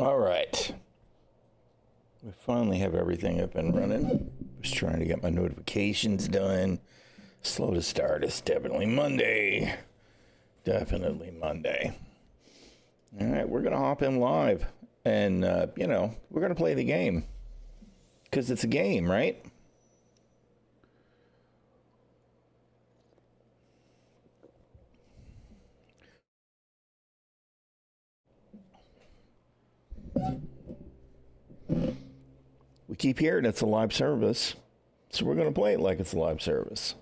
All right. We finally have everything up and running. Just trying to get my notifications done. Slow to start. It's definitely Monday. Definitely Monday. All right, we're going to hop in live. And, we're going to play the game. Because it's a game, right? We keep hearing it's a live service. So we're going to play it like it's a live service.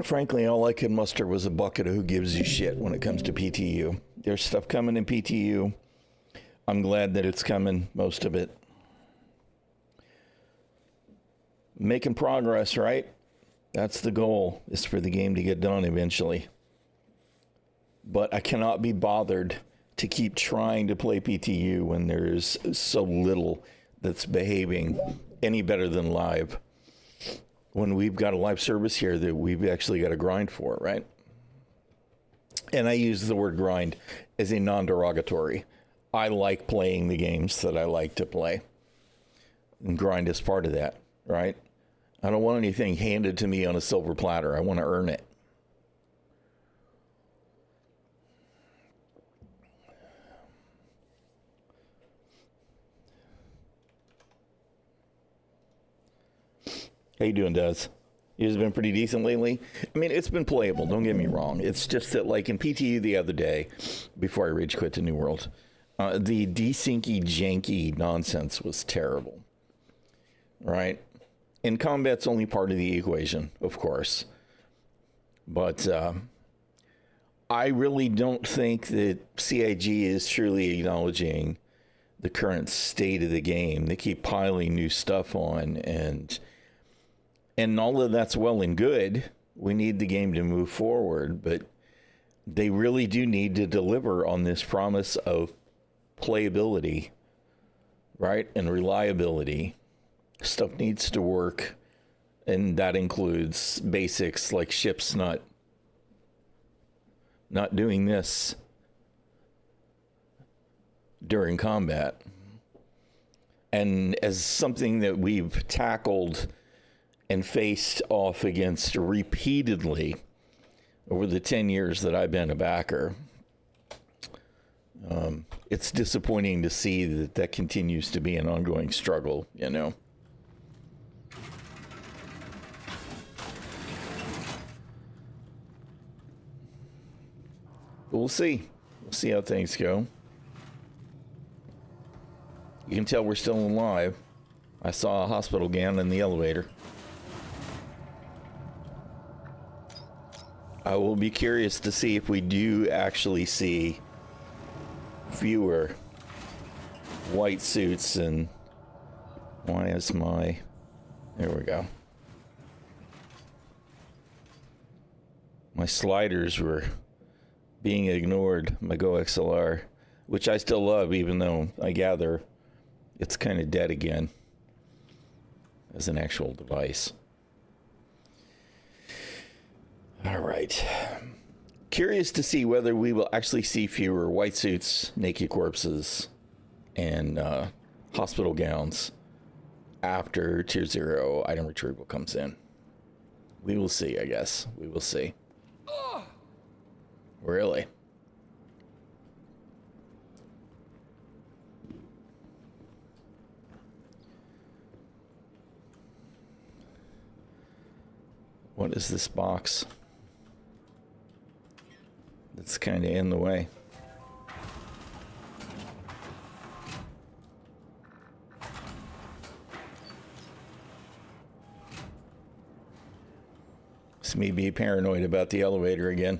Frankly, all I could muster was a bucket of who gives you shit when it comes to PTU. There's stuff coming in PTU. I'm glad that it's coming, most of it. Making progress, right? That's the goal, is for the game to get done eventually. But I cannot be bothered to keep trying to play PTU when there's so little that's behaving any better than live. When we've got a live service here that we've actually got to grind for, right? And I use the word grind as a non-derogatory. I like playing the games that I like to play. And grind is part of that, right? I don't want anything handed to me on a silver platter. I want to earn it. How you doing, Des? You've been pretty decent lately. I mean, it's been playable. Don't get me wrong. It's just that, like in PTU the other day, before I rage quit to New World, the desyncy janky nonsense was terrible. Right? And combat's only part of the equation, of course. But I really don't think that CIG is truly acknowledging the current state of the game. They keep piling new stuff on, and all of that's well and good. We need the game to move forward, but they really do need to deliver on this promise of playability, right? And reliability. Stuff needs to work, and that includes basics like ships not doing this during combat. And as something that we've tackled and faced off against repeatedly over the 10 years that I've been a backer, it's disappointing to see that continues to be an ongoing struggle, you know. But we'll see. We'll see how things go. You can tell we're still alive. I saw a hospital gown in the elevator. I will be curious to see if we do actually see fewer white suits. And why is my... There we go. My sliders were being ignored. My Go XLR, which I still love, even though I gather it's kind of dead again as an actual device. All right. Curious to see whether we will actually see fewer white suits, naked corpses, and hospital gowns after Tier 0 item retrieval comes in. We will see, I guess. We will see. Really? What is this box? That's kind of in the way. It's me being paranoid about the elevator again.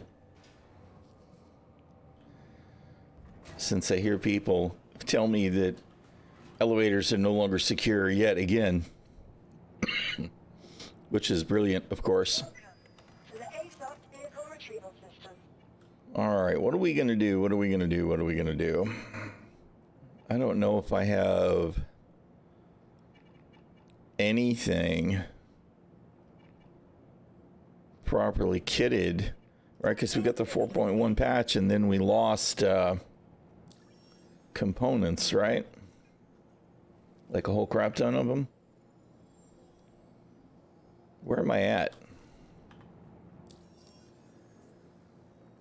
Since I hear people tell me that elevators are no longer secure yet again. Which is brilliant, of course. All right, what are we going to do? What are we going to do? What are we going to do? I don't know if I have anything properly kitted right? Because we got the 4.1 patch, and then we lost components, right? Like a whole crap ton of them. Where am I at?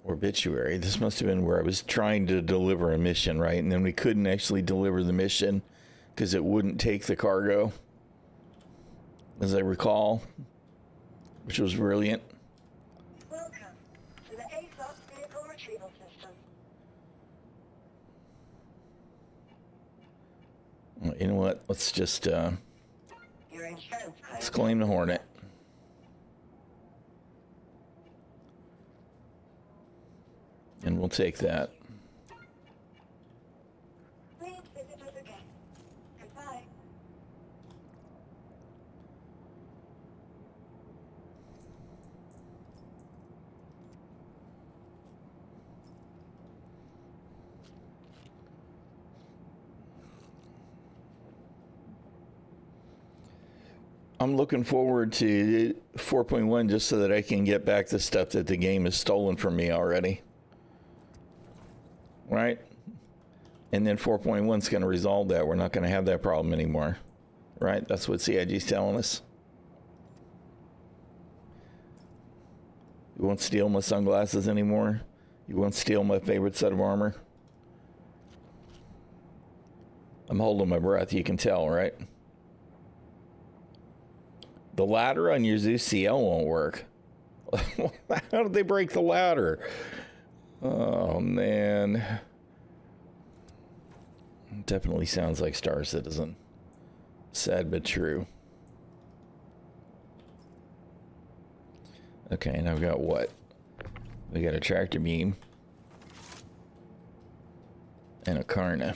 Obituary. This must have been where I was trying to deliver a mission, right? And then we couldn't actually deliver the mission because it wouldn't take the cargo, as I recall, which was brilliant. Welcome to the ASOS vehicle retrieval system. Well, you know what? Let's just Your insurance let's claim the Hornet. And we'll take that. Please visit us again. Goodbye. I'm looking forward to 4.1 just so that I can get back the stuff that the game has stolen from me already. Right? And then 4.1 is going to resolve that. We're not going to have that problem anymore. Right? That's what CIG is telling us. You won't steal my sunglasses anymore. You won't steal my favorite set of armor. I'm holding my breath. You can tell, right? The ladder on your Zeus CL won't work. How did they break the ladder? Oh, man. Definitely sounds like Star Citizen. Sad but true. Okay, and I've got what? We got a tractor beam. And a Karna.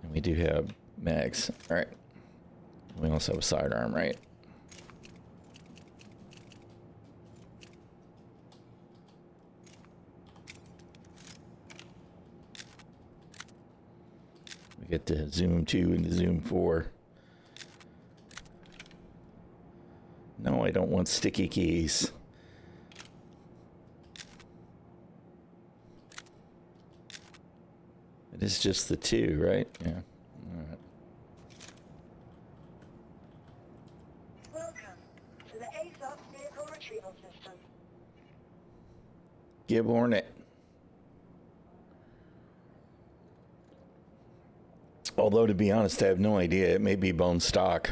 And we do have mags. Alright. We also have a sidearm, right? We get to Zoom 2 and Zoom 4. No, I don't want sticky keys. It is just the 2, right? Yeah. All right. Welcome to the ASOS vehicle retrieval system. Give Hornet. Although, to be honest, I have no idea. It may be bone stock.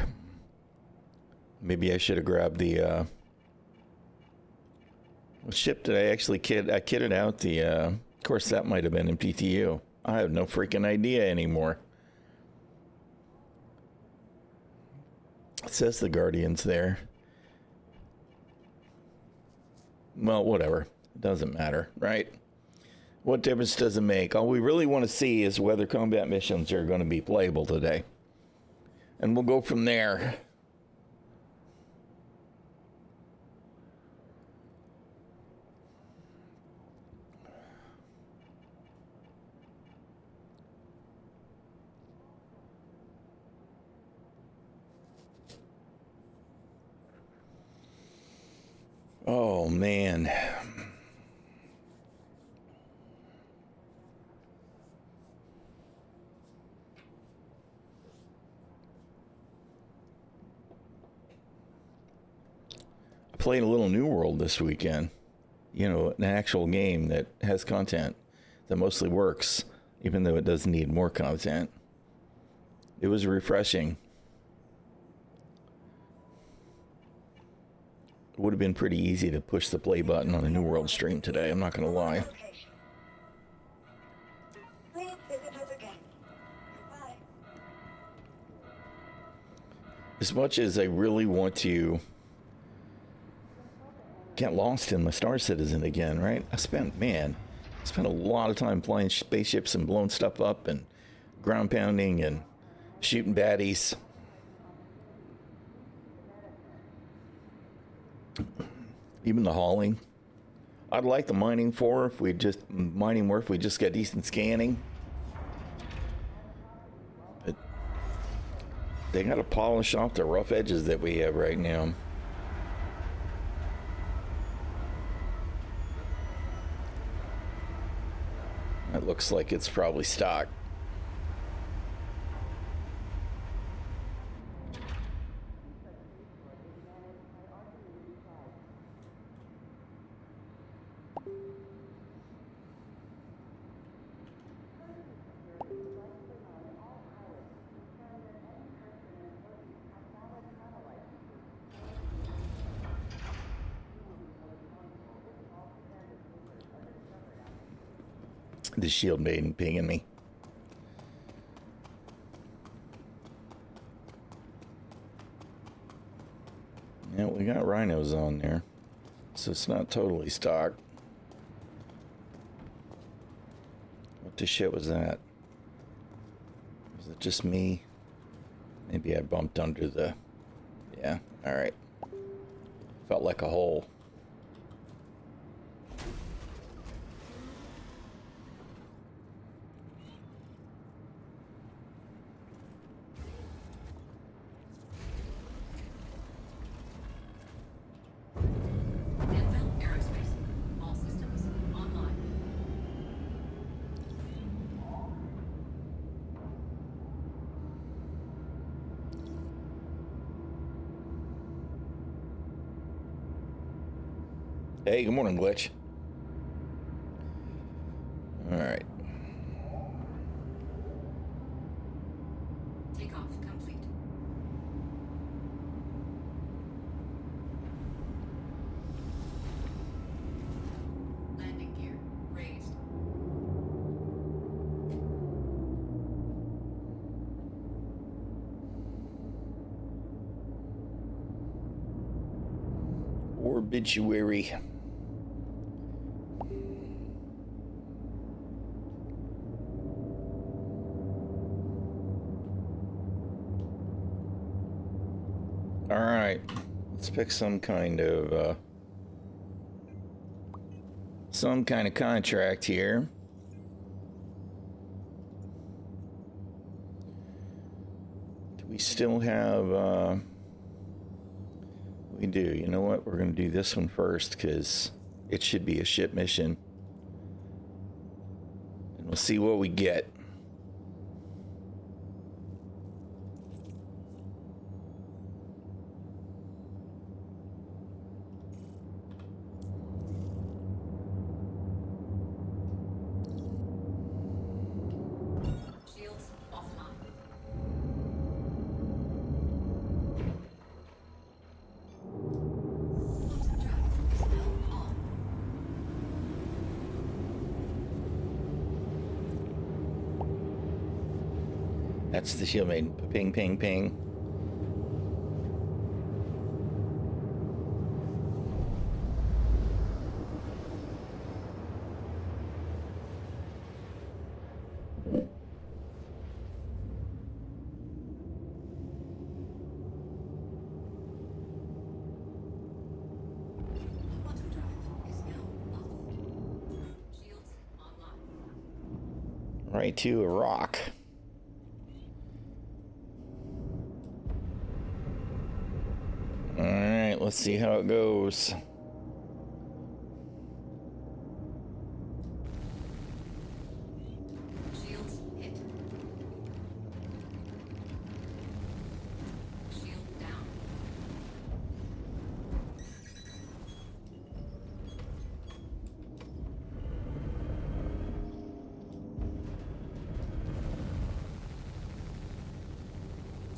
Maybe I should have grabbed the... what ship did I actually kit? I kitted out the... of course, that might have been in PTU. I have no freaking idea anymore. It says the Guardian's there. Well, whatever. It doesn't matter, right? What difference does it make? All we really want to see is whether combat missions are going to be playable today. And we'll go from there. Oh, man. I played a little New World this weekend. You know, an actual game that has content that mostly works, even though it does need more content. It was refreshing. It would have been pretty easy to push the play button on a New World stream today, I'm not going to lie. Please visit us again. Goodbye. As much as I really want to get lost in my Star Citizen again, right? I spent a lot of time flying spaceships and blowing stuff up and ground pounding and shooting baddies. Even the hauling. I'd like the mining more if we just got decent scanning. But They gotta polish off the rough edges that we have right now. It looks like it's probably stock. The shield maiden pinging me. Yeah, we got rhinos on there, so it's not totally stock. What the shit was that? Was it just me? Maybe I bumped under the... Yeah, alright. Felt like a hole. Hey, good morning, Glitch. All right. Takeoff complete. Landing gear raised. Obituary. All right, let's pick some kind of contract here. Do we still have? We do. You know what? We're going to do this one first because it should be a ship mission, and we'll see what we get. That's the shield maiden. Ping, ping, ping. Quantum drive is now off. Shields online. Right to a rock. All right, let's see how it goes. Shields hit. Shield down.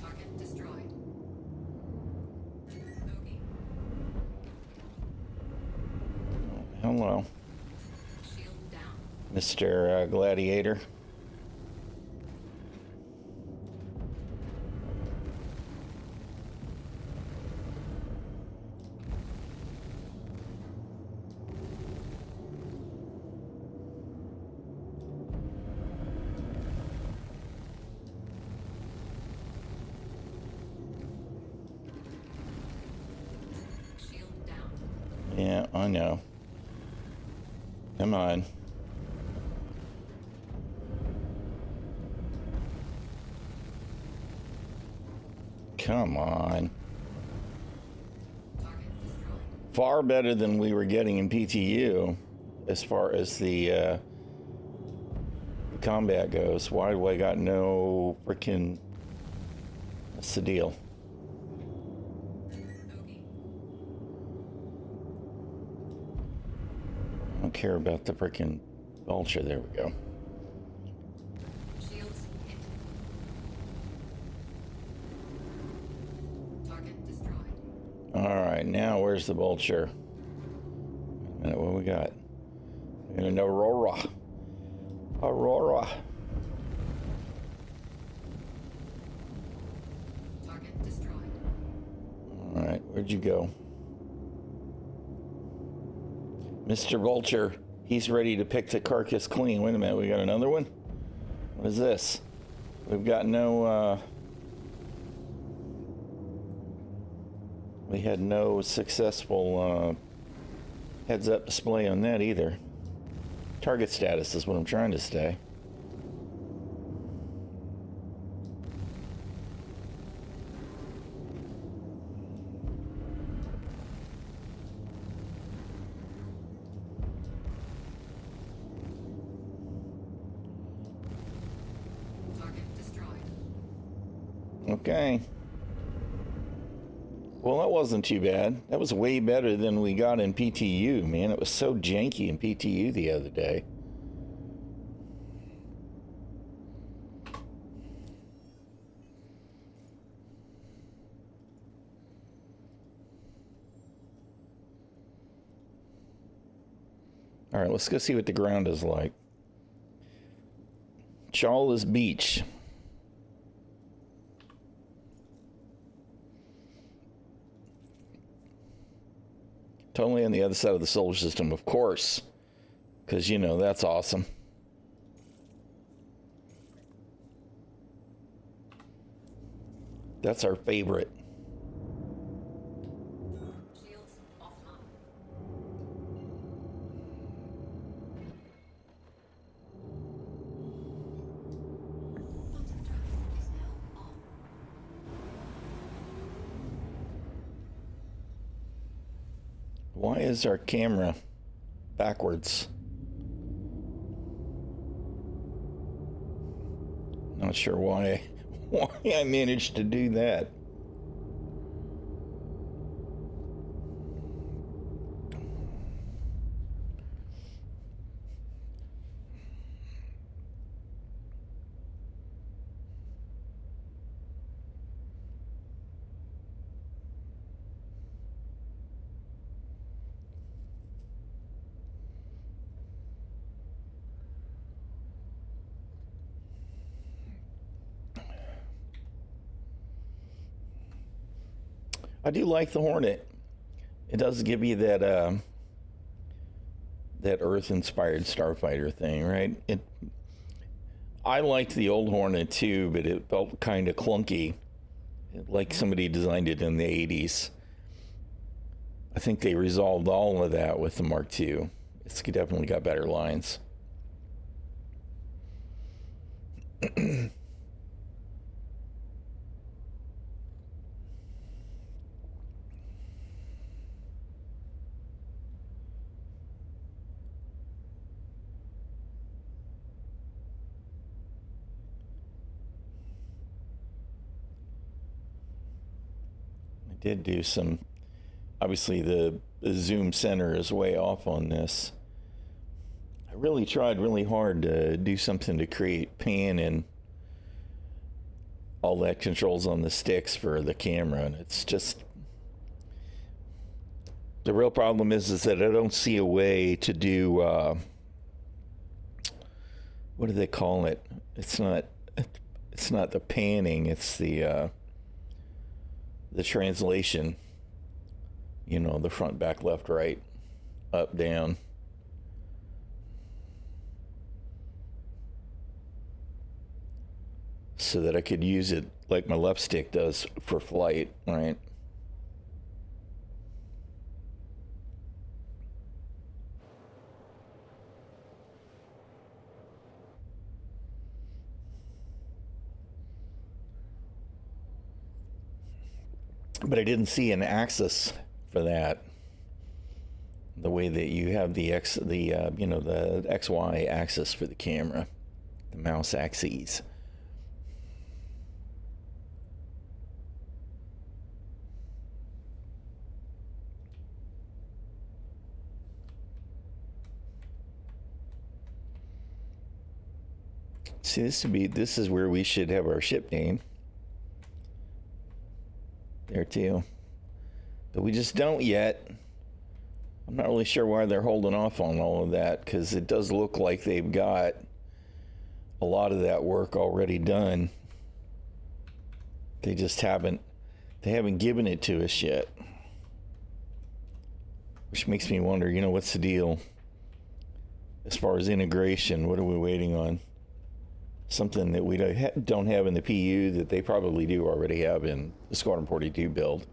Target destroyed. Bogey. Hello, Shield down. Mr. Gladiator. Shield down. Yeah, I know. Come on. Come on. Target destroyed. Far better than we were getting in PTU as far as the combat goes. Why do I got no freaking... What's the deal? Bogey. I don't care about the freaking vulture. There we go. Shields hit. Target destroyed. Alright, now where's the vulture? Wait a minute, what we got? An Aurora. Aurora. Target destroyed. Alright, where'd you go? Mr. Vulture, he's ready to pick the carcass clean. Wait a minute, we got another one? What is this? We've got no, we had no successful heads-up display on that either. Target status is what I'm trying to say. Target destroyed. Okay. Well, that wasn't too bad. That was way better than we got in PTU, man. It was so janky in PTU the other day. All right, let's go see what the ground is like. Chawla's Beach. Totally on the other side of the solar system, of course. Because, you know, that's awesome. That's our favorite. Shields offline. Quantum drive is now on. Why is our camera backwards? Not sure why I managed to do that. I do like the Hornet. It does give you that that Earth-inspired starfighter thing, right? I liked the old Hornet too, but it felt kind of clunky, like somebody designed it in the 80s. I think they resolved all of that with the Mark II. It's definitely got better lines. Did do some, obviously the zoom center is way off on this. I really tried really hard to do something to create pan and all that controls on the sticks for the camera, and it's just, the real problem is that I don't see a way to do what do they call it? It's not the panning, it's the translation, you know, the front, back, left, right, up, down. So that I could use it like my left stick does for flight, right? But I didn't see an axis for that. The way that you have the the XY axis for the camera, the mouse axes. See, this is where we should have our ship name. There too. But we just don't yet. I'm not really sure why they're holding off on all of that, because it does look like they've got a lot of that work already done. They just haven't given it to us yet. Which makes me wonder, what's the deal? As far as integration, what are we waiting on? Something that we don't have in the PU that they probably do already have in the Squadron 42 build.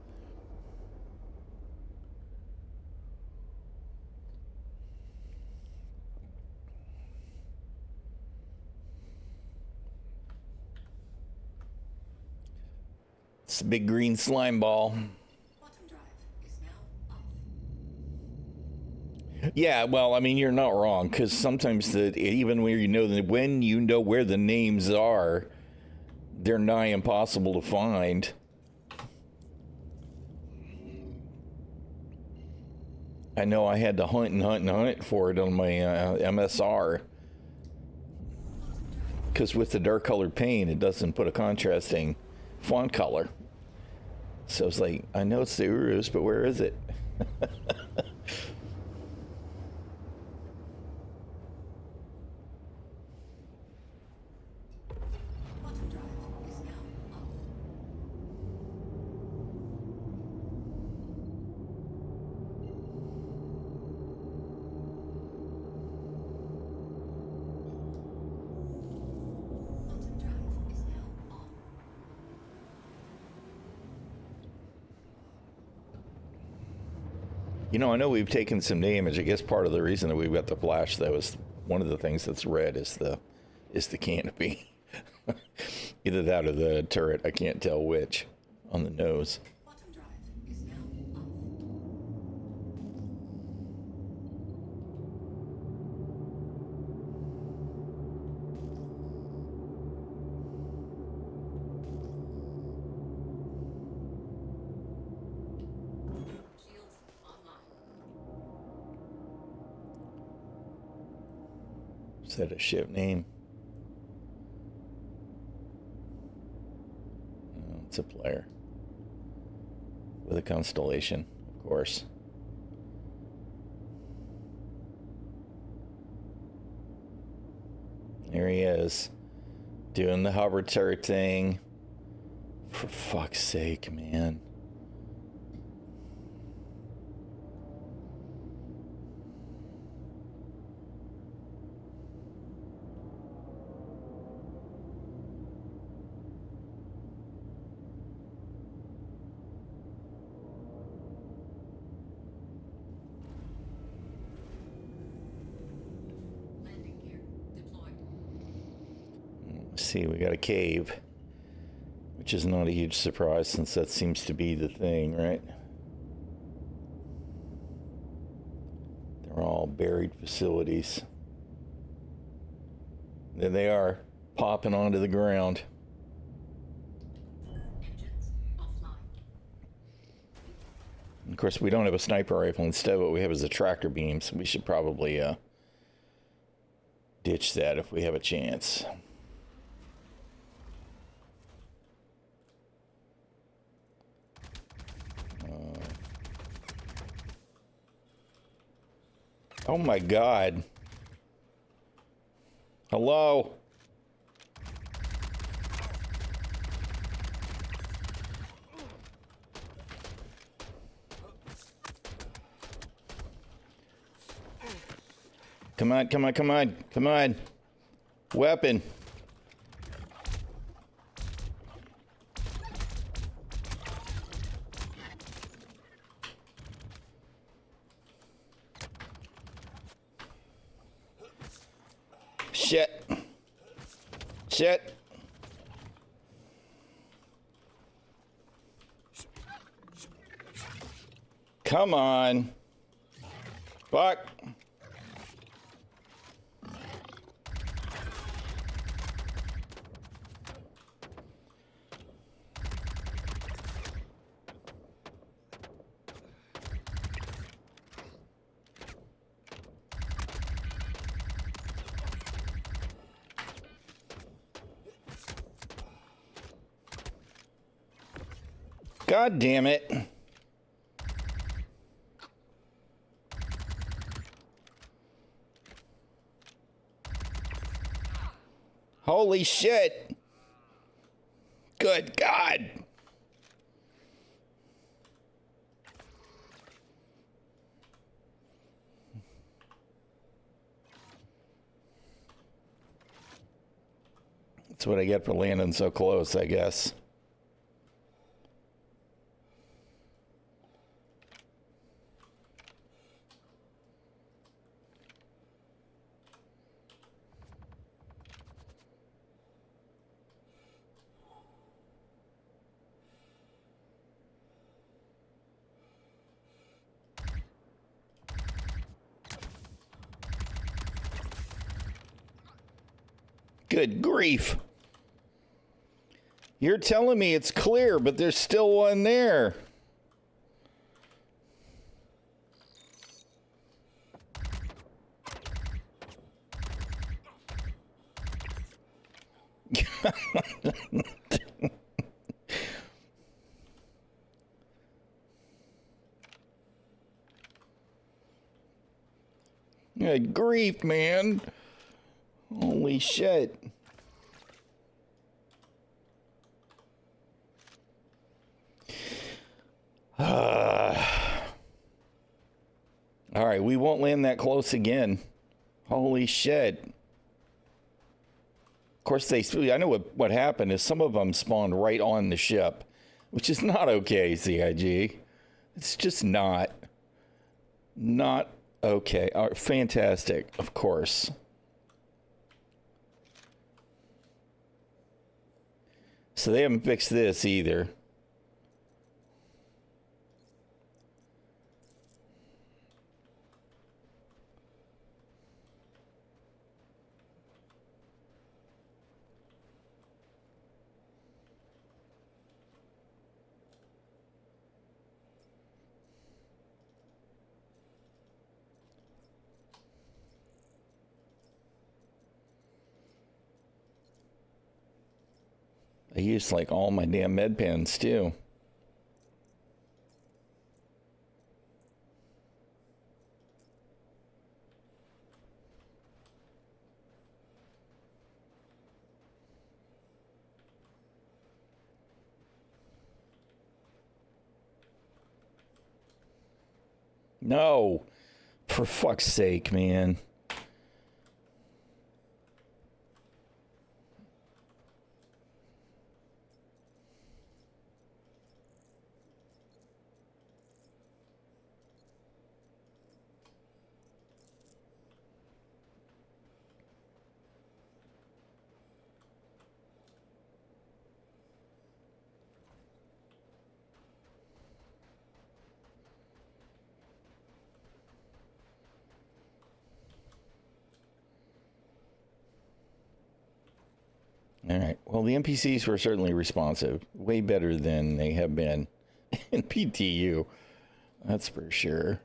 It's a big green slime ball. Quantum drive is now off. Yeah, well, I mean, you're not wrong, because sometimes even when you know where the names are, they're nigh impossible to find. I know I had to hunt and hunt and hunt for it on my MSR, because with the dark colored paint, it doesn't put a contrasting font color. So it's like, I know it's the Urus, but where is it? Quantum drive is now off. Quantum drive is now on. I know we've taken some damage. I guess part of the reason that we've got the flash, that was one of the things that's red, is the canopy. Either that or the turret. I can't tell which on the nose. Quantum drive is now off. Shields online. Is that a ship name? Oh, it's a player. With a constellation, of course. There he is. Doing the hover turret thing. For fuck's sake, man. Landing gear deployed. See, we got a cave, which is not a huge surprise since that seems to be the thing, right? They're all buried facilities. There they are, popping onto the ground. Engines offline. Of course, we don't have a sniper rifle. Instead, what we have is a tractor beam, so we should probably ditch that if we have a chance. Oh my God. Hello? Come on, come on, come on, come on. Weapon. Shit. Shit. Come on. Fuck. God damn it. Holy shit. Good God. That's what I get for landing so close, I guess. Good grief. You're telling me it's clear, but there's still one there. Good grief, man. Holy shit. All right, we won't land that close again. Holy shit. Of course, I know what happened is some of them spawned right on the ship, which is not okay, CIG. It's just not okay. Fantastic, of course. So they haven't fixed this either. I used like all my damn med pens too. No, for fuck's sake, man. All right. Well, the NPCs were certainly responsive, way better than they have been in PTU. That's for sure.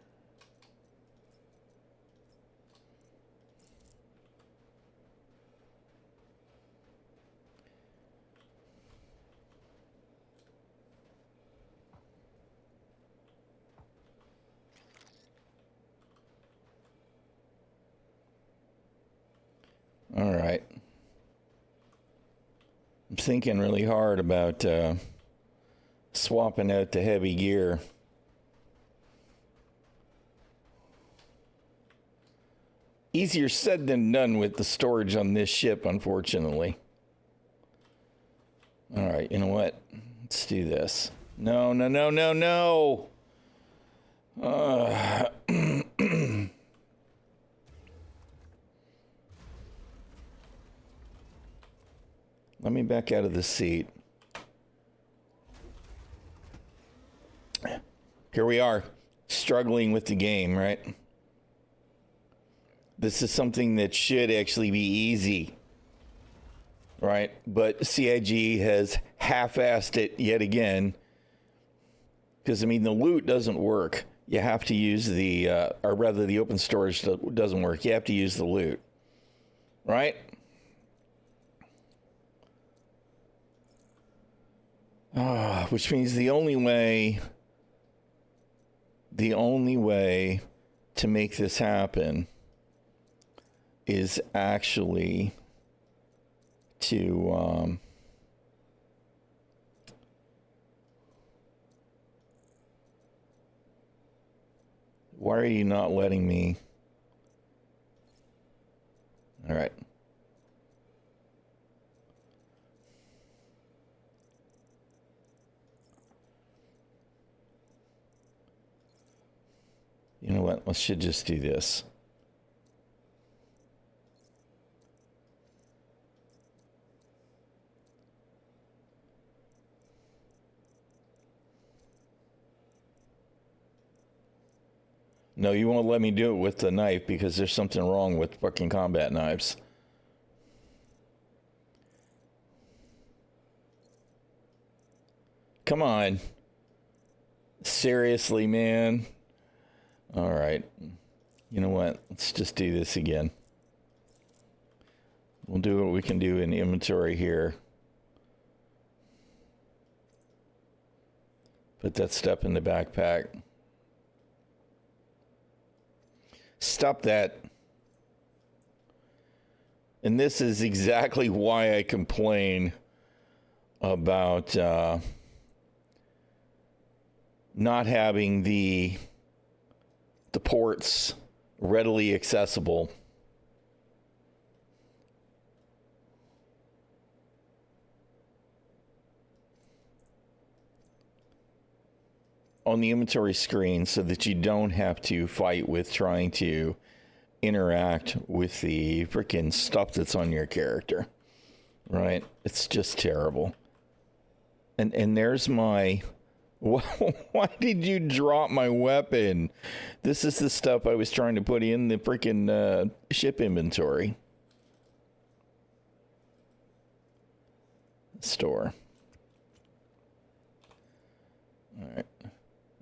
All right. I'm thinking really hard about swapping out to heavy gear. Easier said than done with the storage on this ship, unfortunately. All right, you know what? Let's do this. No, no, no, no, no. Let me back out of the seat. Here we are. struggling with the game, right? This is something that should actually be easy, right? But CIG has half-assed it yet again. Because, I mean, the loot doesn't work. You have to use the, or rather the open storage doesn't work. You have to use the loot, right? Which means the only way to make this happen is actually to, why are you not letting me? All right. You know what? Let's should just do this. No, you won't let me do it with the knife because there's something wrong with fucking combat knives. Come on. Seriously, man. All right. You know what? Let's just do this again. We'll do what we can do in inventory here. Put that stuff in the backpack. Stop that. And this is exactly why I complain about not having the ports readily accessible. On the inventory screen so that you don't have to fight with trying to interact with the freaking stuff that's on your character. Right? It's just terrible. And there's my... Why did you drop my weapon? This is the stuff I was trying to put in the freaking ship inventory. Store. All right.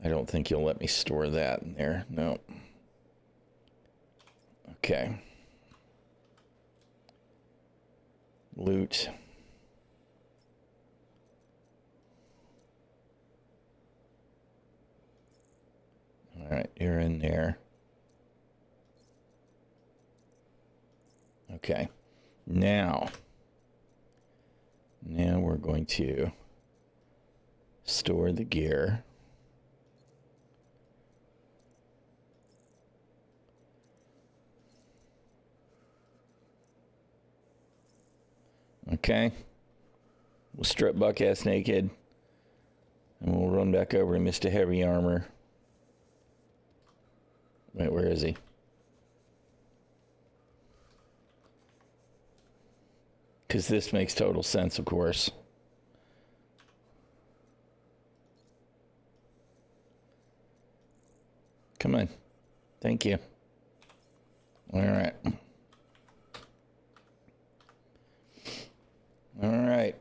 I don't think you'll let me store that in there. No. Okay. Loot. All right, you're in there. Okay. Now we're going to store the gear. Okay. We'll strip buck ass naked. And we'll run back over to Mr. Heavy Armor. Wait, where is he? Because this makes total sense, of course. Come on. Thank you. All right. All right.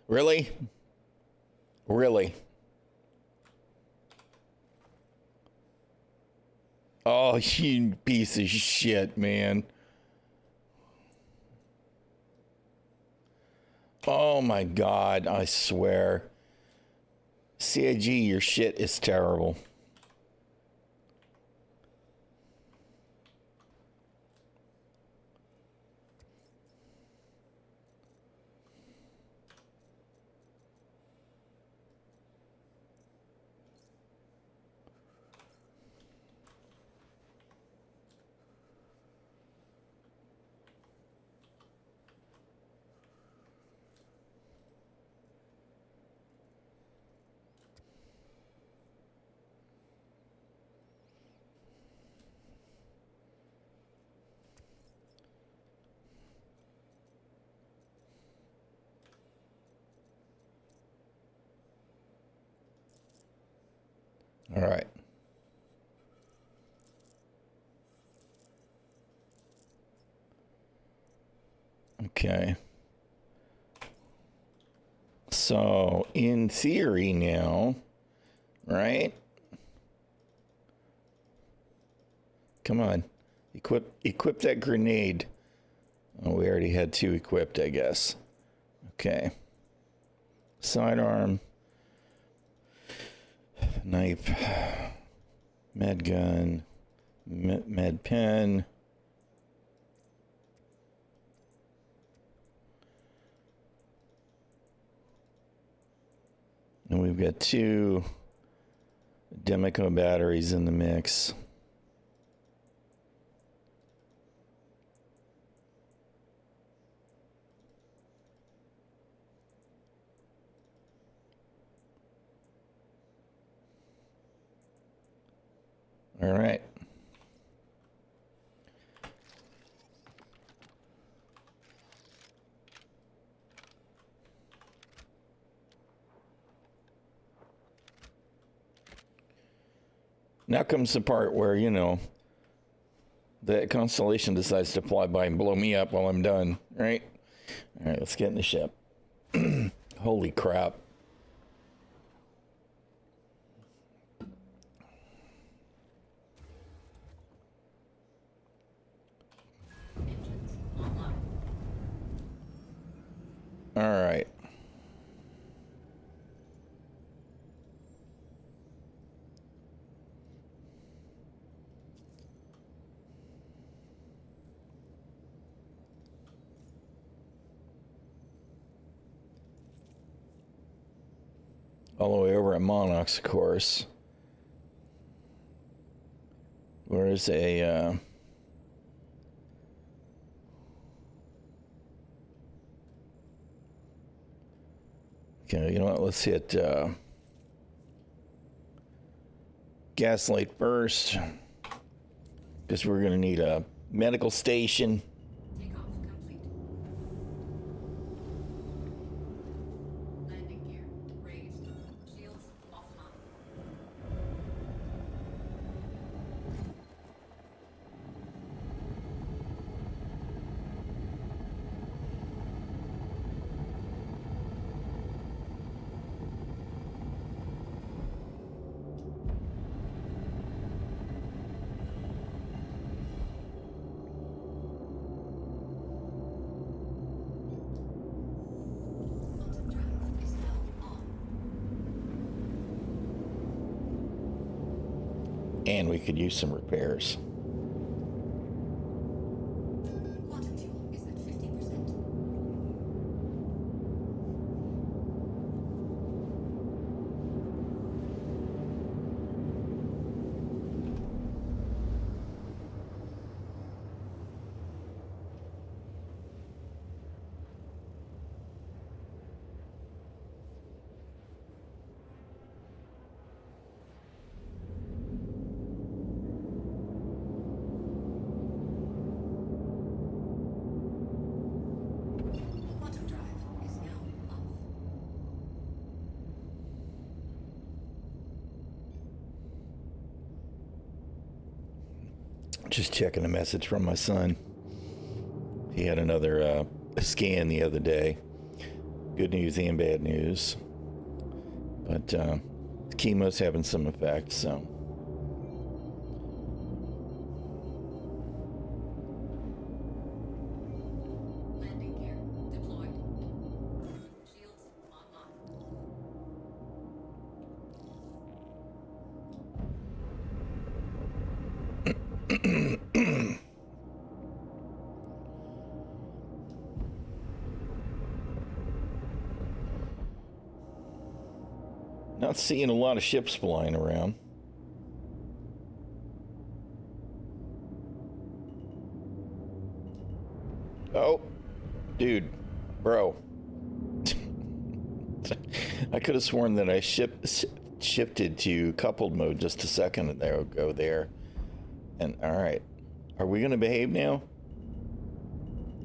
Really? Really? Oh, you piece of shit, man. Oh my God, I swear. CIG, your shit is terrible. All right. Okay. So, in theory now, right? Come on. Equip that grenade. Oh, we already had 2 equipped, I guess. Okay. Sidearm. Knife. Med gun. Med pen. And we've got 2 Demico batteries in the mix. All right. Now comes the part where, the constellation decides to fly by and blow me up while I'm done, right? All right, let's get in the ship. Holy crap. Engines online. All right. All the way over at Monarchs, of course. Where's a okay, you know what? Let's hit Gaslight first, because we're gonna need a medical station. Takeoff complete. Landing gear raised. Shields offline. Quantum drive is now on. And we could use some repairs. Quantum fuel is at 50%. Quantum drive is now off. Just checking a message from my son. He had another scan the other day. Good news and bad news. But chemo's having some effect, so. Landing gear deployed. Shields online. Not seeing a lot of ships flying around. Oh, dude, bro. I could have sworn that I shifted to coupled mode just a second ago there. And all right, are we gonna behave now?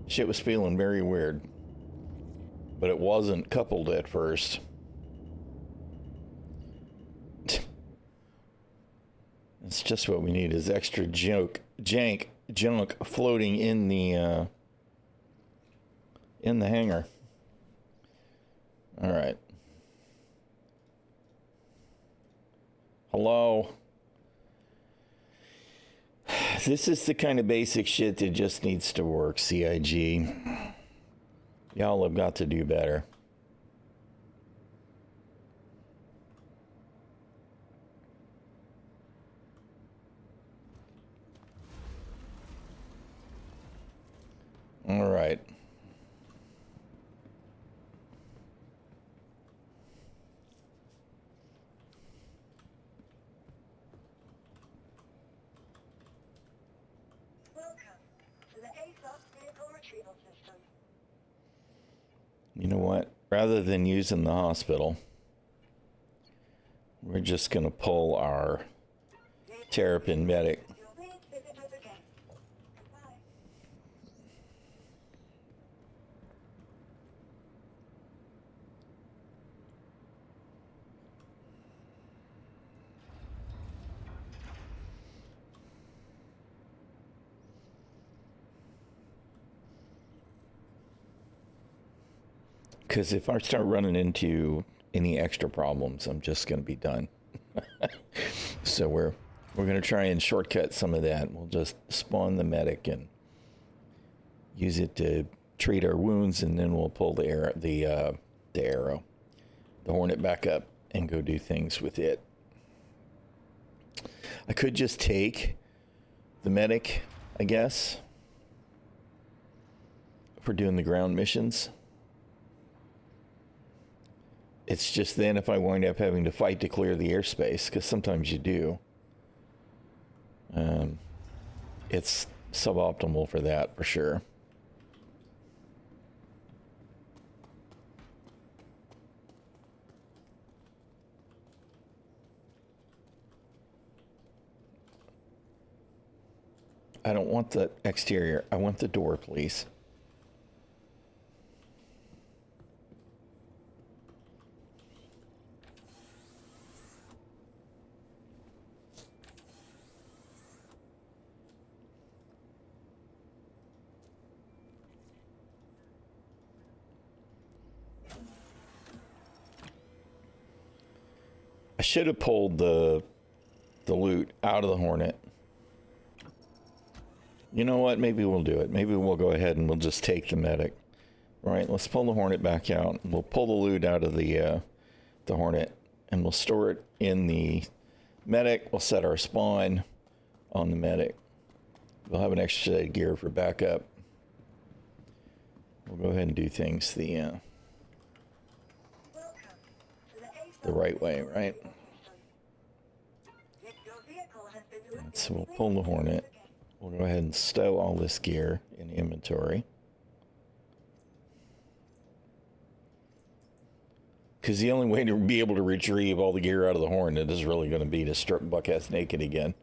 Shit was feeling very weird, but it wasn't coupled at first. It's just what we need is extra junk floating in the hangar. All right. Hello. This is the kind of basic shit that just needs to work, CIG. Y'all have got to do better. All right. Welcome to the ASOS vehicle retrieval system. You know what? Rather than using the hospital, we're just going to pull our Terrapin medic. You'll please visit us again. Goodbye. Because if I start running into any extra problems, I'm just going to be done. So we're going to try and shortcut some of that. We'll just spawn the medic and use it to treat our wounds, and then we'll pull the Hornet back up and go do things with it. I could just take the medic, I guess, for doing the ground missions. It's just then if I wind up having to fight to clear the airspace, because sometimes you do, it's suboptimal for that, for sure. I don't want the exterior. I want the door, please. I should have pulled the loot out of the Hornet. You know what? Maybe we'll do it. Maybe we'll go ahead and we'll just take the medic. All right, let's pull the Hornet back out. We'll pull the loot out of the Hornet, and we'll store it in the medic. We'll set our spawn on the medic. We'll have an extra set of gear for backup. We'll go ahead and do things the Welcome to the ASOS right way, vehicle right? retrieval system. If your vehicle has been delivered, So we'll please pull the visit us Hornet. again. We'll go ahead and stow all this gear in inventory. Because the only way to be able to retrieve all the gear out of the Hornet is really going to be to strip Buck-ass naked again.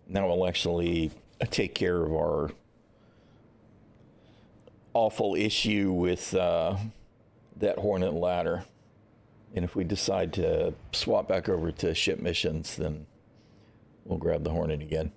Now we'll actually take care of our awful issue with that Hornet ladder. And if we decide to swap back over to ship missions, then we'll grab the Hornet again.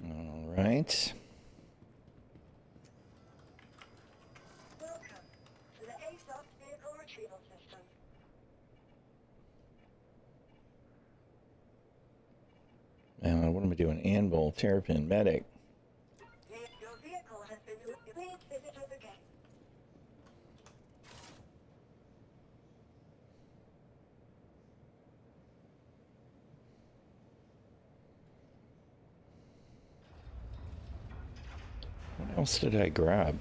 All right. Welcome to the ASOS vehicle retrieval system. And what am I gonna do an anvil, terrapin, medic. Your vehicle has been please visit us again. What else did I grab?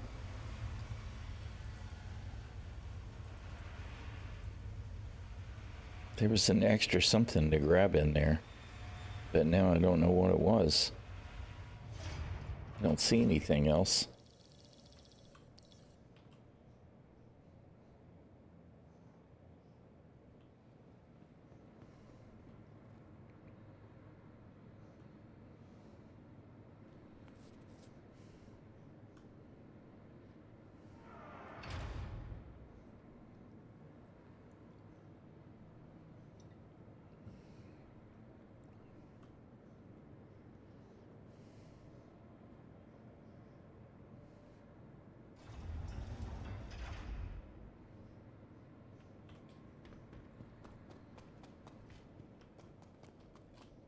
There was an extra something to grab in there, but now I don't know what it was. I don't see anything else.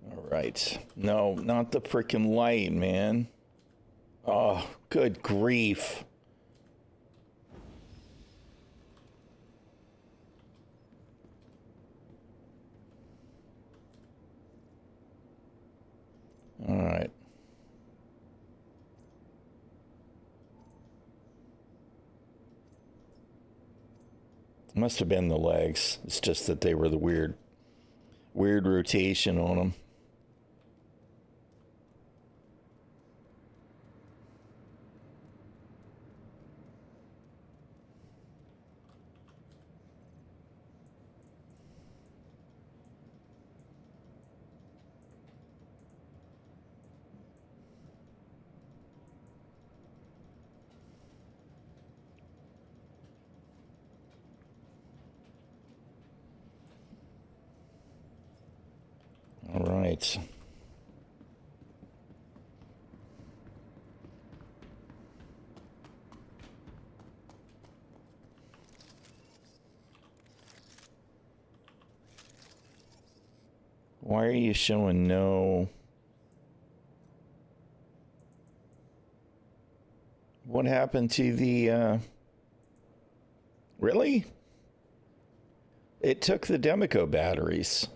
All right. No, not the freaking light, man. Oh, good grief. All right. Must have been the legs. It's just that they were the weird rotation on them. All right. Why are you showing no? What happened to the, really? It took the Demico batteries.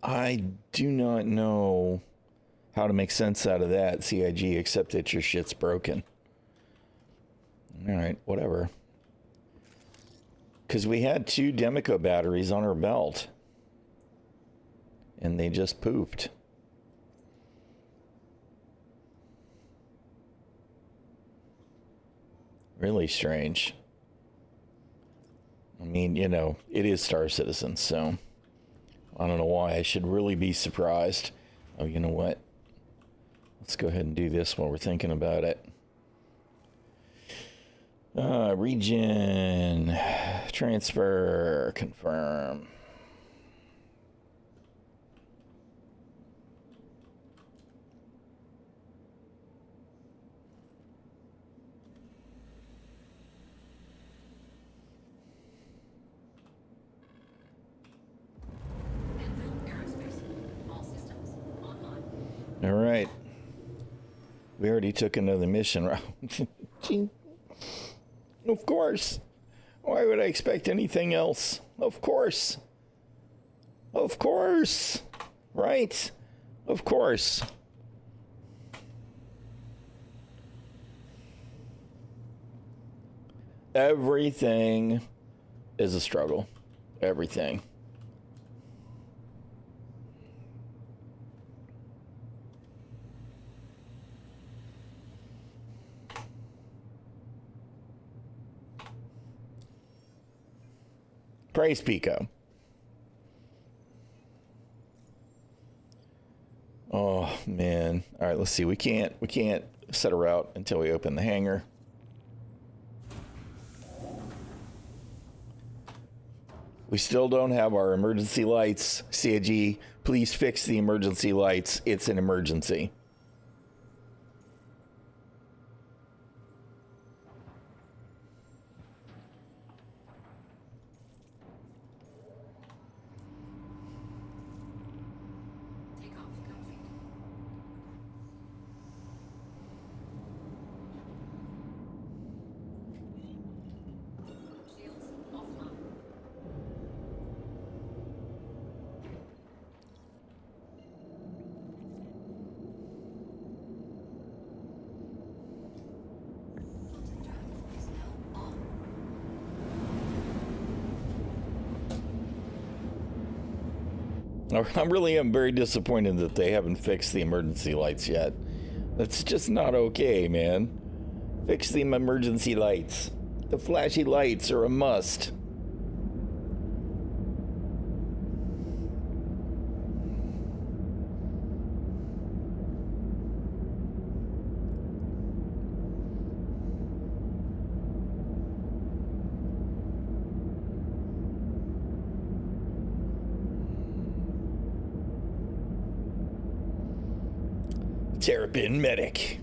I do not know how to make sense out of that, CIG, except that your shit's broken. All right, whatever. Because we had 2 Demico batteries on our belt. And they just pooped. Really strange. I mean, you know, it is Star Citizen, so I don't know why I should really be surprised. Oh, you know what? Let's go ahead and do this while we're thinking about it. Region, transfer, confirm. All right. We already took another mission round. Of course. Why would I expect anything else? Of course. Of course. Right? Of course. Everything is a struggle. Everything. Praise Pico. Oh man. All right, let's see. We can't set a route until we open the hangar. We still don't have our emergency lights. CIG, please fix the emergency lights. It's an emergency. I'm really am very disappointed that they haven't fixed the emergency lights yet. That's just not okay, man. Fix the emergency lights. The flashy lights are a must. Terrapin medic.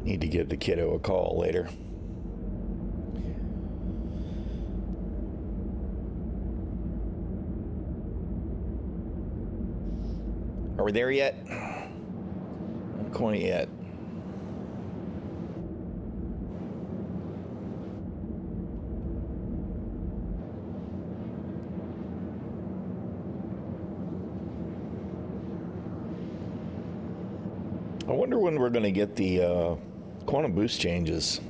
Need to give the kiddo a call later. Are we there yet? Not quite yet. I wonder when we're going to get the quantum boost changes.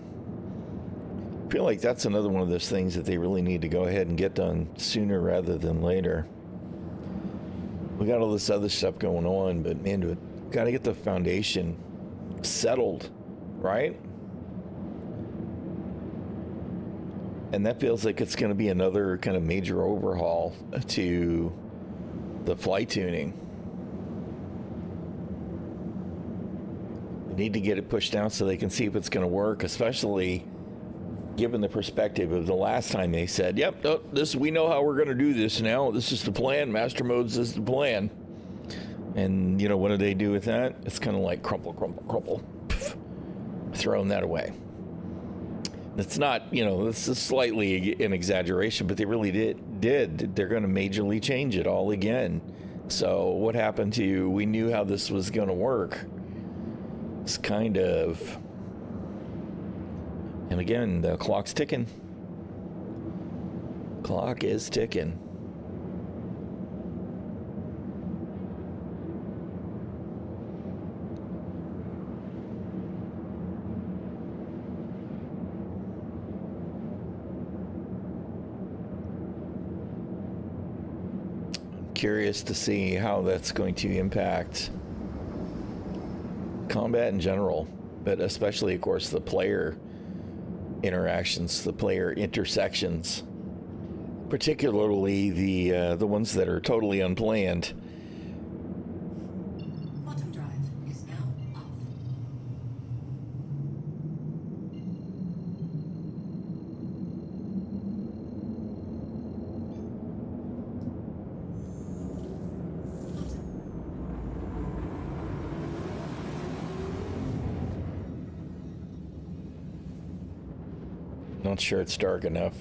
I feel like that's another one of those things that they really need to go ahead and get done sooner rather than later. We got all this other stuff going on, but man, we got to get the foundation settled, right? And that feels like it's going to be another kind of major overhaul to the flight tuning. Need to get it pushed down so they can see if it's going to work, especially given the perspective of the last time they said, yep, this, we know how we're going to do this now. This is the plan. Master modes is the plan. And, you know, what do they do with that? It's kind of like crumple, crumple, crumple. Pff, throwing that away. It's not, you know, this is slightly an exaggeration, but they really did. They're going to majorly change it all again. So what happened to, we knew how this was going to work. It's kind of, and again, the clock's ticking. Clock is ticking. I'm curious to see how that's going to impact combat in general, but especially, of course, the player interactions, the player intersections, particularly the ones that are totally unplanned. Quantum drive is now off. Not sure it's dark enough.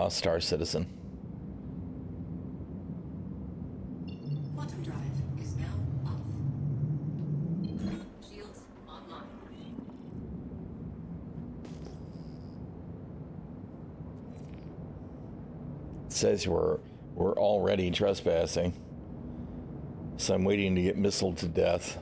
Star Citizen. Quantum drive is now off. Shields online. says we're already trespassing. So I'm waiting to get missiled to death.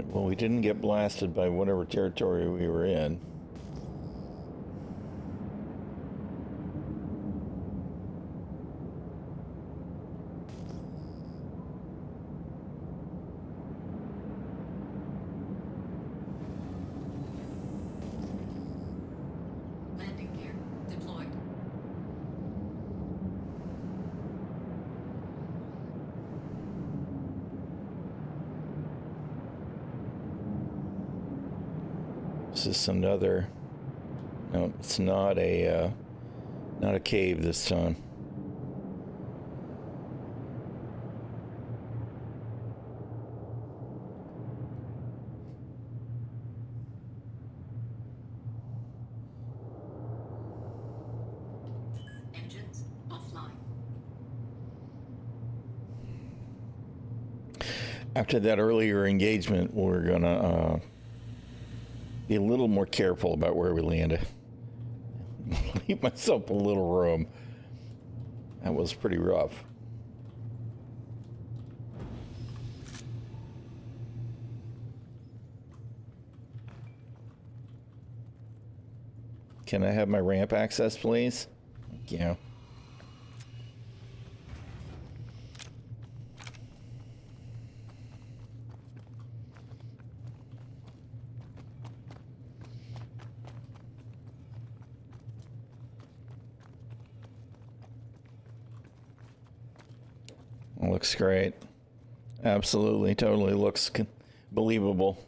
Well, we didn't get blasted by whatever territory we were in. Landing gear deployed. This is another. No, it's not a cave this time. Engines offline. After that earlier engagement, we're gonna be a little more careful about where we land. Leave myself a little room. That was pretty rough. Can I have my ramp access, please? Thank you. Looks great. Absolutely, totally looks believable.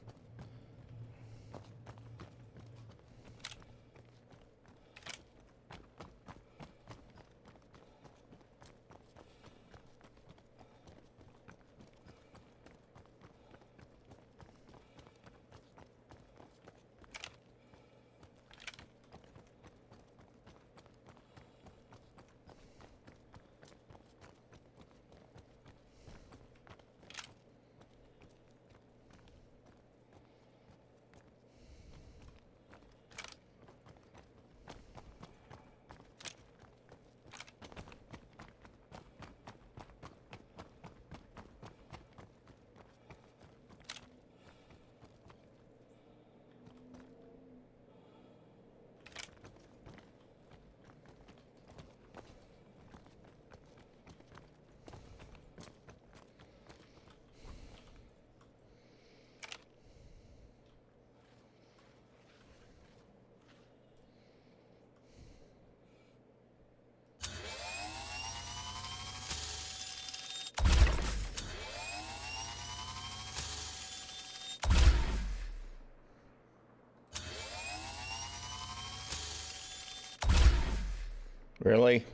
Really?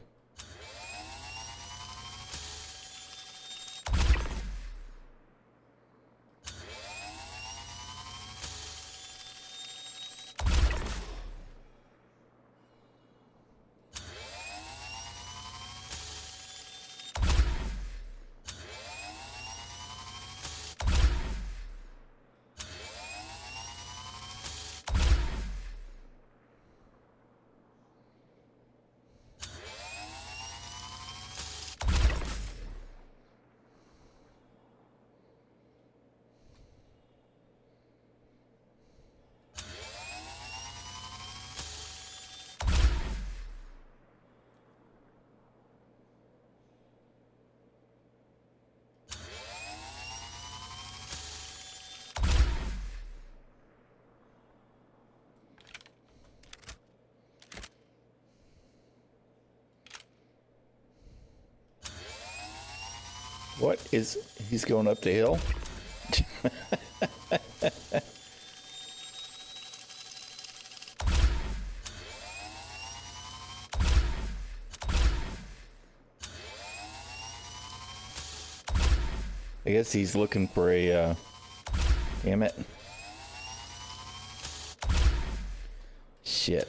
What is... He's going up the hill? I guess he's looking for a, damn it. Shit.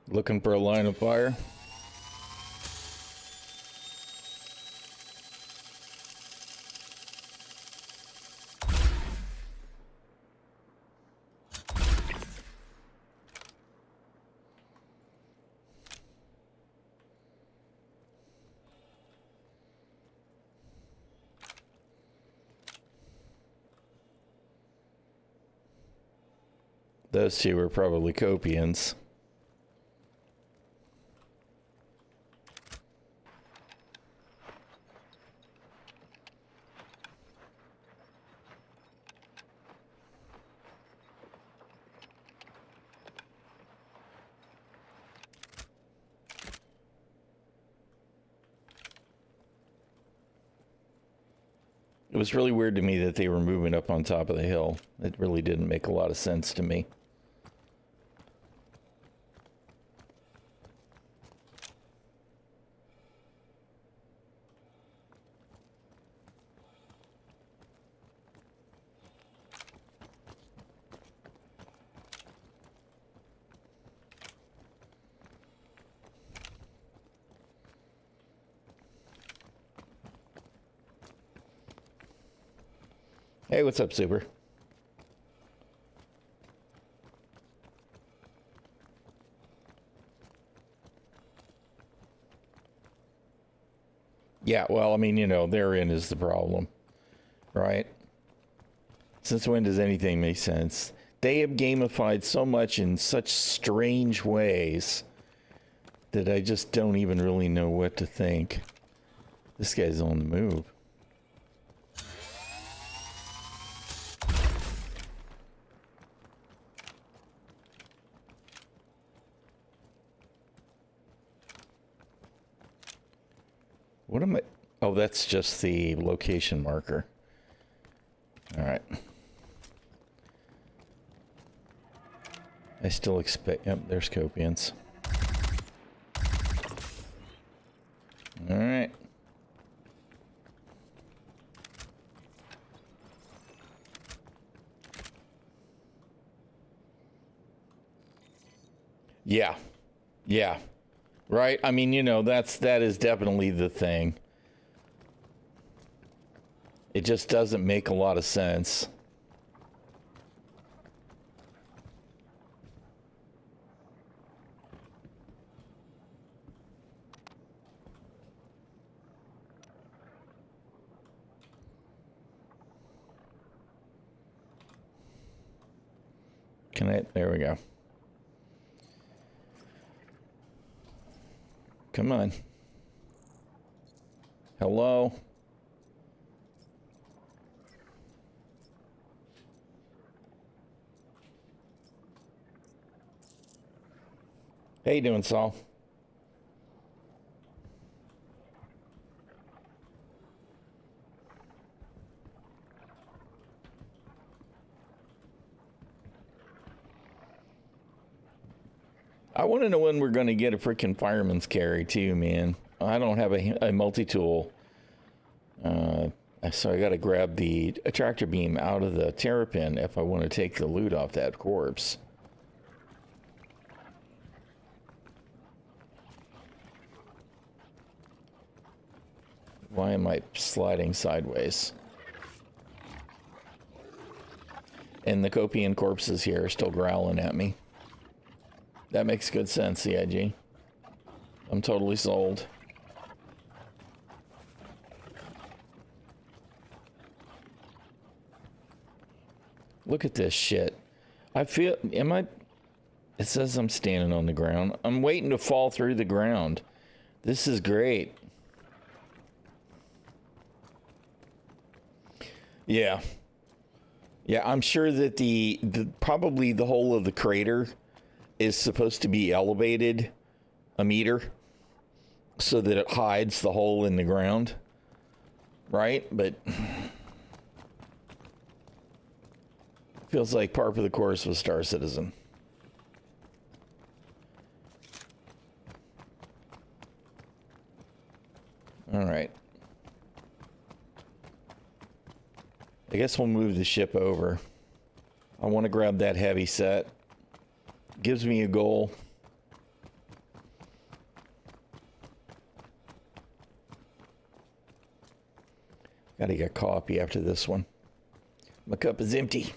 Looking for a line of fire. Those two were probably Copians. It was really weird to me that they were moving up on top of the hill. It really didn't make a lot of sense to me. Hey, what's up, Super? Yeah, well, I mean, you know, therein is the problem, right? Since when does anything make sense? They have gamified so much in such strange ways that I just don't even really know what to think. This guy's on the move. What am I? Oh, that's just the location marker. All right. I still expect... Yep, there's Copians. All right. Yeah. Yeah. Right? I mean, you know, that is definitely the thing. It just doesn't make a lot of sense. Can I? There we go. Come on. Hello? How you doing, Saul? I want to know when we're going to get a freaking fireman's carry too, man. I don't have a multi-tool. So I got to grab the tractor beam out of the terrapin if I want to take the loot off that corpse. Why am I sliding sideways? And the Copian corpses here are still growling at me. That makes good sense, CIG. I'm totally sold. Look at this shit. I feel... Am I... It says I'm standing on the ground. I'm waiting to fall through the ground. This is great. Yeah. Yeah, I'm sure that the probably the whole of the crater is supposed to be elevated a meter so that it hides the hole in the ground, right? But feels like par for the course with Star Citizen. All right. I guess we'll move the ship over. I want to grab that heavy set. Gives me a goal. Gotta get coffee after this one. My cup is empty.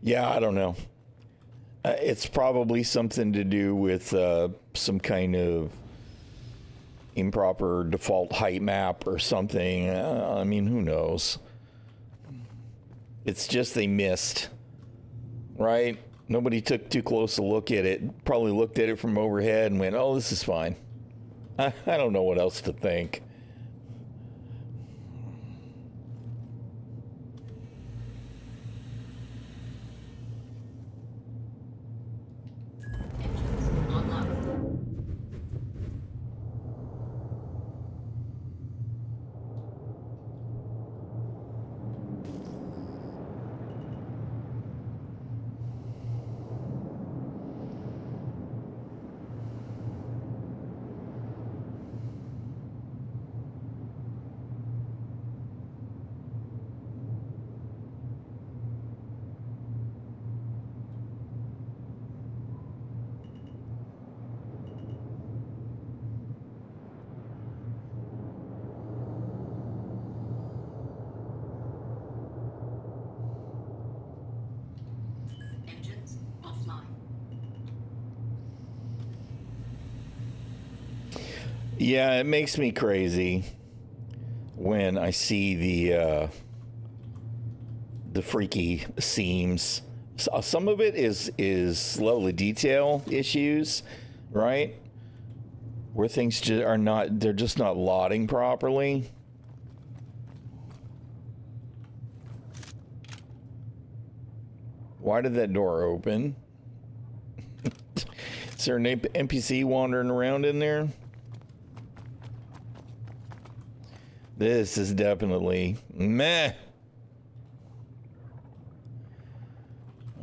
Yeah, I don't know. It's probably something to do with some kind of improper default height map or something. I mean, who knows? It's just they missed, right? Nobody took too close a look at it. Probably looked at it from overhead and went, oh, this is fine. I don't know what else to think. Engines online. Engines offline. Yeah, it makes me crazy when I see the freaky seams. Some of it is level of detail issues, right? Where things just are not, they're just not lotting properly. Why did that door open? Is there an NPC wandering around in there? This is definitely meh.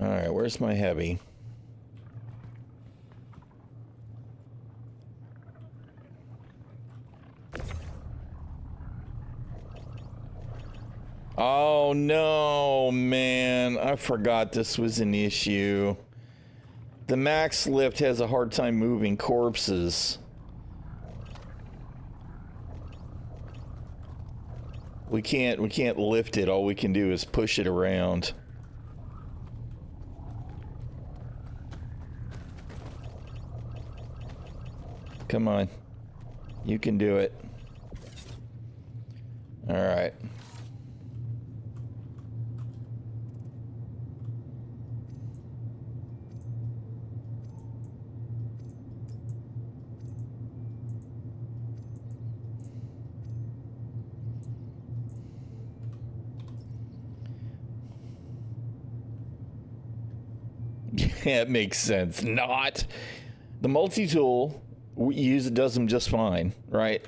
All right, where's my heavy? Oh no, man. I forgot this was an issue. The max lift has a hard time moving corpses. We can't lift it. All we can do is push it around. Come on. You can do it. All right. Yeah, it makes sense. Not. The multi-tool, we use it, does them just fine, right?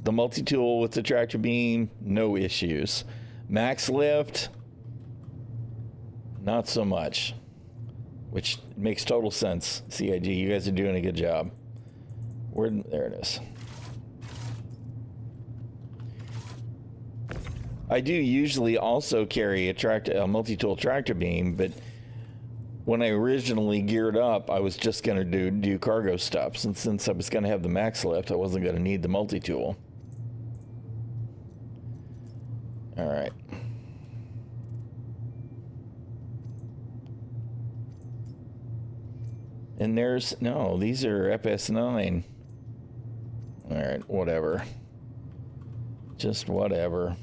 The multi-tool with the tractor beam, no issues. Max lift, not so much. Which makes total sense. CIG, you guys are doing a good job. There it is. I do usually also carry a multi-tool tractor beam, but when I originally geared up, I was just going to do cargo stuff. And since I was going to have the max lift, I wasn't going to need the multi-tool. All right. And these are FS9. All right, whatever. Just whatever.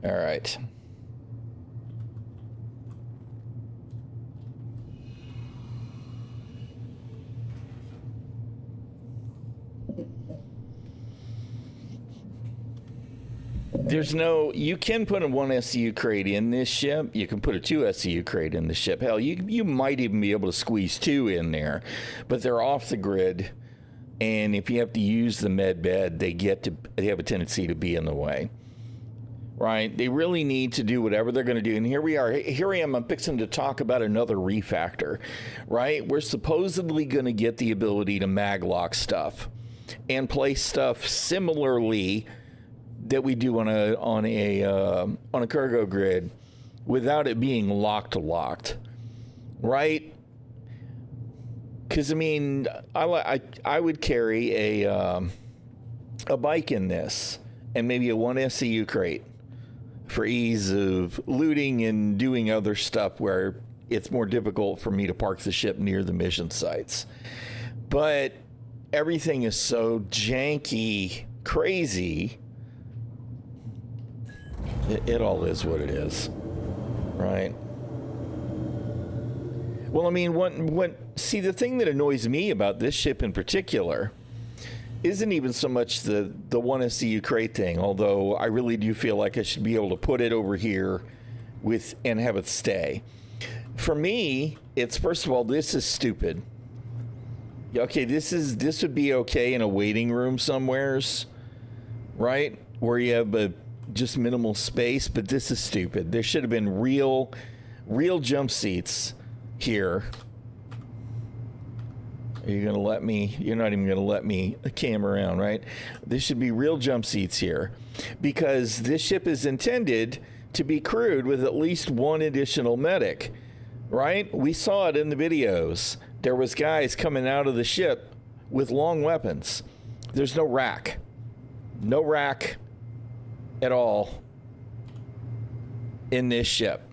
All right. You can put a 1 SCU crate in this ship. You can put a 2 SCU crate in the ship. Hell, you might even be able to squeeze 2 in there, but they're off the grid. And if you have to use the med bed, they have a tendency to be in the way. Right? They really need to do whatever they're going to do. And here we are. Here I am. I'm fixing to talk about another refactor. Right? We're supposedly going to get the ability to maglock stuff and place stuff similarly that we do on a cargo grid without it being locked. Right? Because I mean, I would carry a bike in this and maybe a 1 SCU crate for ease of looting and doing other stuff where it's more difficult for me to park the ship near the mission sites. But everything is so janky, crazy. It all is what it is, right? Well, I mean, see, the thing that annoys me about this ship in particular isn't even so much the 1 SCU crate thing, although I really do feel like I should be able to put it over here and have it stay. For me, it's, first of all, this is stupid. Okay, this would be okay in a waiting room somewheres, right? Where you have just minimal space, but this is stupid. There should have been real jump seats here. Are you going to let me? You're not even going to let me cam around, right? There should be real jump seats here because this ship is intended to be crewed with at least one additional medic, right? We saw it in the videos. There was guys coming out of the ship with long weapons. There's no rack. No rack at all in this ship.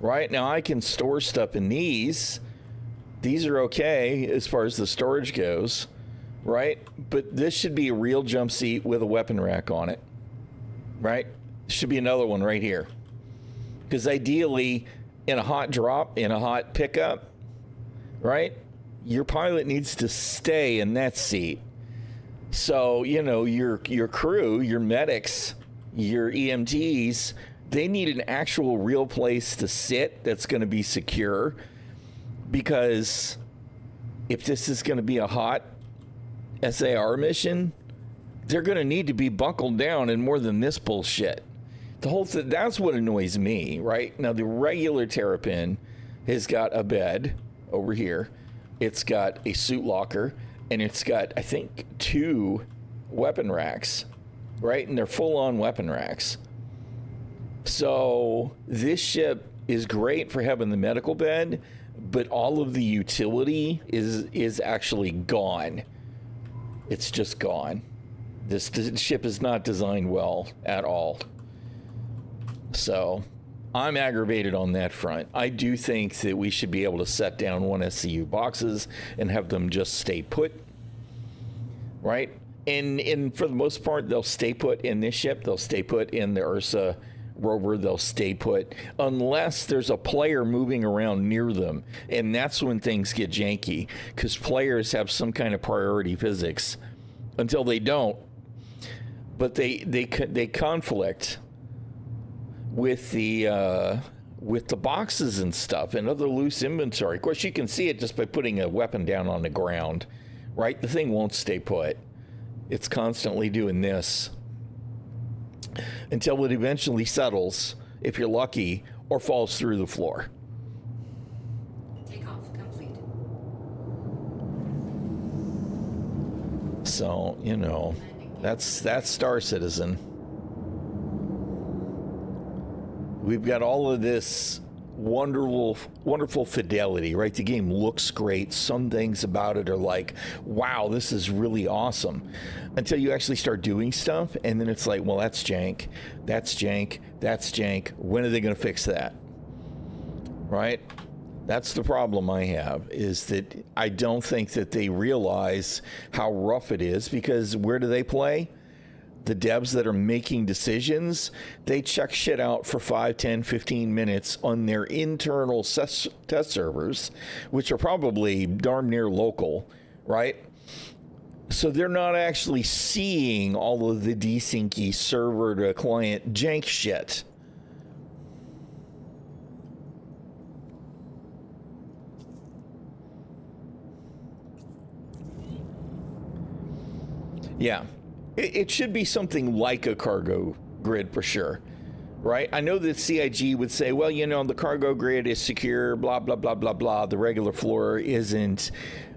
Right now I can store stuff in these. These are okay as far as the storage goes, right? But this should be a real jump seat with a weapon rack on it, right? Should be another one right here. Because ideally, in a hot drop, in a hot pickup, right? Your pilot needs to stay in that seat. So, you know, your crew, your medics, your EMTs, they need an actual real place to sit that's going to be secure. Because if this is going to be a hot SAR mission, they're going to need to be buckled down and more than this bullshit. The whole thing, that's what annoys me, right? Now, the regular Terrapin has got a bed over here. It's got a suit locker, and it's got, I think, 2 weapon racks, right? And they're full-on weapon racks. So this ship is great for having the medical bed, but all of the utility is actually gone. It's just gone. This ship is not designed well at all. So I'm aggravated on that front. I do think that we should be able to set down 1 SCU boxes and have them just stay put, right? And for the most part, they'll stay put in this ship. They'll stay put in the Ursa rover. They'll stay put unless there's a player moving around near them. And that's when things get janky because players have some kind of priority physics until they don't. But they conflict with the boxes and stuff and other loose inventory. Of course, you can see it just by putting a weapon down on the ground, right? The thing won't stay put. It's constantly doing this until it eventually settles, if you're lucky, or falls through the floor. Takeoff complete. So, you know, that's Star Citizen. We've got all of this wonderful fidelity, right? The game looks great. Some things about it are like, wow, this is really awesome. Until you actually start doing stuff, and then it's like, well, that's jank. That's jank. That's jank. When are they going to fix that? Right? That's the problem I have, is that I don't think that they realize how rough it is, because where do they play? The devs that are making decisions, they check shit out for 5, 10, 15 minutes on their internal test servers, which are probably darn near local, right? So they're not actually seeing all of the desyncy server to client jank shit. Yeah. It should be something like a cargo grid for sure, right? I know that CIG would say, well, you know, the cargo grid is secure, blah, blah, blah, blah, blah. The regular floor isn't,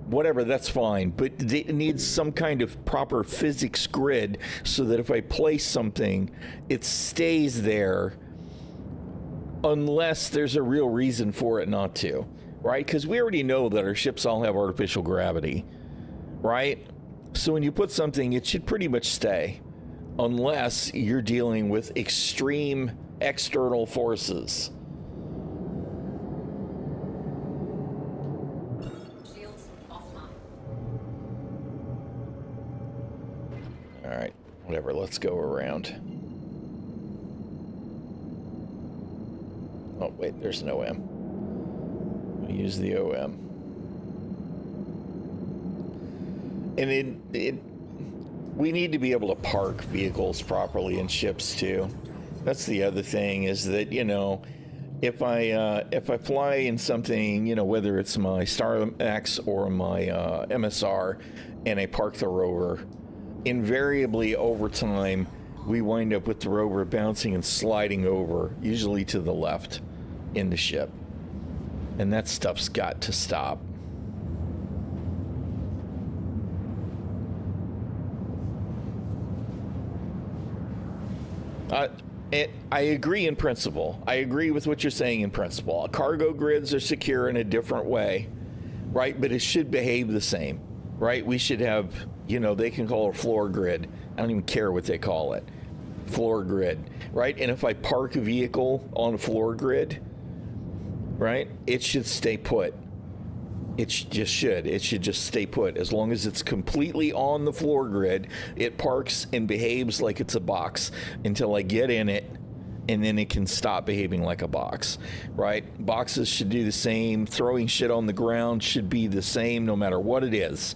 whatever, that's fine. But it needs some kind of proper physics grid so that if I place something, it stays there unless there's a real reason for it not to, right? Because we already know that our ships all have artificial gravity, right? So when you put something, it should pretty much stay, unless you're dealing with extreme external forces. Shields offline. All right, whatever, let's go around. Oh, wait, there's an OM. I'll use the OM. And we need to be able to park vehicles properly in ships too. That's the other thing, is that, you know, if I fly in something, you know, whether it's my Star X or my MSR, and I park the rover, invariably over time we wind up with the rover bouncing and sliding over, usually to the left, in the ship, and that stuff's got to stop. I agree in principle. I agree with what you're saying in principle. Cargo grids are secure in a different way, right? But it should behave the same, right? We should have, you know, they can call it a floor grid. I don't even care what they call it. Floor grid, right? And if I park a vehicle on a floor grid, right, it should stay put. It just should. It should just stay put. As long as it's completely on the floor grid, it parks and behaves like it's a box until I get in it, and then it can stop behaving like a box, right? Boxes should do the same. Throwing shit on the ground should be the same no matter what it is.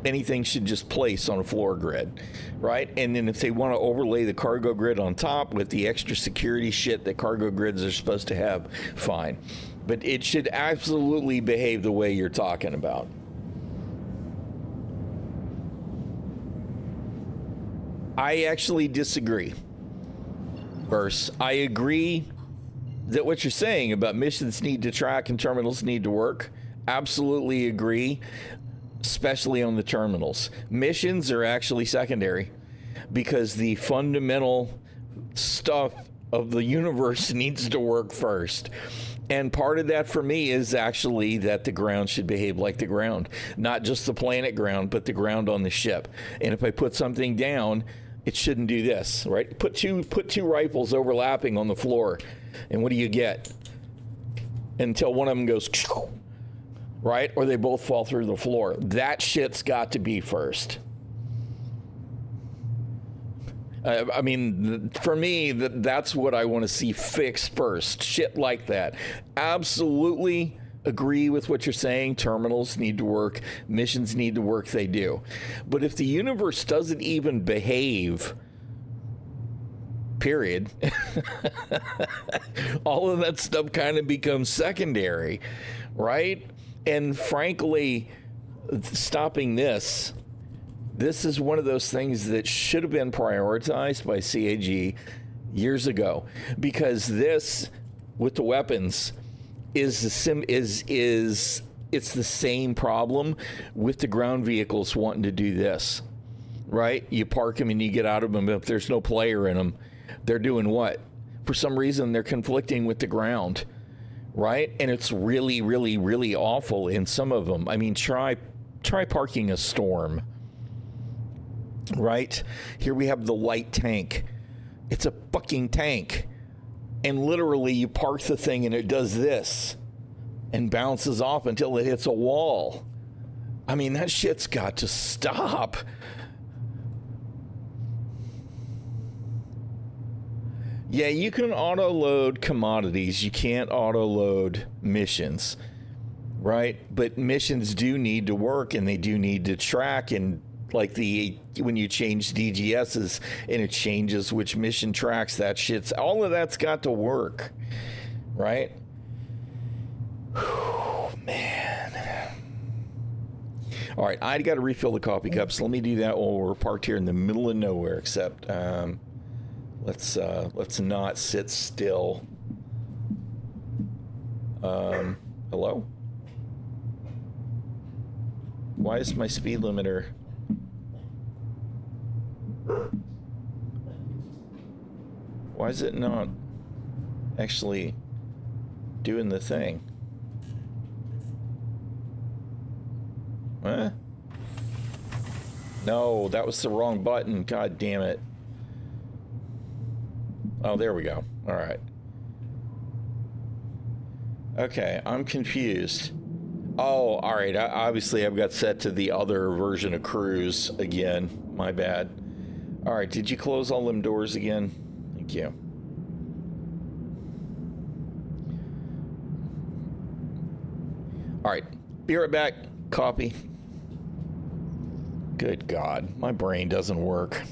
Anything should just place on a floor grid, right? And then if they want to overlay the cargo grid on top with the extra security shit that cargo grids are supposed to have, fine. But it should absolutely behave the way you're talking about. I actually disagree. Verse, I agree that what you're saying about missions need to track and terminals need to work. Absolutely agree, especially on the terminals. Missions are actually secondary because the fundamental stuff of the universe needs to work first. And part of that for me is actually that the ground should behave like the ground, not just the planet ground, but the ground on the ship. And if I put something down, it shouldn't do this, right? Put two rifles overlapping on the floor, and what do you get? Until one of them goes, right? Or they both fall through the floor. That shit's got to be first. I mean, for me, that's what I want to see fixed first. Shit like that. Absolutely agree with what you're saying. Terminals need to work, missions need to work, they do. But if the universe doesn't even behave, period, all of that stuff kind of becomes secondary, right? And frankly, stopping this is one of those things that should have been prioritized by CAG years ago, because this with the weapons is it's the same problem with the ground vehicles wanting to do this, right? You park them and you get out of them. If there's no player in them, they're doing what? For some reason, they're conflicting with the ground, right? And it's really, really, really awful in some of them. I mean, try parking a storm, right? Here we have the light tank. It's a fucking tank. And literally you park the thing and it does this and bounces off until it hits a wall. I mean, that shit's got to stop. Yeah, you can auto-load commodities. You can't auto-load missions, right? But missions do need to work, and they do need to track. And like when you change DGSs and it changes which mission tracks, that shit's all of that's got to work, right? Whew, man. All right, I got to refill the coffee cups. Let me do that while we're parked here in the middle of nowhere. Except, let's not sit still. Hello? Why is my speed limiter? Why is it not actually doing the thing? Huh? No, that was the wrong button. God damn it. Oh, there we go. All right. Okay, I'm confused. Oh, all right. Obviously, I've got set to the other version of Cruise again. My bad. All right, did you close all them doors again? Thank you. All right, be right back. Copy. Good God, my brain doesn't work.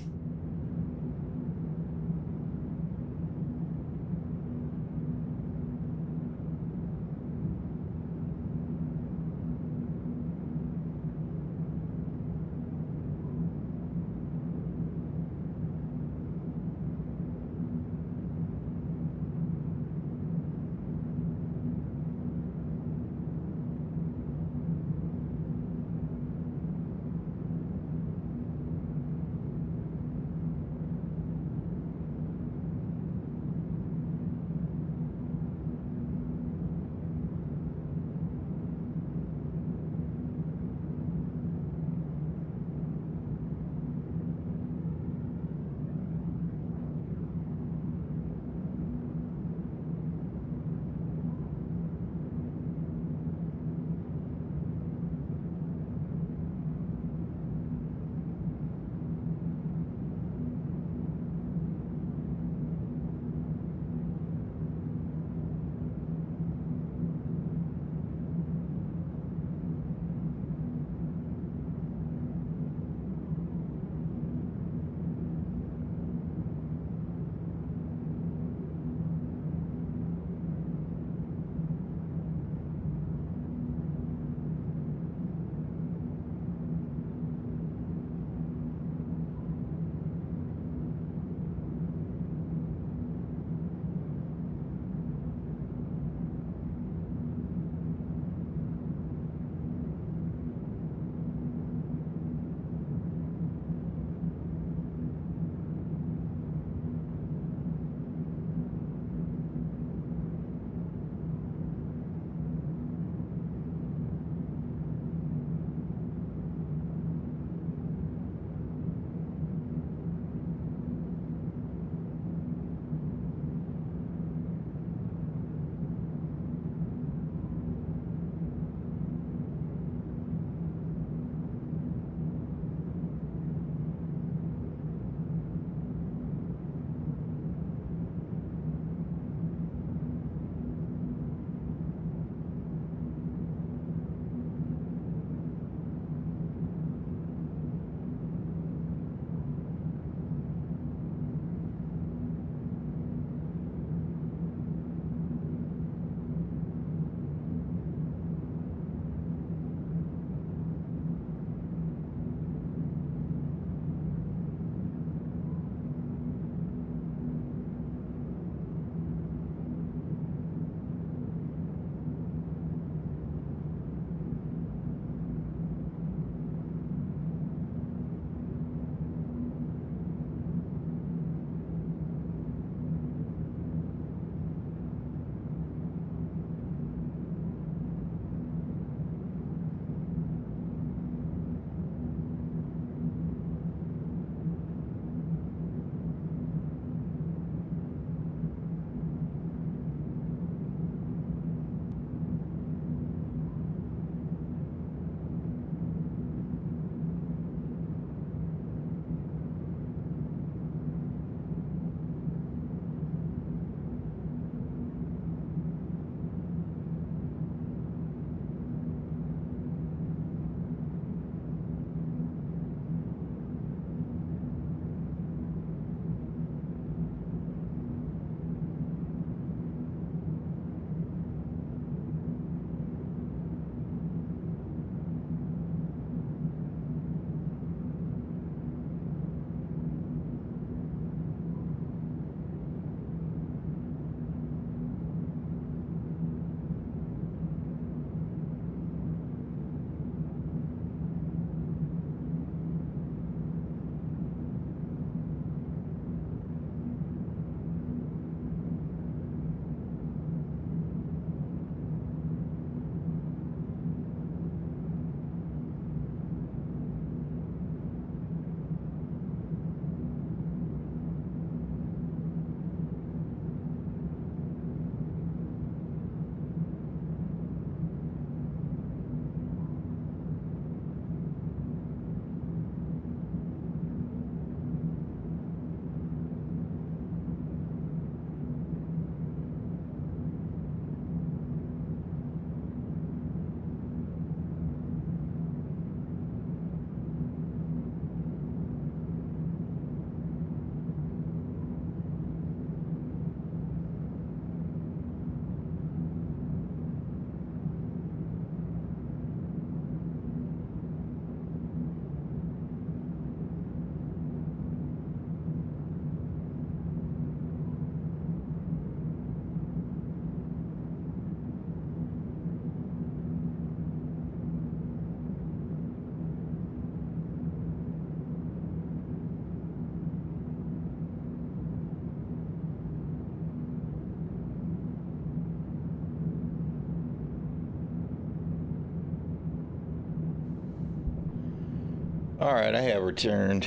All right, I have returned.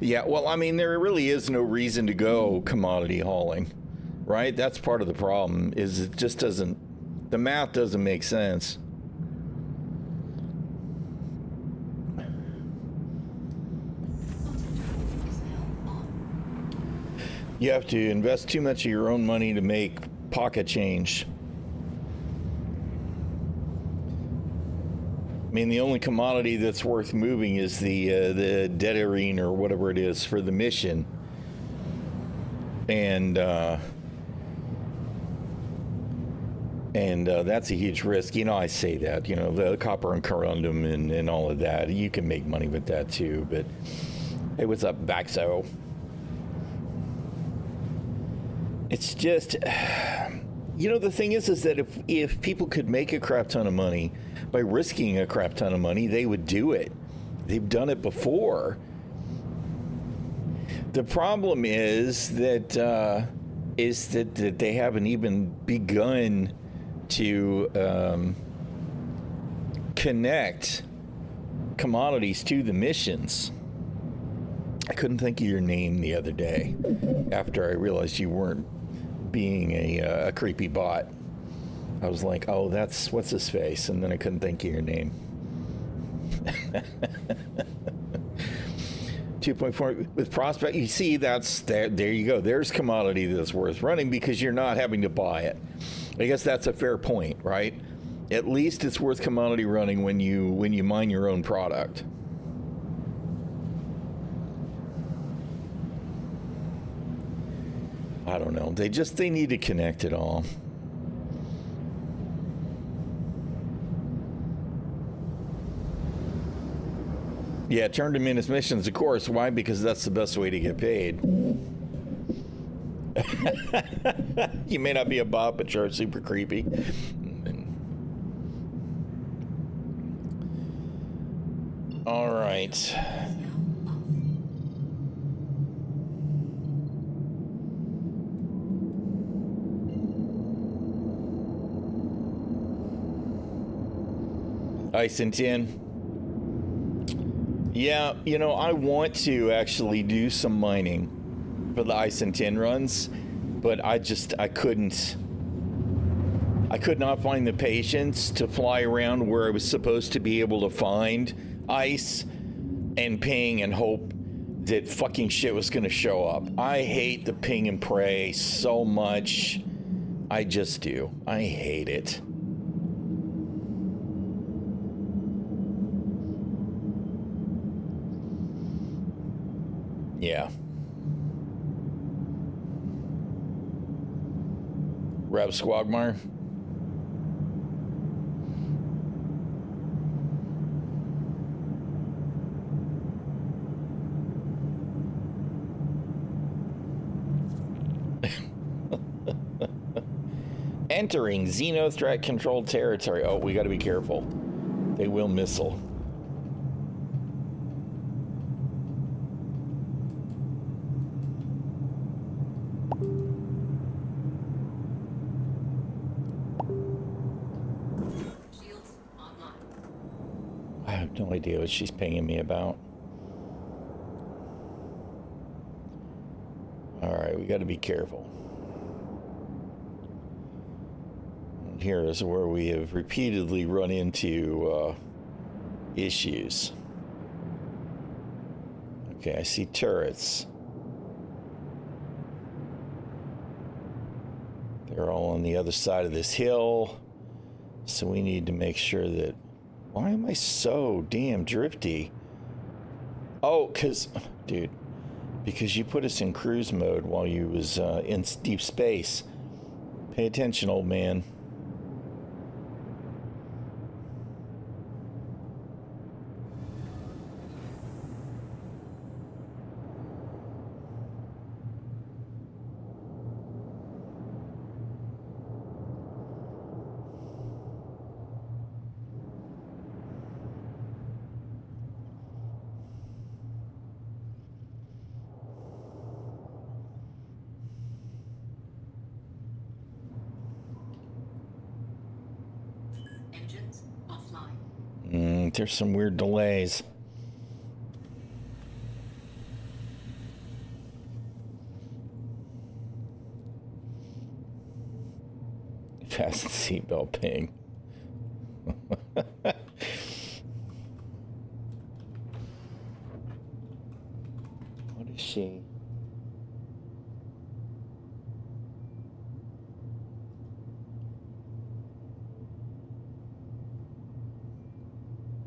Yeah, well, I mean, there really is no reason to go commodity hauling, right? That's part of the problem. Is it just doesn't, the math doesn't make sense. Is now on. You have to invest too much of your own money to make pocket change. I mean, the only commodity that's worth moving is the deaderine or whatever it is for the mission, and that's a huge risk. You know, I say that. You know, the copper and corundum and all of that. You can make money with that too. But hey, what's up, Baxo? It's just, you know, the thing is that if people could make a crap ton of money by risking a crap ton of money, they would do it. They've done it before. The problem is that that they haven't even begun to connect commodities to the missions. I couldn't think of your name the other day after I realized you weren't being a creepy bot. I was like, oh, that's what's his face, and then I couldn't think of your name. 2.4 with prospect. You see, that's there. There you go. There's commodity that's worth running because you're not having to buy it. I guess that's a fair point, right? At least it's worth commodity running when you mine your own product. I don't know. They need to connect it all. Yeah, turn them in as missions, of course. Why? Because that's the best way to get paid. You may not be a bot, but you're super creepy. All right. Is now off. Ice and tin. Yeah, you know, I want to actually do some mining for the ice and tin runs, but I could not find the patience to fly around where I was supposed to be able to find ice and ping and hope that fucking shit was going to show up. I hate the ping and pray so much. I just do. I hate it. Yeah. Rab Squagmire. Entering Xeno threat controlled territory. Oh, we got to be careful. They will missile. Shields online. I have no idea what she's pinging me about. All right, we got to be careful. Here is where we have repeatedly run into issues. Okay, I see turrets. They're all on the other side of this hill. So we need to make sure that... Why am I so damn drifty? Oh, because... Dude. Because you put us in cruise mode while you was in deep space. Pay attention, old man. think there's some weird delays. Fast seatbelt ping. What is she?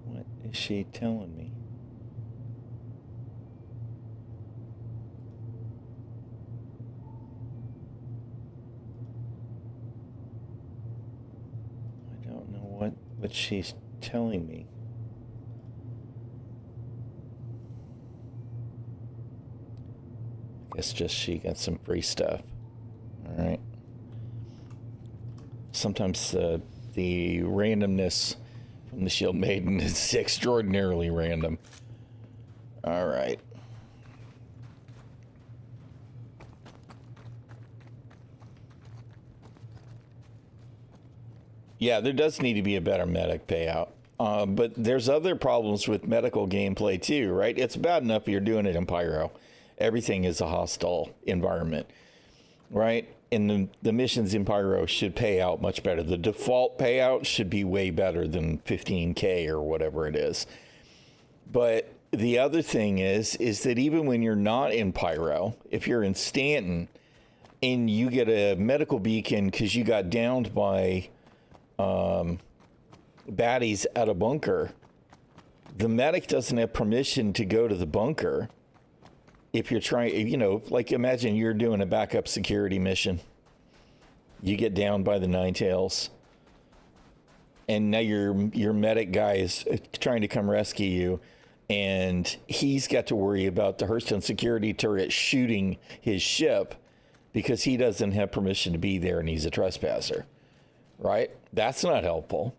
What is she telling me? I don't know what she's telling me. It's just she got some free stuff. All right. Sometimes the randomness from the Shield Maiden is extraordinarily random. All right. Yeah, there does need to be a better medic payout. But there's other problems with medical gameplay too, right? It's bad enough you're doing it in Pyro. Everything is a hostile environment, right? And the missions in Pyro should pay out much better. The default payout should be way better than 15K or whatever it is. But the other thing is that even when you're not in Pyro, if you're in Stanton and you get a medical beacon because you got downed by baddies at a bunker, the medic doesn't have permission to go to the bunker. If you're trying, you know, like imagine you're doing a backup security mission. You get down by the Nine Tails. And now your medic guy is trying to come rescue you. And he's got to worry about the Hurston security turret shooting his ship because he doesn't have permission to be there and he's a trespasser. Right? That's not helpful.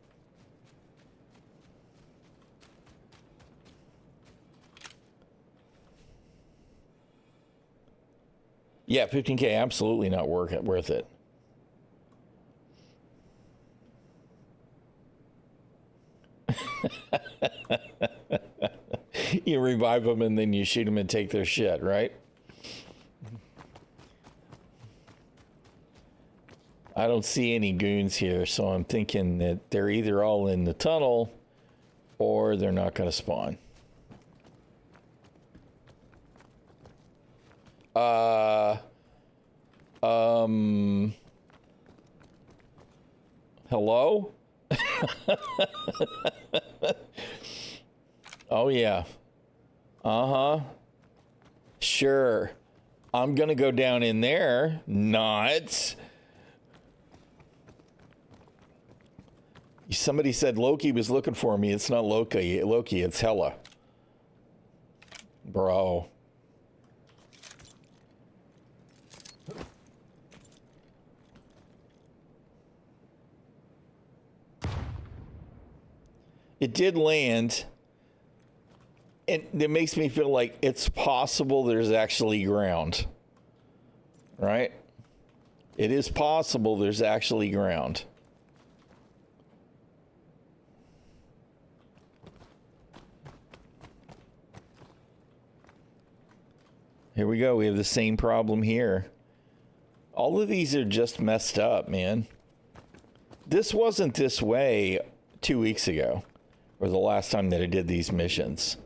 Yeah, 15K, absolutely not worth it. You revive them and then you shoot them and take their shit, right? I don't see any goons here, so I'm thinking that they're either all in the tunnel or they're not going to spawn. Hello? Oh, yeah. Uh-huh. Sure. I'm going to go down in there. Not. Somebody said Loki was looking for me. It's not Loki, it's Hela. Bro. It did land. And it makes me feel like it's possible there's actually ground. Right? It is possible there's actually ground. Here we go. We have the same problem here. All of these are just messed up, man. This wasn't this way 2 weeks ago, or the last time that I did these missions.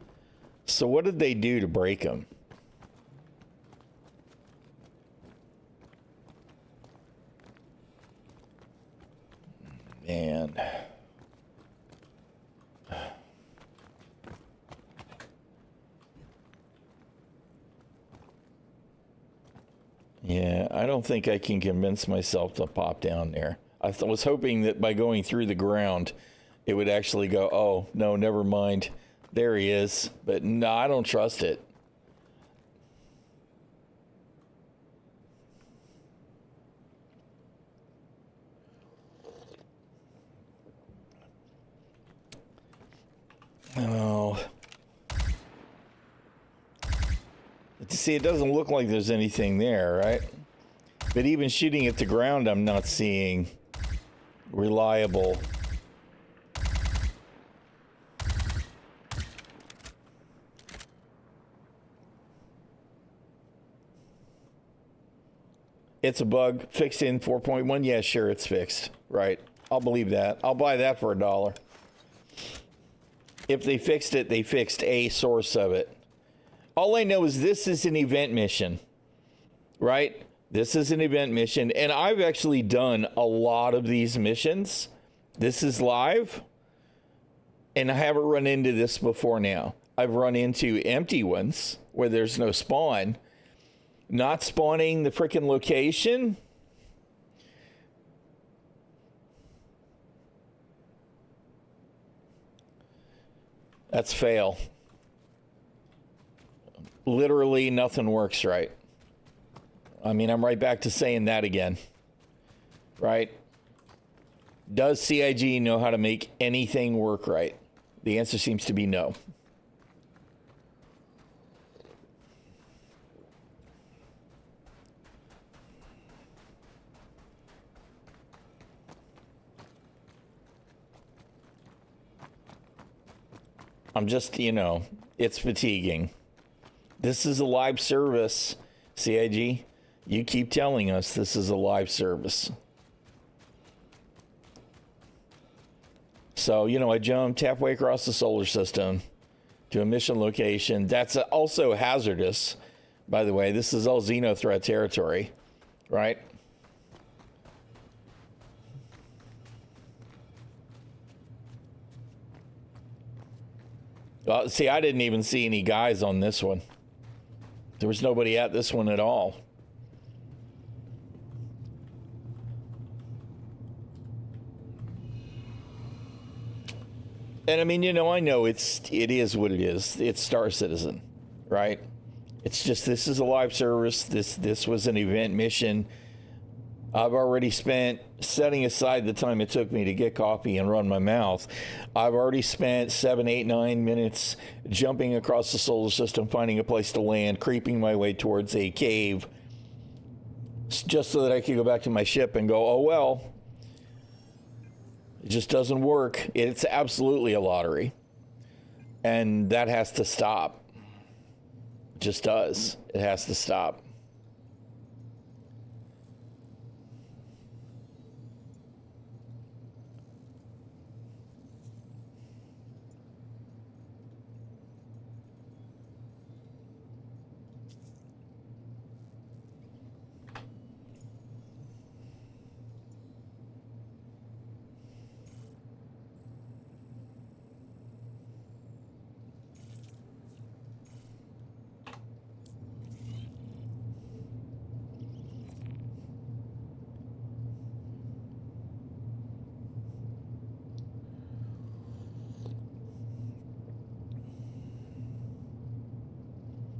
So what did they do to break them? Man. Yeah, I don't think I can convince myself to pop down there. I was hoping that by going through the ground, it would actually go, oh, no, never mind. There he is. But no, I don't trust it. Oh. See, it doesn't look like there's anything there, right? But even shooting at the ground, I'm not seeing reliable. It's a bug fixed in 4.1. Yeah, sure, it's fixed. Right. I'll believe that. I'll buy that for $1. If they fixed it, they fixed a source of it. All I know is this is an event mission, right? This is an event mission, and I've actually done a lot of these missions. This is live, and I haven't run into this before now. I've run into empty ones where there's no spawn. Not spawning the freaking location. That's fail. Literally nothing works right. I mean, I'm right back to saying that again. Right? Does CIG know how to make anything work right? The answer seems to be no. I'm just, it's fatiguing. This is a live service, CIG. You keep telling us this is a live service. So, I jumped halfway across the solar system to a mission location. That's also hazardous, by the way. This is all Xenothreat territory, right? Well, see, I didn't even see any guys on this one. There was nobody at this one at all. And I mean, I know it is what it is. It's Star Citizen, right? It's just, this is a live service. This was an event mission. I've already spent, setting aside the time it took me to get coffee and run my mouth, I've already spent 7, 8, 9 minutes jumping across the solar system, finding a place to land, creeping my way towards a cave, just so that I could go back to my ship and go, oh, well, it just doesn't work. It's absolutely a lottery. And that has to stop. It just does. It has to stop.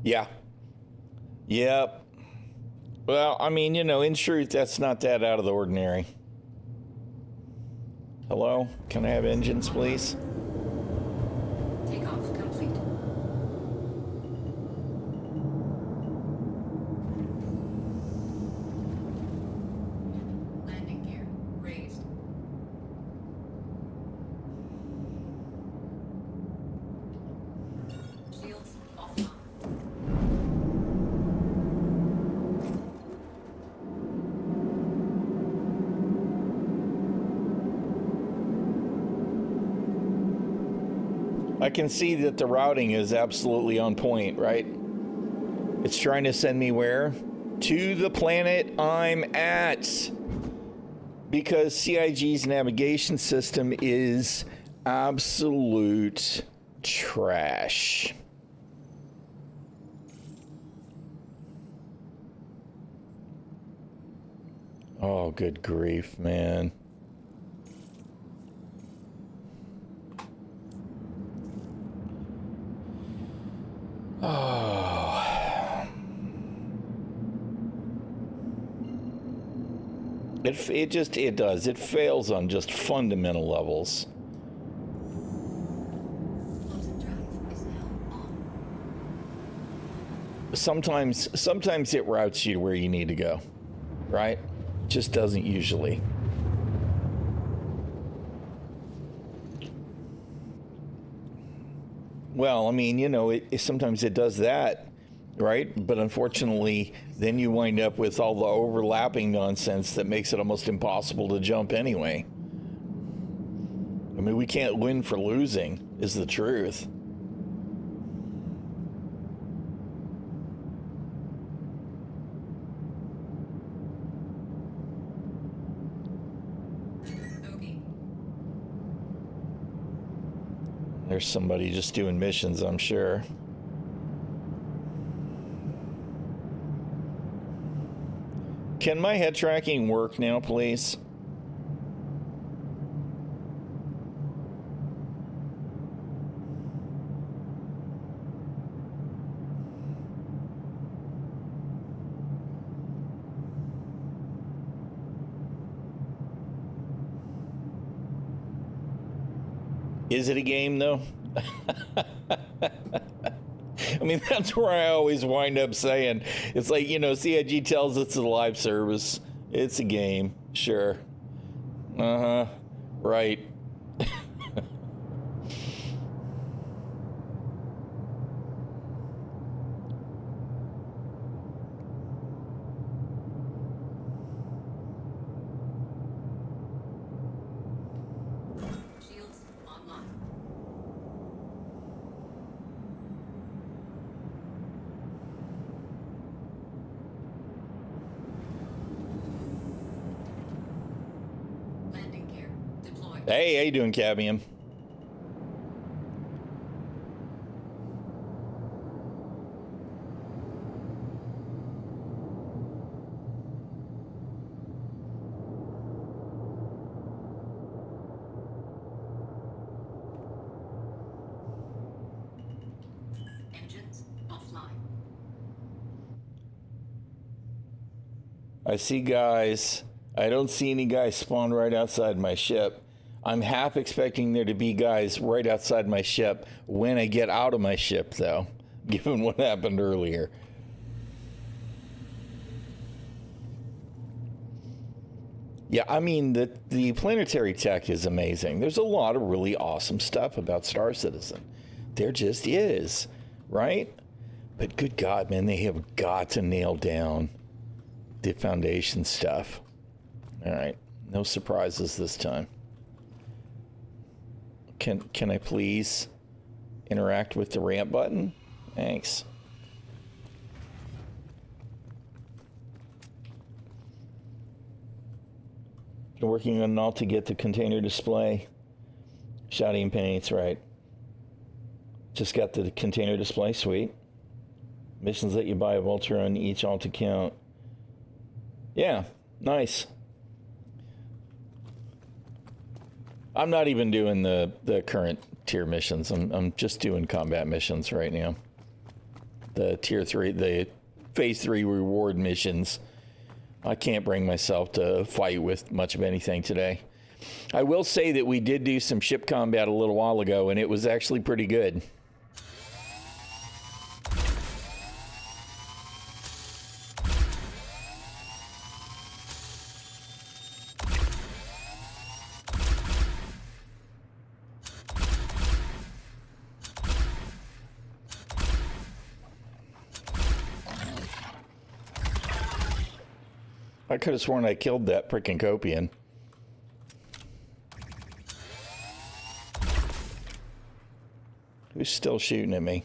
Yeah. Yep. Well, I mean, in truth, that's not that out of the ordinary. Hello? Can I have engines, please? Takeoff complete. Landing gear raised. Shields offline. I can see that the routing is absolutely on point, right? It's trying to send me where? To the planet I'm at. Because CIG's navigation system is absolute trash. Oh, good grief, man. Oh. It does. It fails on just fundamental levels. Floating drive is now on. Sometimes it routes you to where you need to go, right? Just doesn't usually. Well, I mean, sometimes it does that, right? But unfortunately, then you wind up with all the overlapping nonsense that makes it almost impossible to jump anyway. I mean, we can't win for losing, is the truth. Okay. There's somebody just doing missions, I'm sure. Can my head tracking work now, please? Is it a game, though? I mean, that's where I always wind up saying, it's like, you know, CIG tells us it's a live service. It's a game. Sure. Uh-huh. Right. Shields online. Landing gear deployed. Hey, how you doing, Cadmium? Engines offline. I see guys. I don't see any guys spawn right outside my ship. I'm half expecting there to be guys right outside my ship when I get out of my ship, though, given what happened earlier. Yeah, I mean, the planetary tech is amazing. There's a lot of really awesome stuff about Star Citizen. There just is, right? But good God, man, they have got to nail down the foundation stuff. All right, no surprises this time. Can I please interact with the ramp button? Thanks. Been working on an alt to get the container display. Shouting paints, right. Just got the container display, sweet. Missions let you buy a vulture on each alt account. Yeah, nice. I'm not even doing the current tier missions. I'm just doing combat missions right now. The tier 3, the phase 3 reward missions. I can't bring myself to fight with much of anything today. I will say that we did do some ship combat a little while ago, and it was actually pretty good. I could have sworn I killed that frickin' Copian. Who's still shooting at me?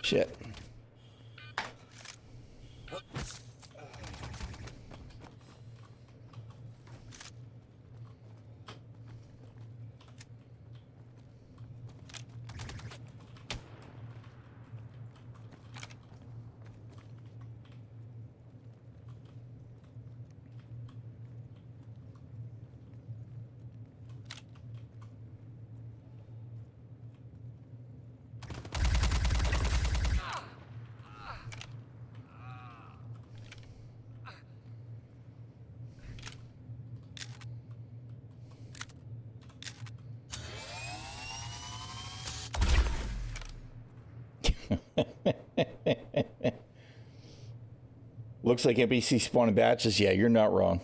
Shit. Looks like NPC spawn in batches. Yeah, you're not wrong.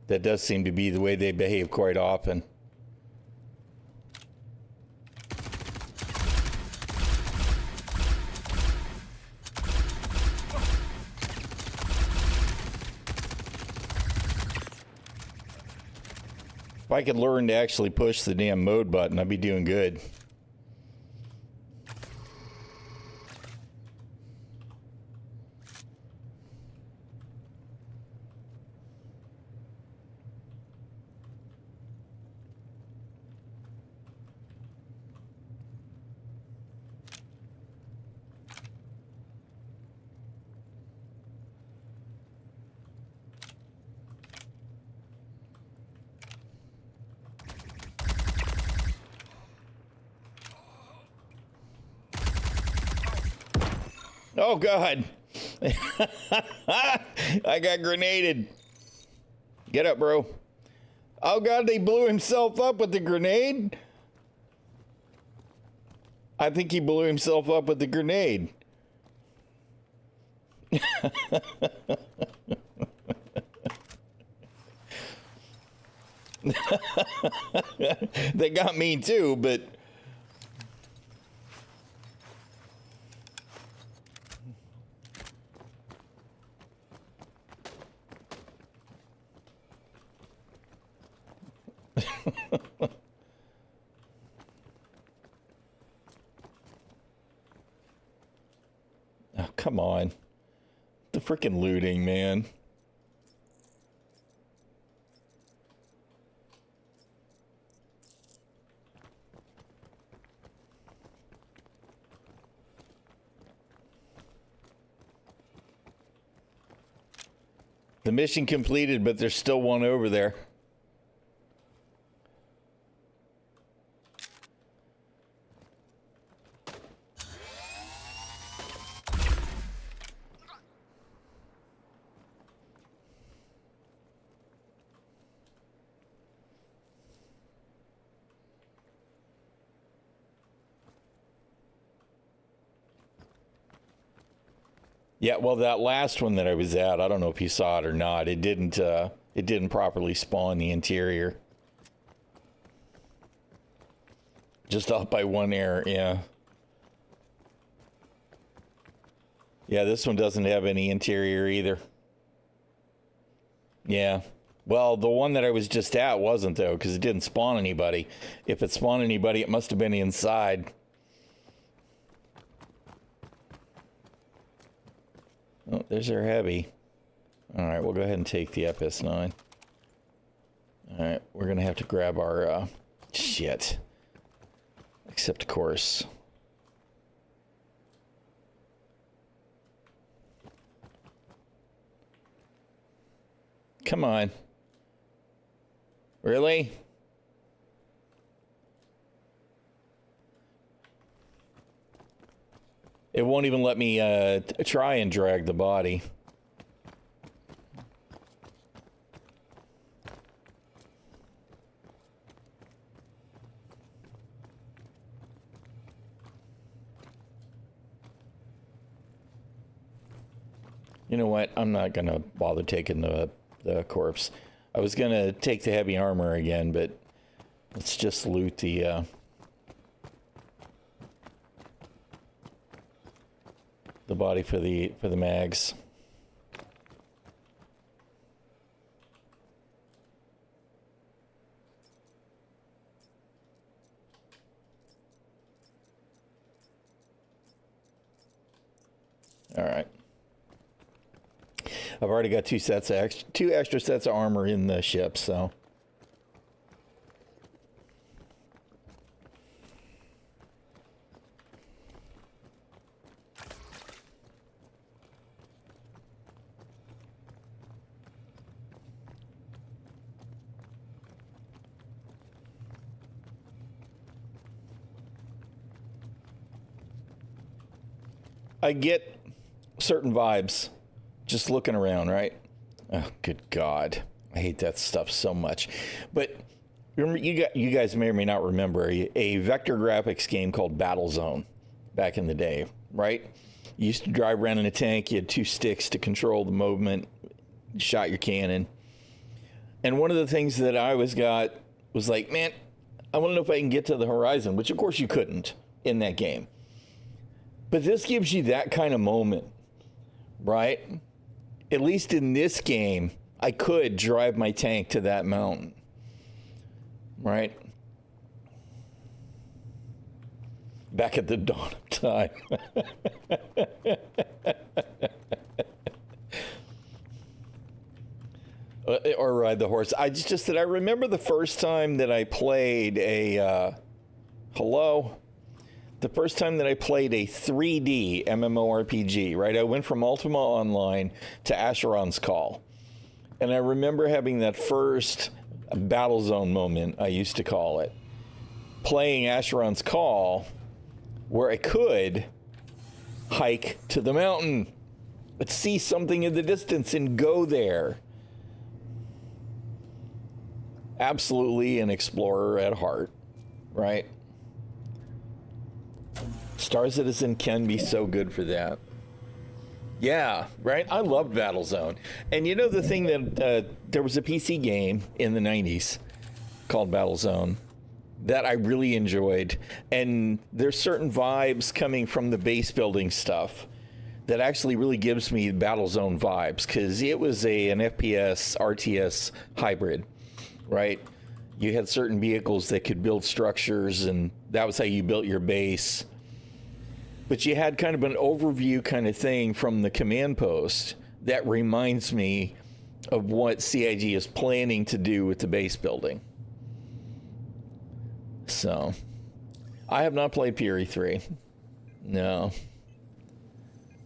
That does seem to be the way they behave quite often. If I could learn to actually push the damn mode button, I'd be doing good. Oh, God. I got grenaded. Get up, bro. Oh, God, they blew himself up with the grenade? I think he blew himself up with the grenade. They got me, too, but... Oh, come on. The freaking looting, man. The mission completed, but there's still one over there. Yeah, well, that last one that I was at, I don't know if you saw it or not. It didn't properly spawn the interior. Just off by one air, yeah. Yeah, this one doesn't have any interior either. Yeah. Well, the one that I was just at wasn't, though, because it didn't spawn anybody. If it spawned anybody, it must have been inside. Oh, there's our heavy. All right, we'll go ahead and take the FS9. All right, we're going to have to grab our shit. Except course. Come on. Really? It won't even let me try and drag the body. You know what? I'm not going to bother taking the corpse. I was going to take the heavy armor again, but let's just loot the body for the mags. All right. I've already got two extra sets of armor in the ship, so. I get certain vibes just looking around, right? Oh, good God. I hate that stuff so much. But remember, you guys may or may not remember a vector graphics game called Battlezone back in the day, right? You used to drive around in a tank. You had 2 sticks to control the movement. Shot your cannon. And one of the things that I always got was like, man, I want to know if I can get to the horizon, which of course you couldn't in that game. But this gives you that kind of moment, right? At least in this game, I could drive my tank to that mountain, right? Back at the dawn of time. Or ride the horse. I just that I remember the first time that I played a the first time that I played a 3D MMORPG, right? I went from Ultima Online to Asheron's Call. And I remember having that first battle zone moment, I used to call it, playing Asheron's Call, where I could hike to the mountain, but see something in the distance and go there. Absolutely an explorer at heart, right? Star Citizen can be so good for that. Yeah, right? I loved Battlezone. And you know the thing that there was a PC game in the 90s called Battlezone that I really enjoyed. And there's certain vibes coming from the base building stuff that actually really gives me Battlezone vibes, because it was an FPS RTS hybrid, right? You had certain vehicles that could build structures, and that was how you built your base. But you had kind of an overview kind of thing from the command post that reminds me of what CIG is planning to do with the base building. So, I have not played Fury 3. No.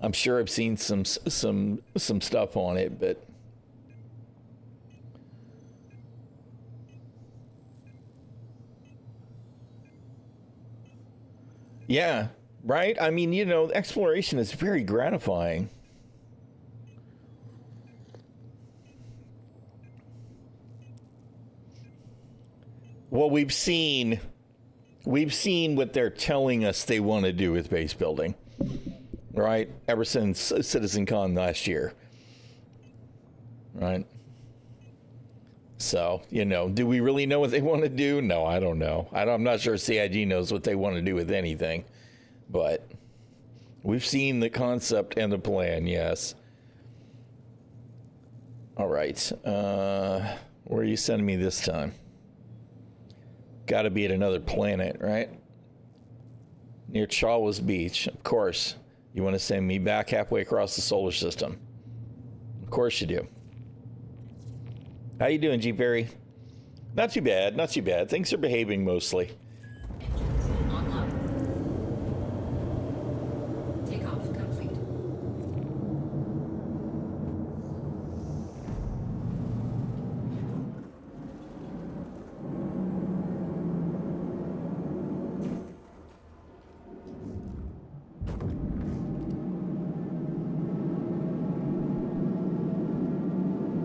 I'm sure I've seen some stuff on it, but yeah, right? I mean, you know, exploration is very gratifying. Well, we've seen what they're telling us they want to do with base building, right? Ever since CitizenCon last year, right? So, you know, do we really know what they want to do? No, I don't know. I'm not sure CIG knows what they want to do with anything, but we've seen the concept and the plan, yes. All right. Where are you sending me this time? Got to be at another planet, right? Near Chalwas Beach. Of course. You want to send me back halfway across the solar system. Of course you do. How you doing, G Perry? Not too bad, not too bad. Things are behaving mostly. Engines online. Takeoff complete.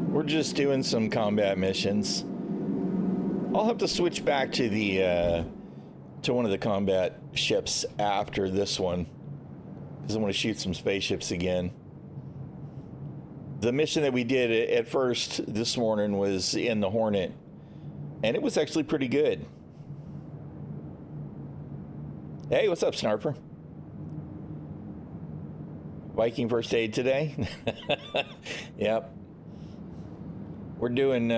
We're just doing some combat missions. I'll have to switch back to the to one of the combat ships after this one, because I want to shoot some spaceships again. The mission that we did at first this morning was in the Hornet, and it was actually pretty good. Hey, what's up, Snarper? Viking first aid today? Yep. We're doing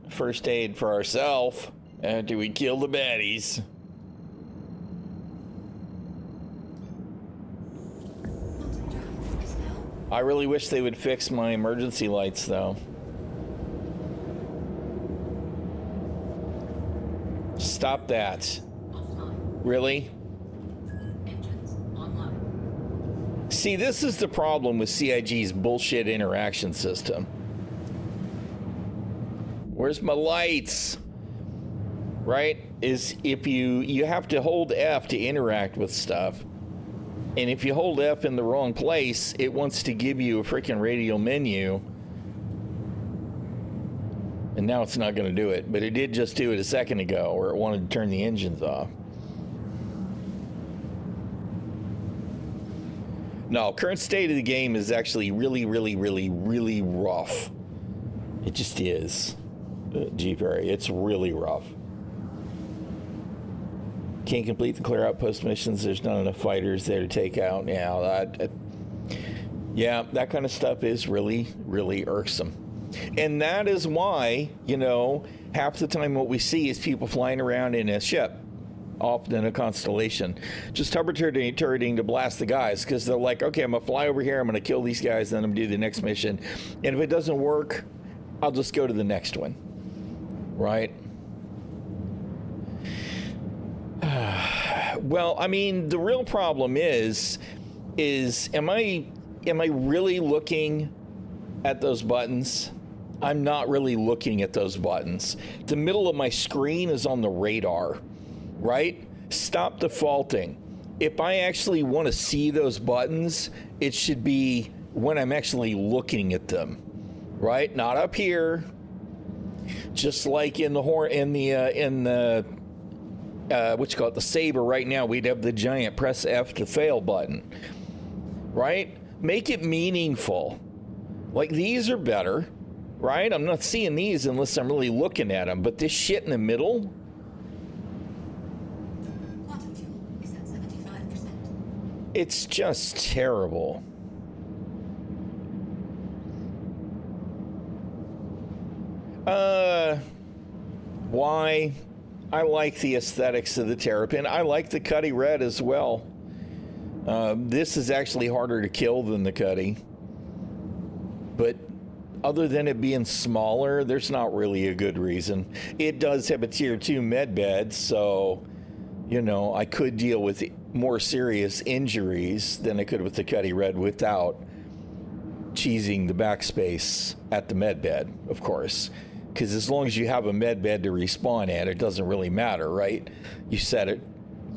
first aid for ourselves after we kill the baddies. Multi-drive personnel. I really wish they would fix my emergency lights, though. Stop that. Offline. Really? Engines online. See, this is the problem with CIG's bullshit interaction system. Where's my lights? Right? Is if you have to hold F to interact with stuff. And if you hold F in the wrong place, it wants to give you a freaking radial menu. And now it's not going to do it. But it did just do it a second ago, where it wanted to turn the engines off. No, current state of the game is actually really, really, really, really rough. It just is. G Perry, it's really rough. Can't complete the clear outpost missions. There's not enough fighters there to take out. Yeah, that kind of stuff is really, really irksome. And that is why, half the time what we see is people flying around in a ship, often in a constellation, just hover turreting to blast the guys, because they're like, okay, I'm going to fly over here, I'm going to kill these guys, then I'm going to do the next mission. And if it doesn't work, I'll just go to the next one. Right? Well, I mean, the real problem is am I really looking at those buttons? I'm not really looking at those buttons. The middle of my screen is on the radar, right? Stop defaulting. If I actually want to see those buttons, it should be when I'm actually looking at them, right? Not up here. Just like in the the saber right now, we'd have the giant press F to fail button, right? Make it meaningful. Like, these are better, right? I'm not seeing these unless I'm really looking at them, but this shit in the middle, Quantum fuel is at 75%. it's just terrible. Why? I like the aesthetics of the Terrapin. I like the Cuddy Red as well. This is actually harder to kill than the Cuddy. But other than it being smaller, there's not really a good reason. It does have a tier 2 med bed, so, I could deal with more serious injuries than I could with the Cuddy Red without cheesing the backspace at the med bed, of course. Because as long as you have a med bed to respawn at, it doesn't really matter, right? You set it,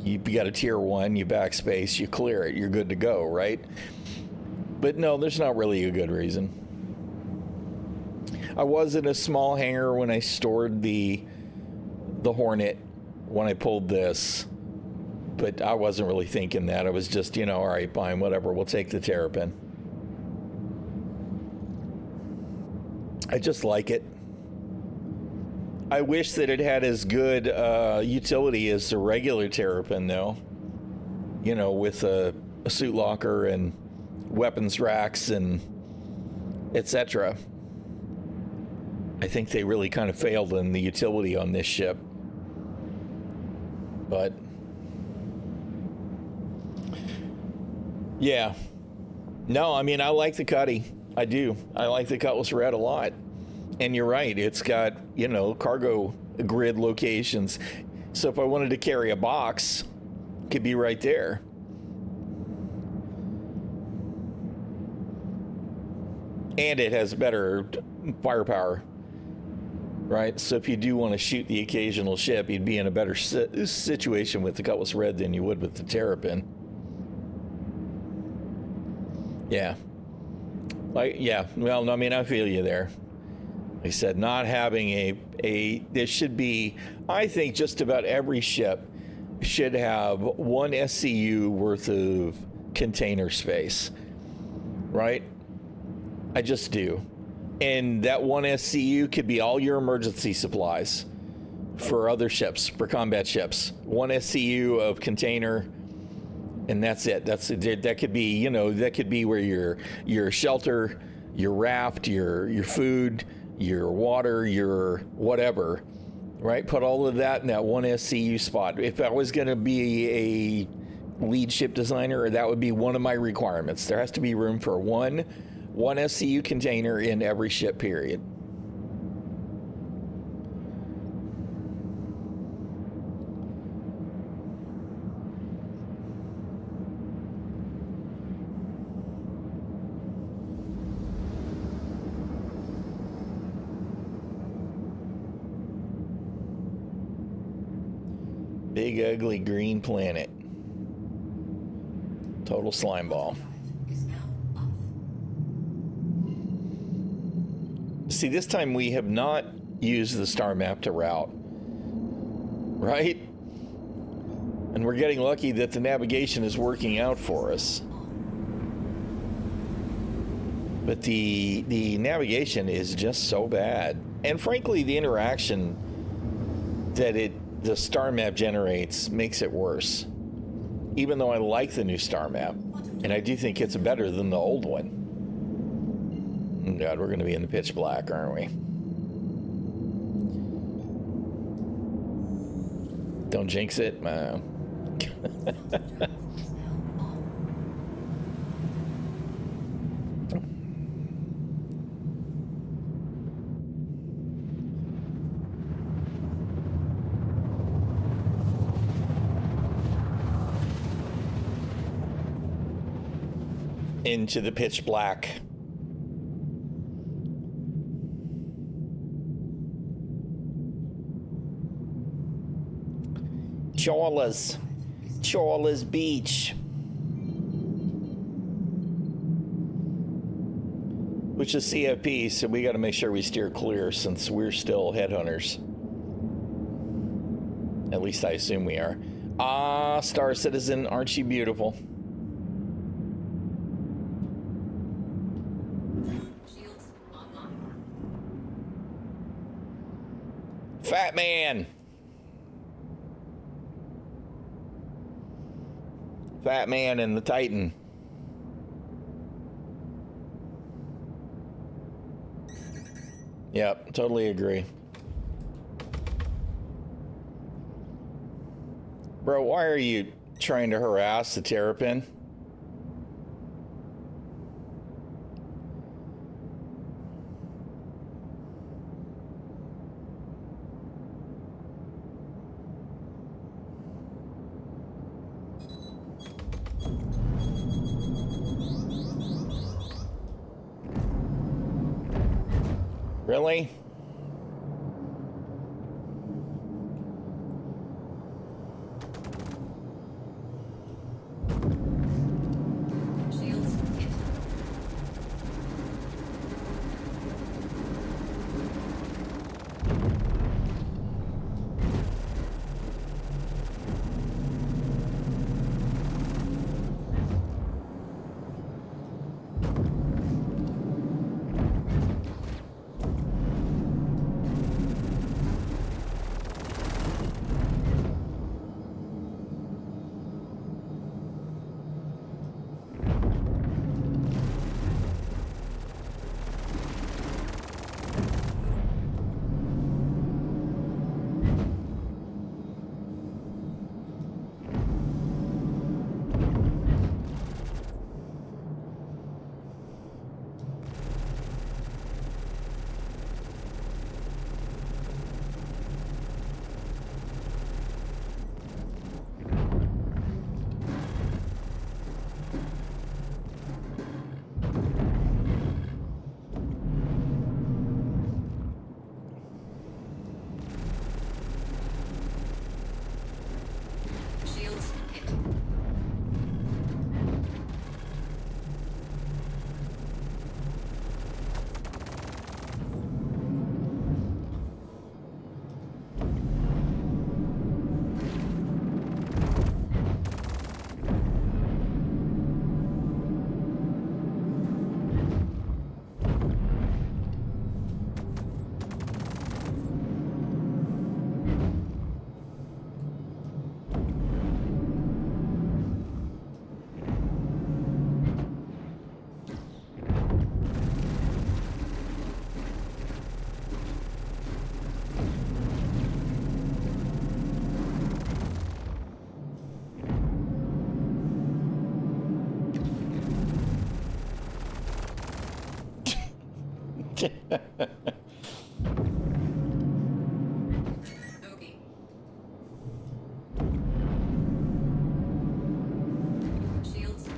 you got a tier 1, you backspace, you clear it, you're good to go, right? But no, there's not really a good reason. I was in a small hangar when I stored the Hornet when I pulled this, but I wasn't really thinking that. I was just, all right, fine, whatever, we'll take the Terrapin. I just like it. I wish that it had as good utility as the regular Terrapin, though. With a suit locker and weapons racks and etc. I think they really kind of failed in the utility on this ship. But yeah. No, I mean, I like the Cuddy. I do. I like the Cutlass Red a lot. And you're right, it's got, cargo grid locations. So if I wanted to carry a box, it could be right there. And it has better firepower, right? So if you do want to shoot the occasional ship, you'd be in a better situation with the Cutlass Red than you would with the Terrapin. Yeah. Well, I mean, I feel you there. Like I said, not having there should be, I think just about every ship should have one SCU worth of container space, right? I just do. And that one SCU could be all your emergency supplies for other ships, for combat ships. One SCU of container, and that's it. That could be, that could be where your shelter, your raft, your food, your water, your whatever, right? Put all of that in that one SCU spot. If I was going to be a lead ship designer, that would be one of my requirements. There has to be room for one SCU container in every ship, period. Big ugly green planet. Total slime ball. Is now off. See, this time we have not used the star map to route, right? And we're getting lucky that the navigation is working out for us. But the navigation is just so bad. And frankly, the interaction that the star map generates makes it worse. Even though I like the new star map, and I do think it's better than the old one. Oh God, we're going to be in the pitch black, aren't we? Don't jinx it. Into the pitch black. Chawla's Beach. Which is CFP, so we got to make sure we steer clear since we're still headhunters. At least I assume we are. Ah, Star Citizen, aren't you beautiful? Shields online. Fat Man. Fat Man and the Titan. Yep, totally agree. Bro, why are you trying to harass the Terrapin? Really? Shields hit. Shields hit. Bogey. Shields hit.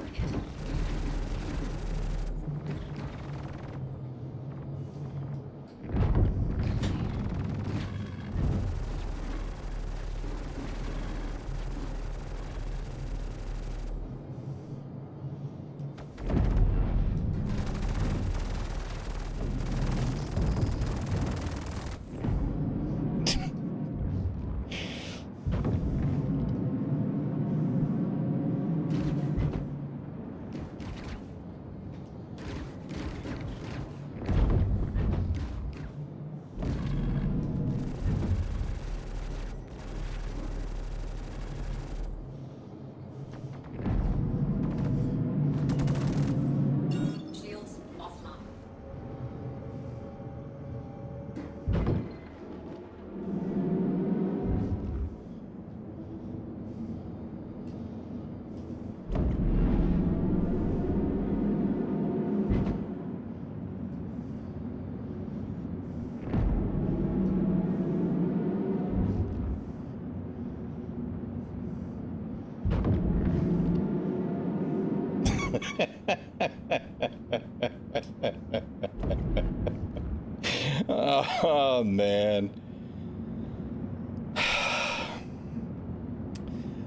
Oh, man.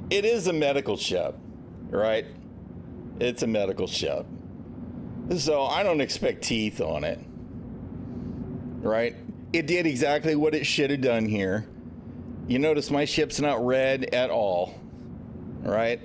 It is a medical ship, right? It's a medical ship. So I don't expect teeth on it, right? It did exactly what it should have done here. You notice my ship's not red at all, right?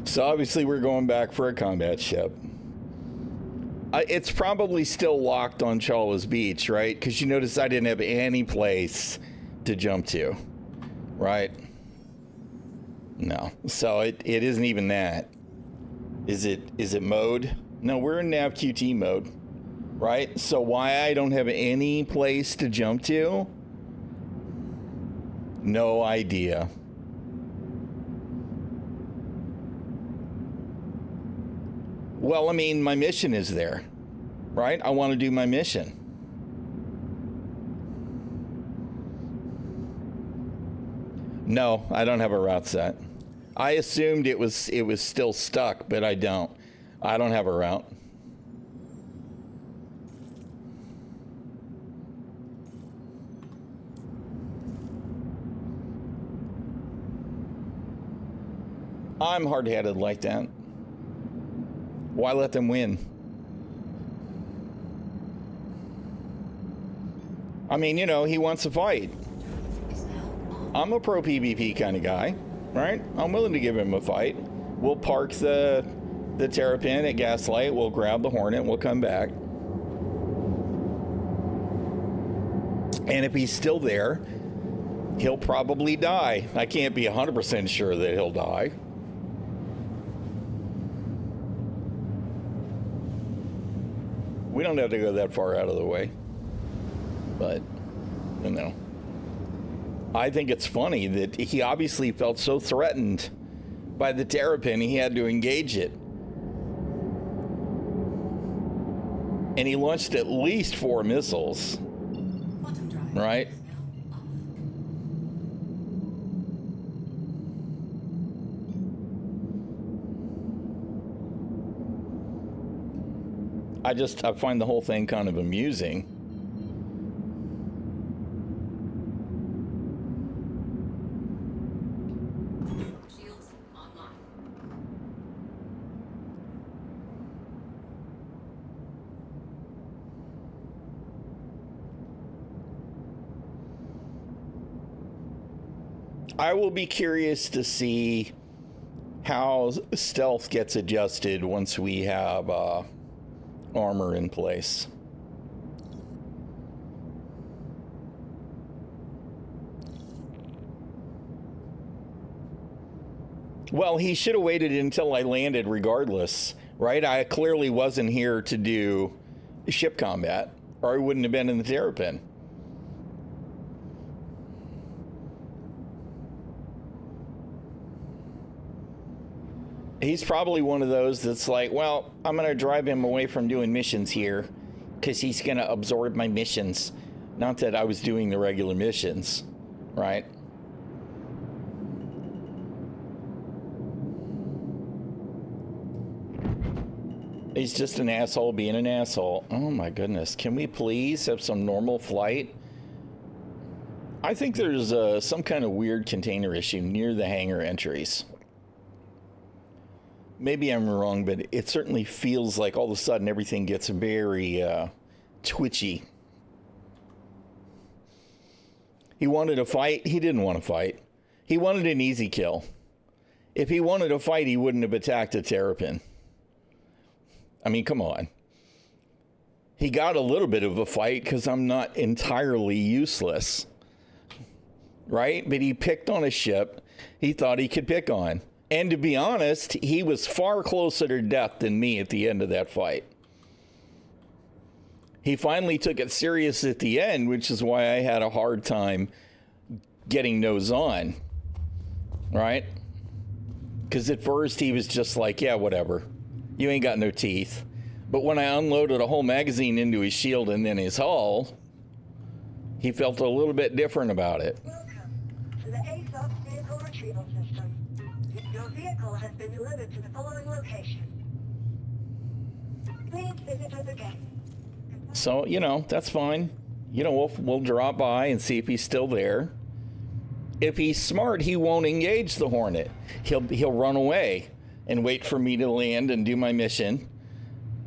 So obviously we're going back for a combat ship. It's probably still locked on Chala's Beach, right? Because you notice I didn't have any place to jump to, right? No. So it isn't even that. Is it mode? No, we're in nav QT mode, right? So why I don't have any place to jump to? No idea. Well, I mean, my mission is there, right? I want to do my mission. No, I don't have a route set. I assumed it was still stuck, but I don't. I don't have a route. I'm hard-headed like that. Why let them win? I mean, you know, he wants to fight. I'm a pro PvP kind of guy, right? I'm willing to give him a fight. We'll park the Terrapin at Gaslight. We'll grab the Hornet. We'll come back. And if he's still there, he'll probably die. I can't be 100% sure that he'll die. We don't have to go that far out of the way. But, you know. I think it's funny that he obviously felt so threatened by the Terrapin, he had to engage it. And he launched at least 4 missiles. Right? I find the whole thing kind of amusing. Shields online. I will be curious to see how stealth gets adjusted once we have armor in place. Well, he should have waited until I landed regardless, right? I clearly wasn't here to do ship combat, or I wouldn't have been in the Terrapin. He's probably one of those that's like, well, I'm going to drive him away from doing missions here because he's going to absorb my missions. Not that I was doing the regular missions, right? He's just an asshole being an asshole. Oh my goodness. Can we please have some normal flight? I think there's some kind of weird container issue near the hangar entries. Maybe I'm wrong, but it certainly feels like all of a sudden everything gets very twitchy. He wanted to fight. He didn't want to fight. He wanted an easy kill. If he wanted to fight, he wouldn't have attacked a Terrapin. I mean, come on. He got a little bit of a fight because I'm not entirely useless. right? But he picked on a ship he thought he could pick on. And to be honest, he was far closer to death than me at the end of that fight. He finally took it serious at the end, which is why I had a hard time getting nose on, right? Because at first he was just like, yeah, whatever. You ain't got no teeth. But when I unloaded a whole magazine into his shield and then his hull, he felt a little bit different about it. Welcome to the ASOS vehicle retrieval system. Your vehicle has been delivered to the following location. Please visit us again. So, you know, that's fine. You know, we'll drop by and see if he's still there. If he's smart, he won't engage the Hornet. He'll run away and wait for me to land and do my mission,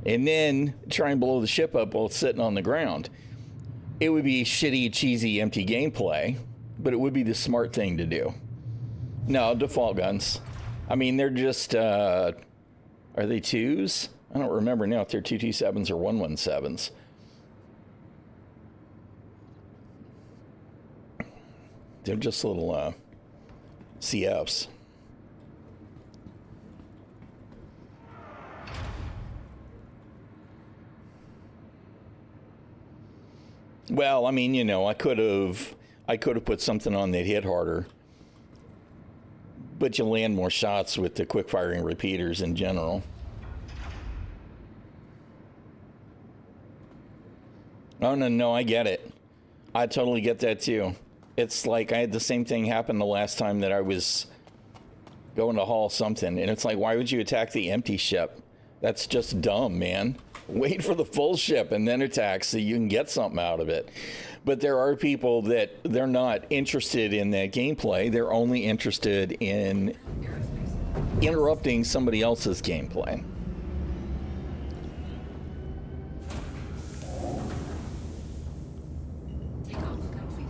and then try and blow the ship up while it's sitting on the ground. It would be shitty, cheesy, empty gameplay, but it would be the smart thing to do. No, default guns. I mean, they're just, are they twos? I don't remember now if they're 227s or 117s. They're just little CFs. Well, I mean, you know, I could have put something on that hit harder, but you land more shots with the quick firing repeaters in general. Oh no, I get it. I totally get that too. It's like I had the same thing happen the last time that I was going to haul something, and it's like, why would you attack the empty ship? That's just dumb, man. Wait for the full ship and then attack so you can get something out of it. But there are people that they're not interested in that gameplay. They're only interested in interrupting somebody else's gameplay. Takeoff complete.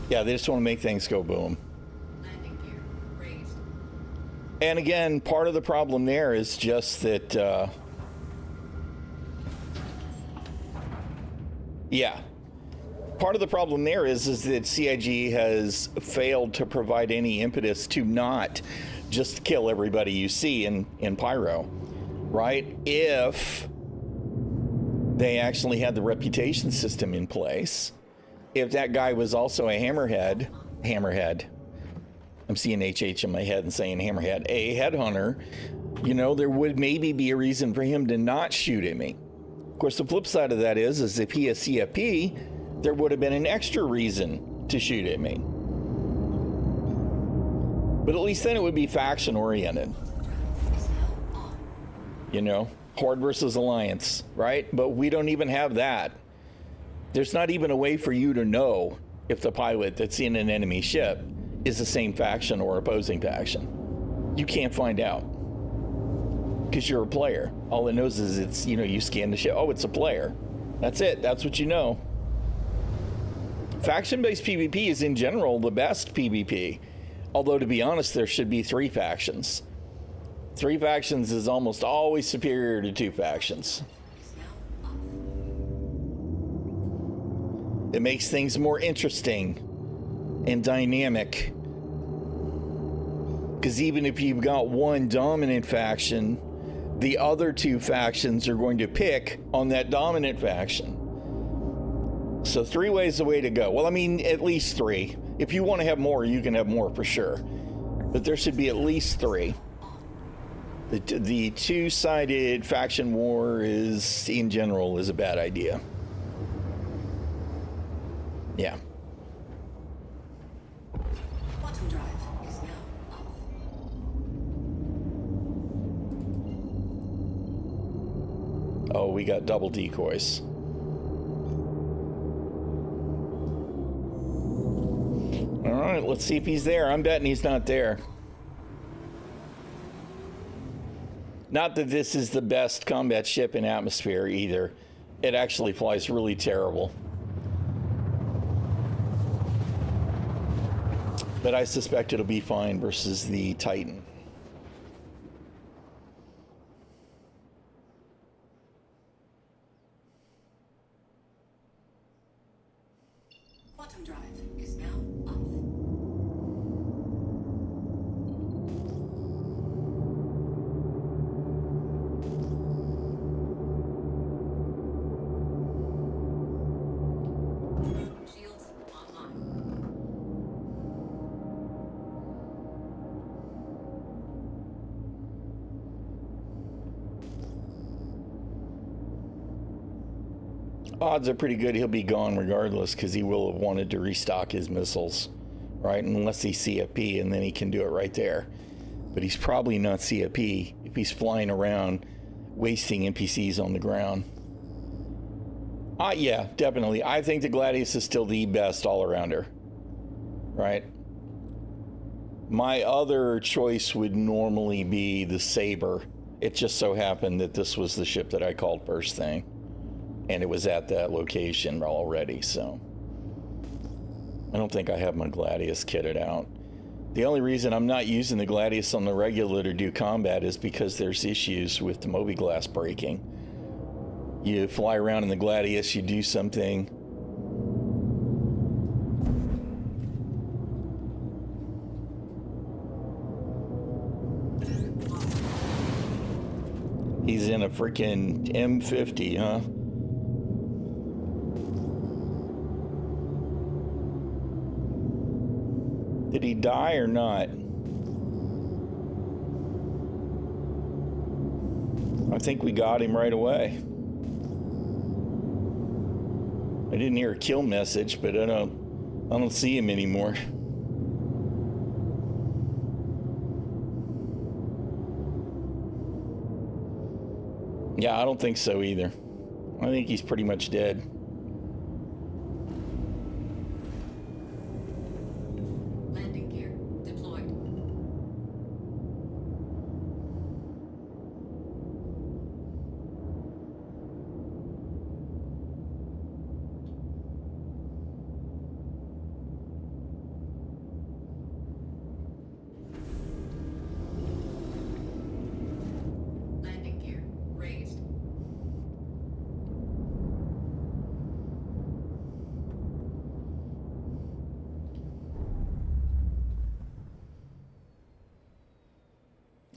Yeah, they just want to make things go boom. Landing gear raised. And again, part of the problem there is just that, yeah. Part of the problem there is that CIG has failed to provide any impetus to not just kill everybody you see in Pyro, right? If they actually had the reputation system in place, if that guy was also a hammerhead, I'm seeing HH in my head and saying hammerhead, a headhunter, you know, there would maybe be a reason for him to not shoot at me. Of course, the flip side of that is if he is CFP, there would have been an extra reason to shoot at me. But at least then it would be faction oriented. You know, Horde versus Alliance, right? But we don't even have that. There's not even a way for you to know if the pilot that's in an enemy ship is the same faction or opposing faction. You can't find out because you're a player. All it knows is it's, you know, you scan the ship. Oh, it's a player. That's it. That's what you know. Faction-based PvP is in general the best PvP. Although, to be honest, there should be 3 factions. 3 factions is almost always superior to 2 factions. It makes things more interesting and dynamic. Because even if you've got one dominant faction, the other 2 factions are going to pick on that dominant faction. So 3 ways the way to go. Well, I mean, at least 3. If you want to have more, you can have more for sure. But there should be at least 3. The 2-sided faction war is, in general, is a bad idea. Yeah. Quantum drive is now off. Oh, we got double decoys. All right, let's see if he's there. I'm betting he's not there. Not that this is the best combat ship in atmosphere either. It actually flies really terrible. But I suspect it'll be fine versus the Titan. Quantum drive is now odds are pretty good he'll be gone regardless, because he will have wanted to restock his missiles, right? Unless he's CFP, and then he can do it right there. But he's probably not CFP if he's flying around wasting NPCs on the ground. Yeah, definitely. I think the Gladius is still the best all-arounder, right? My other choice would normally be the Saber. It just so happened that this was the ship that I called first thing, and it was at that location already, so I don't think I have my Gladius kitted out. The only reason I'm not using the Gladius on the regular to do combat is because there's issues with the mobiGlas breaking. You fly around in the Gladius, you do something. He's in a freaking M50, huh? Did he die or not? I think we got him right away. I didn't hear a kill message, but I don't see him anymore. Yeah, I don't think so either. I think he's pretty much dead. Landing gear deployed. Landing gear raised.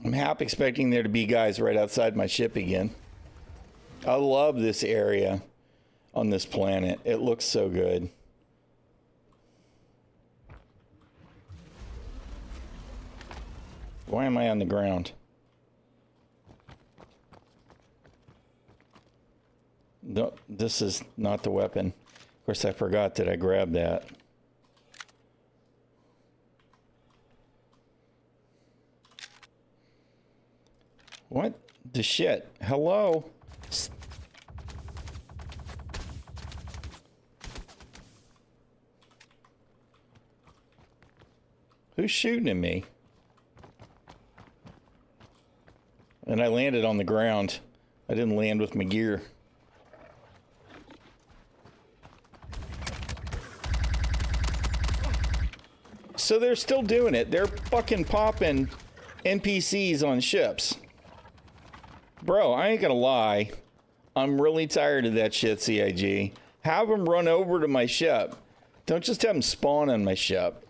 I'm half expecting there to be guys right outside my ship again. I love this area on this planet. It looks so good. Why am I on the ground? No, this is not the weapon. Of course, I forgot that I grabbed that. What the shit? Hello? Who's shooting at me? And I landed on the ground. I didn't land with my gear. So they're still doing it. They're fucking popping NPCs on ships. Bro, I ain't gonna lie. I'm really tired of that shit, CIG. Have them run over to my ship. Don't just have them spawn on my ship.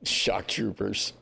Shock troopers.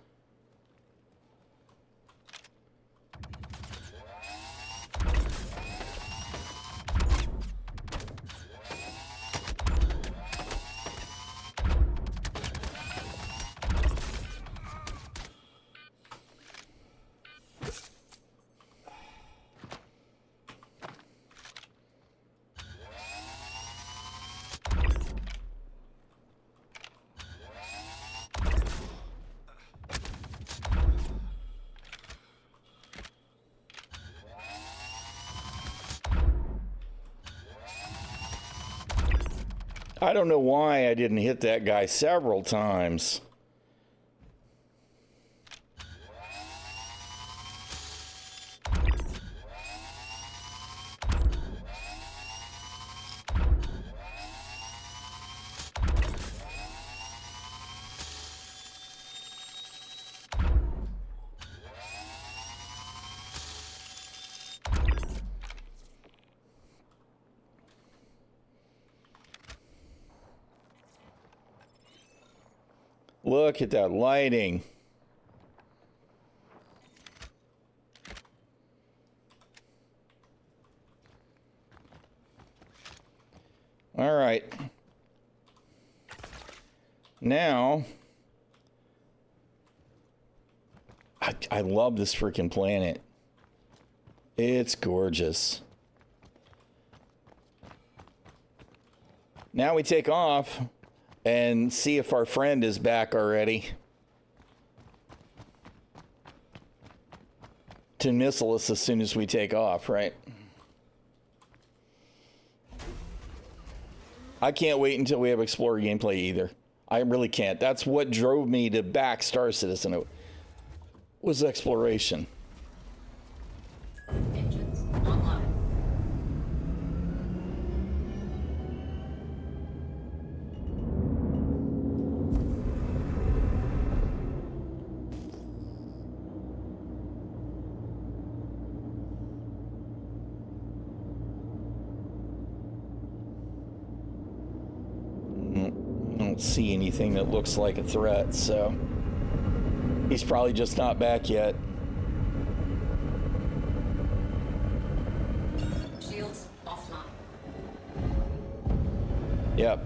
I don't know why I didn't hit that guy several times. Look at that lighting. All right. Now, I love this freaking planet. It's gorgeous. Now we take off and see if our friend is back already to missile us as soon as we take off, right? I can't wait until we have Explorer gameplay either. I really can't. That's what drove me to back Star Citizen. It was exploration. Engines online. I don't see anything that looks like a threat, so he's probably just not back yet. Shields offline. Yep.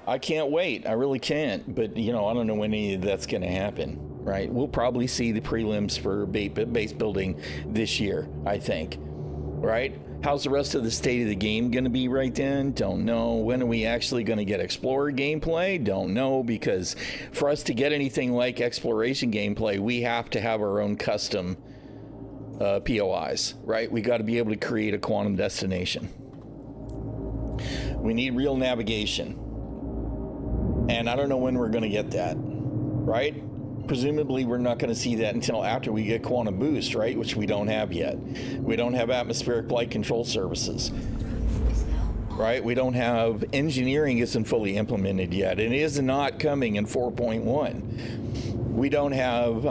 I can't wait. I really can't. But, you know, I don't know when any of that's going to happen, right? We'll probably see the prelims for base building this year, I think, right? How's the rest of the state of the game going to be right then? Don't know. When are we actually going to get Explorer gameplay? Don't know, because for us to get anything like exploration gameplay, we have to have our own custom POIs, right? We got to be able to create a quantum destination. We need real navigation. And I don't know when we're going to get that, right? Presumably, we're not going to see that until after we get Quantum Boost, right? Which we don't have yet. We don't have atmospheric flight control services, right? We don't have engineering isn't fully implemented yet. It is not coming in 4.1. We don't have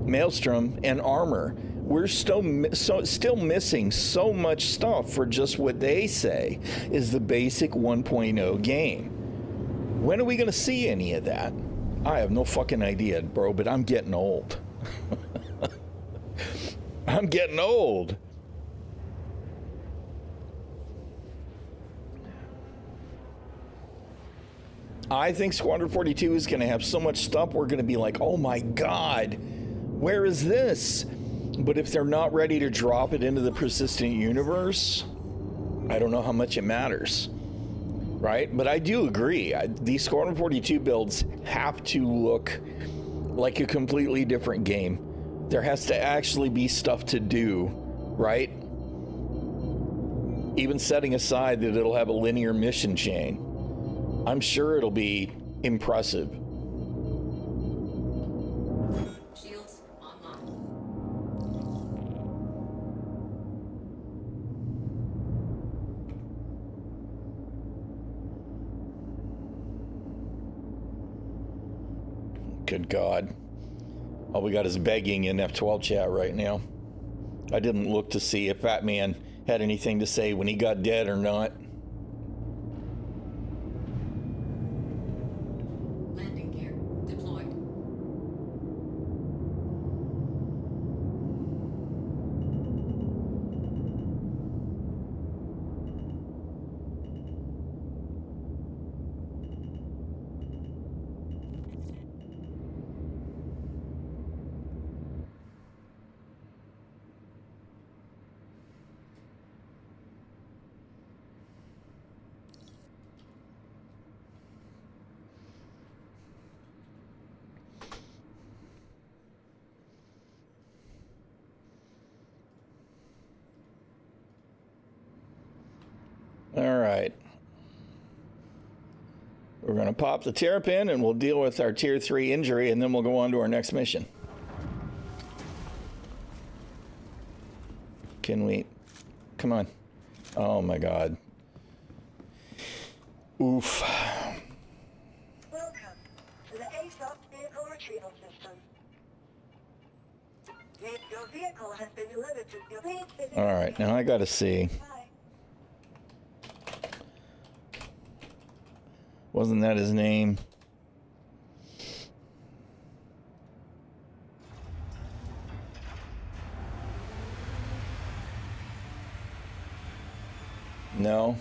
Maelstrom and armor. We're still missing so much stuff for just what they say is the basic 1.0 game. When are we going to see any of that? I have no fucking idea, bro, but I'm getting old. I'm getting old. I think Squadron 42 is going to have so much stuff, we're going to be like, oh my God, where is this? But if they're not ready to drop it into the persistent universe, I don't know how much it matters. Right? But I do agree. These Squadron 42 builds have to look like a completely different game. There has to actually be stuff to do, right? Even setting aside that it'll have a linear mission chain. I'm sure it'll be impressive. Shields online. Good God. All we got is begging in F12 chat right now. I didn't look to see if Fat Man had anything to say when he got dead or not. Landing gear deployed. All right. We're going to pop the terrapin and we'll deal with our tier 3 injury and then we'll go on to our next mission. Can we? Come on. Oh my God. Oof. Welcome to the ASOP vehicle retrieval system. Your vehicle has been delivered to your base. All right. Now I got to see. Bye. Wasn't that his name? No.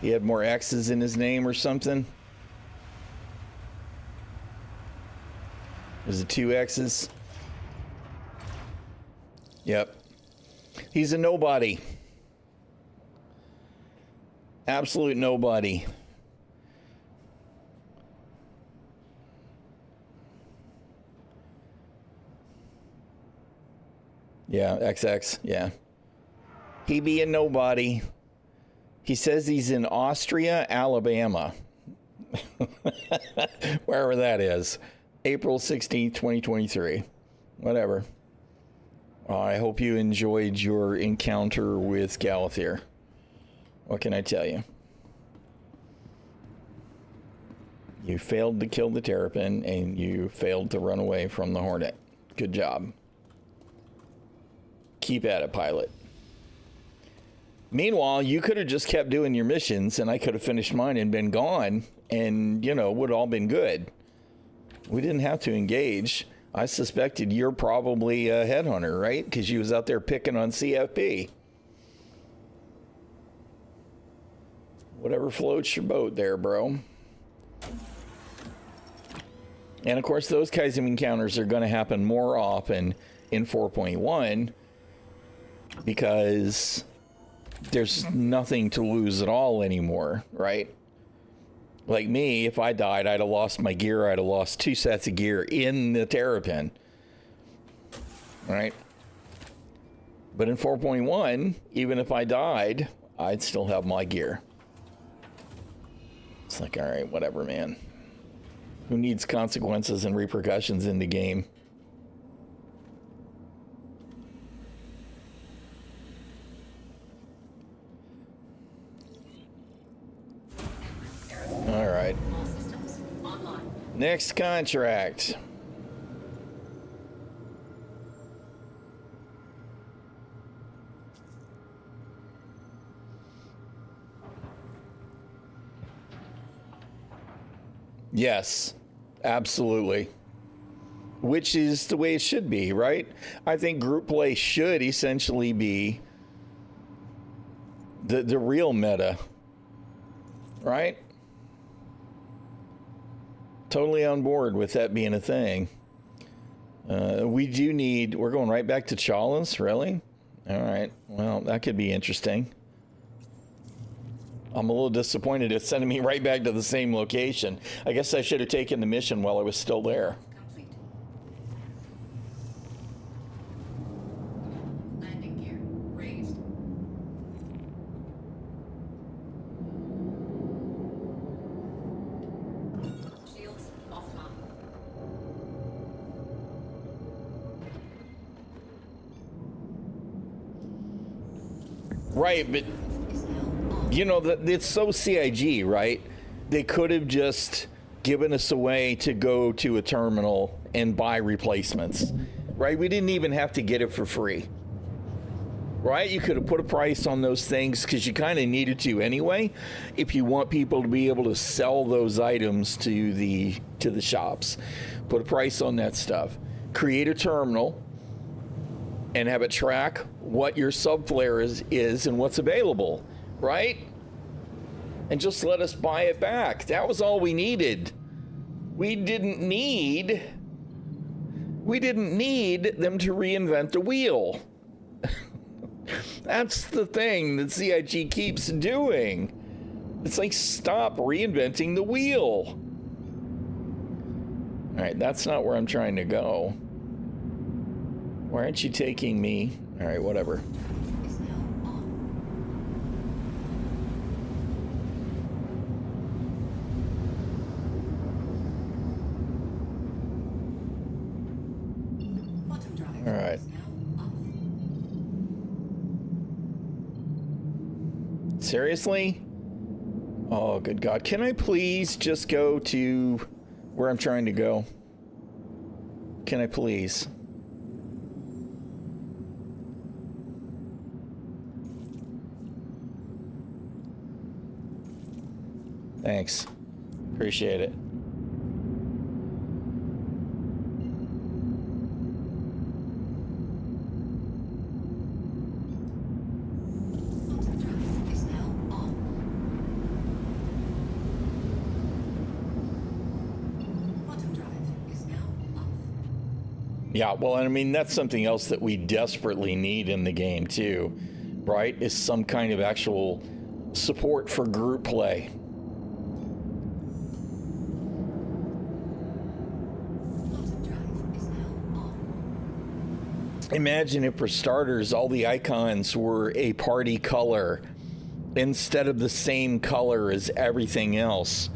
He had more X's in his name or something. Is it 2 X's? Yep. He's a nobody. Absolute nobody. Yeah, XX, yeah. He be a nobody. He says he's in Austria, Alabama. Wherever that is. April 16th, 2023. Whatever. I hope you enjoyed your encounter with Galathir. What can I tell you? You failed to kill the Terrapin, and you failed to run away from the Hornet. Good job. Keep at it, pilot. Meanwhile, you could have just kept doing your missions, and I could have finished mine and been gone, and, you know, would have all been good. We didn't have to engage. I suspected you're probably a headhunter, right? Because you was out there picking on CFP. Whatever floats your boat there, bro. And, of course, those kinds of encounters are going to happen more often in 4.1 because there's nothing to lose at all anymore, right? Like me, if I died, I'd have lost my gear. I'd have lost 2 sets of gear in the Terrapin, right? But in 4.1, even if I died, I'd still have my gear. It's like, all right, whatever, man. Who needs consequences and repercussions in the game? All right. All systems online. Next contract. Yes, absolutely. Which is the way it should be, right? I think group play should essentially be the real meta, right? Totally on board with that being a thing. We do need, we're going right back to Chalice, really? All right, well, that could be interesting. I'm a little disappointed it's sending me right back to the same location. I guess I should have taken the mission while I was still there. Complete. Landing gear raised. Shields offline. Right, but Is now on. you know, it's so CIG, right? They could have just given us a way to go to a terminal and buy replacements, right? We didn't even have to get it for free, right? You could have put a price on those things because you kind of needed to anyway, if you want people to be able to sell those items to the shops. Put a price on that stuff. Create a terminal and have it track what your subflare is and what's available, right? And just let us buy it back. That was all we needed. We didn't need them to reinvent the wheel. That's the thing that CIG keeps doing. It's like, stop reinventing the wheel. All right, that's not where I'm trying to go. Why aren't you taking me? All right, whatever. Is now on. Quantum drive All right. is now off. Seriously? Oh, good God. Can I please just go to where I'm trying to go? Can I please? Thanks. Appreciate it. Quantum drive is now on. Yeah, well, I mean, that's something else that we desperately need in the game, too, right? Is some kind of actual support for group play. Bottom drive is now on. Imagine if, for starters, all the icons were a party color instead of the same color as everything else.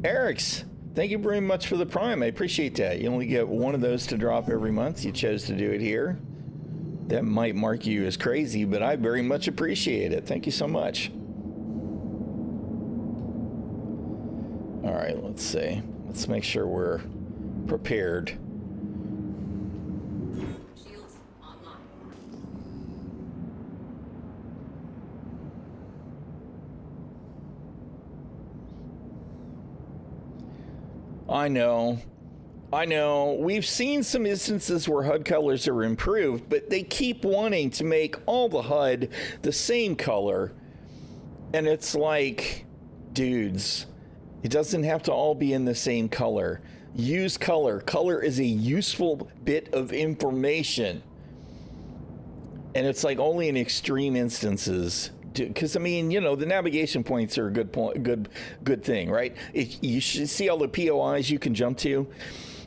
Eric's, thank you very much for the Prime. I appreciate that. You only get one of those to drop every month. You chose to do it here. That might mark you as crazy, but I very much appreciate it. Thank you so much. All right, let's see. Let's make sure we're prepared. Shields online. I know. We've seen some instances where HUD colors are improved, but they keep wanting to make all the HUD the same color. And it's like, dudes, it doesn't have to all be in the same color. Use color. Color is a useful bit of information. And it's like only in extreme instances. Because I mean, you know, the navigation points are a good thing, right? You should see all the POIs you can jump to.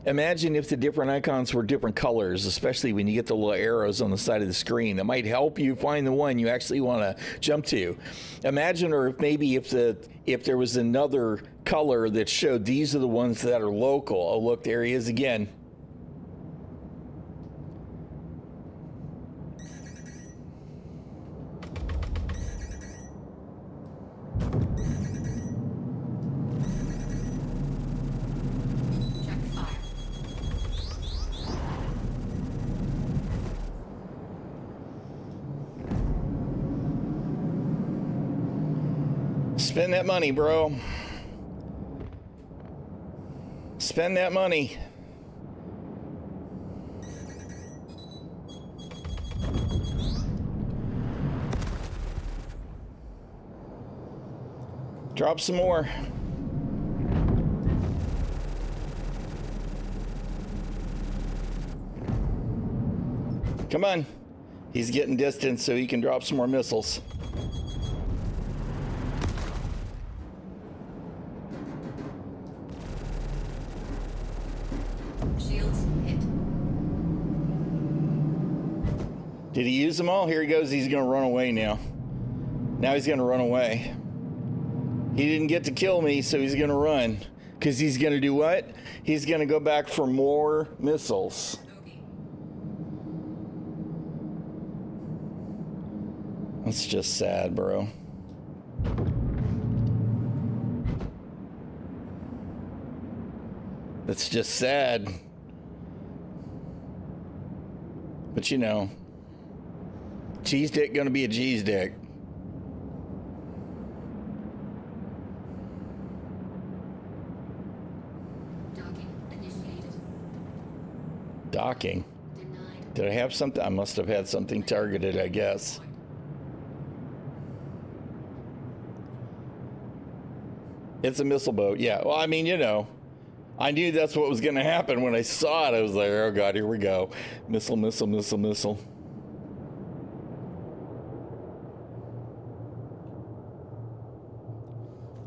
Imagine if the different icons were different colors, especially when you get the little arrows on the side of the screen. That might help you find the one you actually want to jump to. Imagine, or if there was another color that showed these are the ones that are local. Oh, look, there he is again. Check fire. Spend that money, bro. Spend that money. Drop some more. Come on. He's getting distance so he can drop some more missiles. Shields hit. Did he use them all? Here he goes. He's going to run away now. Now he's going to run away. He didn't get to kill me, so he's going to run. Because he's going to do what? He's going to go back for more missiles. Bogey. That's just sad, bro. That's just sad. But you know, cheese dick gonna be a cheese dick. Docking initiated. Docking. Denied. Did I have something? I must have had something targeted, I guess. It's a missile boat. Yeah. Well, I mean, you know, I knew that's what was going to happen when I saw it. I was like, oh, God, here we go. Missile, missile, missile, missile.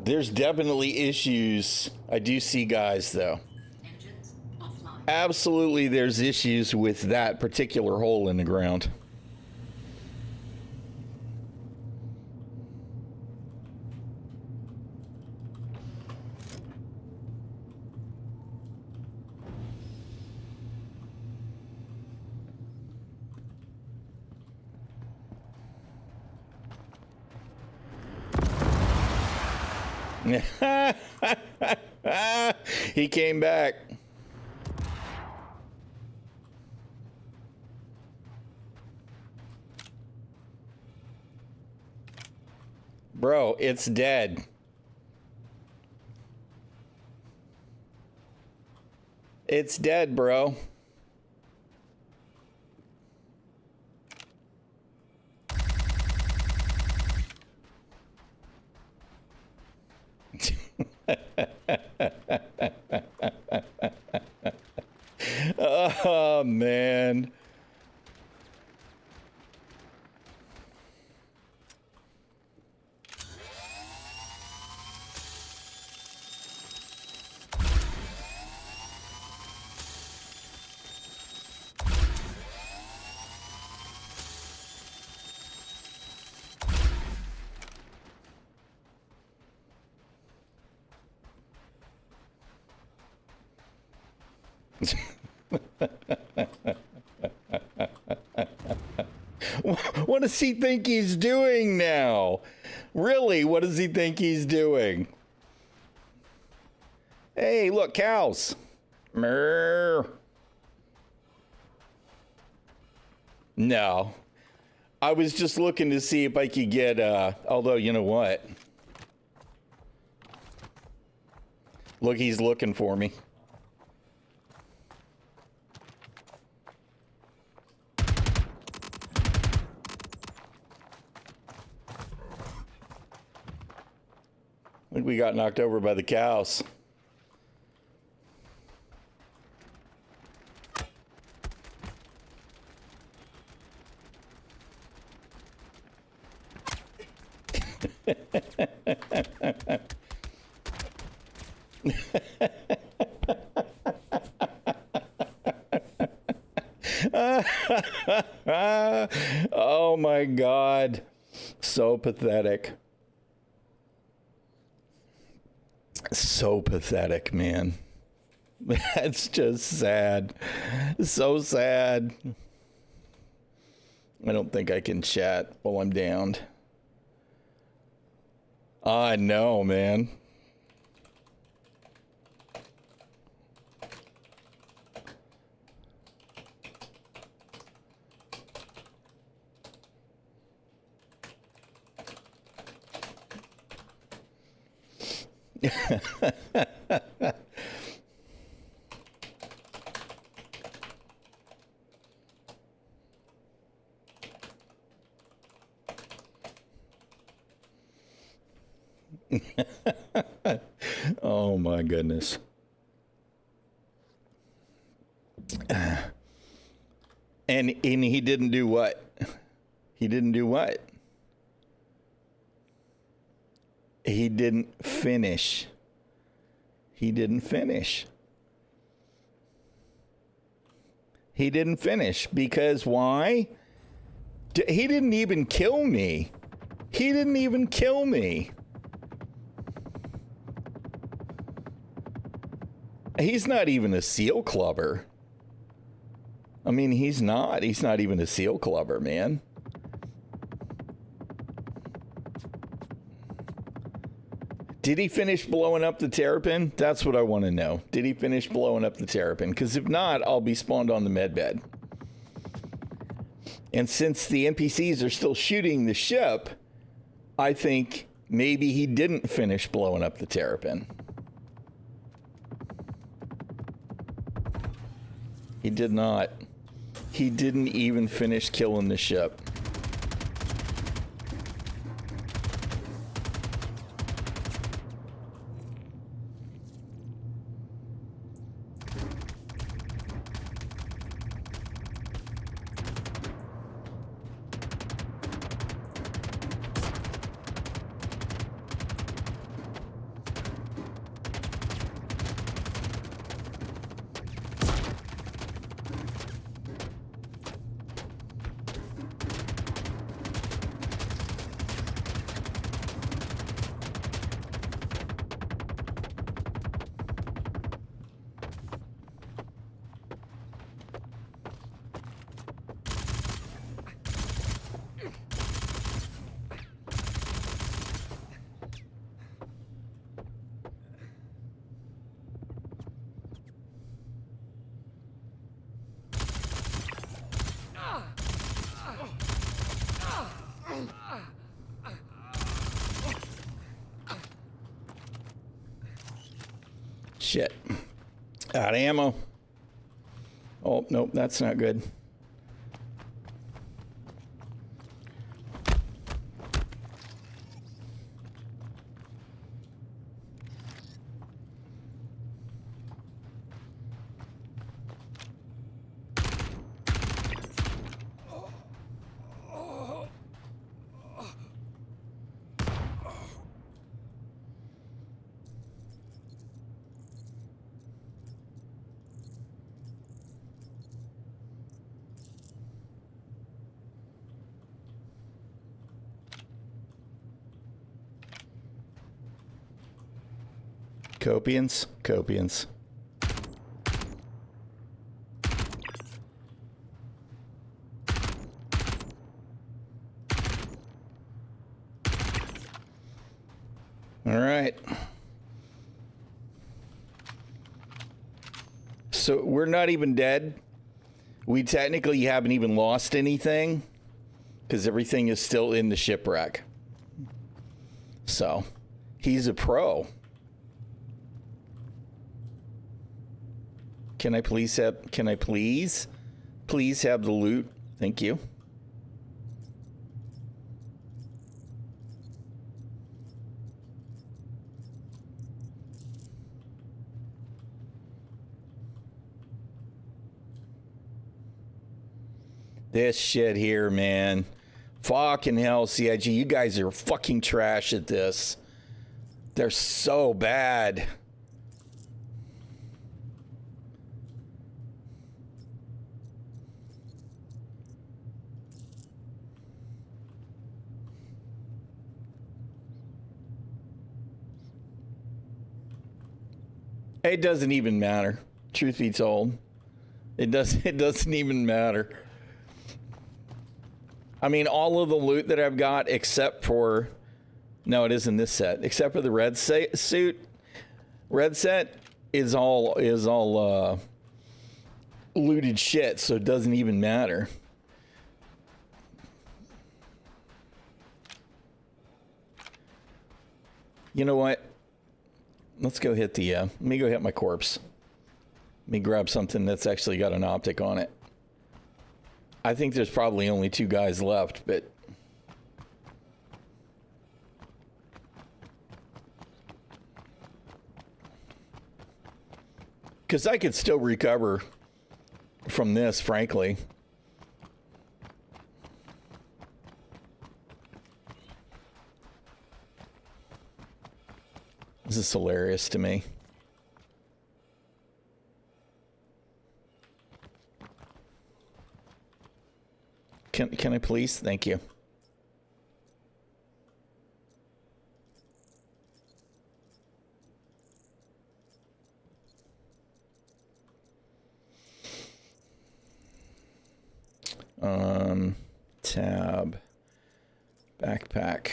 There's definitely issues. I do see guys, though. Engines offline. Absolutely, there's issues with that particular hole in the ground. He came back. Bro, it's dead. It's dead, bro. Oh, man. What does he think he's doing now? Really, what does he think he's doing? Hey, look, cows. Mrrr. No. I was just looking to see if I could get, although, you know what? Look, he's looking for me. I think we got knocked over by the cows. Oh my God. So pathetic. So pathetic, man. That's just sad. So sad. I don't think I can chat while I'm downed. I know, man. Oh my goodness. And he didn't do what? He didn't do what? He didn't finish. He didn't finish. He didn't finish because why? He didn't even kill me. He didn't even kill me. He's not even a seal clubber. I mean, he's not. He's not even a seal clubber, man. Did he finish blowing up the terrapin? That's what I want to know. Did he finish blowing up the terrapin? Because if not, I'll be spawned on the medbed. And since the NPCs are still shooting the ship, I think maybe he didn't finish blowing up the terrapin. He did not. He didn't even finish killing the ship. Shit. Out of ammo. Oh, nope, that's not good. Copians. Copians. All right. So we're not even dead. We technically haven't even lost anything because everything is still in the shipwreck. So he's a pro. Can I please have the loot? Thank you. This shit here, man. Fucking hell, CIG. You guys are fucking trash at this. They're so bad. It doesn't even matter. Truth be told. It doesn't even matter. I mean, all of the loot that I've got, except for, no, it isn't this set, except for the red suit. Red set is all looted shit, so it doesn't even matter. You know what? Let's go hit the, let me go hit my corpse. Let me grab something that's actually got an optic on it. I think there's probably only 2 guys left, but because I could still recover from this, frankly. This is hilarious to me. Can I please? Thank you. Tab. Backpack.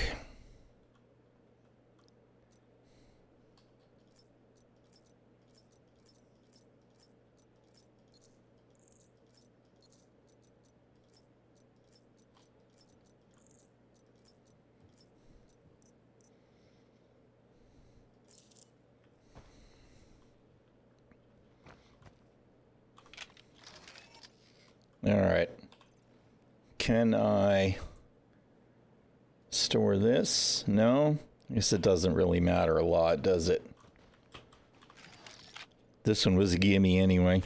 All right. Can I store this? No. I guess it doesn't really matter a lot, does it? This one was a gimme anyway.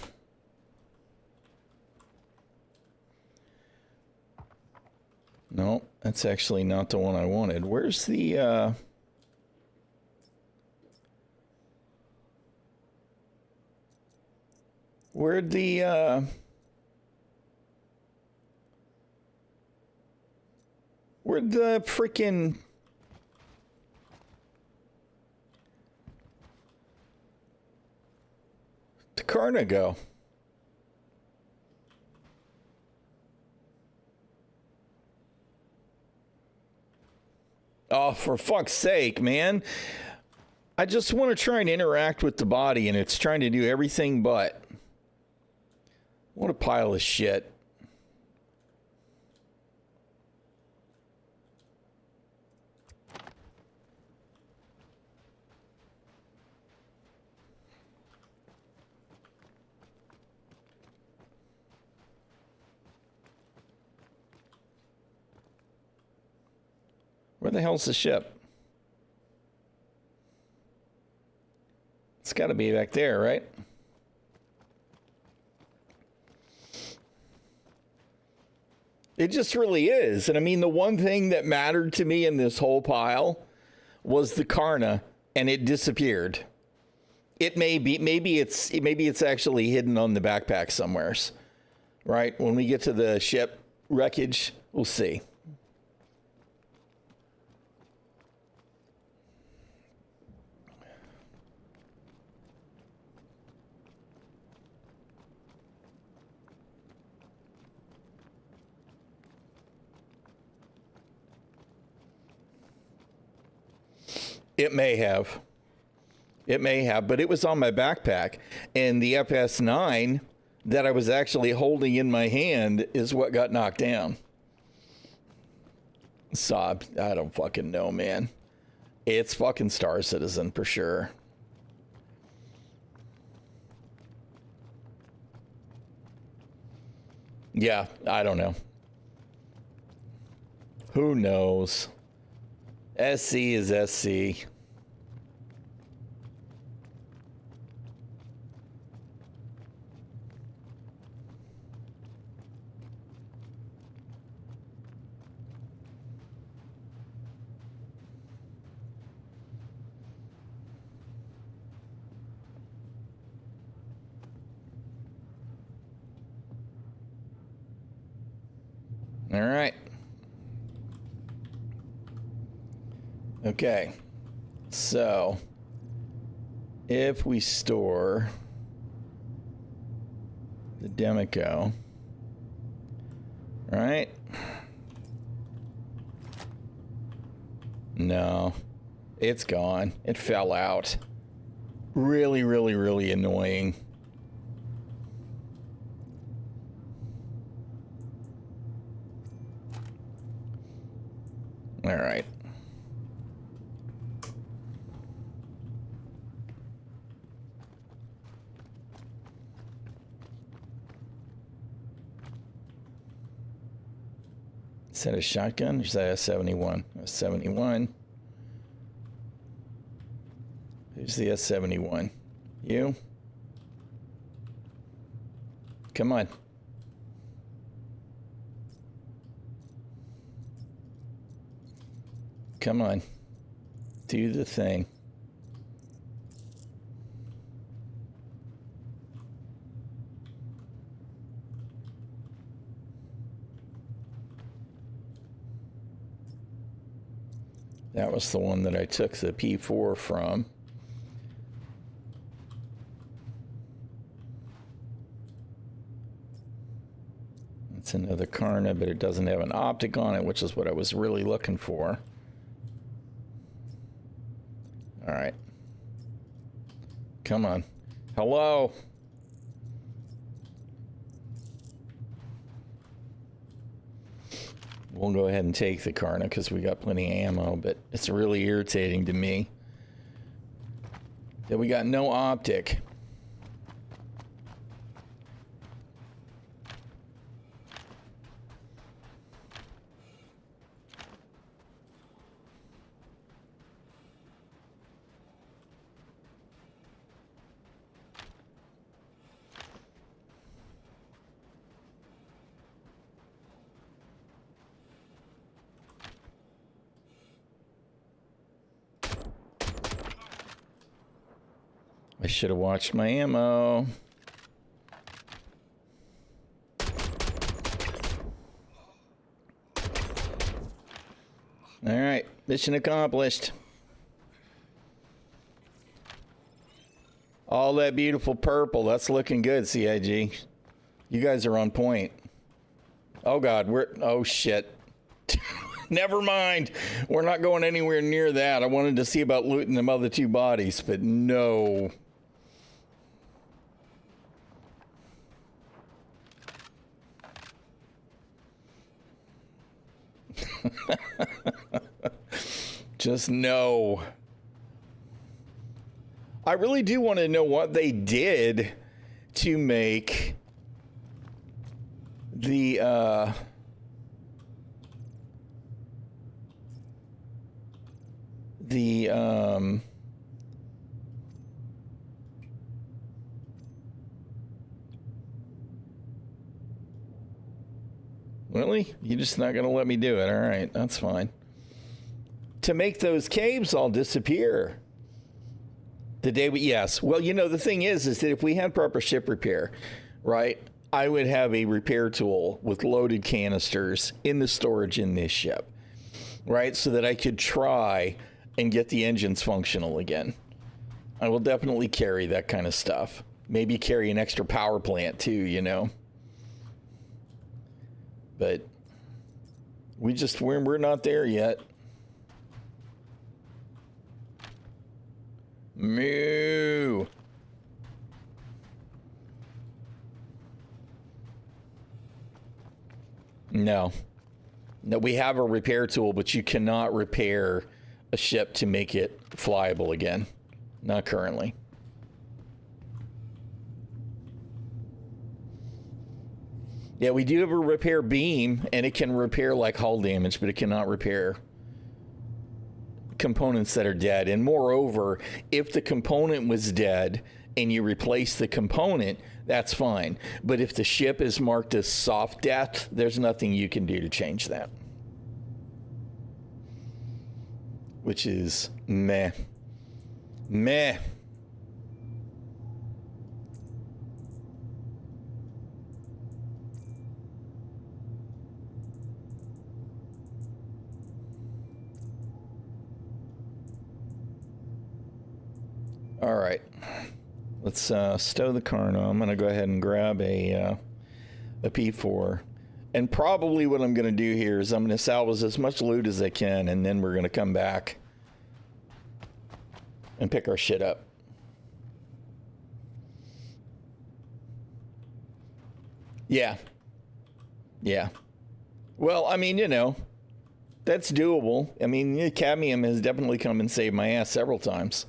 No, that's actually not the one I wanted. Where's the, where'd the, where'd the frickin' the Karna go? Oh, for fuck's sake, man. I just want to try and interact with the body, and it's trying to do everything but. What a pile of shit. Where the hell's the ship? It's got to be back there, right? It just really is. And I mean, the one thing that mattered to me in this whole pile was the Karna, and it disappeared. It may be, maybe it's actually hidden on the backpack somewheres, right? When we get to the ship wreckage, we'll see. It may have. It may have, but it was on my backpack. And the FS9 that I was actually holding in my hand is what got knocked down. So I don't fucking know, man. It's fucking Star Citizen for sure. Yeah, I don't know. Who knows? SC is SC. All right. Okay. So, if we store the Demico, right? No, it's gone. It fell out. Really, really, really annoying. All right. Is that a shotgun? Or is that a 71? A 71. Who's the S71? You? Come on. Come on. Do the thing. That was the one that I took the P4 from. It's another Karna, but it doesn't have an optic on it, which is what I was really looking for. All right. Come on. Hello. We'll go ahead and take the Karna because we got plenty of ammo, but it's really irritating to me that we got no optic. I should have watched my ammo. All right, mission accomplished. All that beautiful purple, that's looking good, CIG. You guys are on point. Oh God, oh shit. Never mind. We're not going anywhere near that. I wanted to see about looting them other two bodies, but no. Just no. I really do want to know what they did to make the really? You're just not going to let me do it. All right, that's fine. To make those caves all disappear. The day we, yes. Well, you know, the thing is that if we had proper ship repair, right, I would have a repair tool with loaded canisters in the storage in this ship, right, so that I could try and get the engines functional again. I will definitely carry that kind of stuff. Maybe carry an extra power plant too, you know. But we're not there yet. Moo. No. No, we have a repair tool, but you cannot repair a ship to make it flyable again. Not currently. Yeah, we do have a repair beam, and it can repair like hull damage, but it cannot repair components that are dead. And moreover, if the component was dead and you replace the component, that's fine. But if the ship is marked as soft death, there's nothing you can do to change that. Which is meh. Meh. All right, let's stow the car now. I'm going to go ahead and grab a P4. And probably what I'm going to do here is I'm going to salvage as much loot as I can, and then we're going to come back and pick our shit up. Yeah. Yeah. Well, I mean, you know, that's doable. I mean, cadmium has definitely come and saved my ass several times.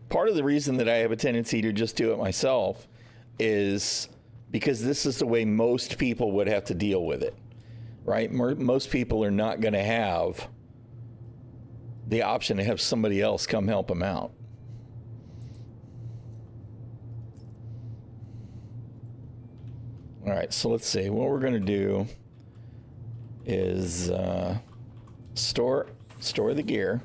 Part of the reason that I have a tendency to just do it myself is because this is the way most people would have to deal with it, right? Most people are not going to have the option to have somebody else come help them out. All right, so let's see. What we're going to do is store the gear.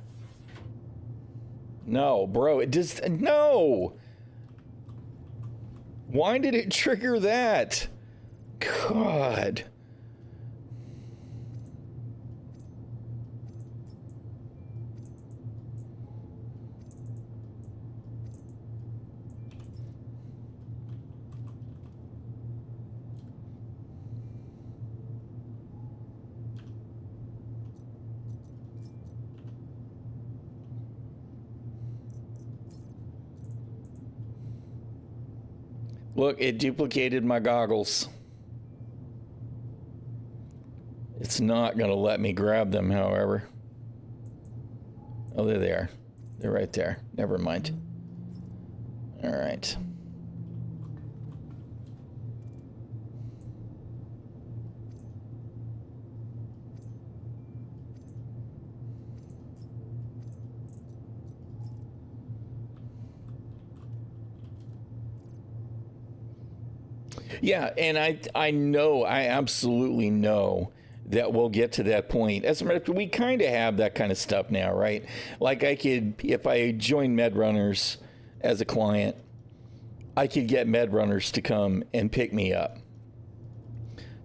No, bro, it just, no. Why did it trigger that? God. Look, it duplicated my goggles. It's not going to let me grab them, however. Oh, there they are. They're right there. Never mind. All right. Yeah, and I know, I absolutely know that we'll get to that point. As a matter of fact, we kind of have that kind of stuff now, right? Like I could, if I join MedRunners as a client, I could get MedRunners to come and pick me up.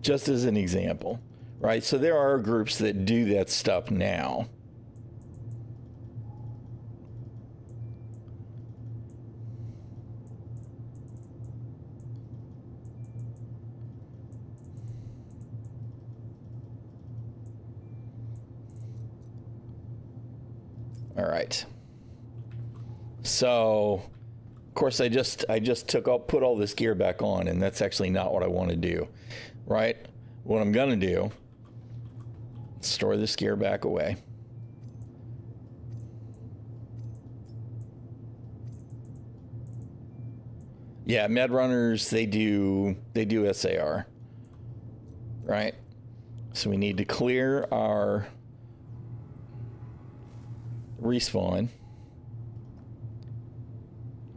Just as an example, right? So there are groups that do that stuff now. All right. So, of course, I just put all this gear back on, and that's actually not what I want to do, right? What I'm gonna do, store this gear back away. Yeah, MedRunners, they do SAR, right? So we need to clear our respawn,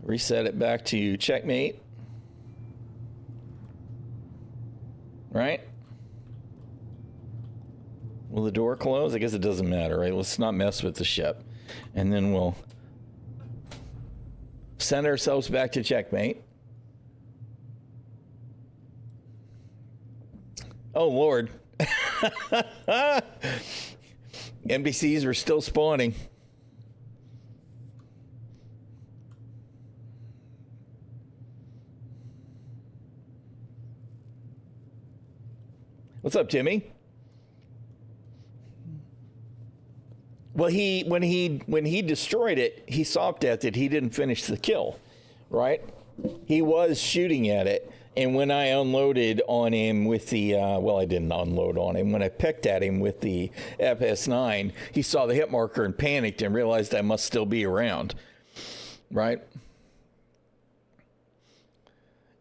reset it back to checkmate, right? Will the door close? I guess it doesn't matter, right? Let's not mess with the ship. And then we'll send ourselves back to checkmate. Oh, Lord. NPCs are still spawning. What's up, Timmy? Well, when he destroyed it, he stopped at it. He didn't finish the kill, right? He was shooting at it, and when I unloaded on him with the I didn't unload on him. When I picked at him with the FS9, he saw the hit marker and panicked and realized I must still be around, right?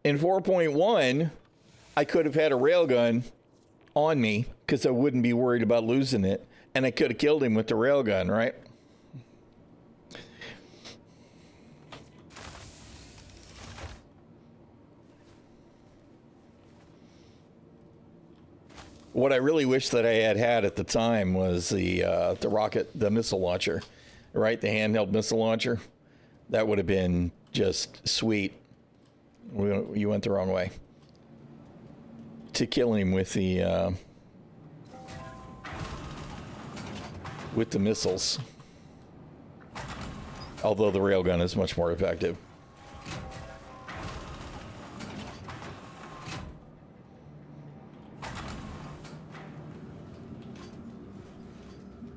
In 4.1, I could have had a railgun on me because I wouldn't be worried about losing it, and I could have killed him with the railgun, right? What I really wish that I had at the time was the missile launcher, right? The handheld missile launcher. That would have been just sweet. You went the wrong way. To kill him with the missiles. Although the railgun is much more effective.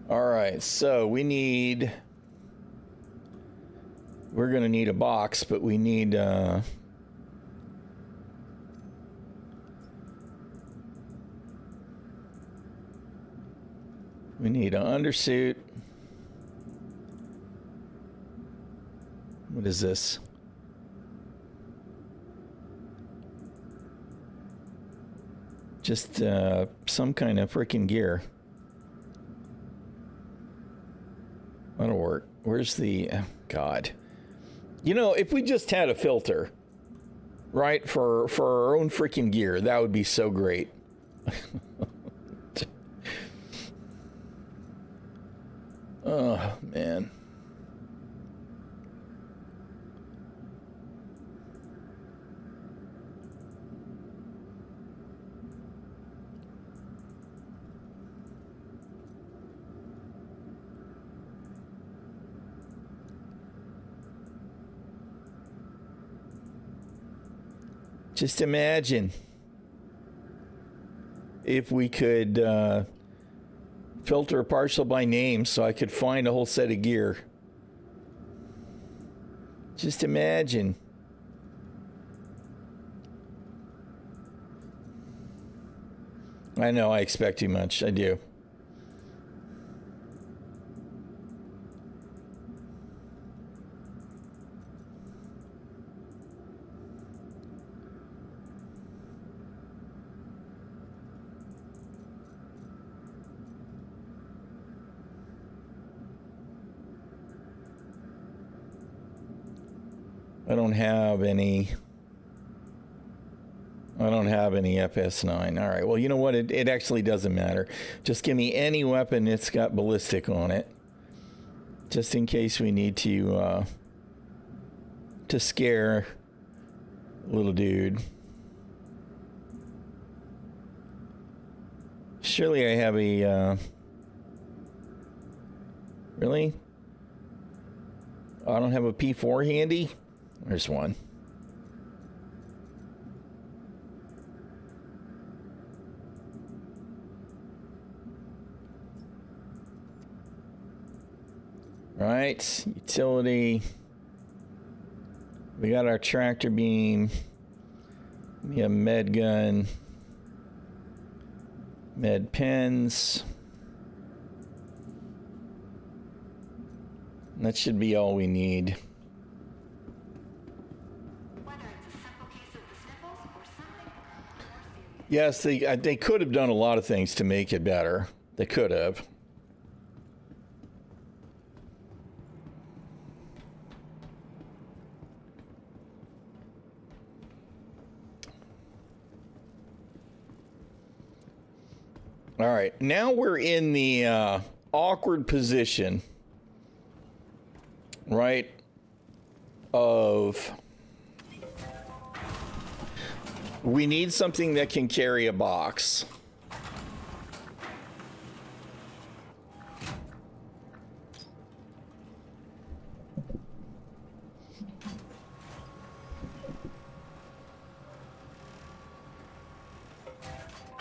All right, so we're going to need a box, but we need an undersuit. What is this? Just some kind of freaking gear. That'll work. Where's the... God. You know, if we just had a filter, right, for our own freaking gear, that would be so great. Oh, man. Just imagine if we could filter a parcel by name so I could find a whole set of gear. Just imagine. I know I expect too much. I do. I don't have any FS9. All right, well, you know what? It actually doesn't matter. Just give me any weapon that's got ballistic on it. Just in case we need to scare little dude. Surely I have a... Really? I don't have a P4 handy? There's one. Right, utility. We got our tractor beam. We have med gun. Med pens. That should be all we need. Yes, they could have done a lot of things to make it better. They could have. All right, now we're in the awkward position, right, of... We need something that can carry a box.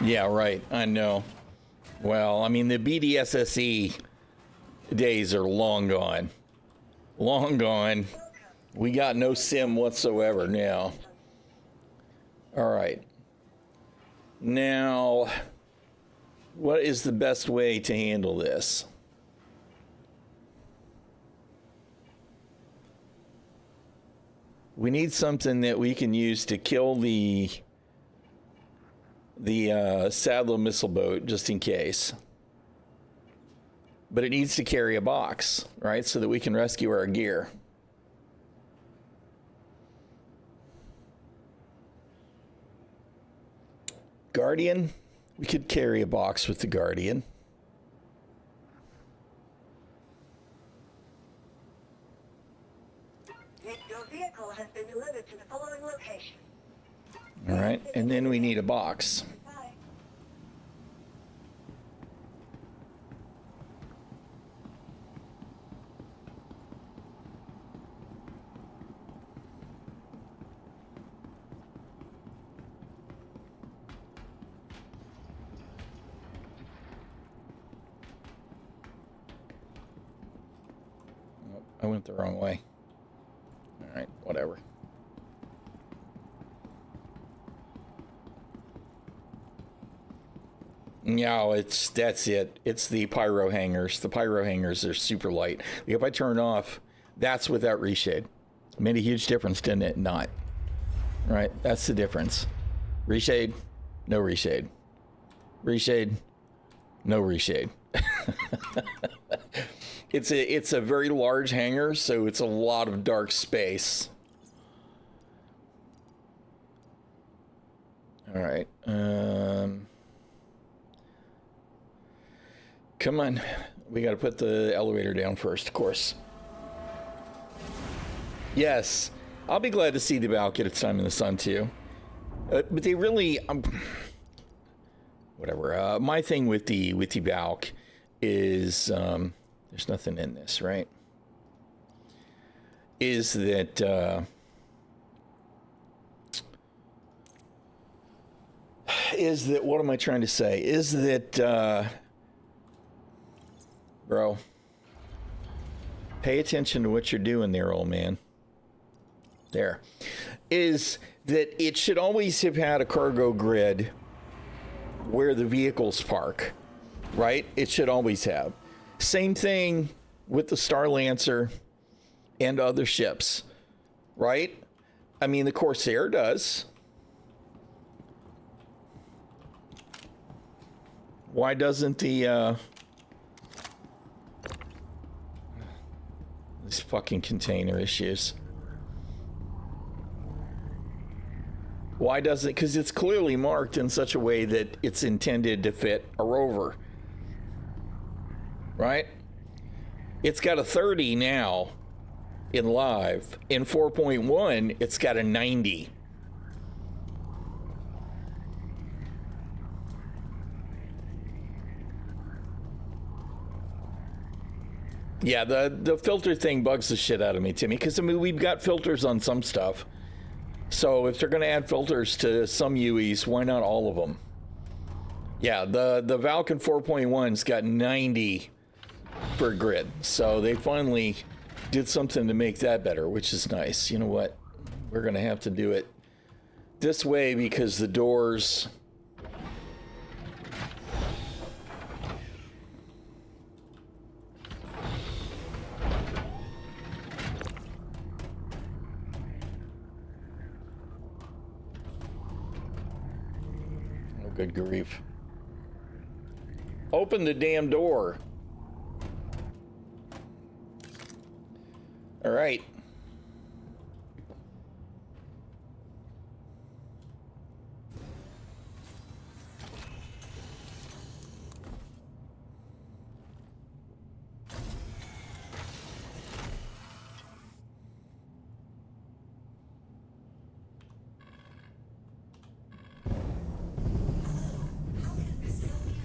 Yeah, right. I know. Well, I mean, the BDSSE days are long gone. Long gone. We got no sim whatsoever now. All right. Now, what is the best way to handle this? We need something that we can use to kill the Sadler missile boat, just in case. But it needs to carry a box, right? So that we can rescue our gear. Guardian. We could carry a box with the Guardian. Your vehicle has been delivered to the following location. All right. And then we need a box. Bye. Oh, I went the wrong way. All right, whatever. No, that's it. It's the pyro hangers. The pyro hangers are super light. If I turn off, that's without reshade. Made a huge difference, didn't it? Not. Right, that's the difference. Reshade, no reshade. Reshade, no reshade. It's a very large hangar, so it's a lot of dark space. All right. Come on. We got to put the elevator down first, of course. Yes. I'll be glad to see the Valk at its time in the sun, too. But they really... whatever. My thing with the Valk is... there's nothing in this, right? Is that... what am I trying to say? Is that... bro, pay attention to what you're doing there, old man. There. Is that it should always have had a cargo grid where the vehicles park, right? It should always have. Same thing with the Star Lancer and other ships, right? I mean, the Corsair does. Why doesn't the... these fucking container issues. Why doesn't... because it's clearly marked in such a way that it's intended to fit a rover. Right? It's got a 30 now in live. In 4.1, it's got a 90. Yeah, the filter thing bugs the shit out of me, Timmy, because, I mean, we've got filters on some stuff. So if they're going to add filters to some UEs, why not all of them? Yeah, the Valken 4.1's got 90 per grid. So they finally did something to make that better, which is nice. You know what? We're going to have to do it this way because the doors... Good grief. Open the damn door. All right.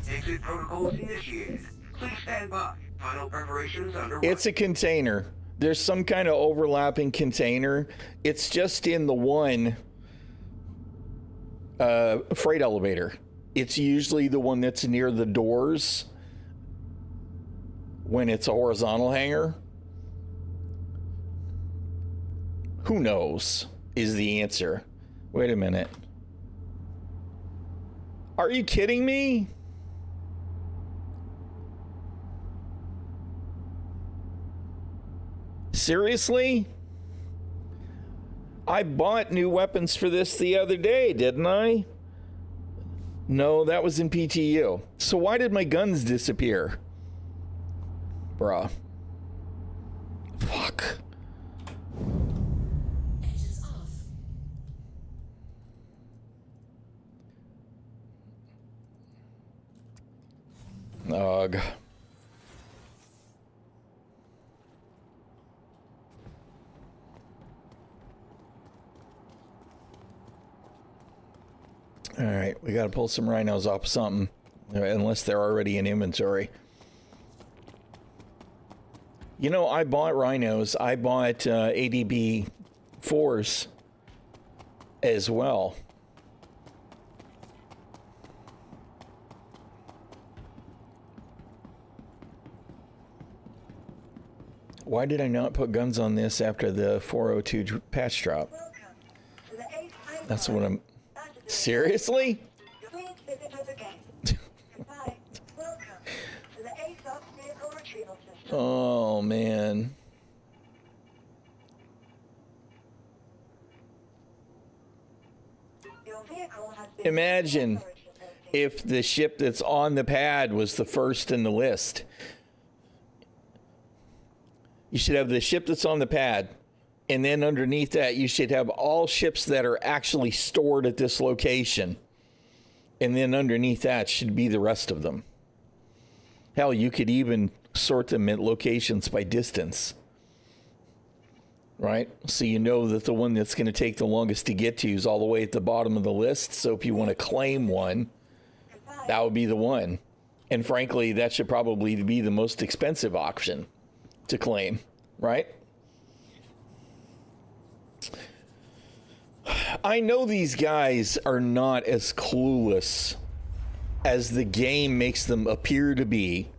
Exit protocols initiated. Please stand by. Final preparations underway. It's a container. There's some kind of overlapping container. It's just in the one freight elevator. It's usually the one that's near the doors. when it's a horizontal hanger? Who knows is the answer. Wait a minute. Are you kidding me? Seriously? I bought new weapons for this the other day, didn't I? No, that was in PTU. So why did my guns disappear? Bruh. Fuck. Edges off. Ugh. All right, we got to pull some rhinos off something, unless they're already in inventory. You know, I bought rhinos. I bought ADB 4s as well. Why did I not put guns on this after the 402 patch drop? Welcome to the Ace High That's Club. what I'm... Passengers, Seriously? please visit us again. Goodbye. Welcome to the ASOP vehicle retrieval system. Oh, man. Your vehicle has been Imagine storage facility. if the ship that's on the pad was the first in the list. You should have the ship that's on the pad, and then underneath that, you should have all ships that are actually stored at this location. And then underneath that should be the rest of them. Hell, you could even sort them at locations by distance. Right? So you know that the one that's going to take the longest to get to is all the way at the bottom of the list. So if you want to claim one, Goodbye. that would be the one. And frankly, that should probably be the most expensive option to claim, right? I know these guys are not as clueless as the game makes them appear to be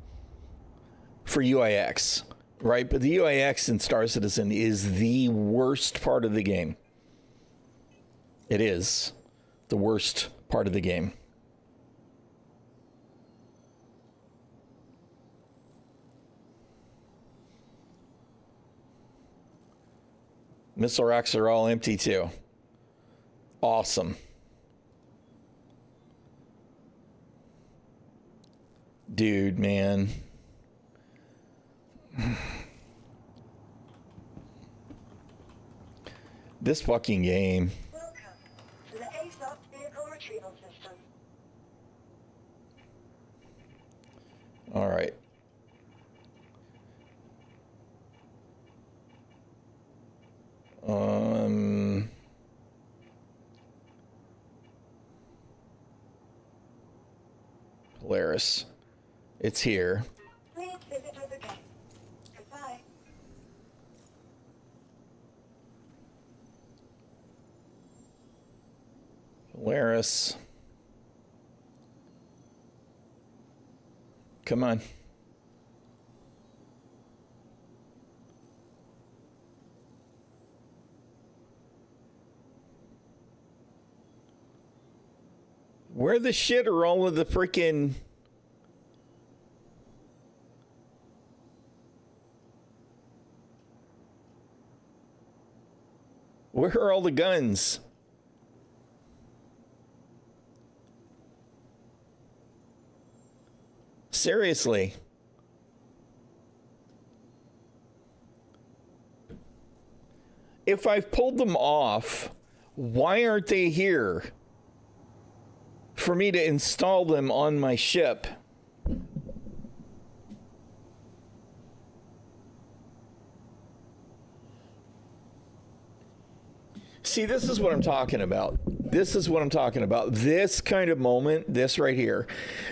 for UIX, right? But the UIX in Star Citizen is the worst part of the game. It is the worst part of the game. Missile racks are all empty too. Awesome. Dude, man. This fucking game. Welcome to the ASOP vehicle retrieval system. All right. Polaris. It's here. Please visit us again. Goodbye. Polaris. Come on. Where the shit are all of the freaking... Where are all the guns? Seriously. If I've pulled them off, why aren't they here for me to install them on my ship? See, this is what I'm talking about. This is what I'm talking about. This kind of moment, this right here,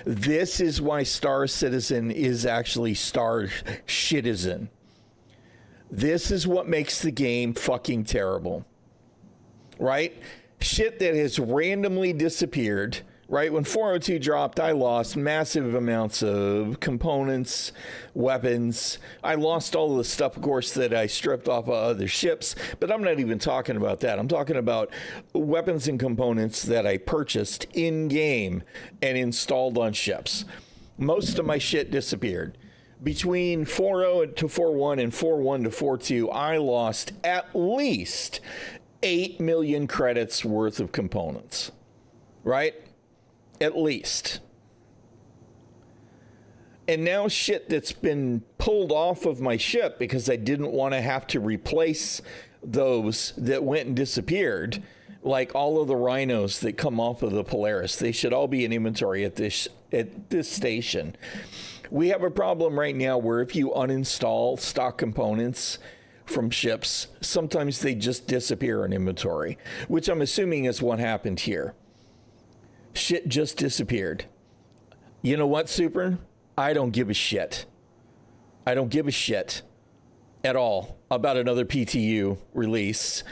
this is why Star Citizen is actually Star Shitizen. This is what makes the game fucking terrible. Right? Shit that has randomly disappeared, right? When 402 dropped, I lost massive amounts of components, weapons. I lost all of the stuff, of course, that I stripped off of other ships, but I'm not even talking about that. I'm talking about weapons and components that I purchased in-game and installed on ships. Most of my shit disappeared. Between 4.0 to 4.1 and 4.1 to 4.2, I lost at least 8 million credits worth of components, right? At least. And now shit that's been pulled off of my ship because I didn't want to have to replace those that went and disappeared, like all of the rhinos that come off of the Polaris. They should all be in inventory at this station. We have a problem right now where if you uninstall stock components from ships, sometimes they just disappear in inventory, which I'm assuming is what happened here. Shit just disappeared. You know what, Super? I don't give a shit. I don't give a shit at all about another PTU release.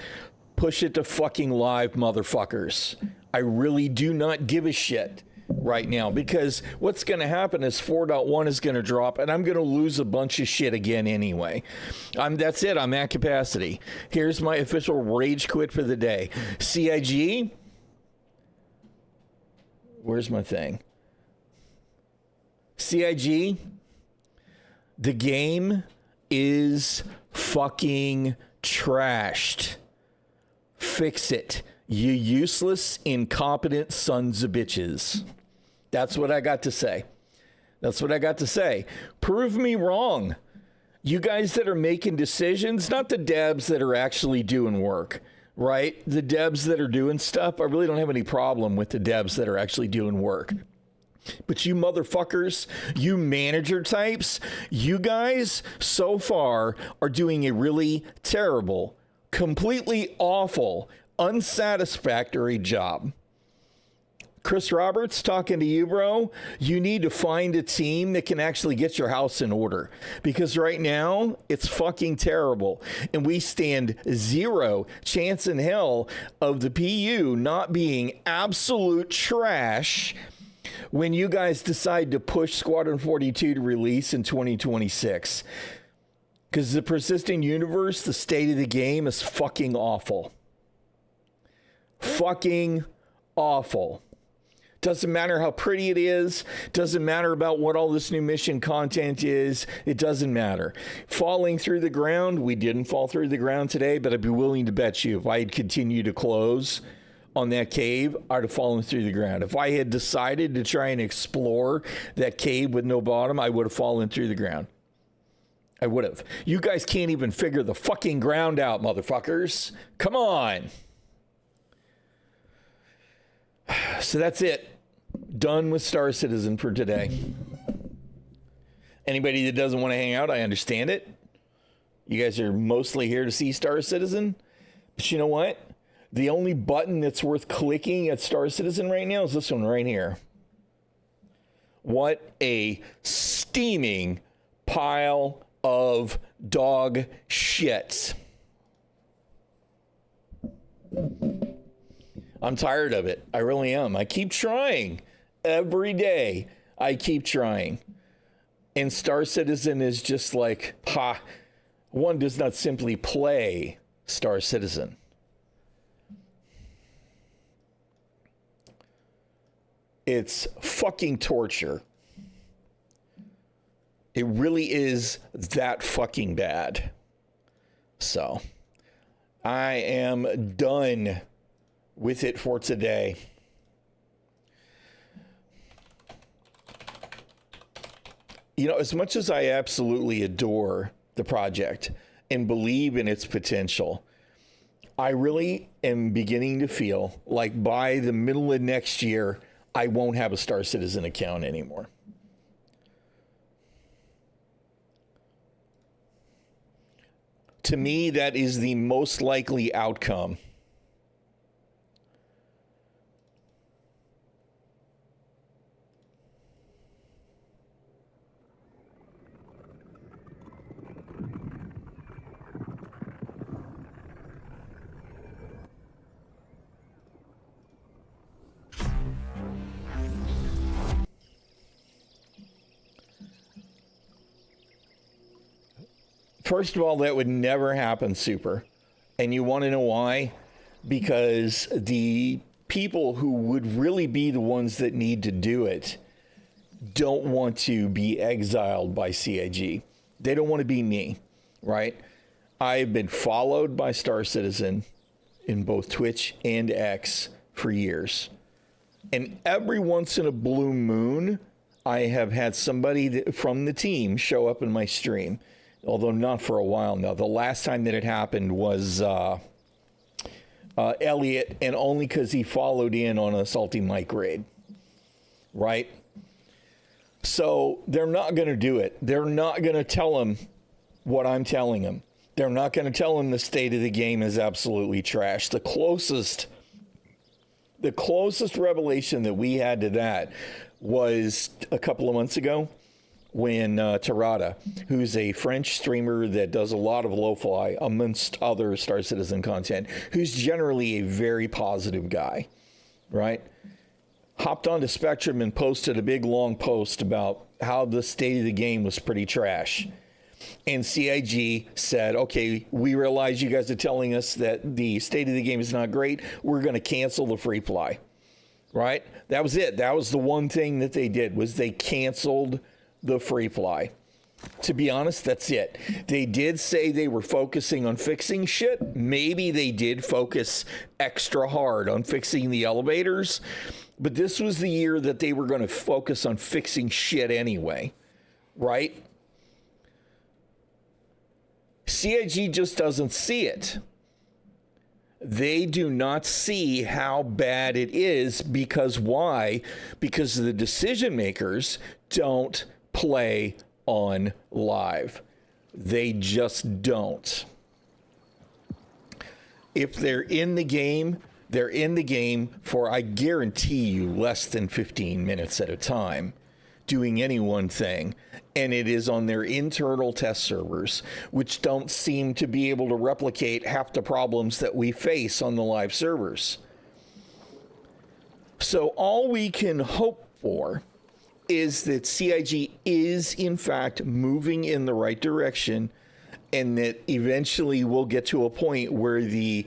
Push it to fucking live, motherfuckers. I really do not give a shit right now, because what's going to happen is 4.1 is going to drop and I'm going to lose a bunch of shit again anyway. That's it. I'm at capacity. Here's my official rage quit for the day. CIG. Where's my thing? CIG. The game is fucking trashed. Fix it. You useless, incompetent sons of bitches. That's what I got to say. That's what I got to say. Prove me wrong. You guys that are making decisions, not the devs that are actually doing work, right? The devs that are doing stuff, I really don't have any problem with the devs that are actually doing work. But you motherfuckers, you manager types, you guys so far are doing a really terrible, completely awful, unsatisfactory job. Chris Roberts, talking to you, bro. You need to find a team that can actually get your house in order, because right now it's fucking terrible. And we stand zero chance in hell of the PU not being absolute trash when you guys decide to push Squadron 42 to release in 2026. Because the persistent universe, the state of the game is fucking awful. Fucking awful. Doesn't matter how pretty it is. Doesn't matter about what all this new mission content is. It doesn't matter. Falling through the ground, we didn't fall through the ground today, but I'd be willing to bet you if I had continued to close on that cave, I'd have fallen through the ground. If I had decided to try and explore that cave with no bottom, I would have fallen through the ground. I would have. You guys can't even figure the fucking ground out, motherfuckers. Come on. So that's it. Done with Star Citizen for today. Anybody that doesn't want to hang out, I understand it. You guys are mostly here to see Star Citizen. But you know what? The only button that's worth clicking at Star Citizen right now is this one right here. What a steaming pile of dog shit. I'm tired of it. I really am. I keep trying. Every day, I keep trying. And Star Citizen is just like, one does not simply play Star Citizen. It's fucking torture. It really is that fucking bad. So, I am done with it for today. You know, as much as I absolutely adore the project and believe in its potential, I really am beginning to feel like by the middle of next year, I won't have a Star Citizen account anymore. To me, that is the most likely outcome. First of all, that would never happen, Super. And you want to know why? Because the people who would really be the ones that need to do it don't want to be exiled by CIG. They don't want to be me, right? I've been followed by Star Citizen in both Twitch and X for years. And every once in a blue moon, I have had somebody from the team show up in my stream, although not for a while now. The last time that it happened was Elliot, and only because he followed in on a Salty Mike raid, right? So they're not going to do it. They're not going to tell him what I'm telling him. They're not going to tell him the state of the game is absolutely trash. The closest revelation that we had to that was a couple of months ago when Tarada, who's a French streamer that does a lot of lo-fi amongst other Star Citizen content, who's generally a very positive guy, right? Hopped onto Spectrum and posted a big long post about how the state of the game was pretty trash. And CIG said, okay, we realize you guys are telling us that the state of the game is not great. We're going to cancel the free fly, right? That was it. That was the one thing that they did, was they canceled the free fly. To be honest, that's it. They did say they were focusing on fixing shit. Maybe they did focus extra hard on fixing the elevators, but this was the year that they were going to focus on fixing shit anyway, right? CIG just doesn't see it. They do not see how bad it is, because why? Because the decision makers don't play on live. They just don't. If they're in the game, they're in the game for, I guarantee you, less than 15 minutes at a time, doing any one thing. And it is on their internal test servers, which don't seem to be able to replicate half the problems that we face on the live servers. So all we can hope for is that CIG is, in fact, moving in the right direction, and that eventually we'll get to a point where the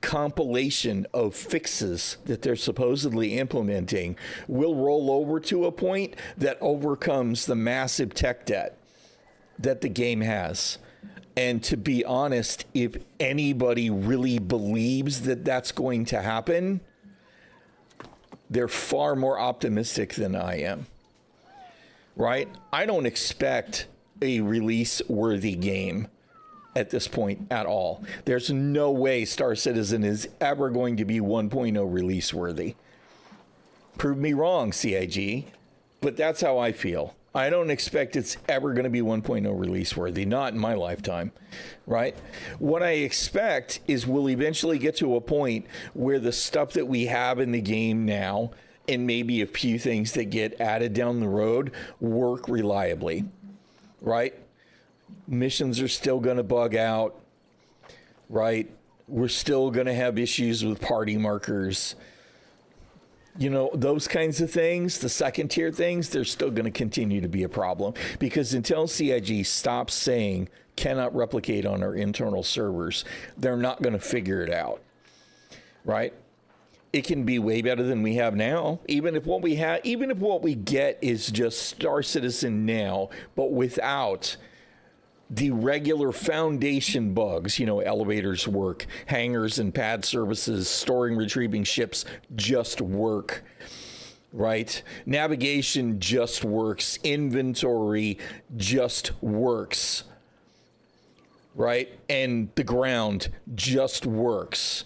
compilation of fixes that they're supposedly implementing will roll over to a point that overcomes the massive tech debt that the game has. And to be honest, if anybody really believes that that's going to happen, they're far more optimistic than I am, right? I don't expect a release-worthy game at this point at all. There's no way Star Citizen is ever going to be 1.0 release worthy. Prove me wrong, CIG, but that's how I feel. I don't expect it's ever going to be 1.0 release worthy, not in my lifetime, right? What I expect is we'll eventually get to a point where the stuff that we have in the game now, and maybe a few things that get added down the road, work reliably, right? Missions are still going to bug out, right? We're still going to have issues with party markers. You know, those kinds of things, the second tier things, they're still going to continue to be a problem, because until CIG stops saying cannot replicate on our internal servers, they're not going to figure it out, right? It can be way better than we have now. Even if what we get is just Star Citizen now, but without the regular foundation bugs, you know, elevators work, hangars and pad services, storing, retrieving ships just work, right? Navigation just works. Inventory just works, right? And the ground just works.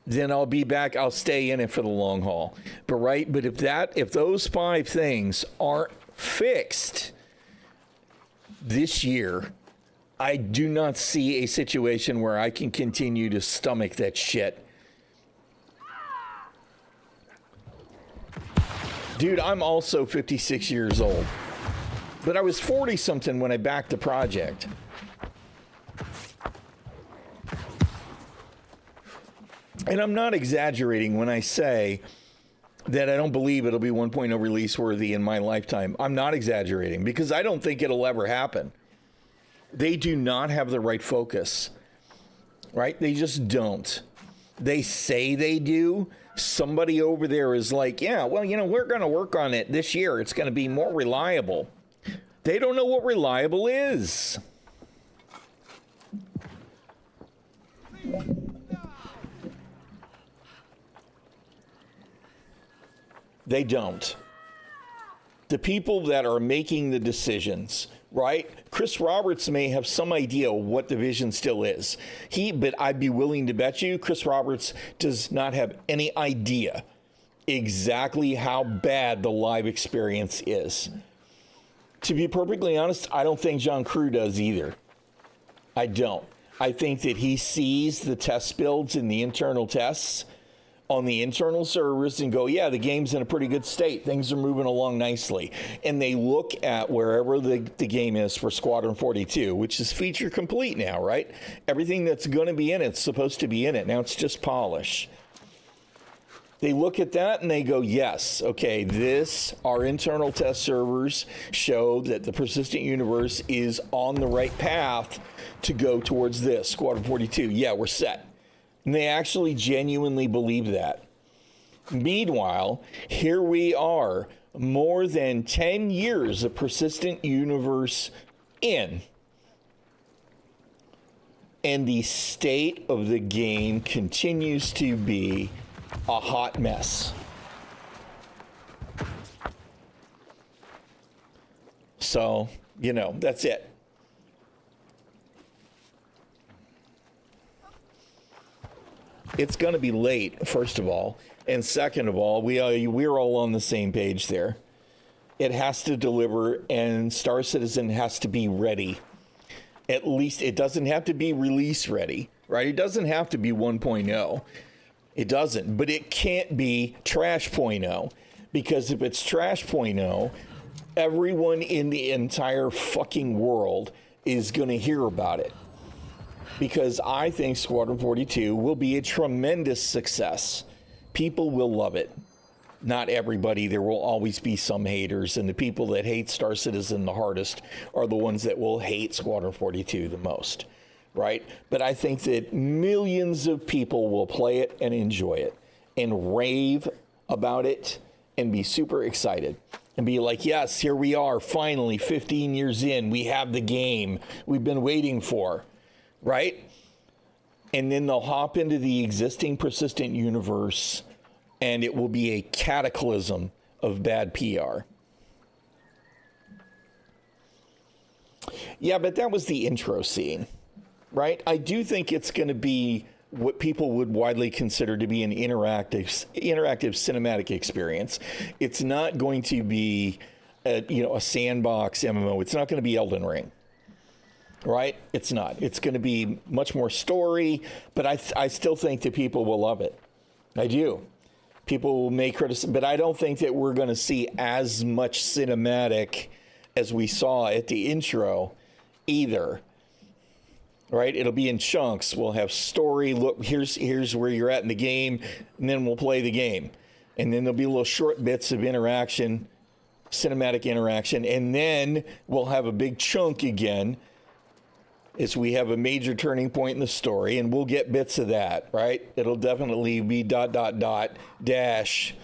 Then I'll be back. I'll stay in it for the long haul. But if those 5 things aren't fixed this year, I do not see a situation where I can continue to stomach that shit. Dude, I'm also 56 years old, but I was 40 something when I backed the project. And I'm not exaggerating when I say that I don't believe it'll be 1.0 release worthy in my lifetime. I'm not exaggerating because I don't think it'll ever happen. They do not have the right focus, right? They just don't. They say they do. Somebody over there is like, yeah, well, we're going to work on it this year. It's going to be more reliable. They don't know what reliable is. They don't. The people that are making the decisions, right? Chris Roberts may have some idea what the vision still is. But I'd be willing to bet you Chris Roberts does not have any idea exactly how bad the live experience is. To be perfectly honest, I don't think John Crew does either. I don't. I think that he sees the test builds and the internal tests on the internal servers and go, yeah, the game's in a pretty good state. Things are moving along nicely. And they look at wherever the game is for Squadron 42, which is feature complete now, right? Everything that's going to be in it's supposed to be in it. Now it's just polish. They look at that and they go, yes, okay, our internal test servers show that the persistent universe is on the right path to go towards this, Squadron 42. Yeah, we're set. And they actually genuinely believe that. Meanwhile, here we are, more than 10 years of persistent universe in. And the state of the game continues to be a hot mess. So, that's it. It's going to be late, first of all. And second of all, we're all on the same page there. It has to deliver, and Star Citizen has to be ready. At least it doesn't have to be release ready, right? It doesn't have to be 1.0. It doesn't, but it can't be Trash.0, because if it's Trash.0, everyone in the entire fucking world is going to hear about it. Because I think Squadron 42 will be a tremendous success. People will love it. Not everybody. There will always be some haters, and the people that hate Star Citizen the hardest are the ones that will hate Squadron 42 the most. Right? But I think that millions of people will play it and enjoy it and rave about it and be super excited and be like, yes, here we are, finally, 15 years in, we have the game we've been waiting for, right? And then they'll hop into the existing persistent universe and it will be a cataclysm of bad PR. Yeah, but that was the intro scene. Right? I do think it's going to be what people would widely consider to be an interactive cinematic experience. It's not going to be a sandbox MMO. It's not going to be Elden Ring. Right? It's not. It's going to be much more story, but I still think that people will love it. I do. People may criticize, but I don't think that we're going to see as much cinematic as we saw at the intro either. Right? It'll be in chunks. We'll have story. Look, here's where you're at in the game, and then we'll play the game. And then there'll be little short bits of interaction, cinematic interaction, and then we'll have a big chunk again as we have a major turning point in the story, and we'll get bits of that, right? It'll definitely be ... dash ...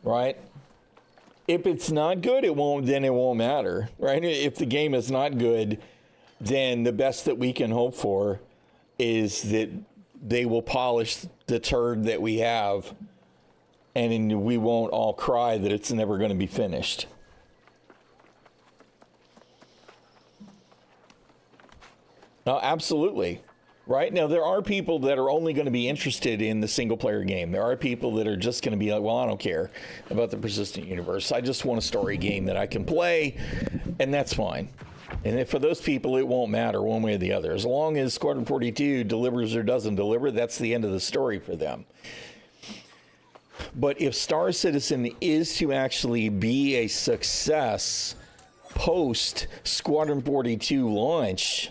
right? If it's not good, it won't matter, right? If the game is not good, then the best that we can hope for is that they will polish the turd that we have, and we won't all cry that it's never going to be finished. No, absolutely. Right? Now, there are people that are only going to be interested in the single-player game. There are people that are just going to be like, well, I don't care about the persistent universe. I just want a story game that I can play, and that's fine. And if for those people, it won't matter one way or the other. As long as Squadron 42 delivers or doesn't deliver, that's the end of the story for them. But if Star Citizen is to actually be a success post Squadron 42 launch,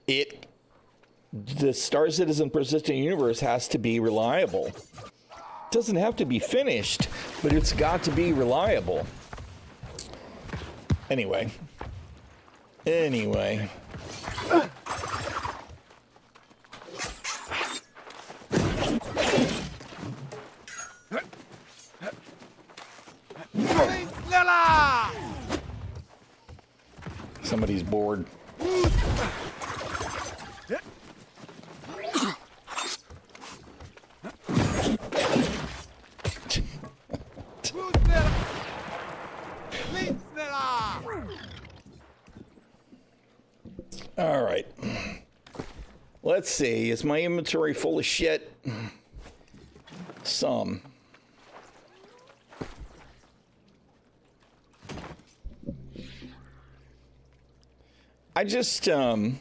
it The Star Citizen Persistent Universe has to be reliable. It doesn't have to be finished, but it's got to be reliable. Anyway. Somebody's bored. All right. Let's see. Is my inventory full of shit? Some. I just, you know,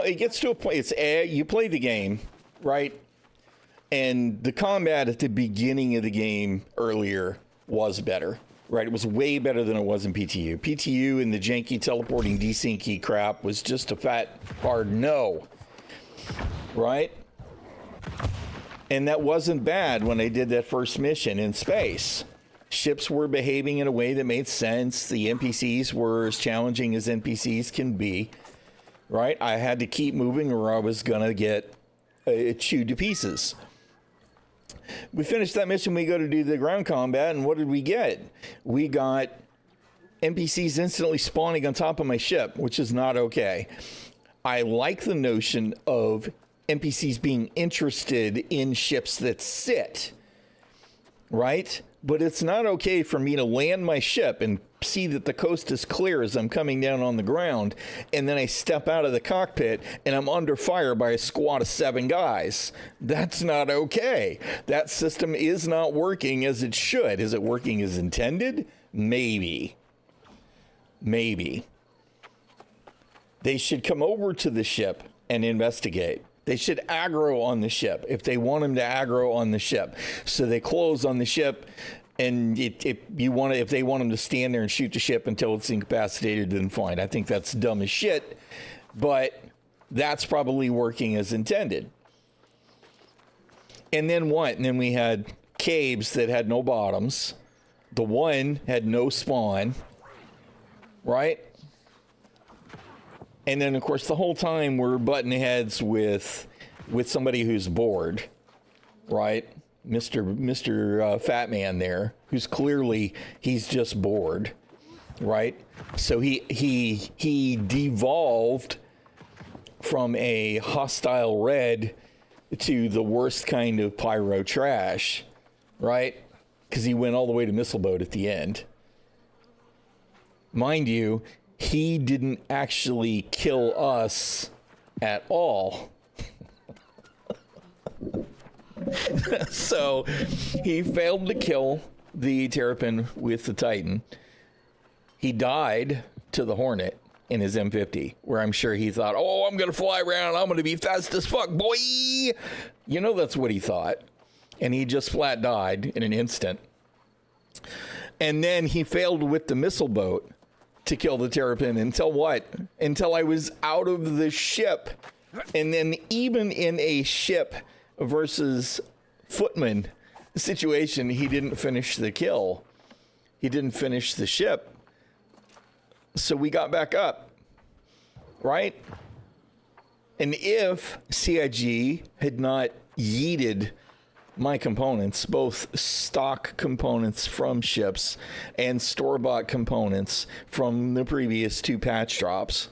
it gets to a point. It's you play the game, right? And the combat at the beginning of the game earlier was better, right? It was way better than it was in PTU. PTU and the janky teleporting desyncy crap was just a fat, hard no, right? And that wasn't bad when I did that first mission in space. Ships were behaving in a way that made sense. The NPCs were as challenging as NPCs can be, right? I had to keep moving or I was going to get chewed to pieces. We finished that mission. We go to do the ground combat, and what did we get? We got NPCs instantly spawning on top of my ship, which is not okay. I like the notion of NPCs being interested in ships that sit, right? But it's not okay for me to land my ship and see that the coast is clear as I'm coming down on the ground, and then I step out of the cockpit and I'm under fire by a squad of 7 guys. That's not okay. That system is not working as it should. Is it working as intended? Maybe. They should come over to the ship and investigate. They should aggro on the ship if they want them to aggro on the ship. So they close on the ship, and if they want them to stand there and shoot the ship until it's incapacitated, then fine. I think that's dumb as shit, but that's probably working as intended. And then what? And then we had caves that had no bottoms. The one had no spawn, right? And then, of course, the whole time we're butting heads with somebody who's bored, right? Mr. Fat Man there, who's clearly, he's just bored, right? So he devolved from a hostile red to the worst kind of pyro trash, right? Because he went all the way to missile boat at the end. Mind you, he didn't actually kill us at all. So he failed to kill the Terrapin with the Titan. He died to the Hornet in his M50, where I'm sure he thought, oh, I'm going to fly around. I'm going to be fast as fuck, boy. You know, that's what he thought. And he just flat died in an instant. And then he failed with the missile boat to kill the Terrapin until what? Until I was out of the ship. And then even in a ship versus footman situation, he didn't finish the kill. He didn't finish the ship. So we got back up, right? And if CIG had not yeeted my components, both stock components from ships and store-bought components from the previous 2 patch drops,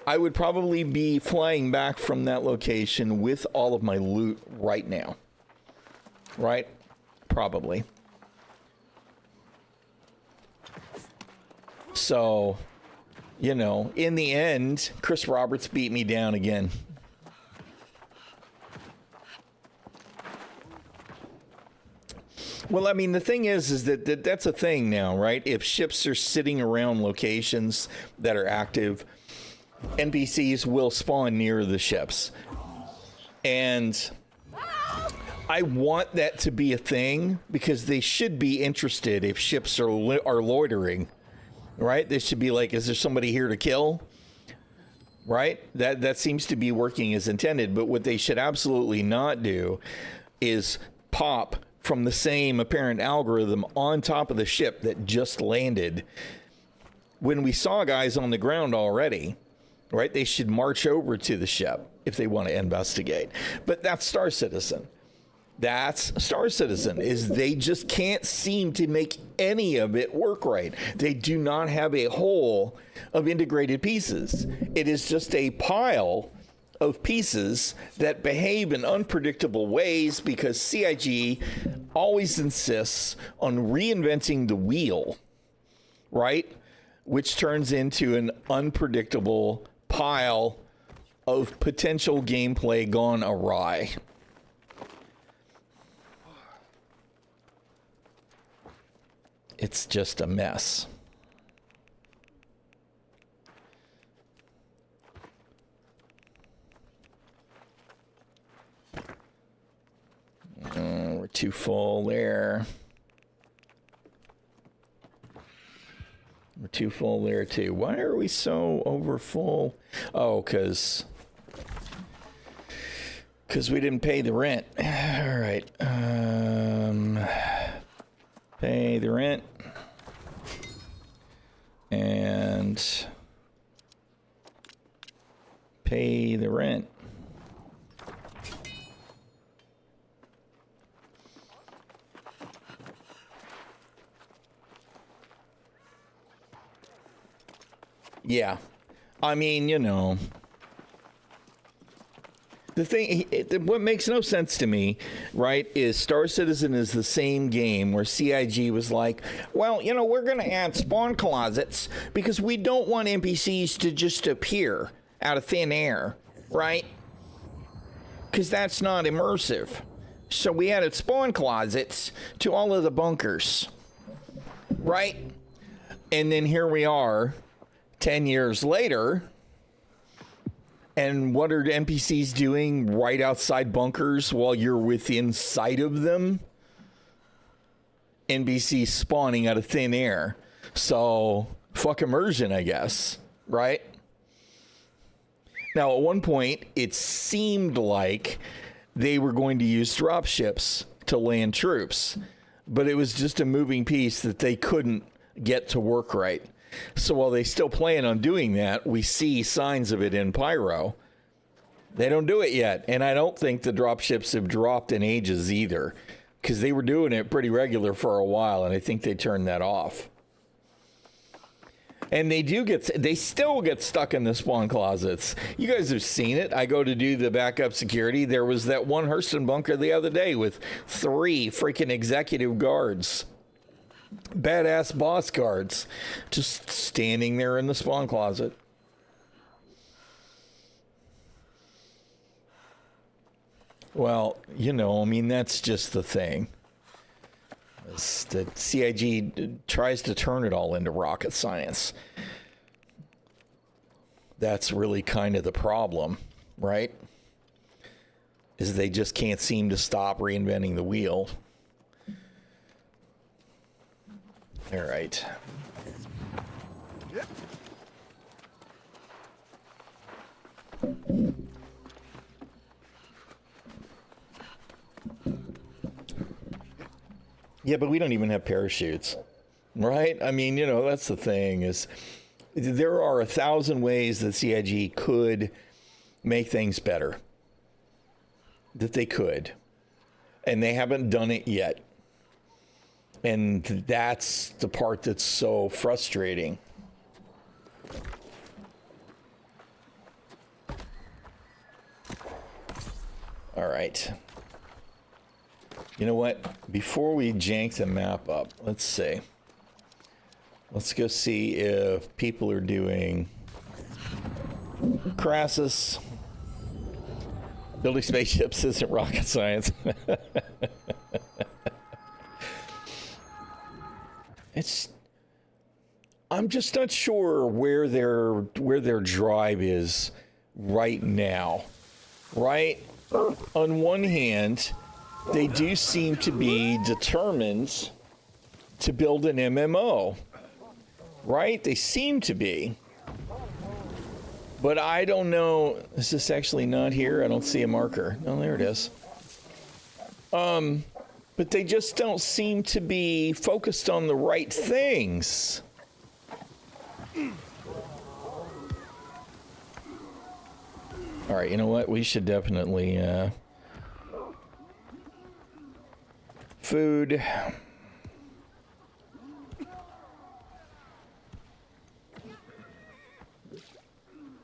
I would probably be flying back from that location with all of my loot right now. Right? Probably. So, you know, in the end, Chris Roberts beat me down again. Well, I mean, the thing is that that's a thing now, right? If ships are sitting around locations that are active, NPCs will spawn near the ships. And I want that to be a thing because they should be interested if ships are loitering, right? They should be like, is there somebody here to kill? right? That seems to be working as intended. But what they should absolutely not do is pop from the same apparent algorithm on top of the ship that just landed when we saw guys on the ground already, right? They should march over to the ship if they want to investigate. But that's Star Citizen. That's Star Citizen, is they just can't seem to make any of it work right. They do not have a whole of integrated pieces. It is just a pile of pieces that behave in unpredictable ways because CIG always insists on reinventing the wheel, right? Which turns into an unpredictable pile of potential gameplay gone awry. It's just a mess. We're too full there. We're too full there too. Why are we so over full? Oh, because we didn't pay the rent. All right. Pay the rent. And pay the rent. Yeah. I mean, you know, the thing, what makes no sense to me, right, is Star Citizen is the same game where CIG was like, well, you know, we're going to add spawn closets because we don't want NPCs to just appear out of thin air, right? Because that's not immersive. So we added spawn closets to all of the bunkers, right? And then here we are 10 years later. And what are NPCs doing right outside bunkers while you're within sight of them? NPCs spawning out of thin air. So, fuck immersion, I guess. Right? Now, at one point, it seemed like they were going to use dropships to land troops. But it was just a moving piece that they couldn't get to work right. So while they still plan on doing that, we see signs of it in Pyro. They don't do it yet. And I don't think the dropships have dropped in ages either, because they were doing it pretty regular for a while, and I think they turned that off. And they still get stuck in the spawn closets. You guys have seen it. I go to do the backup security. There was that one Hurston bunker the other day with 3 freaking executive guards. Badass boss guards just standing there in the spawn closet. Well, you know, I mean, that's just the thing. The CIG tries to turn it all into rocket science. That's really kind of the problem, right? Is they just can't seem to stop reinventing the wheel. All right. Yeah, but we don't even have parachutes, right? I mean, you know, that's the thing, is there are 1,000 ways that CIG could make things better. That they could. And they haven't done it yet. And that's the part that's so frustrating. All right. You know what? Before we jank the map up, let's see. Let's go see if people are doing Crassus. Building spaceships isn't rocket science. I'm just not sure where their drive is right now. Right? On one hand, they do seem to be determined to build an MMO. Right? They seem to be. But I don't know. Is this actually not here? I don't see a marker. Oh, there it is. But they just don't seem to be focused on the right things. All right, you know what? We should definitely food.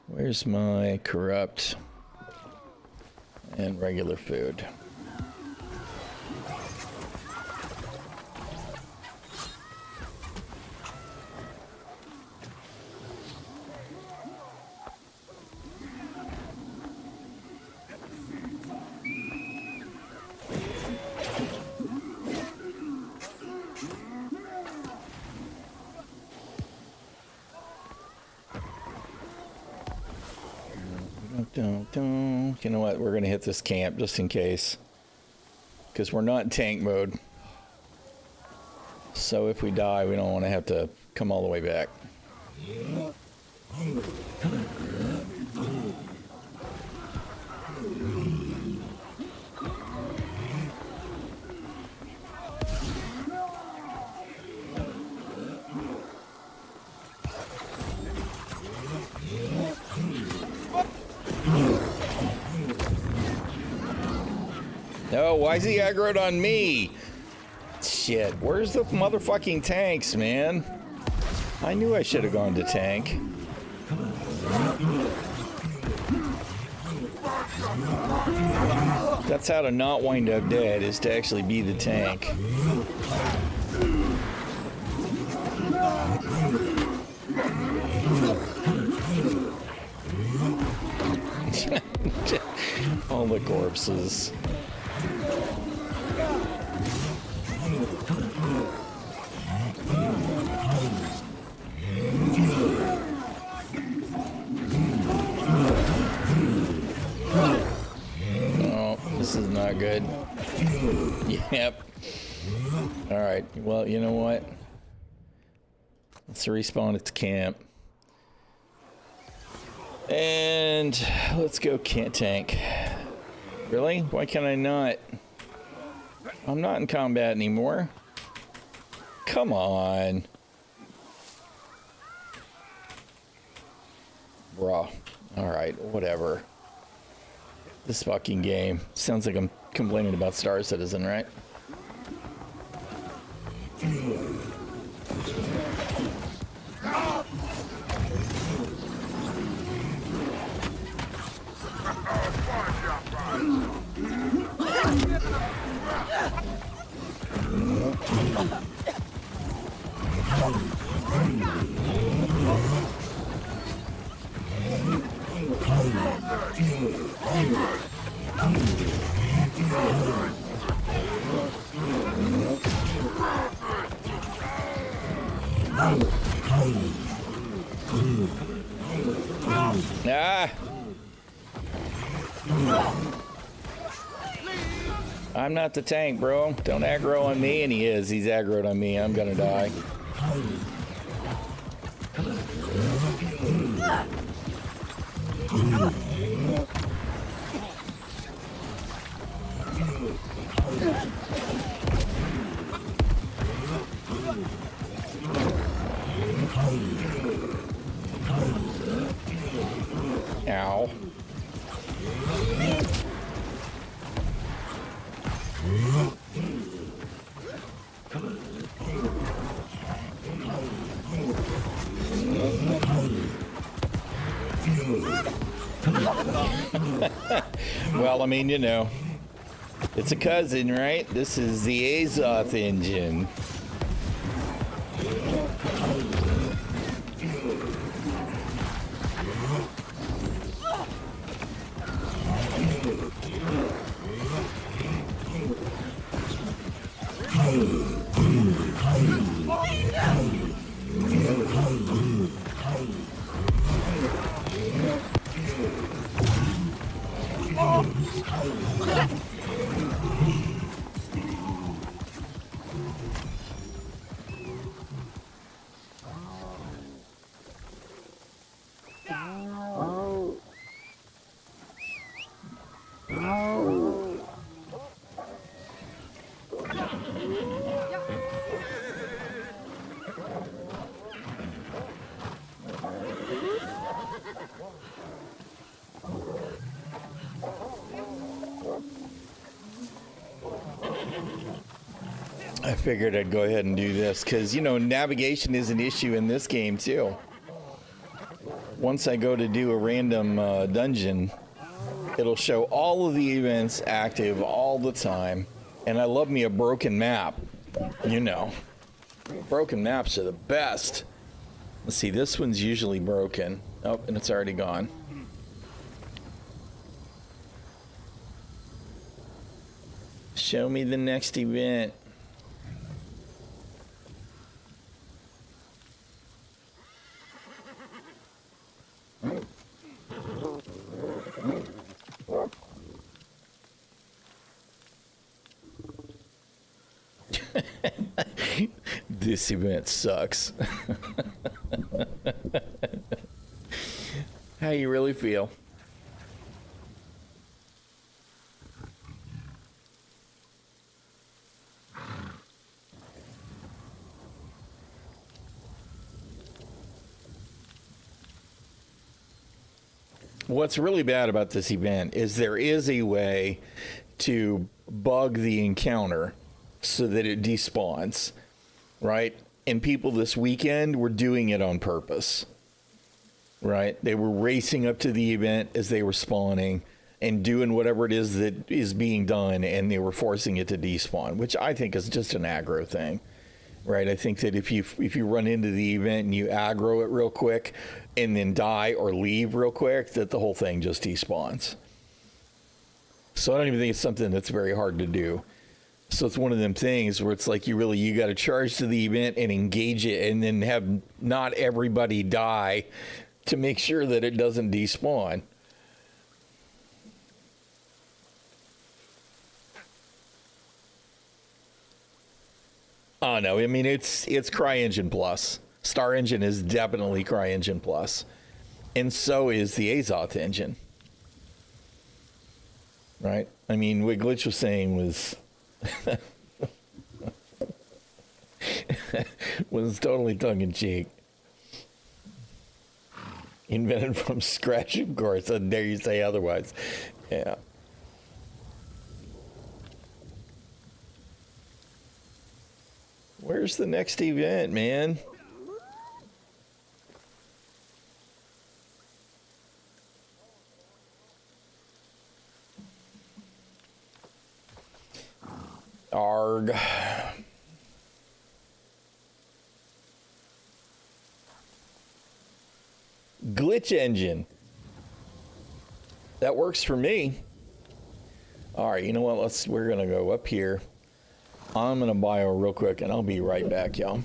Where's my corrupt and regular food? You know what? We're going to hit this camp just in case. Because we're not in tank mode. So if we die, we don't want to have to come all the way back. No, why is he aggroed on me? Shit, where's the motherfucking tanks, man? I knew I should have gone to tank. That's how to not wind up dead, is to actually be the tank. All the corpses. Oh, this is not good. Yep. All right. Well, you know what? Let's respawn at the camp. And let's go tank. Really? Why can I not? I'm not in combat anymore. Come on. Bruh. Alright, whatever. This fucking game. Sounds like I'm complaining about Star Citizen, right? Ah! I'm not the tank, bro. Don't aggro on me, and he is. He's aggroed on me. I'm gonna die. Ow. Well, I mean, you know, it's a cousin, right? This is the Azoth engine. figured I'd go ahead and do this because, you know, navigation is an issue in this game too. Once I go to do a random dungeon, it'll show all of the events active all the time. And I love me a broken map. You know, broken maps are the best. Let's see, this one's usually broken. Oh, and it's already gone. Show me the next event. This event sucks. How you really feel? What's really bad about this event is there is a way to bug the encounter so that it despawns, right? And people this weekend were doing it on purpose, right? They were racing up to the event as they were spawning and doing whatever it is that is being done, and they were forcing it to despawn, which I think is just an aggro thing. Right, I think that if you run into the event and you aggro it real quick and then die or leave real quick, that the whole thing just despawns. So I don't even think it's something that's very hard to do. So it's one of them things where it's like you got to charge to the event and engage it, and then have not everybody die to make sure that it doesn't despawn. Oh no, I mean it's CryEngine Plus. Star Engine is definitely CryEngine Plus. And so is the Azoth engine. Right? I mean, what Glitch was saying was was totally tongue in cheek. Invented from scratch, of course. How dare you say otherwise? Yeah. Where's the next event, man? Arg. Glitch engine. That works for me. All right, you know what? We're gonna go up here. I'm gonna bio real quick, and I'll be right back, y'all.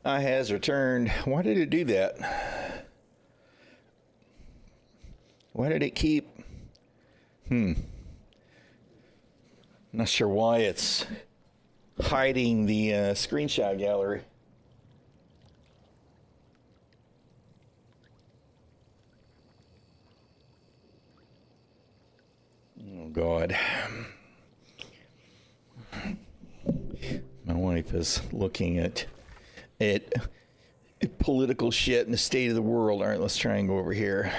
has returned. Why did it do that? Why did it keep? Not sure why it's hiding the screenshot gallery. Oh, God. My wife is looking at political shit and the state of the world. All right, let's try and go over here.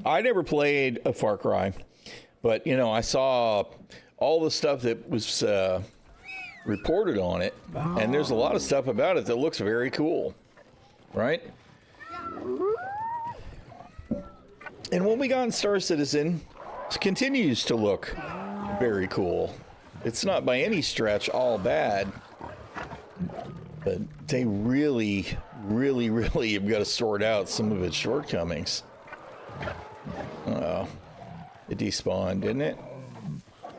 I never played a Far Cry, but, you know, I saw all the stuff that was reported on it, and there's a lot of stuff about it that looks very cool, right? And what we got in Star Citizen continues to look very cool. It's not by any stretch all bad, but they really have got to sort out some of its shortcomings. Uh-oh. It despawned, didn't it?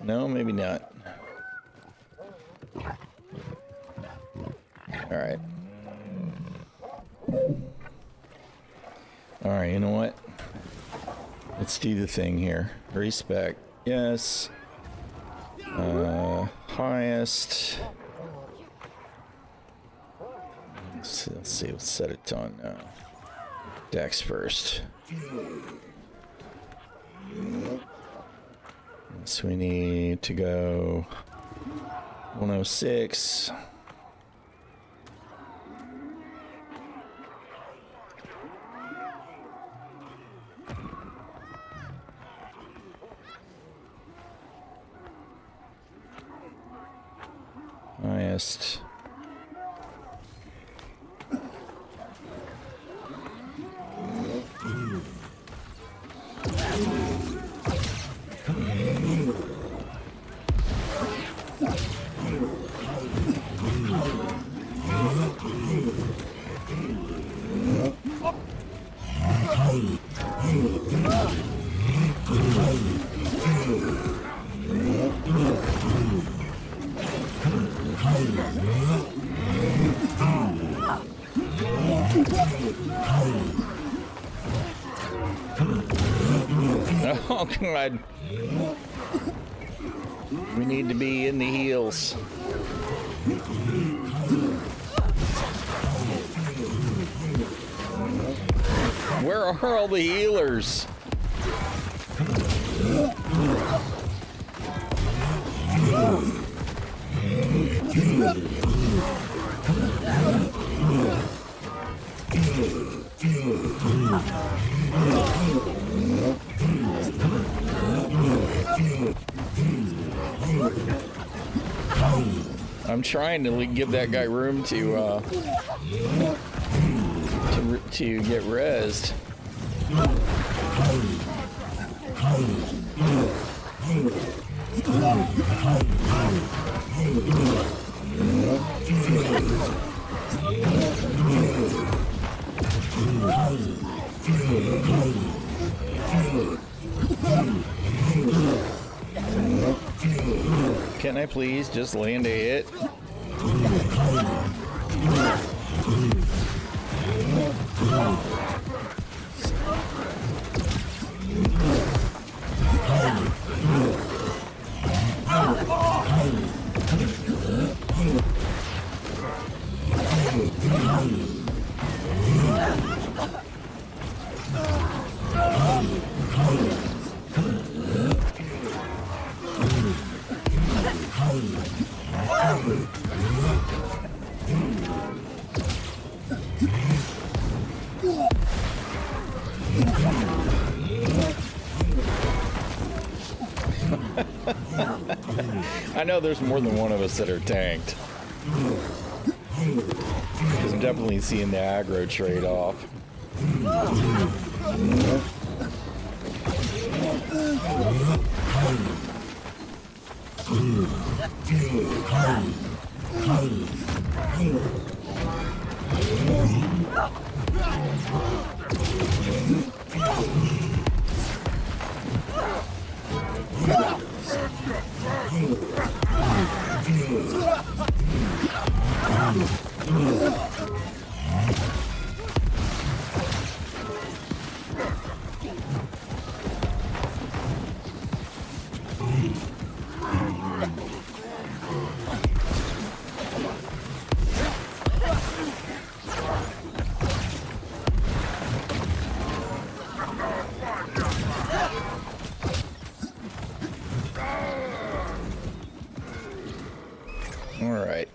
No, maybe not. Alright. Alright, you know what? Let's do the thing here. Respec. Yes. Highest. Let's see. Let's set it on Dex first. So we need to go 106. Highest. Oh, God. We need to be in the heels. Where are all the healers? I'm trying to give that guy room to get rezzed. Can I please just land a hit? I know there's more than one of us that are tanked. Because I'm definitely seeing the aggro trade off. All right.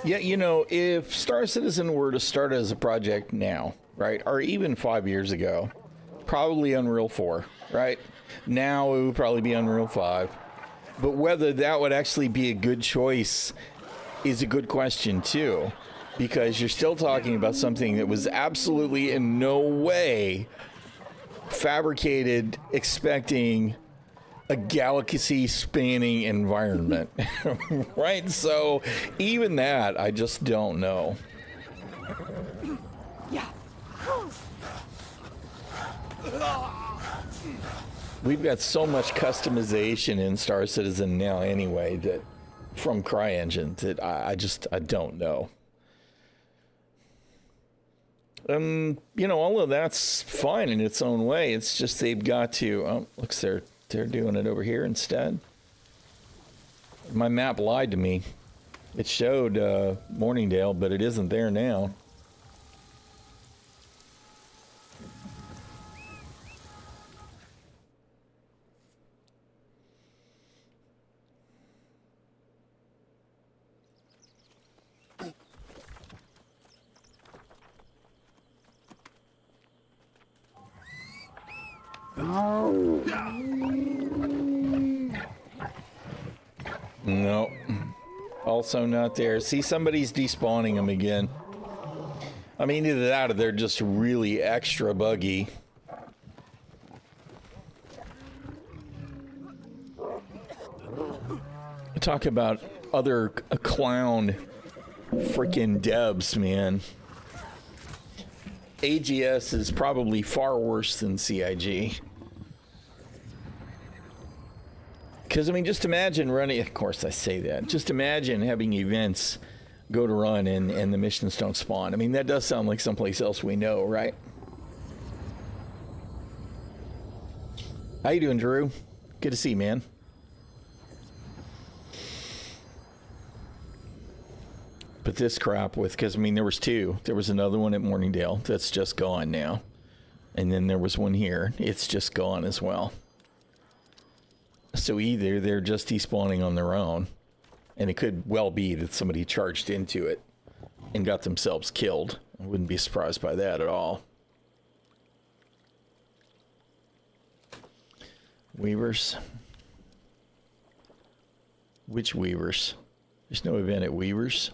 Yeah, you know, if Star Citizen were to start as a project now, right, or even 5 years ago, probably Unreal 4, right? Now it would probably be Unreal 5. But whether that would actually be a good choice is a good question, too, because you're still talking about something that was absolutely in no way fabricated expecting a galaxy spanning environment, right? So even that, I just don't know. We've got so much customization in Star Citizen now anyway, that from CryEngine, that I don't know. You know, all of that's fine in its own way. It's just they've got to, oh, looks they're doing it over here instead. My map lied to me. It showed Morningdale, but it isn't there now. No. Also not there. See, somebody's despawning them again. I mean, either that or they're just really extra buggy. Talk about other clown freaking devs, man. AGS is probably far worse than CIG. Because, I mean, just imagine running, of course I say that, just imagine having events go to run and the missions don't spawn. I mean, that does sound like someplace else we know, right? How you doing, Drew? Good to see you, man. But this crap with, because, I mean, there was two. There was another one at Morningdale that's just gone now. And then there was one here. It's just gone as well. So either they're just despawning on their own, and it could well be that somebody charged into it and got themselves killed. I wouldn't be surprised by that at all. Weavers. Which Weavers? There's no event at Weavers.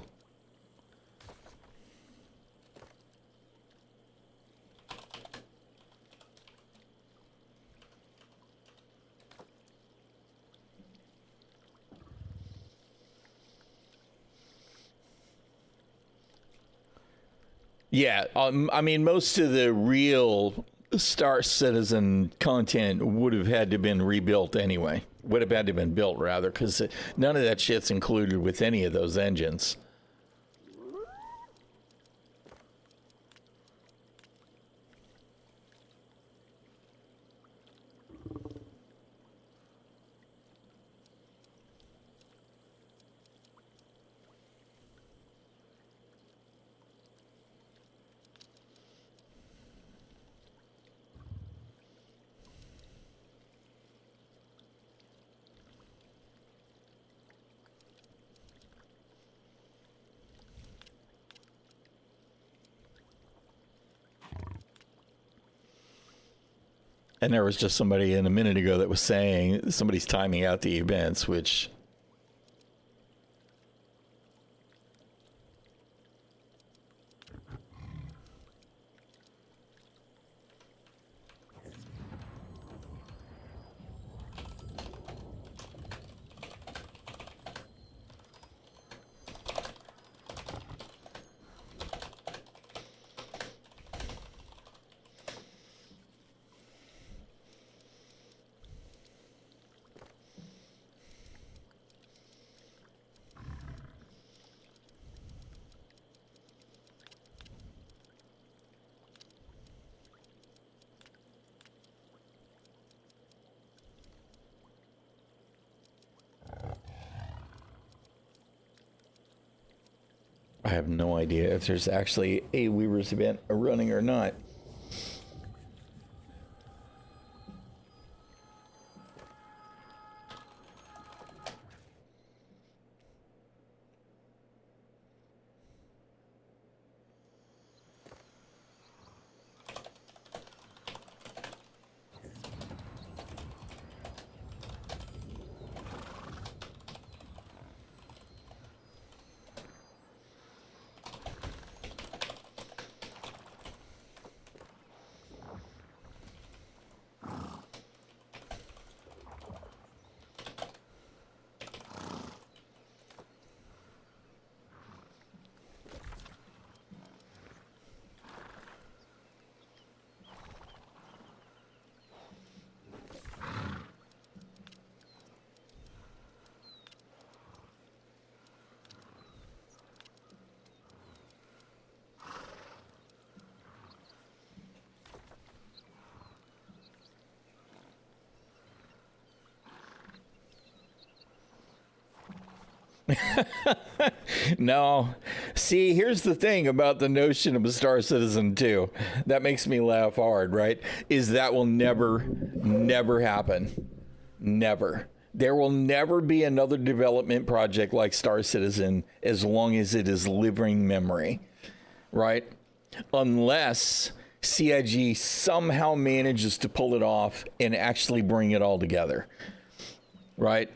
Yeah, I mean, most of the real Star Citizen content would have had to have been rebuilt anyway. Would have had to have been built, rather, because none of that shit's included with any of those engines. And there was just somebody in a minute ago that was saying somebody's timing out the events, which I have no idea if there's actually a Weavers event running or not. No. See, here's the thing about the notion of a Star Citizen 2 that makes me laugh hard, right? Is that will never happen. Never. There will never be another development project like Star Citizen as long as it is living memory, right? Unless CIG somehow manages to pull it off and actually bring it all together, right?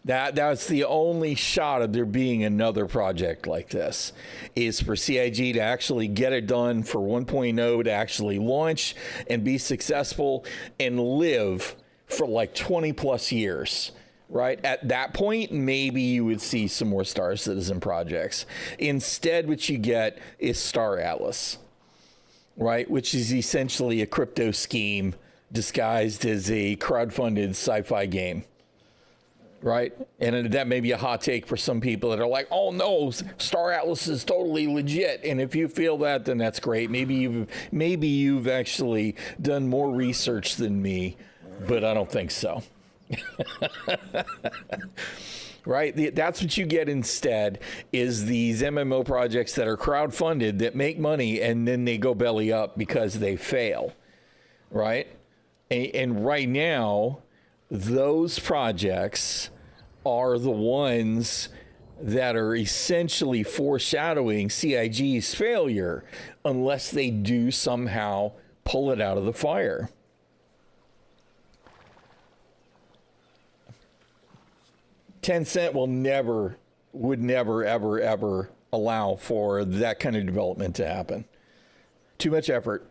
That's the only shot of there being another project like this, is for CIG to actually get it done, for 1.0 to actually launch and be successful and live for like 20 plus years, right? At that point, maybe you would see some more Star Citizen projects. Instead, what you get is Star Atlas, right? Which is essentially a crypto scheme disguised as a crowdfunded sci-fi game. Right. And that may be a hot take for some people that are like, oh, no, Star Atlas is totally legit. And if you feel that, then that's great. Maybe you've actually done more research than me, but I don't think so. Right. That's what you get instead, is these MMO projects that are crowdfunded that make money and then they go belly up because they fail. Right. And right now, those projects are the ones that are essentially foreshadowing CIG's failure unless they do somehow pull it out of the fire. Tencent would never, ever allow for that kind of development to happen. Too much effort.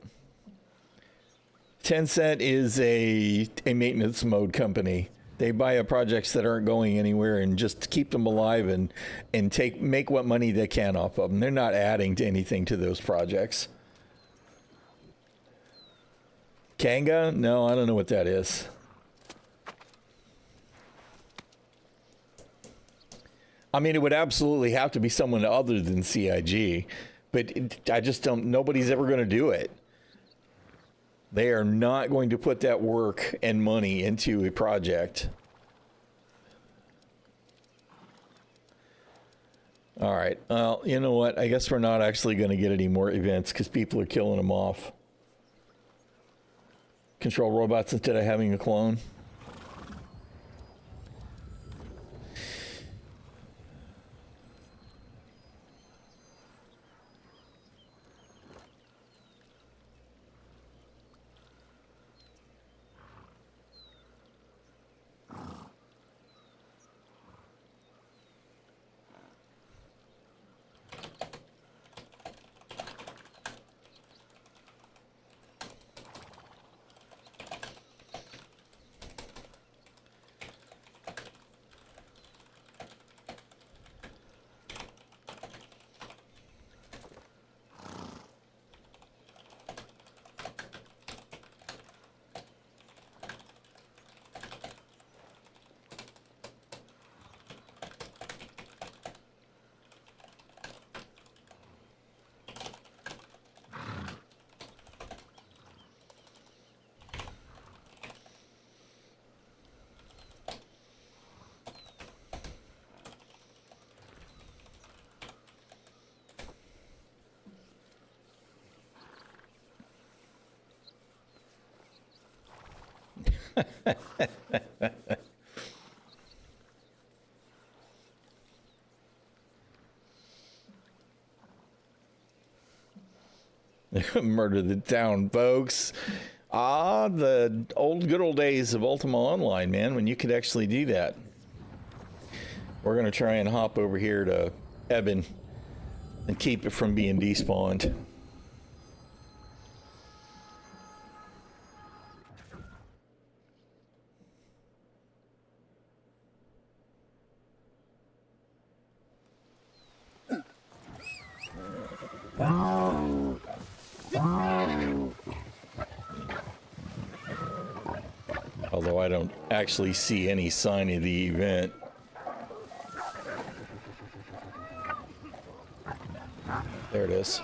Tencent is a maintenance mode company. They buy up projects that aren't going anywhere and just keep them alive and make what money they can off of them. They're not adding to anything to those projects. Kanga? No, I don't know what that is. I mean, it would absolutely have to be someone other than CIG, but I just don't, nobody's ever going to do it. They are not going to put that work and money into a project. All right. Well, you know what? I guess we're not actually going to get any more events because people are killing them off. Control robots instead of having a clone. Murder the town, folks. Ah, the good old days of Ultima Online, man, when you could actually do that. We're going to try and hop over here to Eben and keep it from being despawned. Although I don't actually see any sign of the event. There it is.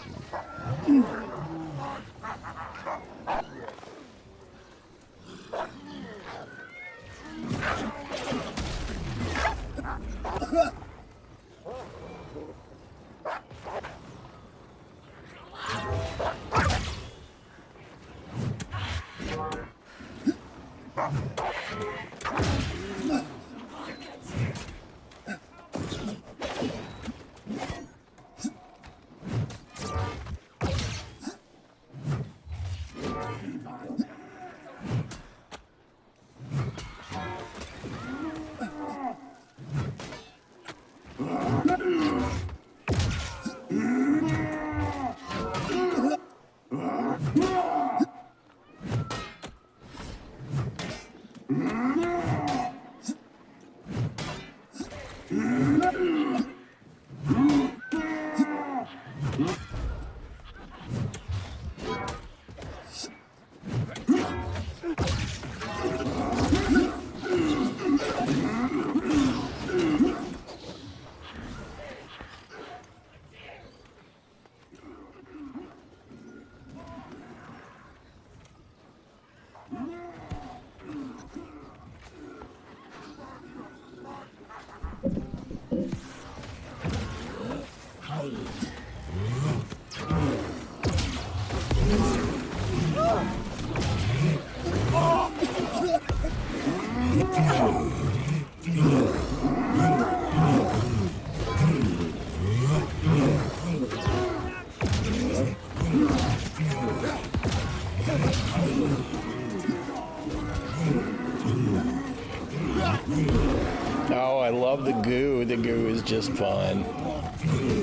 Oh, I love the goo. The goo is just fun.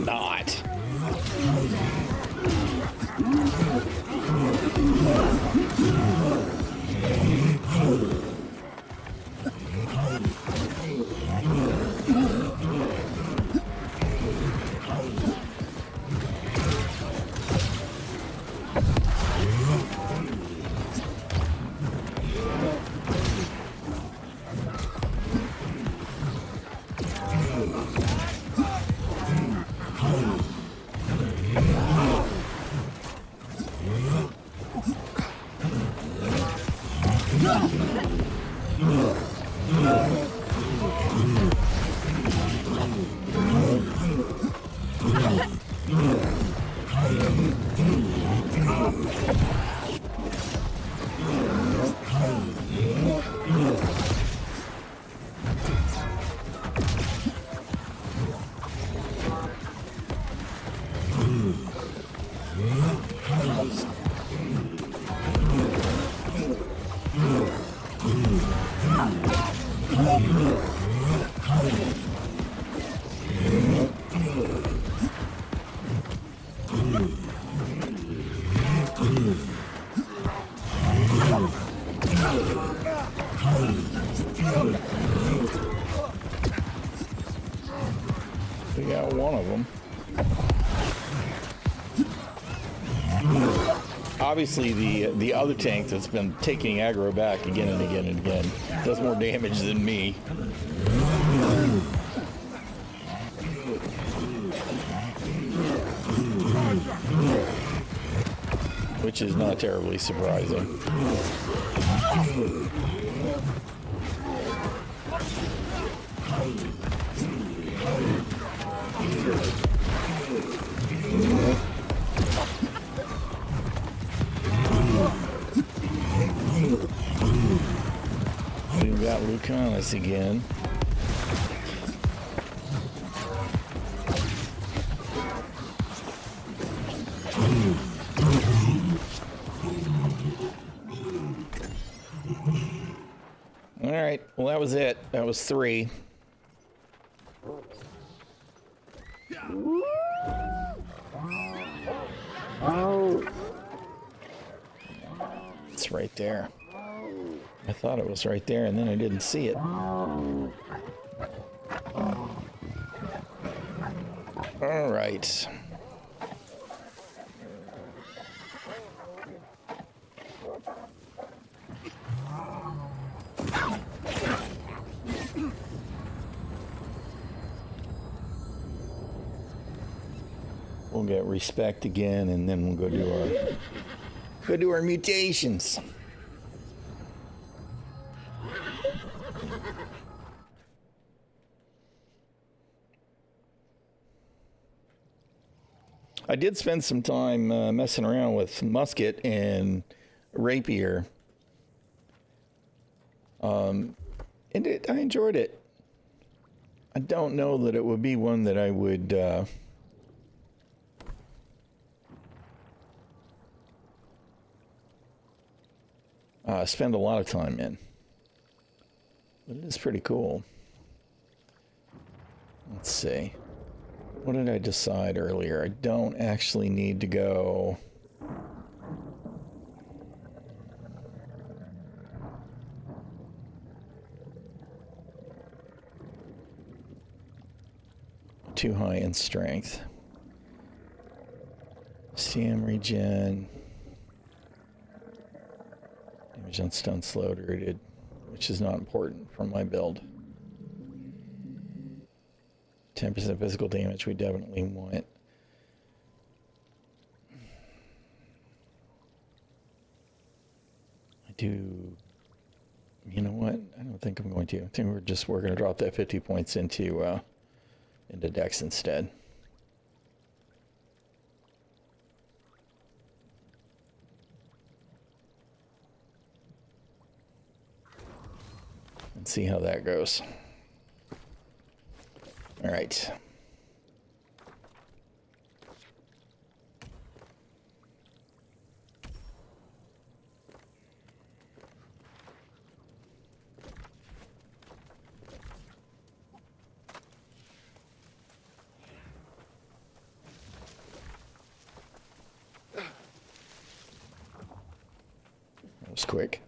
Not. We got one of them. Obviously, the other tank that's been taking aggro back again and again and again does more damage than me. Which is not terribly surprising. Lucanus again. All right, well, that was it. That was 3. It's right there. I thought it was right there, and then I didn't see it. All right. We'll get respect again, and then we'll go do our mutations. I did spend some time messing around with musket and rapier. And I enjoyed it. I don't know that it would be one that I would spend a lot of time in. But it is pretty cool. Let's see. What did I decide earlier? I don't actually need to go... too high in strength. CM regen. Damage on stun slow rooted, which is not important for my build. 10% physical damage we definitely want. I do... You know what? I don't think I'm going to. I think we're going to drop that 50 points into Dex instead. And see how that goes. All right. That was quick.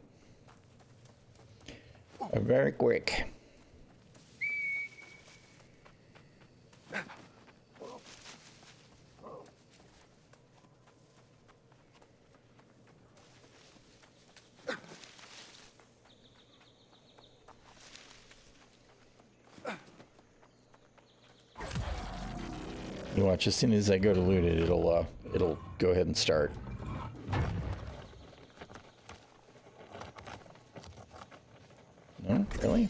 Very quick. You watch, as soon as I go to loot it, it'll go ahead and start. No, really?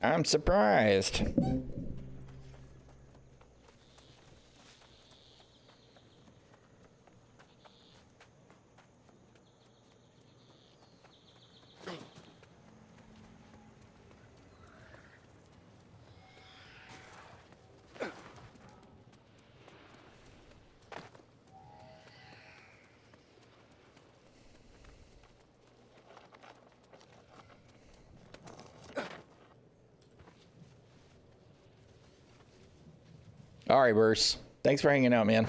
I'm surprised. All right, Bruce. Thanks for hanging out, man.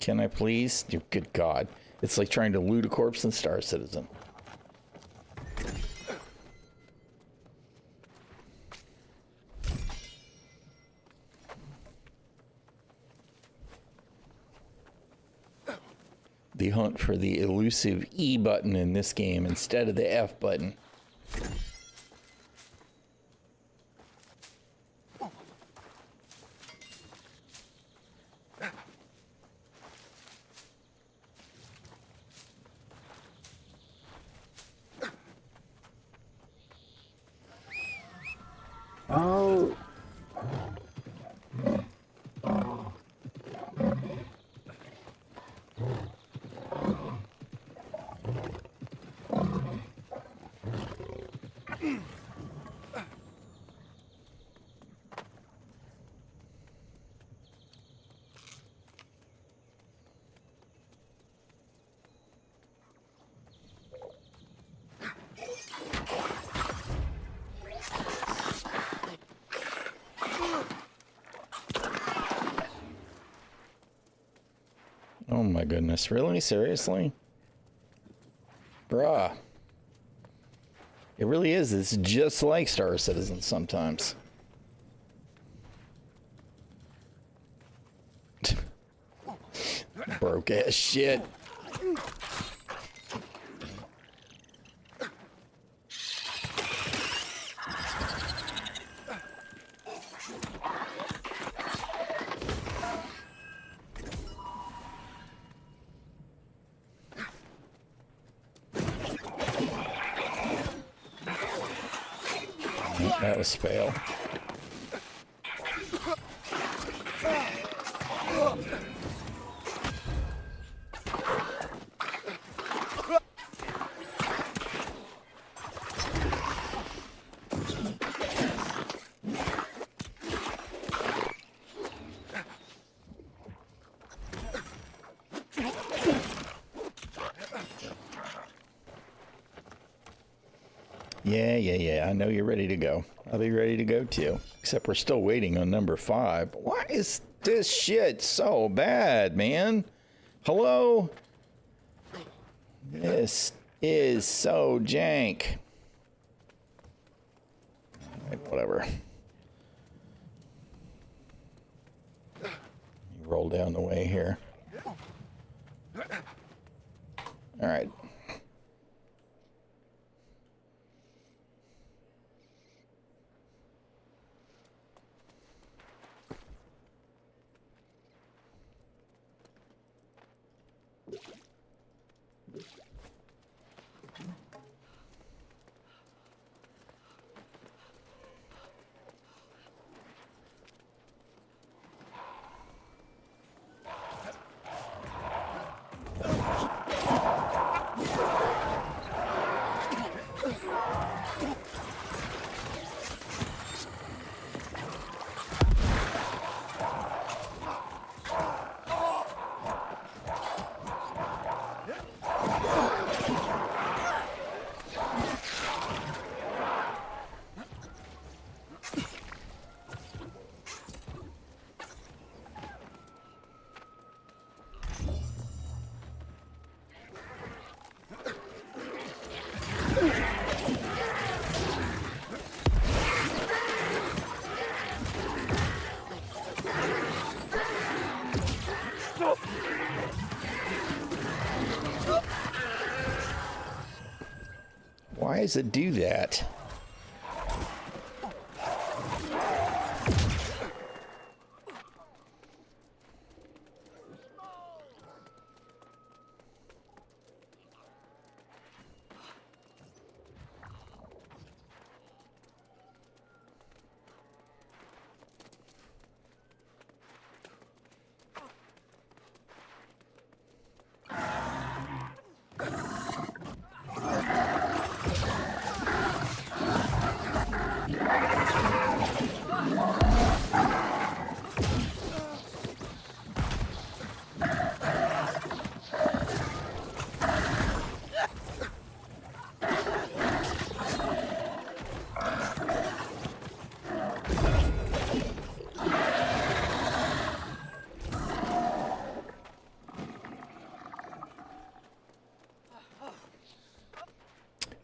Can I please? Good God. It's like trying to loot a corpse in Star Citizen. The hunt for the elusive E button in this game instead of the F button. Oh my goodness, really? Seriously? Bruh. It really is. It's just like Star Citizen sometimes. Broke ass shit. That was fail. Yeah. I know you're ready to go. I'll be ready to go too. Except we're still waiting on number 5. Why is this shit so bad, man? Hello? This is so jank. Alright, whatever. You roll down the way here. Alright. Why does it do that?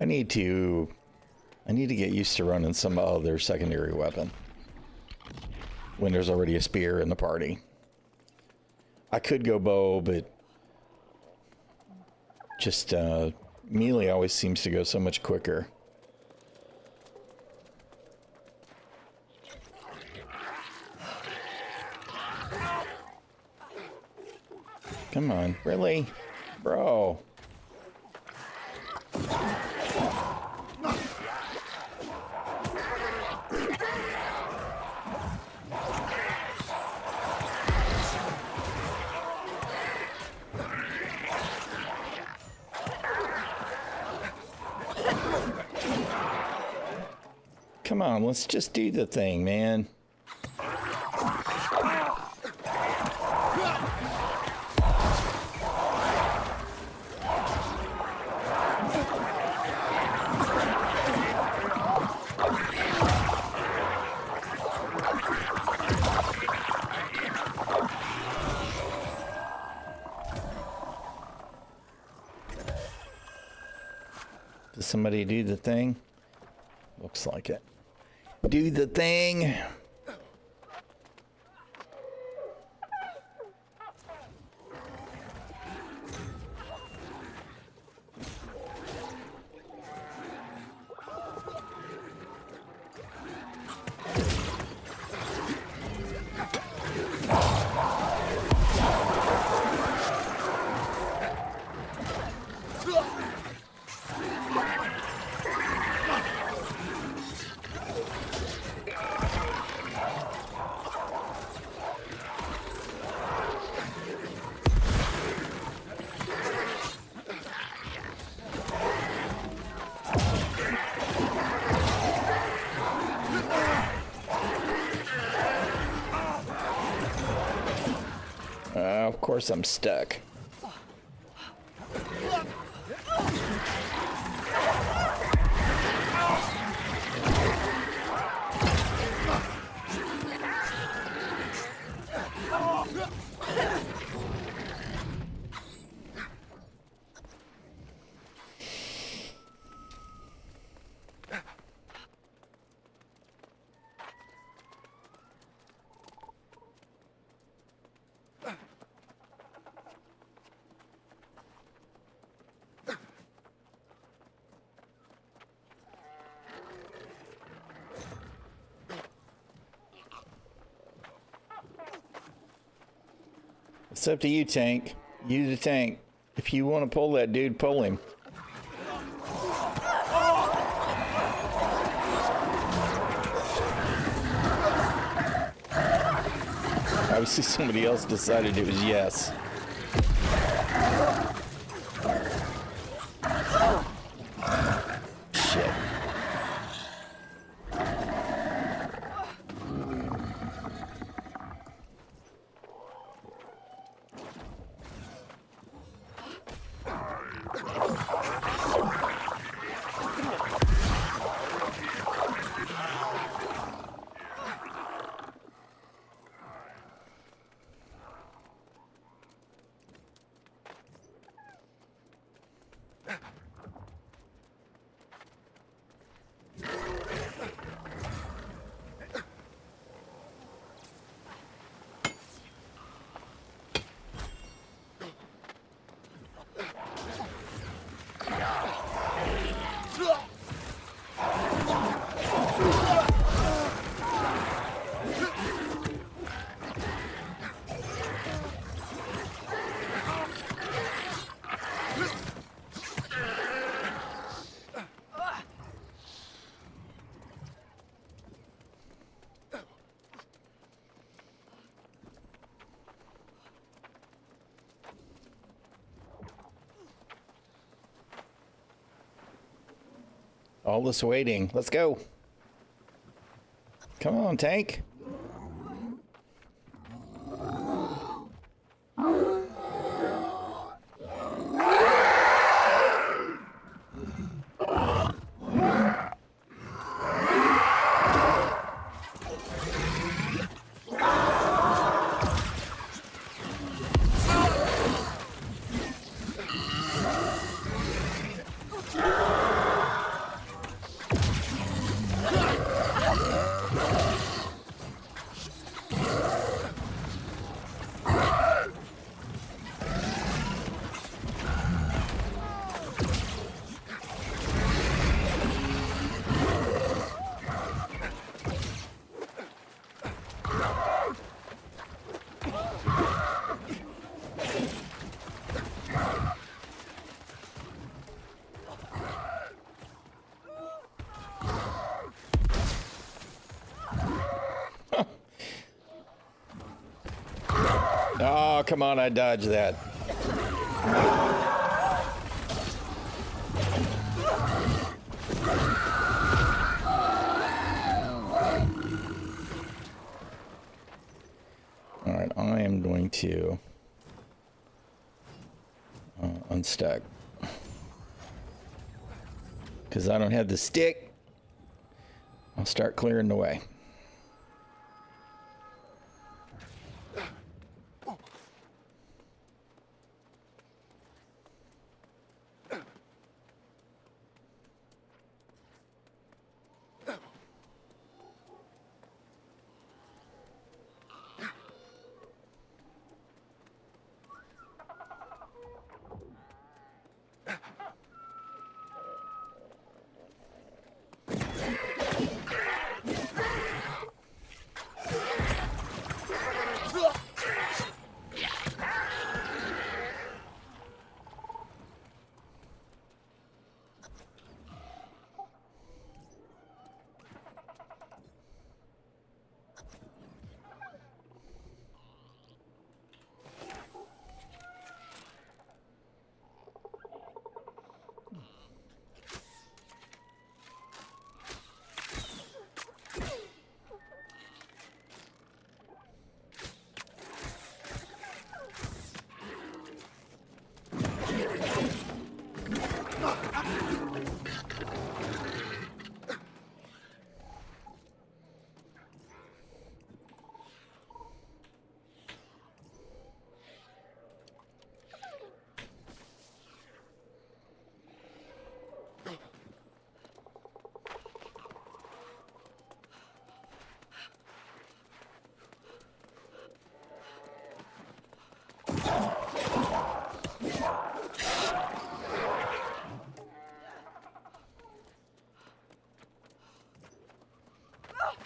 I need to get used to running some other secondary weapon when there's already a spear in the party. I could go bow, but just melee always seems to go so much quicker. Come on, really? Bro. Come on, let's just do the thing, man. Does somebody do the thing? Looks like it. Do the thing. Of course I'm stuck. It's up to you, Tank. You the tank. If you want to pull that dude, pull him. Obviously somebody else decided it was yes. Shit. All this waiting. Let's go. Come on, Tank. Oh, come on, I dodged that. to unstuck. Because I don't have the stick, I'll start clearing the way.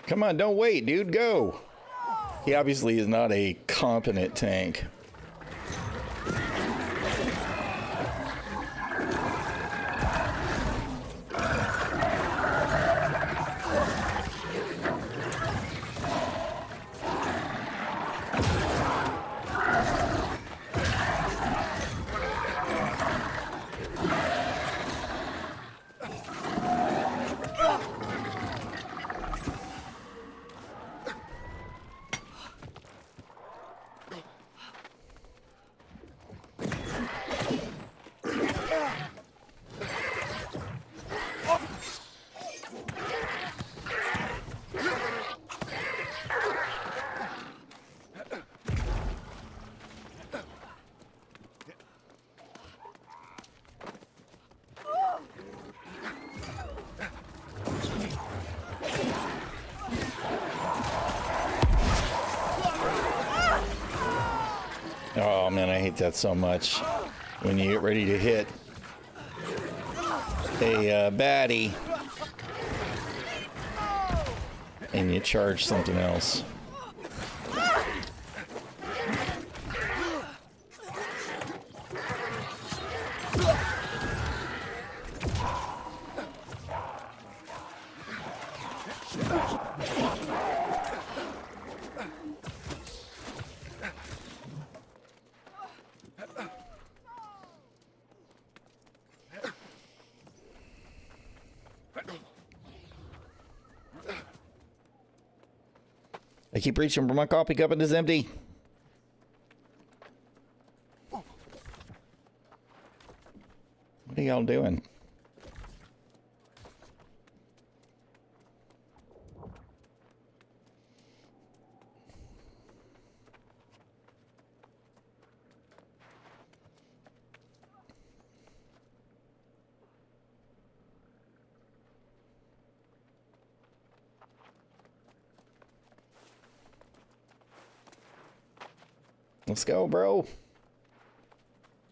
Come on, don't wait, dude, go. He obviously is not a competent tank. Oh man, I hate that so much. When you get ready to hit a baddie and you charge something else. I keep reaching for my coffee cup and it's empty. What are y'all doing? Let's go, bro.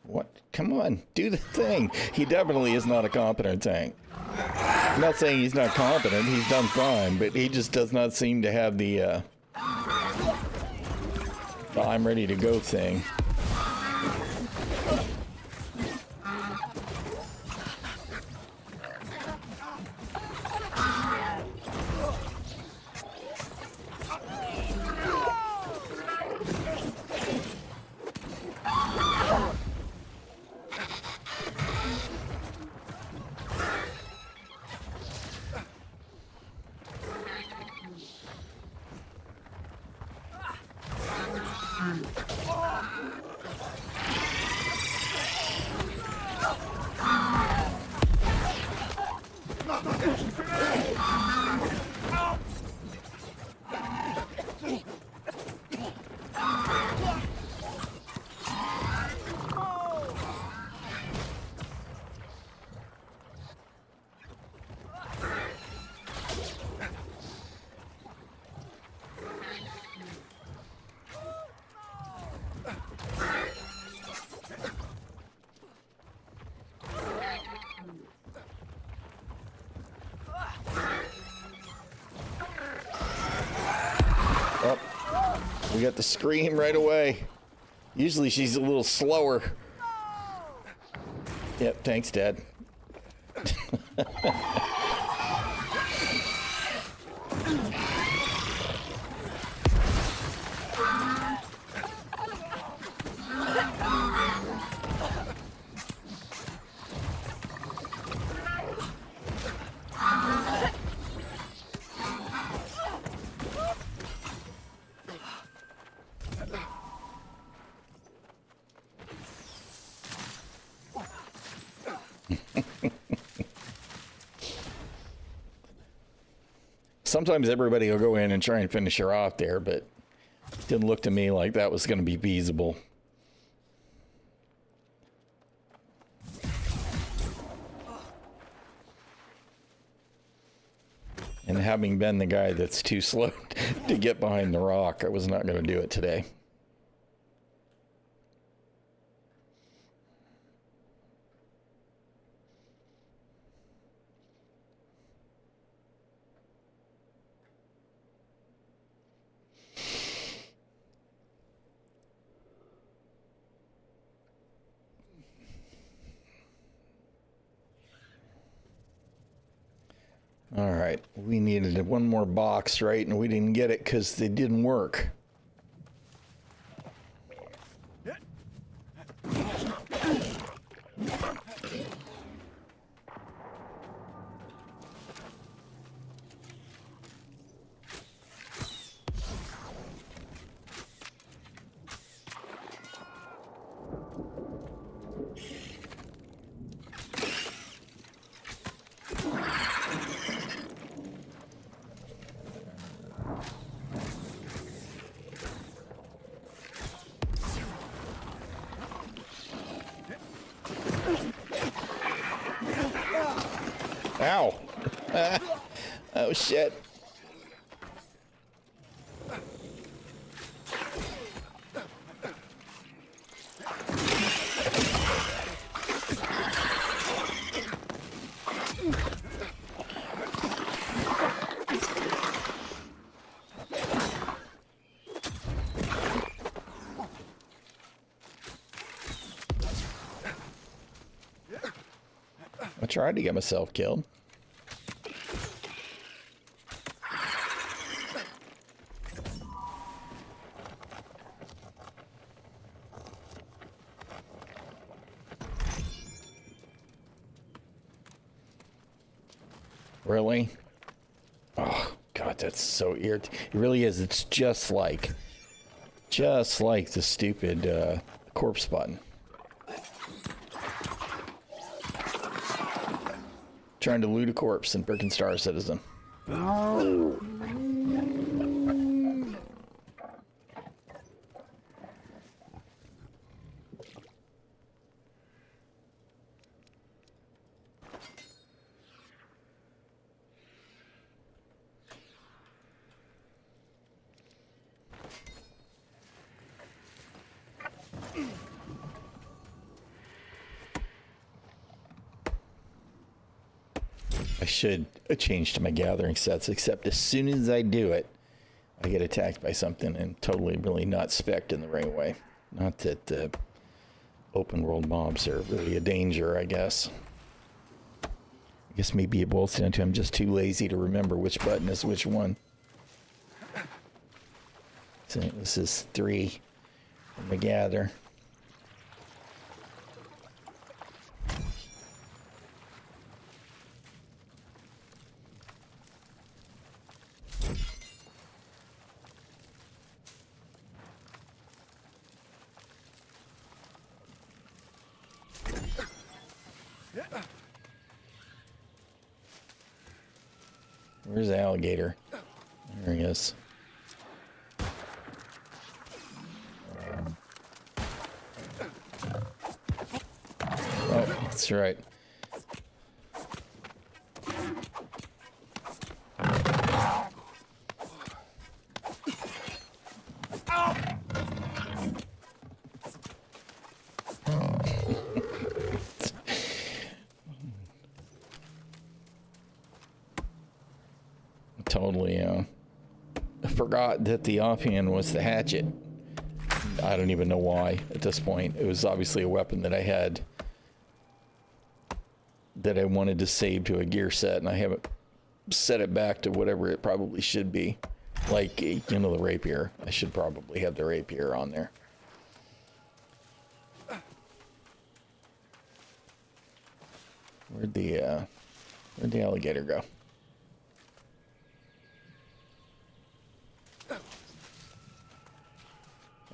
What? Come on, do the thing. He definitely is not a competent tank. I'm not saying he's not competent. He's done fine, but he just does not seem to have the I'm ready to go thing. Oh, we got the scream right away. Usually she's a little slower. Yep, thanks, Dad. Sometimes everybody will go in and try and finish her off there, but it didn't look to me like that was going to be feasible. And having been the guy that's too slow to get behind the rock, I was not going to do it today. All right, we needed one more box, right? And we didn't get it because they didn't work. Ow. Oh, shit. I tried to get myself killed. Really? Oh, God, that's so irritating. It really is. It's just like the stupid corpse button. Trying to loot a corpse in Birkin Star Citizen. I should change to my gathering sets, except as soon as I do it, I get attacked by something and totally really not spec'd in the right way. Not that open world mobs are really a danger, I guess. I guess maybe it boils down to I'm just too lazy to remember which button is which one. So this is 3 from the gather. Where's the alligator? There he is. Oh, that's right. Totally, I forgot that the offhand was the hatchet. I don't even know why at this point. It was obviously a weapon that I had that I wanted to save to a gear set, and I haven't set it back to whatever it probably should be. Like, you know, the rapier. I should probably have the rapier on there. Where'd the alligator go?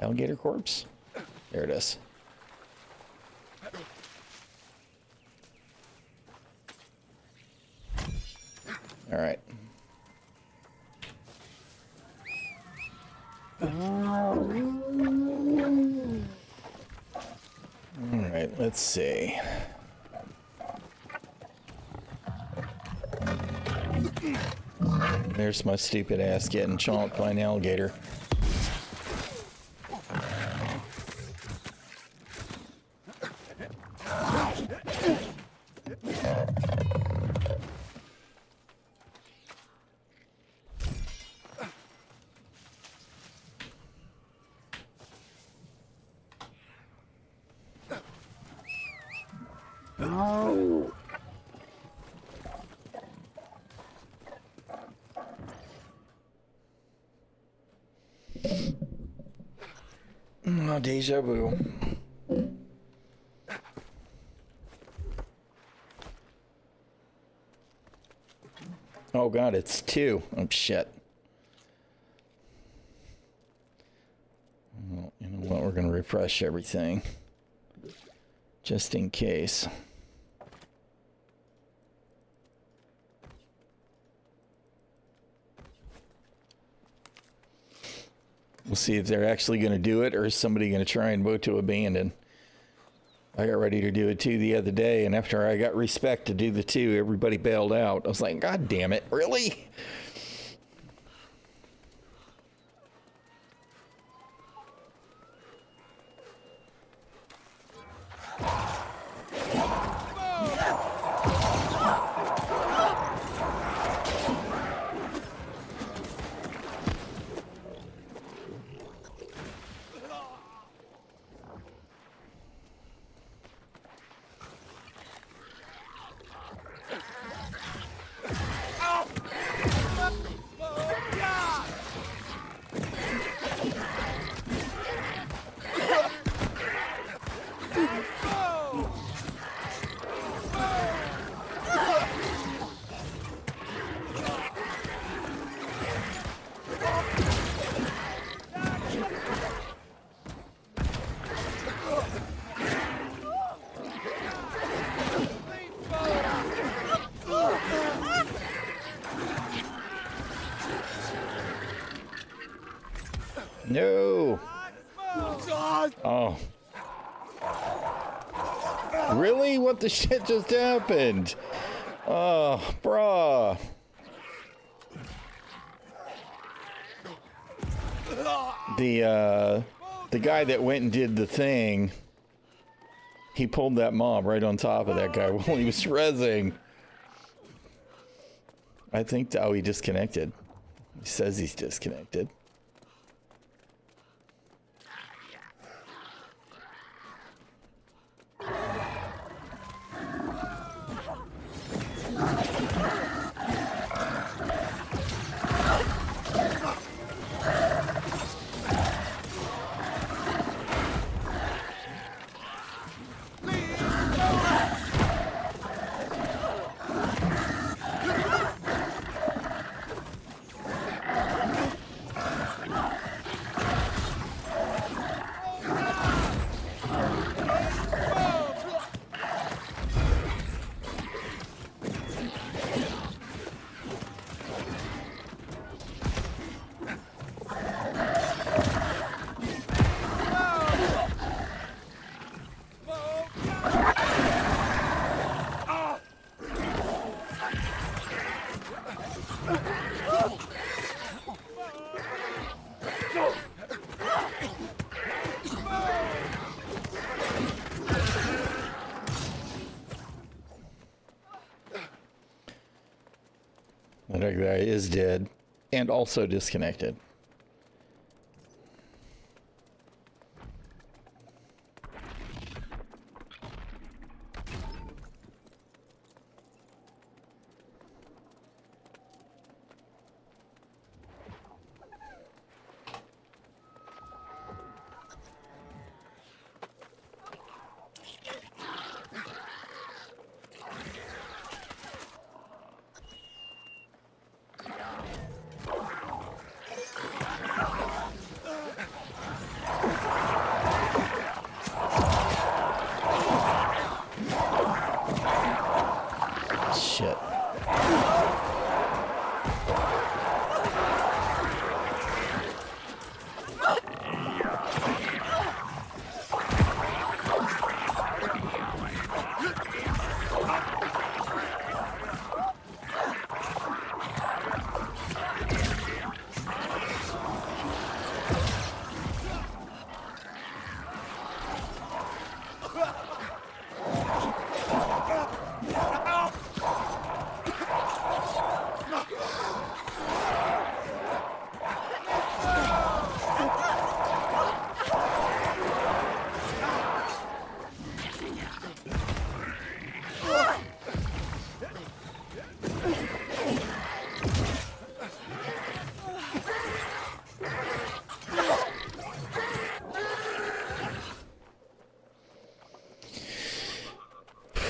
Alligator corpse? There it is. All right. All right, let's see. There's my stupid ass getting chomped by an alligator. Oh, deja vu. Oh god, it's 2. Oh shit. Well, you know what? We're gonna refresh everything. Just in case. We'll see if they're actually going to do it, or is somebody going to try and vote to abandon. I got ready to do it 2 the other day, and after I got respect to do the 2, everybody bailed out. I was like, God damn it, really? No. Oh. Really? What the shit just happened? Oh, bruh. The guy that went and did the thing, he pulled that mob right on top of that guy while he was rezzing. I think, oh, he disconnected. He says he's disconnected. That guy is dead and also disconnected. Shit.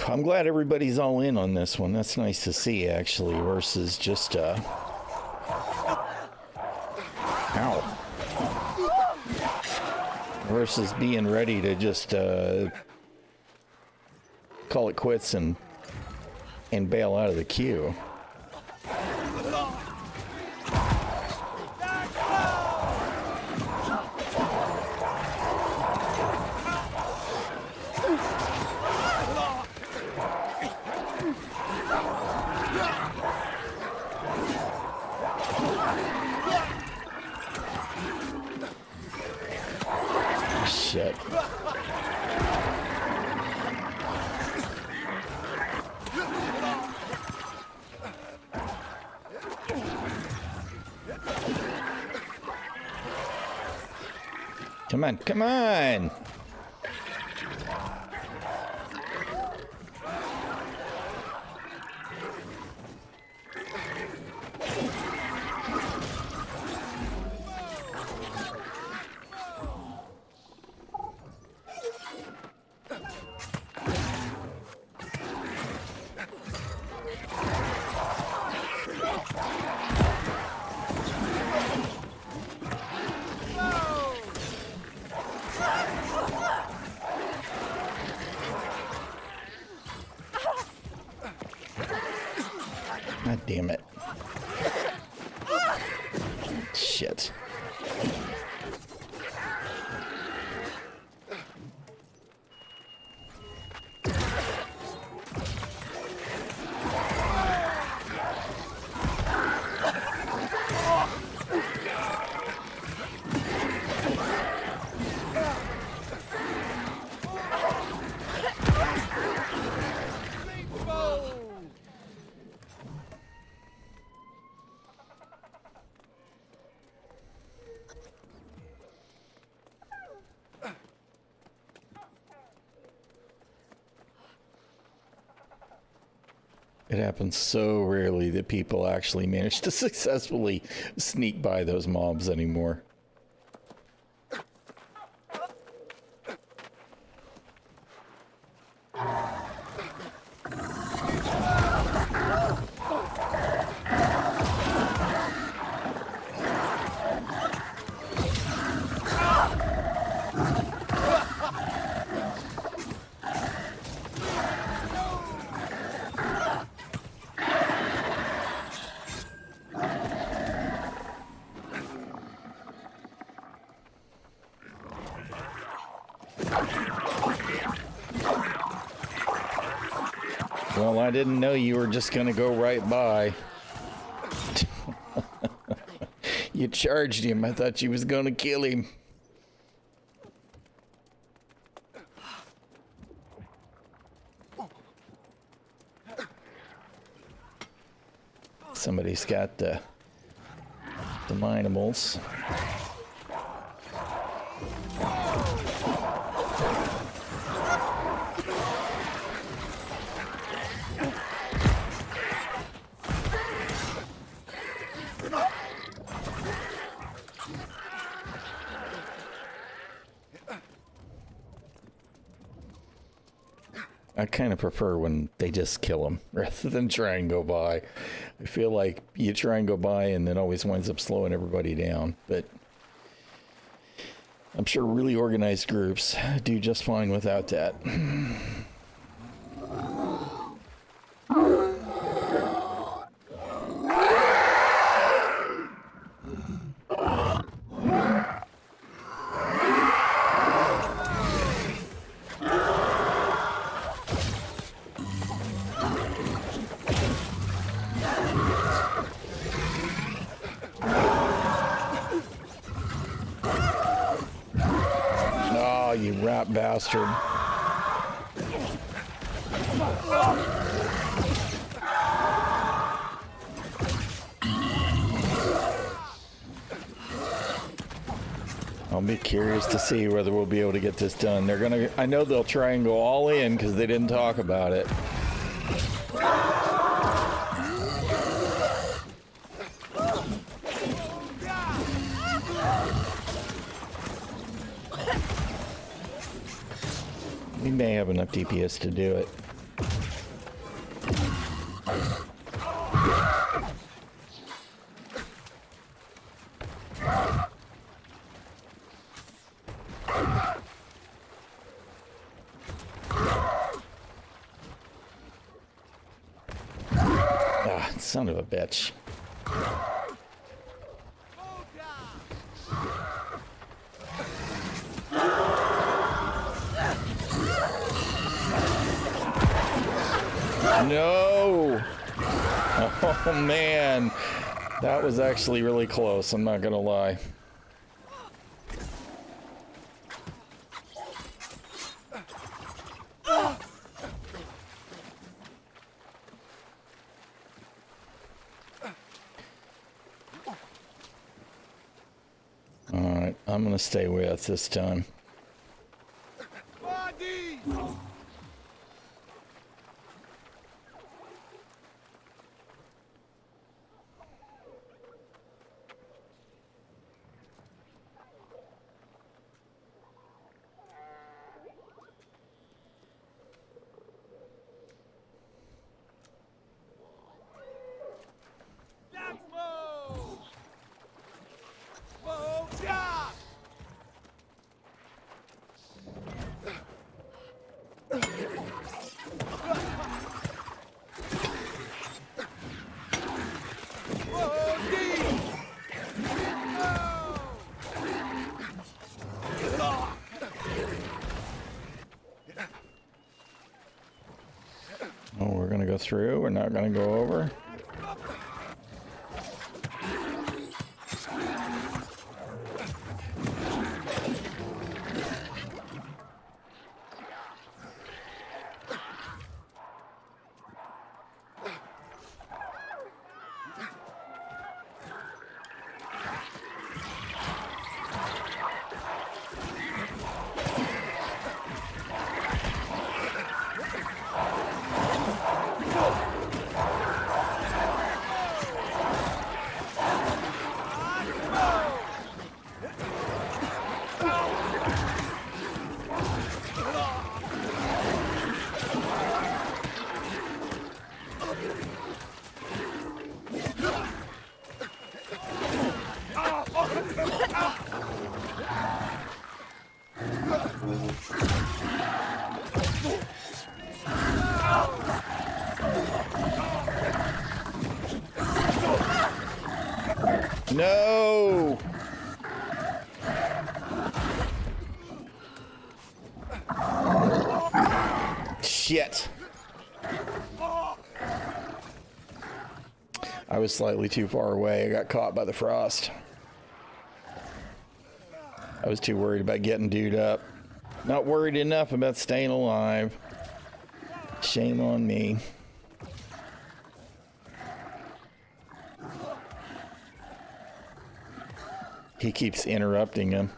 I'm glad everybody's all in on this one. That's nice to see, actually, versus just, ow. Versus being ready to just, call it quits and bail out of the queue. Shit. Come on, come on! God damn it. Shit. It happens so rarely that people actually manage to successfully sneak by those mobs anymore. Well, I didn't know you were just gonna go right by. You charged him. I thought you was gonna kill him. Somebody's got the minables. I kind of prefer when they just kill them rather than try and go by. I feel like you try and go by and it always winds up slowing everybody down. But I'm sure really organized groups do just fine without that. Oh, you rat bastard. I'll be curious to see whether we'll be able to get this done. They're gonna, I know they'll try and go all in because they didn't talk about it. We may have enough DPS to do it. Ah, son of a bitch. No! Oh man, that was actually really close, I'm not gonna lie. Alright, I'm gonna stay with this time. Oh, we're gonna go through, we're not gonna go over. No! Shit. I was slightly too far away. I got caught by the frost. I was too worried about getting dude up. Not worried enough about staying alive. Shame on me. He keeps interrupting him.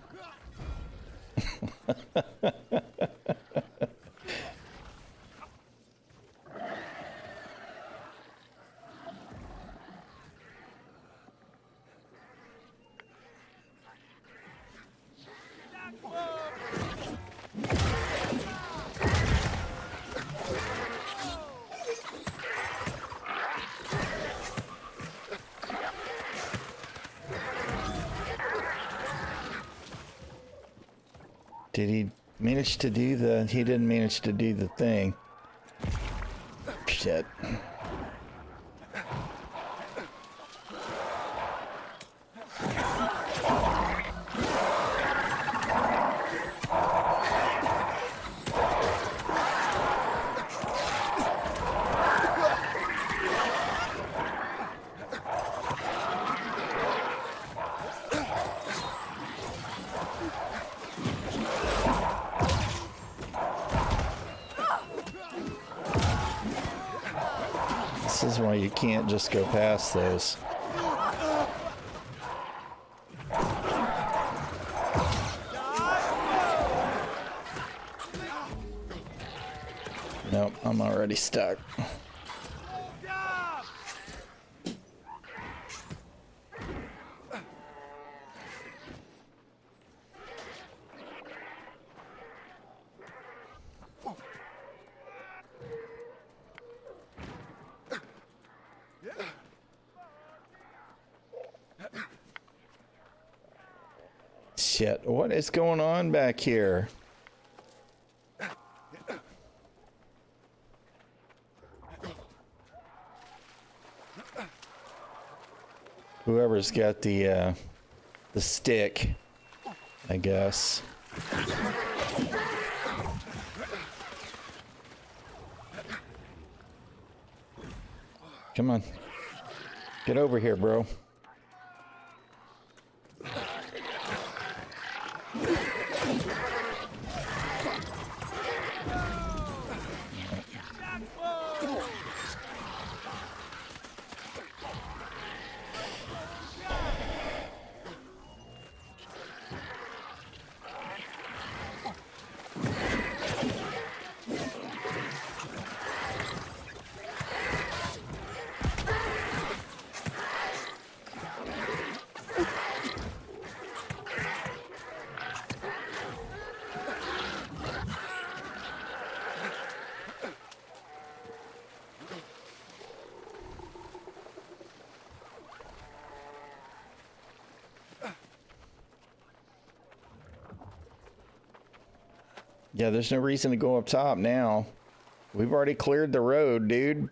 Did he manage to do the... He didn't manage to do the thing. Shit. This is why you can't just go past those. Nope, I'm already stuck. Shit, what is going on back here? Whoever's got the stick, I guess. Come on. Get over here, bro. Yeah, there's no reason to go up top now. We've already cleared the road, dude.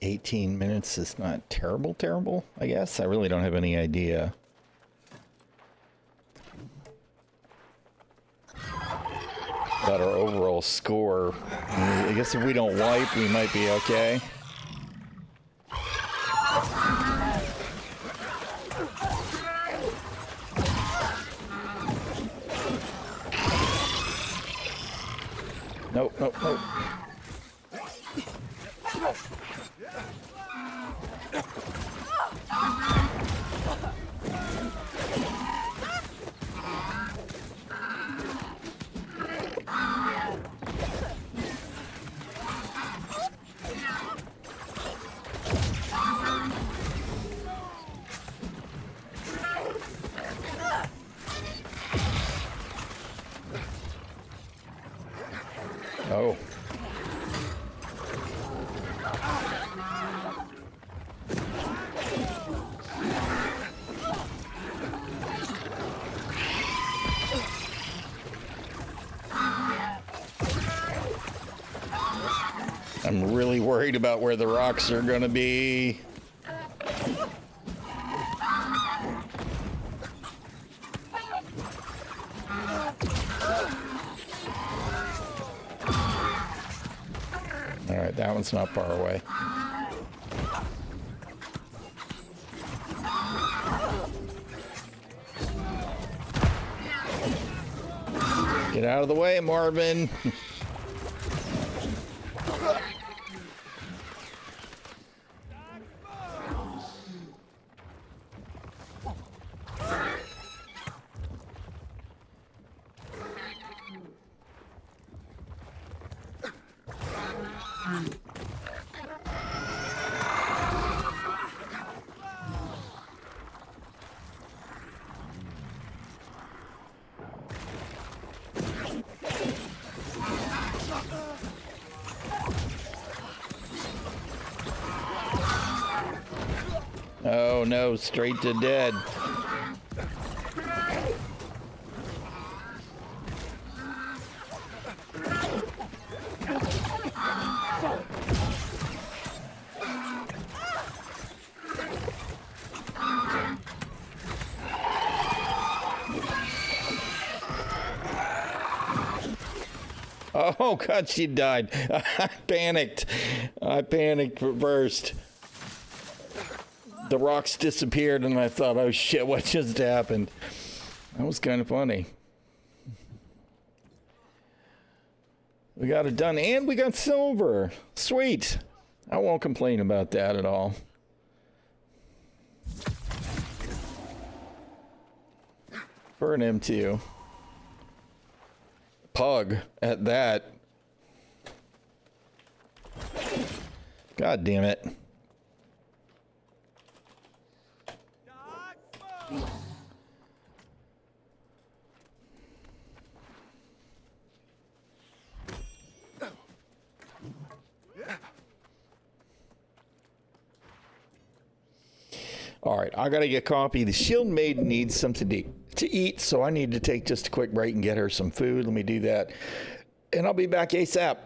18 minutes is not terrible, I guess. I really don't have any idea. About our overall score. I guess if we don't wipe, we might be okay. Nope, nope, nope. Oh. I'm really worried about where the rocks are gonna be. All right, that one's not far away. Get out of the way, Marvin. Oh no, straight to dead. Oh god, she died. I panicked. I panicked first. The rocks disappeared and I thought, oh shit, what just happened? That was kind of funny. We got it done and we got silver. Sweet. I won't complain about that at all. For an M2. Pug at that. God damn it. All right, I gotta get coffee. The shield maiden needs something to eat, so I need to take just a quick break and get her some food. Let me do that, and I'll be back ASAP.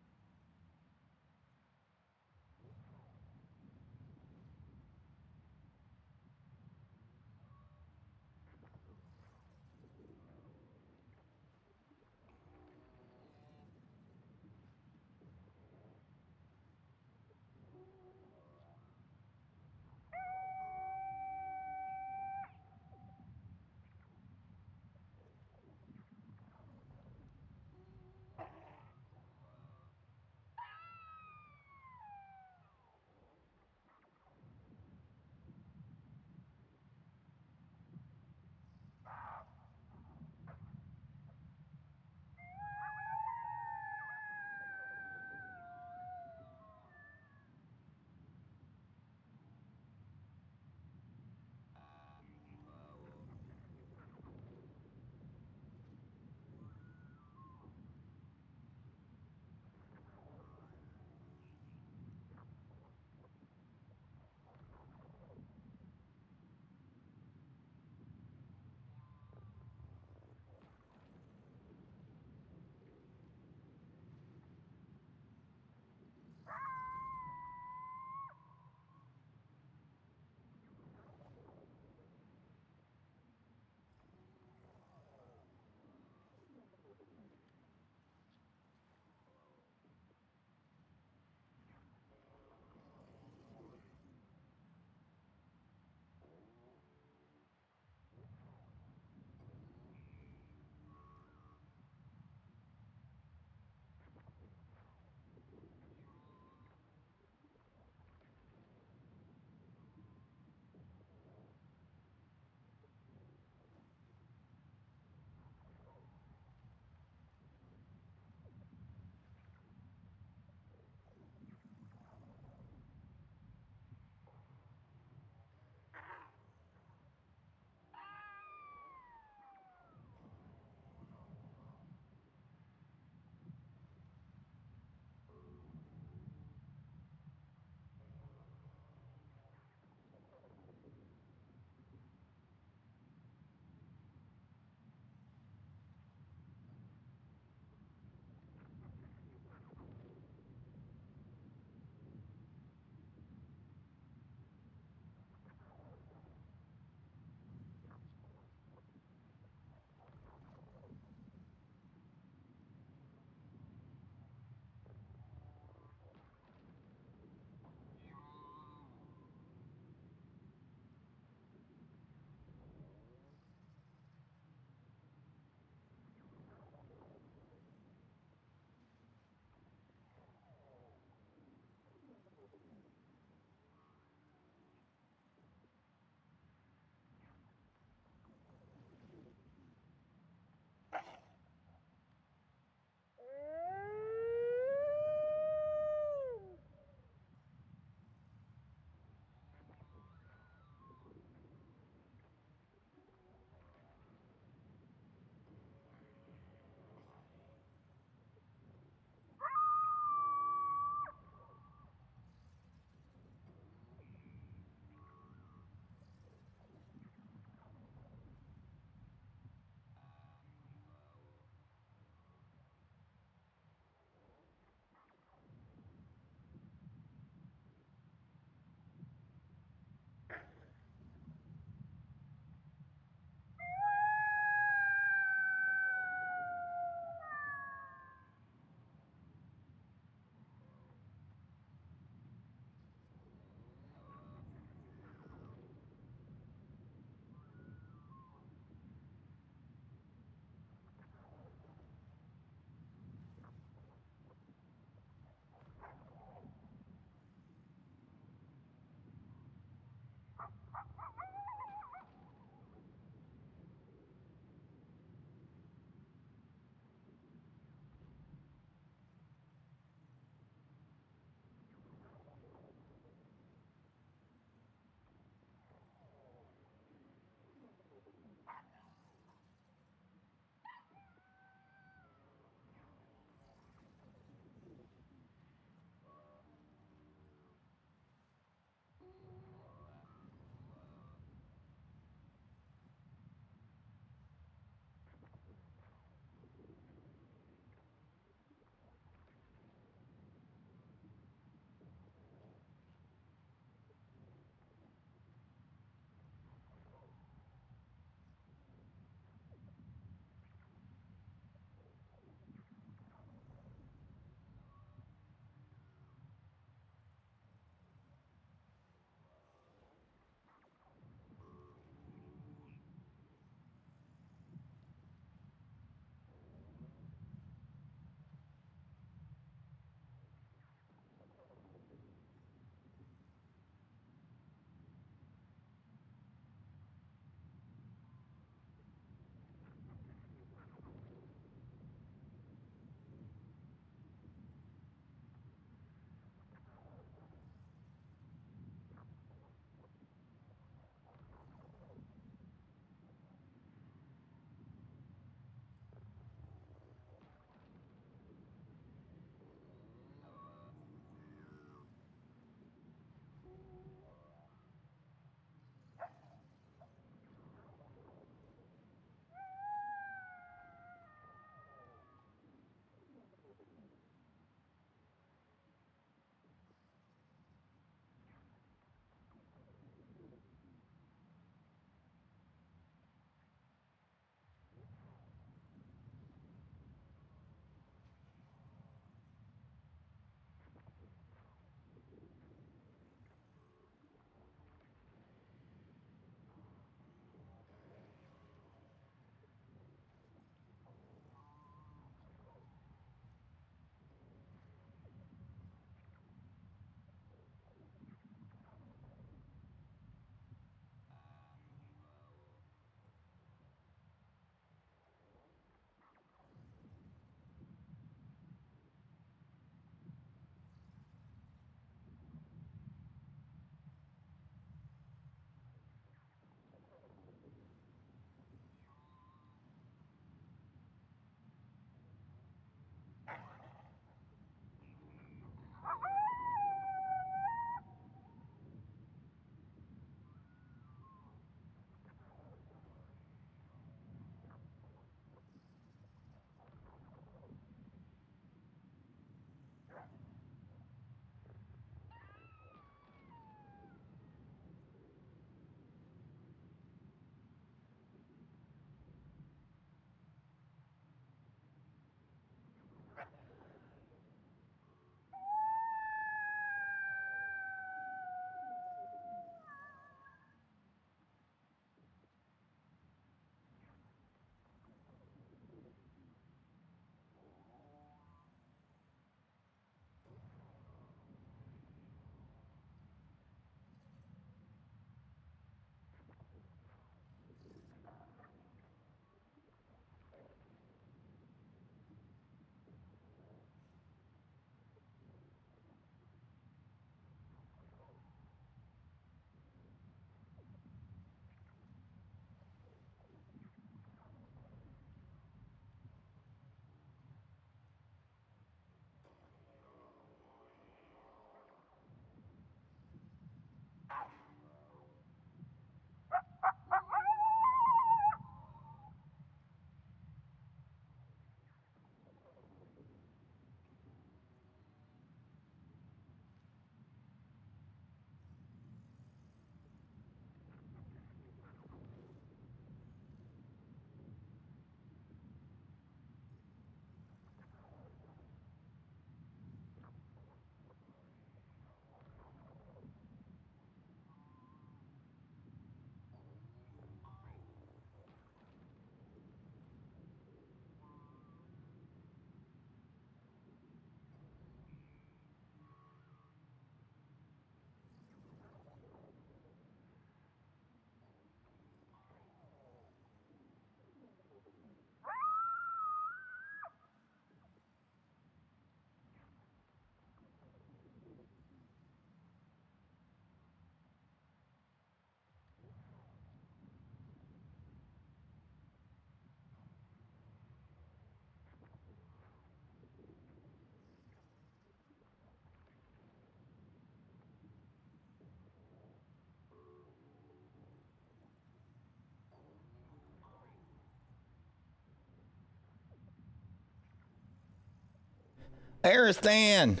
Aristan!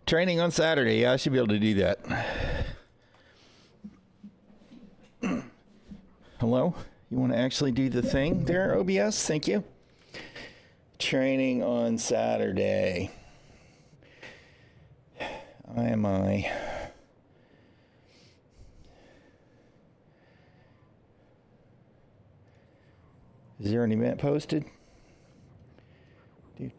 Training on Saturday. Yeah, I should be able to do that. Hello? You want to actually do the thing there, OBS? Thank you. Training on Saturday. I. Is there an event posted? Do.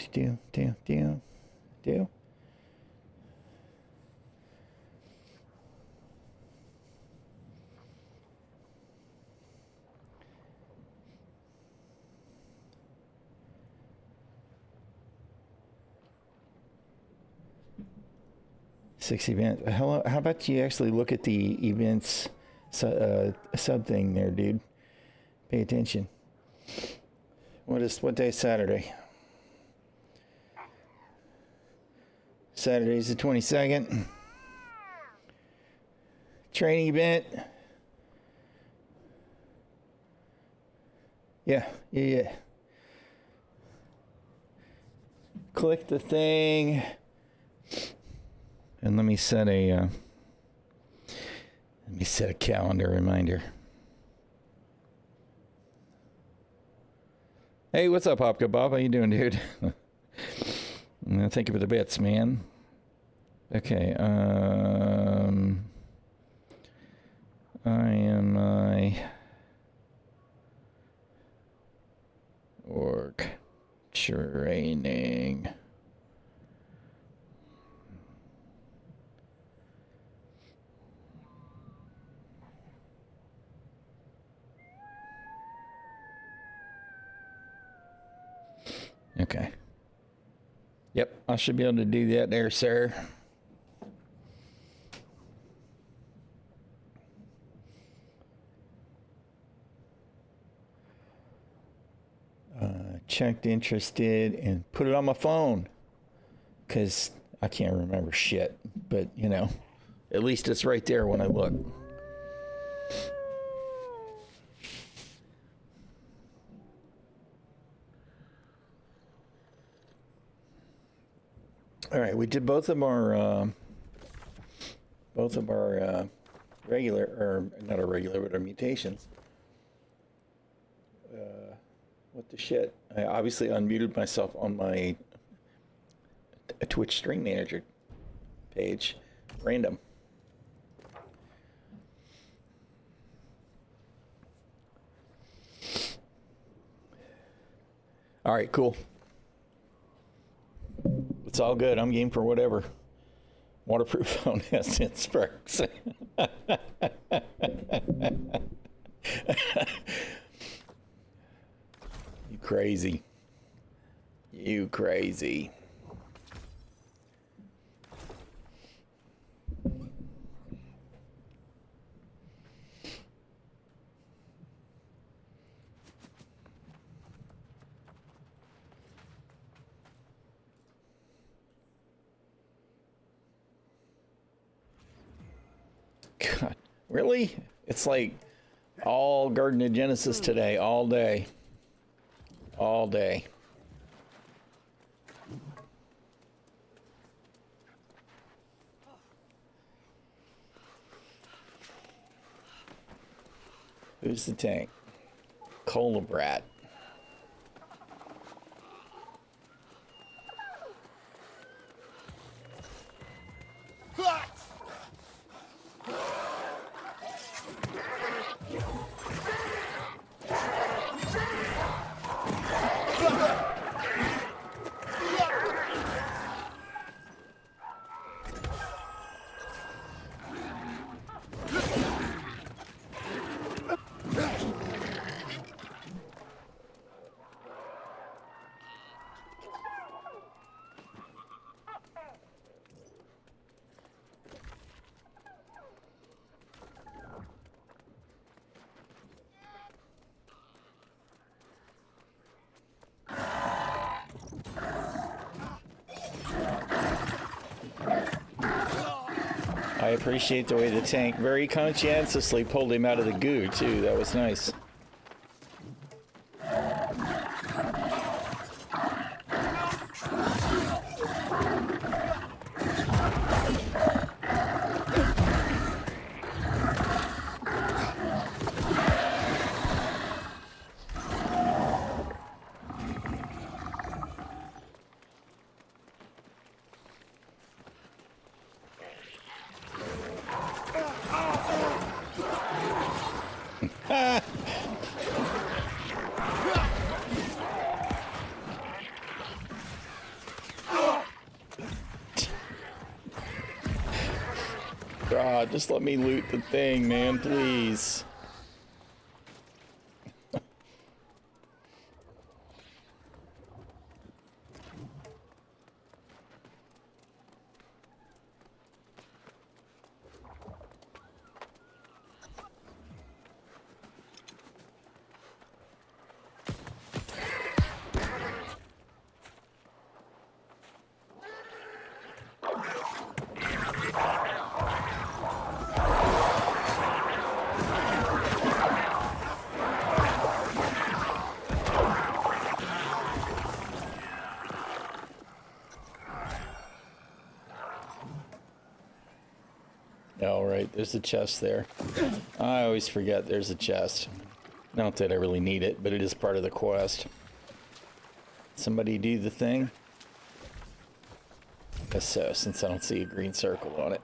6 events. Hello, how about you actually look at the events sub thing there, dude? Pay attention. What day is Saturday? Saturday's the 22nd. Training event. Yeah. Click the thing. And let me set a calendar reminder. Hey, what's up, Popka Bob? How you doing, dude? Thank you for the bits, man. Okay, org training. Okay. Yep, I should be able to do that there, sir. Checked, interested, and put it on my phone. Because I can't remember shit. But, you know, at least it's right there when I look. All right, we did both of our regular, or not our regular, but our mutations. What the shit? I obviously unmuted myself on my Twitch Stream Manager page. Random. All right, cool. It's all good. I'm game for whatever. Waterproof phone has its perks. You crazy. You crazy. God, really? It's like all Garden of Genesis today, all day. All day. Who's the tank? Cola Brat. I appreciate the way the tank very conscientiously pulled him out of the goo, too. That was nice. God, just let me loot the thing, man, please. All right, there's a chest there. I always forget there's a chest. Not that I really need it, but it is part of the quest. Somebody do the thing? Guess so, since I don't see a green circle on it.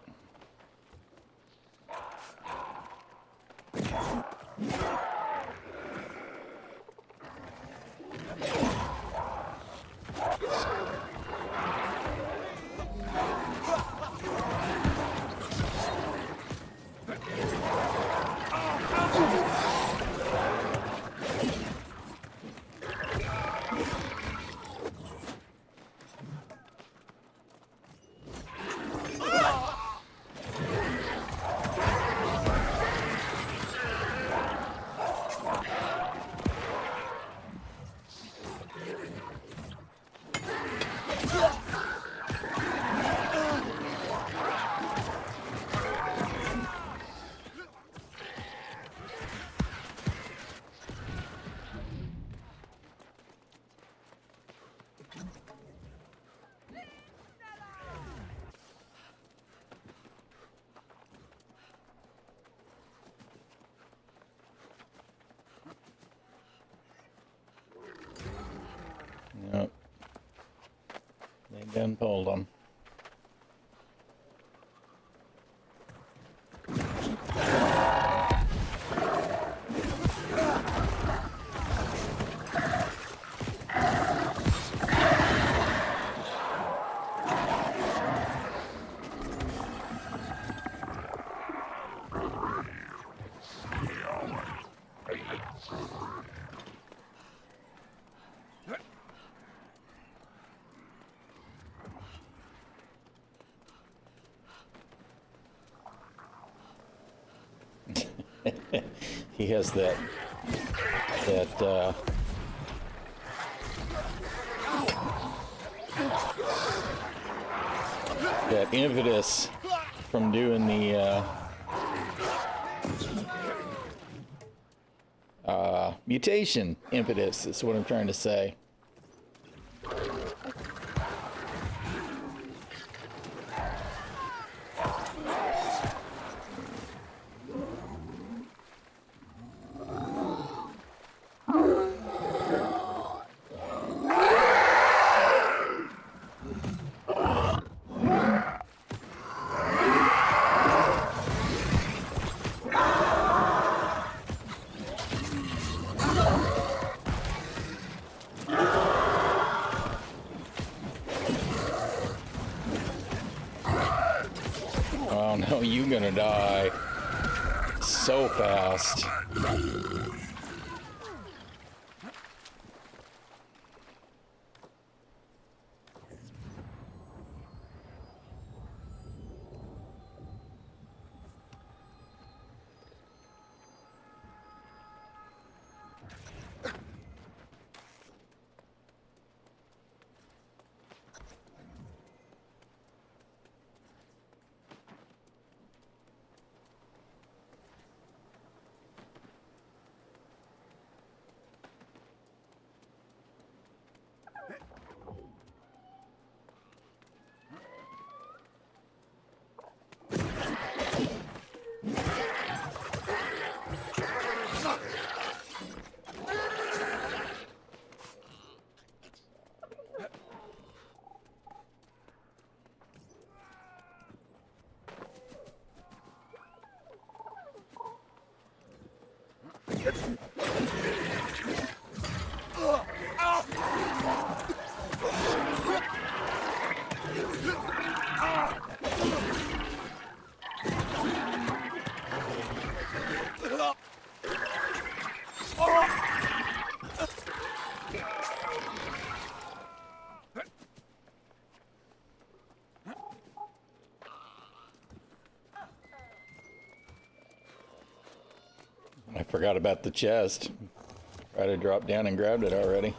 Yep. They done pulled them. He has that that impetus from doing the mutation impetus is what I'm trying to say. Oh no, you're gonna die so fast. forgot about the chest. Tried to drop down and grabbed it already.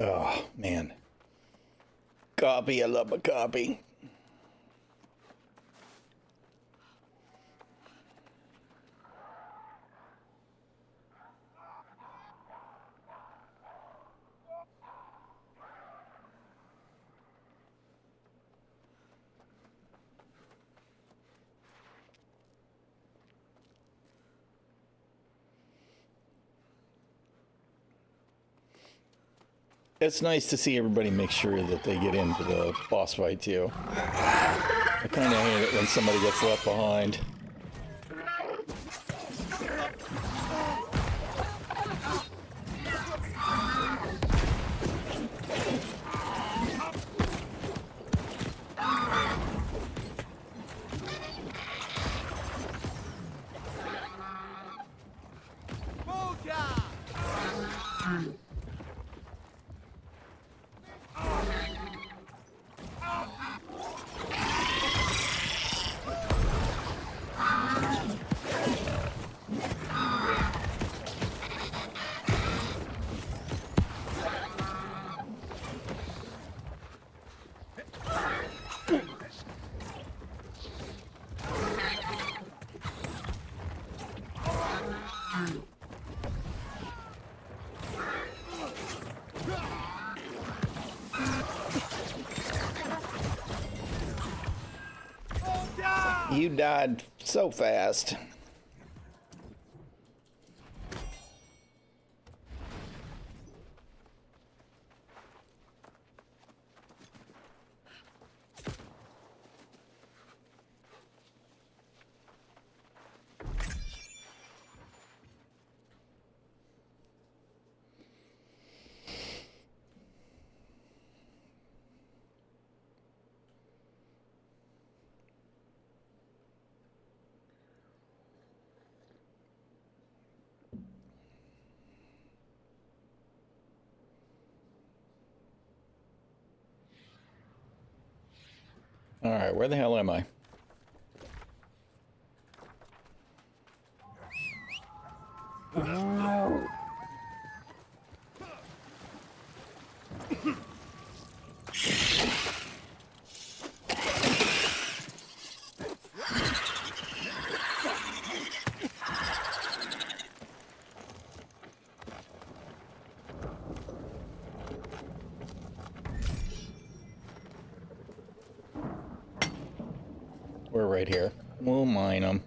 Oh, man. Copy. I love my copy. It's nice to see everybody make sure that they get into the boss fight too. I kind of hate it when somebody gets left behind. You died so fast. All right, where the hell am I? We're right here. We'll mine them.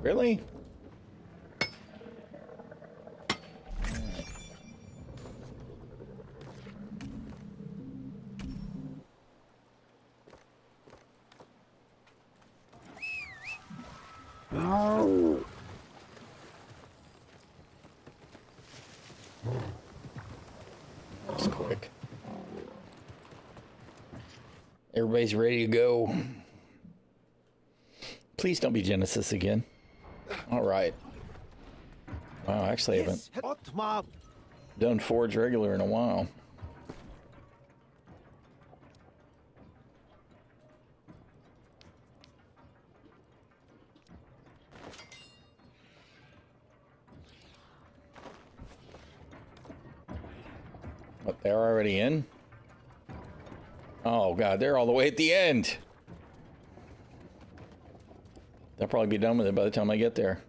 Really? That's quick. Everybody's ready to go. Please don't be Genesis again. All right. Wow, actually, I haven't done Forge regular in a while. What, they're already in? Oh god, they're all the way at the end. They'll probably be done with it by the time I get there.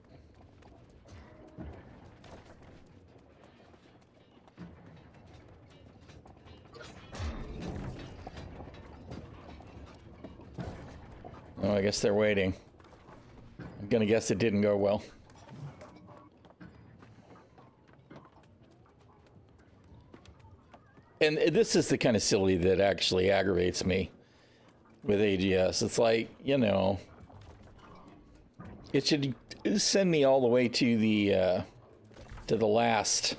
Oh, I guess they're waiting. I'm gonna guess it didn't go well. And this is the kind of silly that actually aggravates me with AGS. It's like, you know, it should send me all the way to the last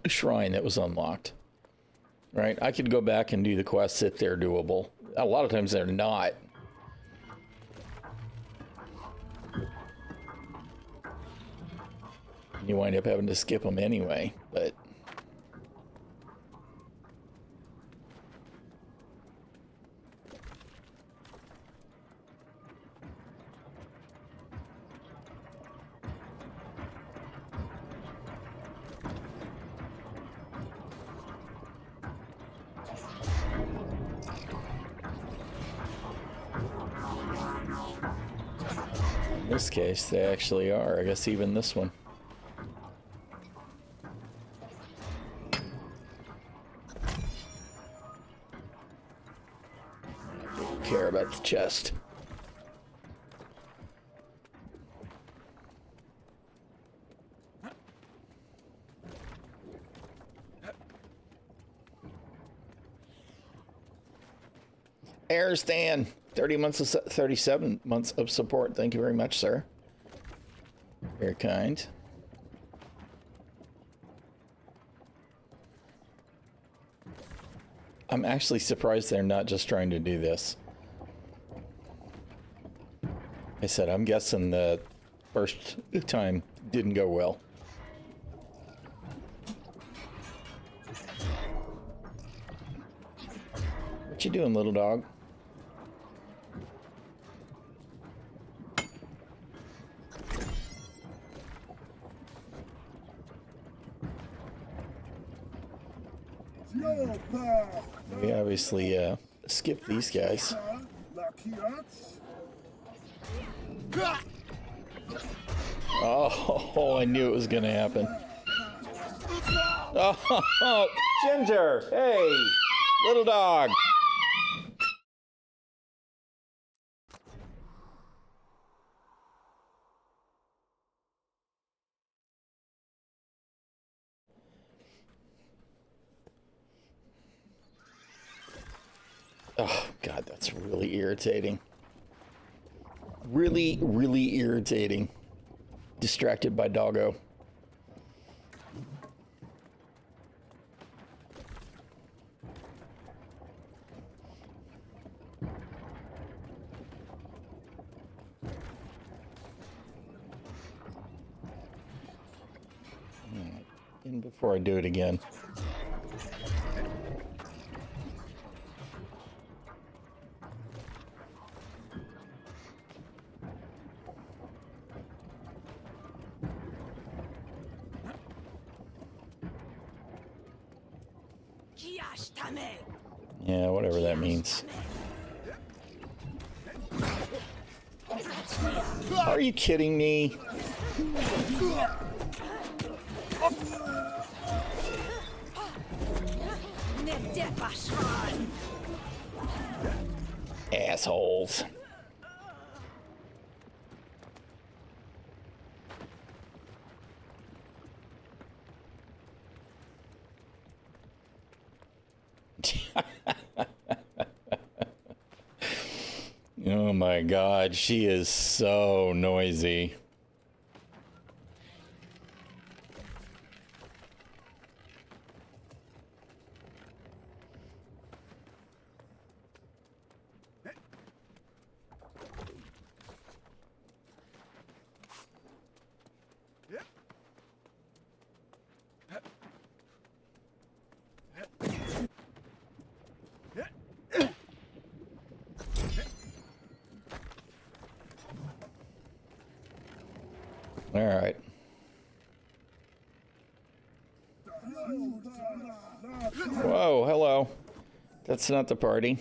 shrine that was unlocked, right? I could go back and do the quests if they're doable. A lot of times they're not. You wind up having to skip them anyway, but... in this case, they actually are. I guess even this one. I don't care about the chest. Air Stan, 37 months of support. Thank you very much, sir. Very kind. I'm actually surprised they're not just trying to do this. I said, I'm guessing the first time didn't go well. What you doing, little dog? We obviously skipped these guys. Oh, I knew it was gonna happen. Oh, Ginger! Hey, little dog. Oh, God, that's really irritating. Really, really irritating. Distracted by doggo. In before I do it again. Yeah, whatever that means. Are you kidding me? Assholes. my God, she is so noisy. All right. Whoa, hello. That's not the party.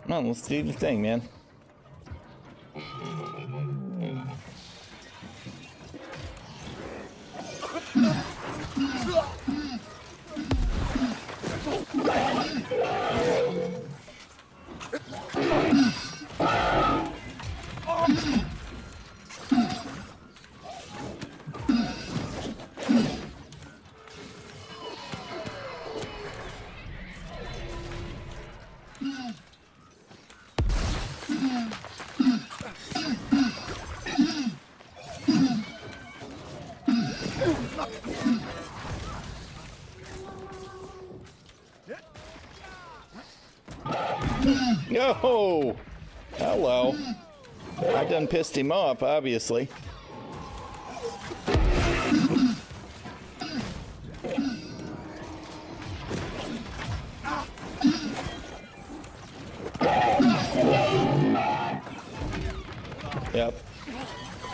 Come on, let's do the thing, man. Yo! Hello. I done pissed him off, obviously. Yep.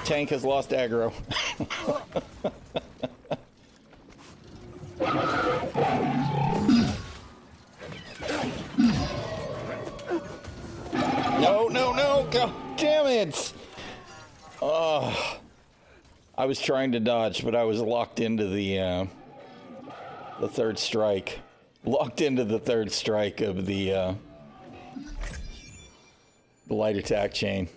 Tank has lost aggro. No, no, no! God damn it! Oh, I was trying to dodge, but I was locked into the third strike. Locked into the third strike of the light attack chain.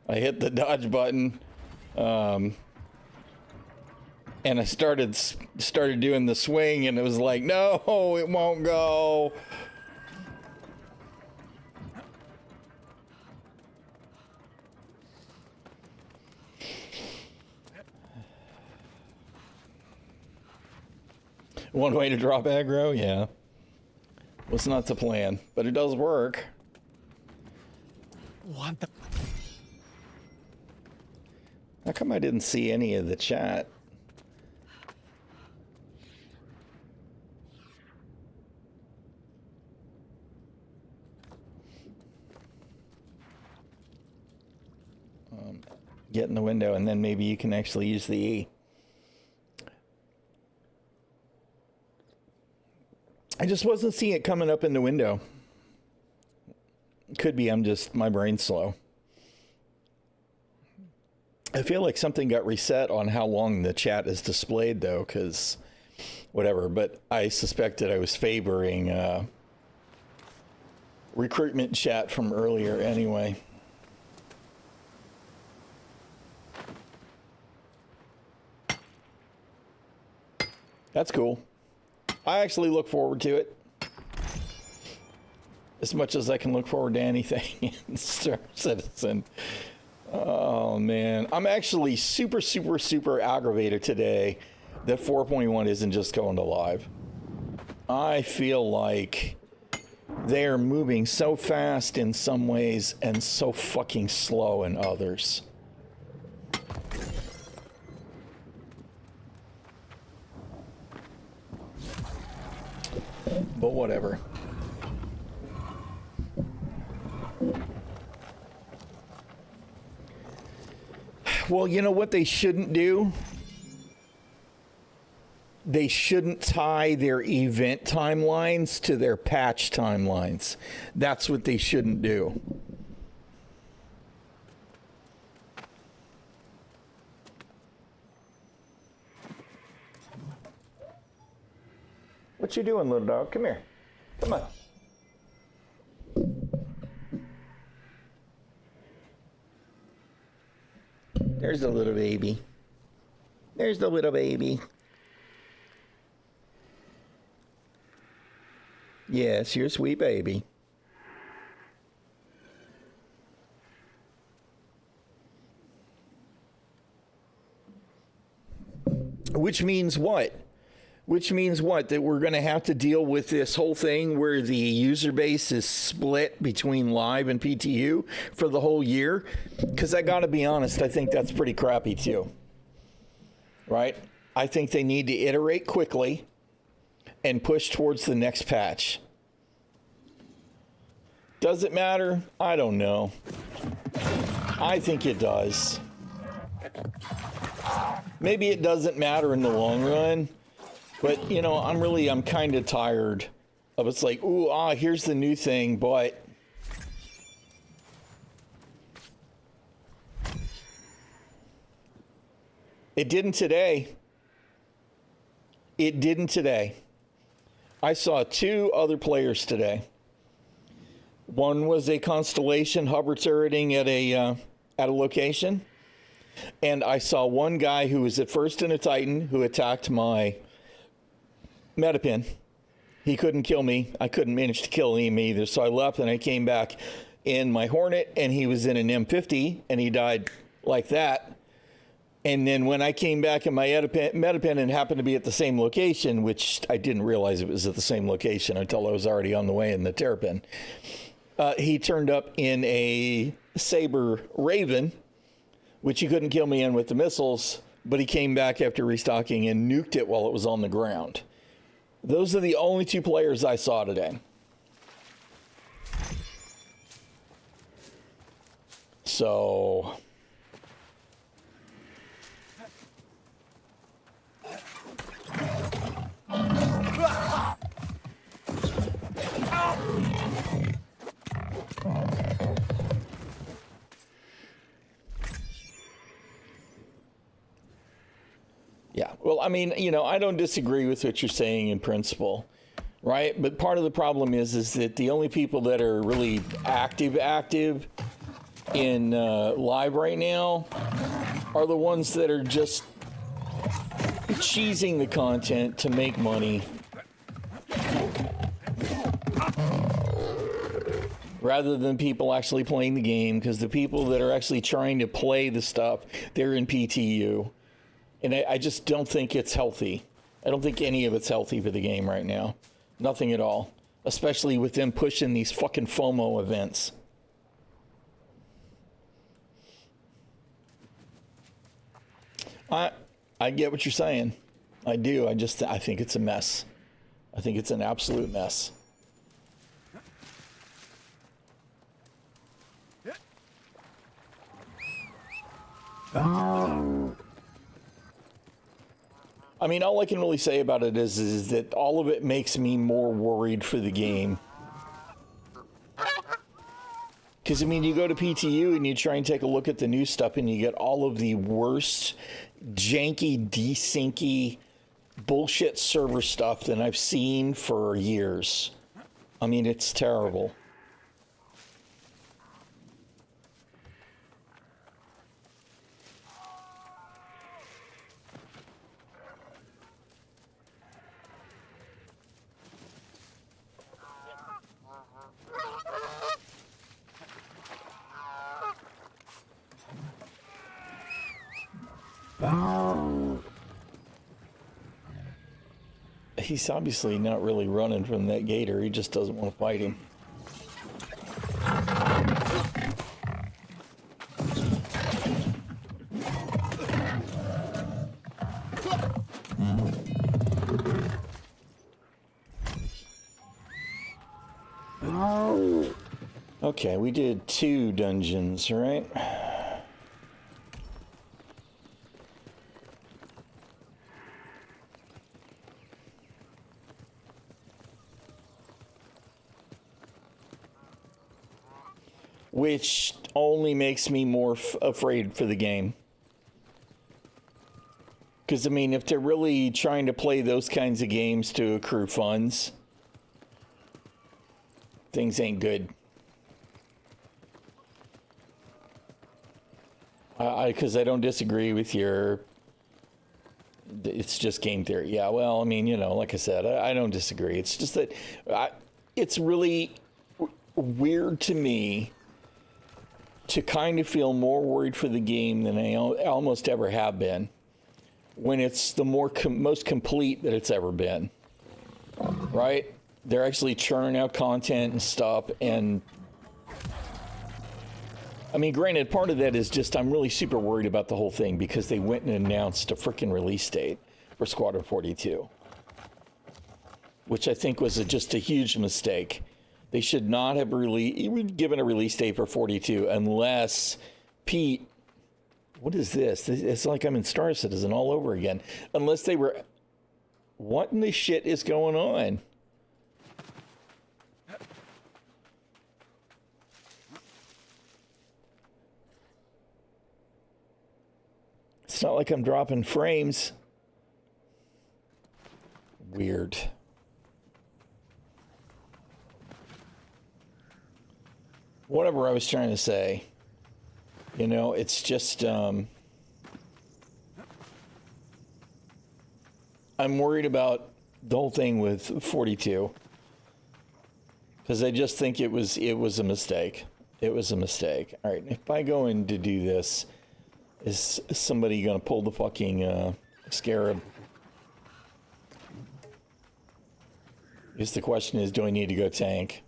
I hit the dodge button, and I started doing the swing, and it was like, no, it won't go. One way to drop aggro, yeah. Was not the plan, but it does work. What the? How come I didn't see any of the chat? Get in the window, and then maybe you can actually use the E. I just wasn't seeing it coming up in the window. Could be my brain's slow. I feel like something got reset on how long the chat is displayed, though, because whatever. But I suspected I was favoring recruitment chat from earlier anyway. That's cool. I actually look forward to it. As much as I can look forward to anything in Star Citizen. Oh, man. I'm actually super, super, super aggravated today that 4.1 isn't just going to live. I feel like they're moving so fast in some ways and so fucking slow in others. But whatever. Well, you know what they shouldn't do? They shouldn't tie their event timelines to their patch timelines. That's what they shouldn't do. What you doing, little dog? Come here. Come on. There's the little baby. There's the little baby. Yes, you're a sweet baby. Which means what? Which means what? That we're going to have to deal with this whole thing where the user base is split between live and PTU for the whole year? Because I got to be honest, I think that's pretty crappy too. Right? I think they need to iterate quickly and push towards the next patch. Does it matter? I don't know. I think it does. Maybe it doesn't matter in the long run, but you know, I'm kind of tired of it's like, ooh, here's the new thing, but it didn't today. It didn't today. I saw 2 other players today. One was a Constellation hover turreting at a location. And I saw one guy who was at first in a Titan who attacked my Metapin. He couldn't kill me. I couldn't manage to kill him either. So I left and I came back in my Hornet and he was in an M50 and he died like that. And then when I came back in my Metapin and happened to be at the same location, which I didn't realize it was at the same location until I was already on the way in the Terrapin, he turned up in a Saber Raven, which he couldn't kill me in with the missiles, but he came back after restocking and nuked it while it was on the ground. Those are the only 2 players I saw today. So yeah, well, I mean, you know, I don't disagree with what you're saying in principle, right? But part of the problem is that the only people that are really active in live right now are the ones that are just cheesing the content to make money rather than people actually playing the game, because the people that are actually trying to play the stuff, they're in PTU. And I just don't think it's healthy. I don't think any of it's healthy for the game right now. Nothing at all. Especially with them pushing these fucking FOMO events. I get what you're saying. I do. I think it's a mess. I think it's an absolute mess. I mean, all I can really say about it is that all of it makes me more worried for the game. Because, I mean, you go to PTU and you try and take a look at the new stuff and you get all of the worst, janky, desyncy, bullshit server stuff that I've seen for years. I mean, it's terrible. He's obviously not really running from that gator. He just doesn't want to fight him. Okay, we did 2 dungeons, right? Which only makes me more afraid for the game. Because, I mean, if they're really trying to play those kinds of games to accrue funds, things ain't good. Because I don't disagree with your... It's just game theory. Yeah, well, I mean, you know, like I said, I don't disagree. It's just that it's really weird to me to kind of feel more worried for the game than I almost ever have been when it's the most complete that it's ever been, right? They're actually churning out content and stuff, and I mean, granted, part of that is just I'm really super worried about the whole thing because they went and announced a freaking release date for Squadron 42, which I think was just a huge mistake. They should not have given a release date for 42 unless Pete... What is this? It's like I'm in Star Citizen all over again. Unless they were... What in the shit is going on? It's not like I'm dropping frames. Weird. Whatever I was trying to say. You know, it's just, I'm worried about the whole thing with 42. Because I just think it was a mistake. It was a mistake. All right, if I go in to do this, is somebody going to pull the fucking scarab? I guess the question is, do I need to go tank?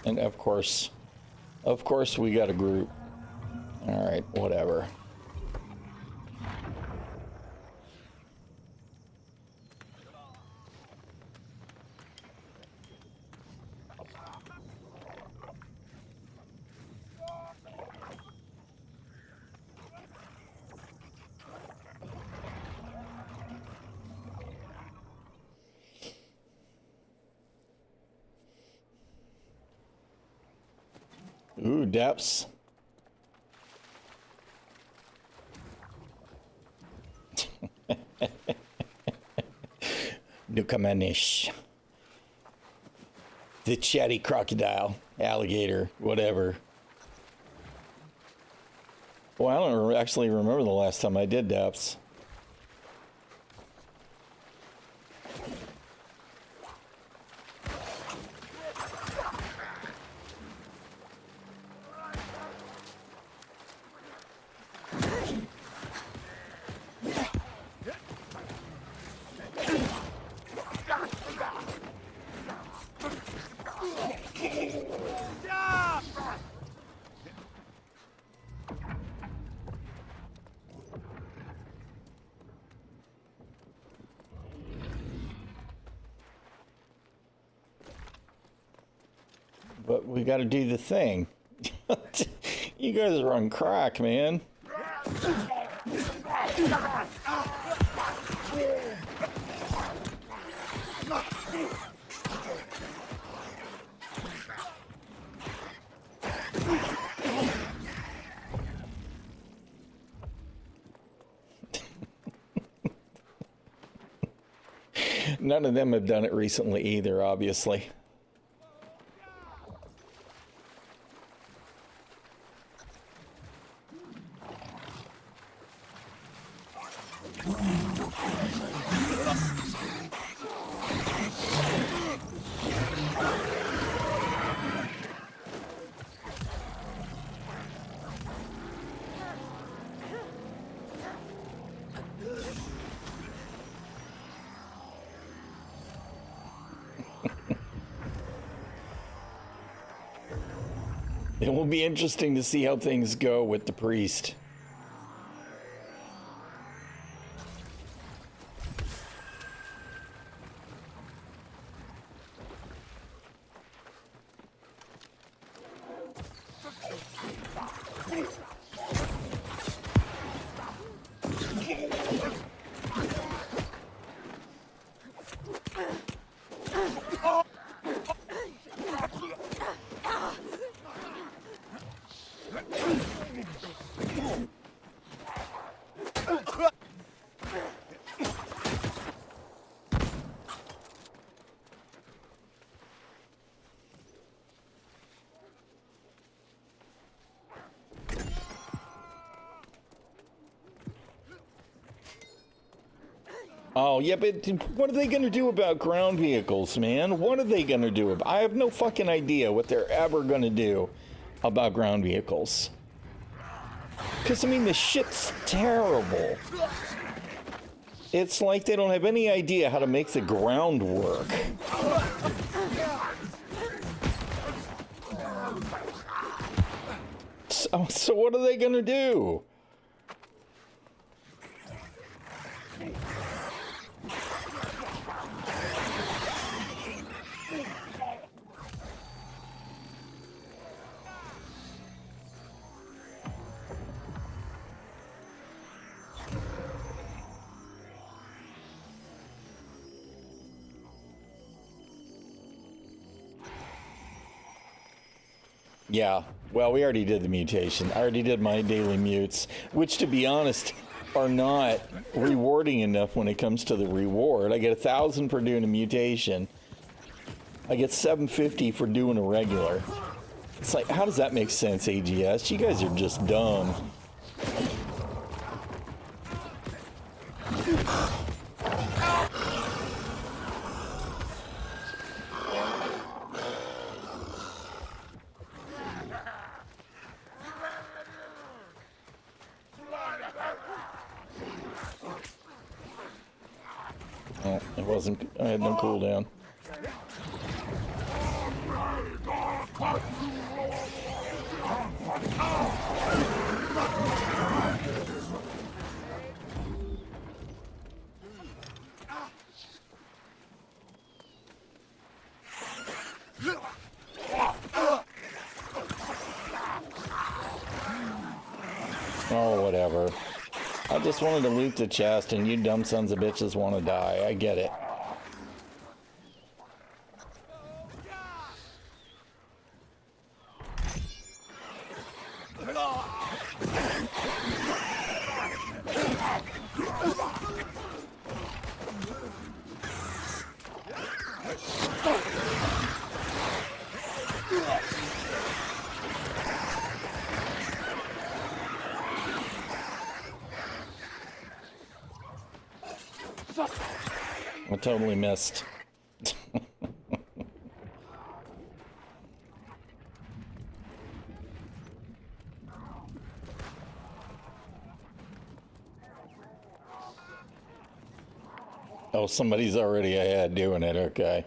And of course we got a group. All right, whatever. Ooh, depths. Nukamanish. The chatty crocodile, alligator, whatever. Well, I don't actually remember the last time I did depths. But we got to do the thing. You guys are on crack, man. None of them have done it recently either, obviously. It will be interesting to see how things go with the priest. Oh, yeah, but what are they going to do about ground vehicles, man? What are they going to do? I have no fucking idea what they're ever going to do about ground vehicles. Because, I mean, the shit's terrible. It's like they don't have any idea how to make the ground work. So what are they going to do? Yeah, well, we already did the mutation. I already did my daily mutes, which, to be honest, are not rewarding enough when it comes to the reward. I get 1,000 for doing a mutation. I get 750 for doing a regular. It's like, how does that make sense, AGS? You guys are just dumb. Oh, it wasn't, I had no cooldown. Oh, whatever. I just wanted to loot the chest, and you dumb sons of bitches want to die. I get it. I totally missed. Oh, somebody's already ahead doing it, okay.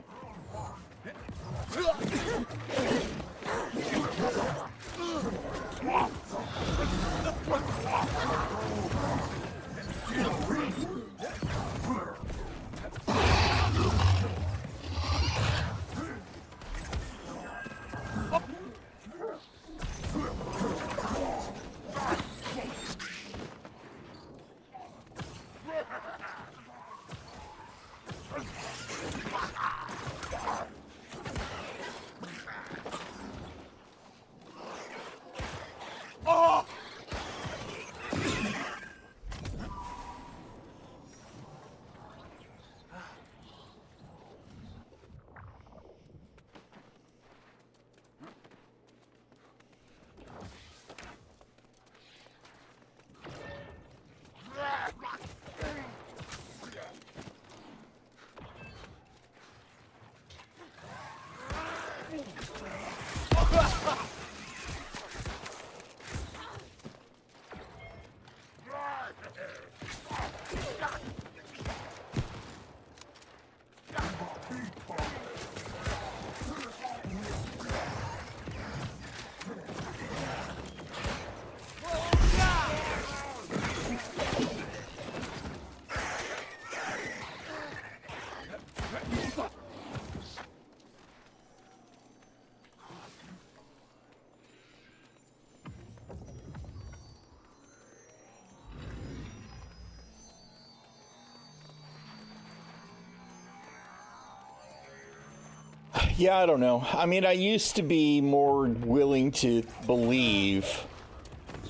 Yeah, I don't know. I mean, I used to be more willing to believe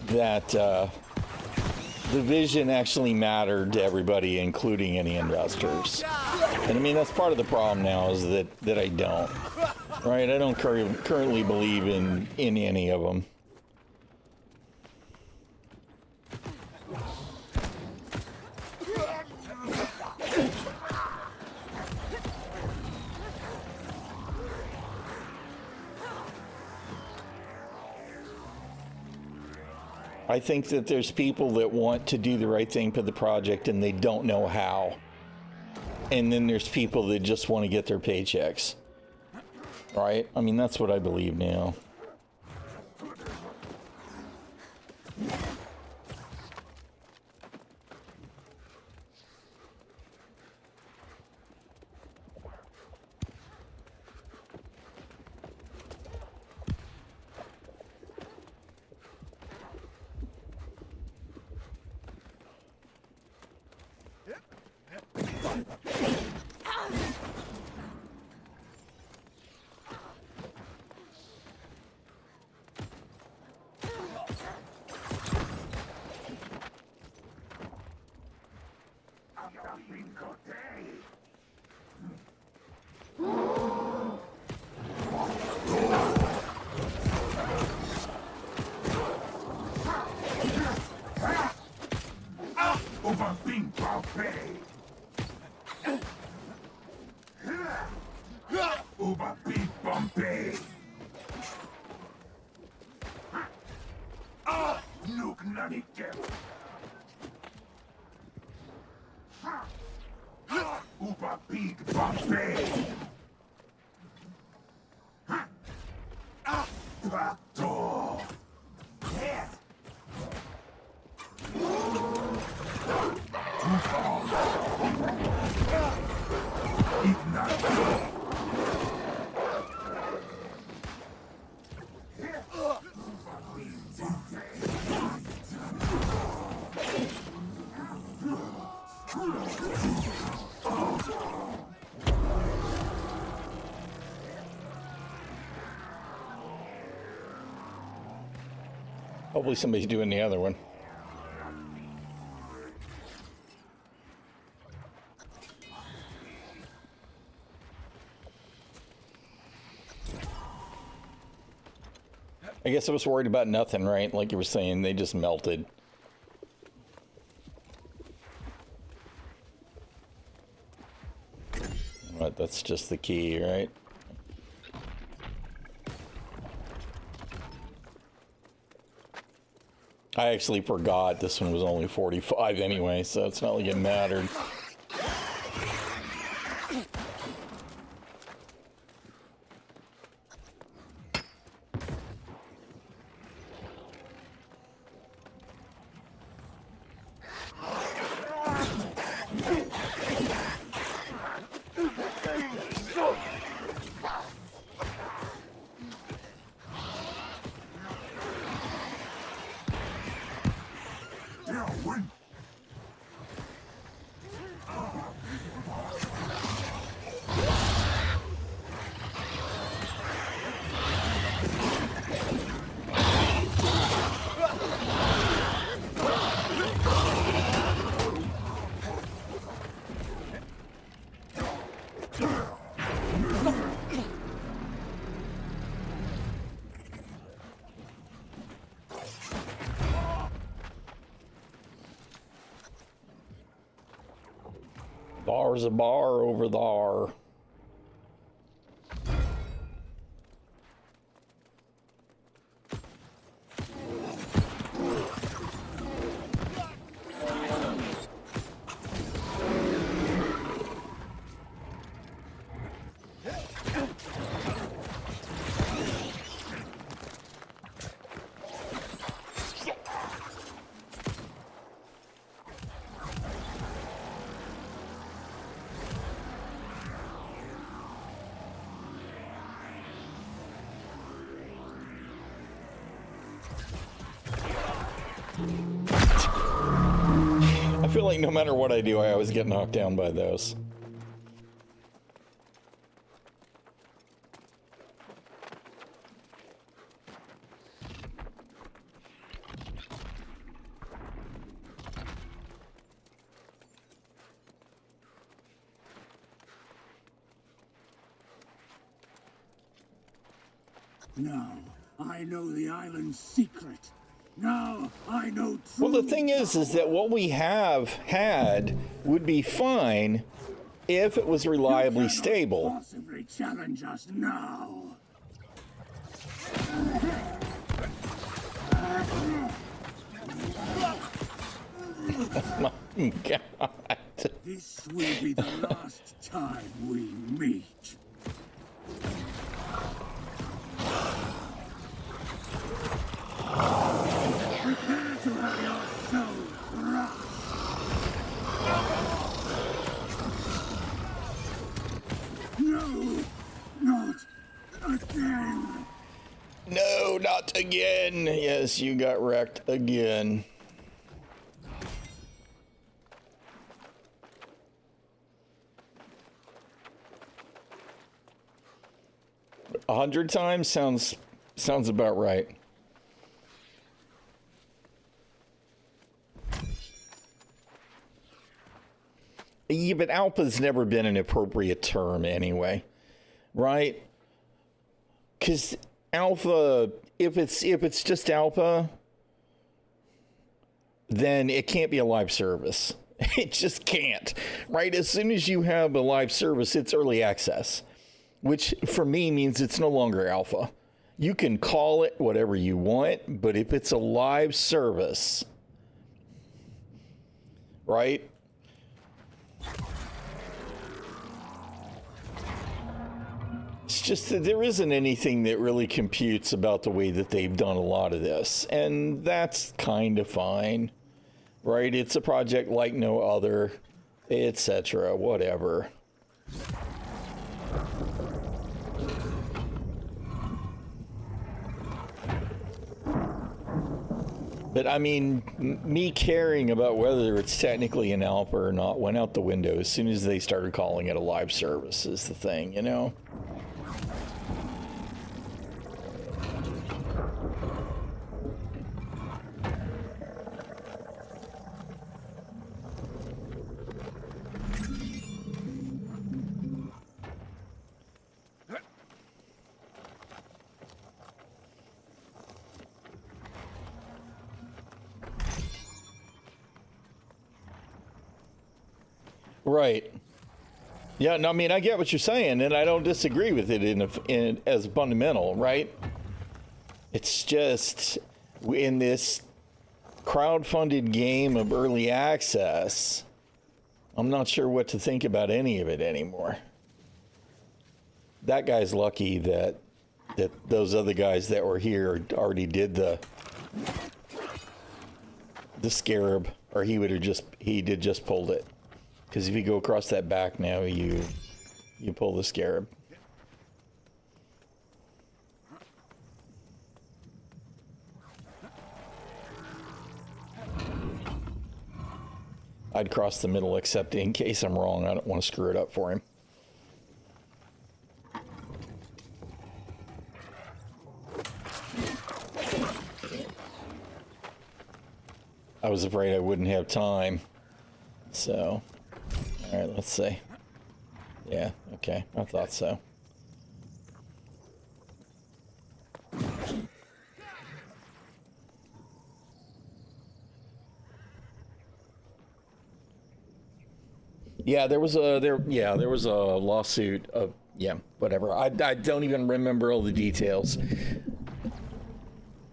that the vision actually mattered to everybody, including any investors. And I mean, that's part of the problem now is that I don't. Right? I don't currently believe in any of them. I think that there's people that want to do the right thing for the project and they don't know how. And then there's people that just want to get their paychecks. Right? I mean, that's what I believe now. Hopefully somebody's doing the other one. I guess I was worried about nothing, right? Like you were saying, they just melted. But that's just the key, right? I actually forgot this one was only 45 anyway, so it's not like it mattered. Bar's a bar over there. I feel like no matter what I do, I always get knocked down by those. Now, I know the island's secret. Now, I know true. Well, the thing is that what we have had would be fine if it was reliably You cannot stable. possibly challenge us now. My God. This will be the last time we meet. Prepare to have your soul crushed. No, not again. No, not again. Yes, you got wrecked again. A 100 times sounds about right. Yeah, but alpha's never been an appropriate term anyway, right? Because alpha, if it's just alpha, then it can't be a live service. It just can't, right? As soon as you have a live service, it's early access, which for me means it's no longer alpha. You can call it whatever you want, but if it's a live service, right? It's just that there isn't anything that really computes about the way that they've done a lot of this, and that's kind of fine, right? It's a project like no other, etc., whatever. But I mean, me caring about whether it's technically an alpha or not went out the window as soon as they started calling it a live service is the thing, you know? Right. Yeah, no, I mean, I get what you're saying, and I don't disagree with it in as fundamental, right? It's just in this crowd-funded game of early access, I'm not sure what to think about any of it anymore. That guy's lucky that those other guys that were here already did the scarab, or he did just pulled it. Because if you go across that back now, you pull the scarab. I'd cross the middle, except in case I'm wrong. I don't want to screw it up for him. I was afraid I wouldn't have time. So, all right, let's see. Yeah, okay, I thought so. Yeah, there was a lawsuit of, yeah, whatever. I don't even remember all the details.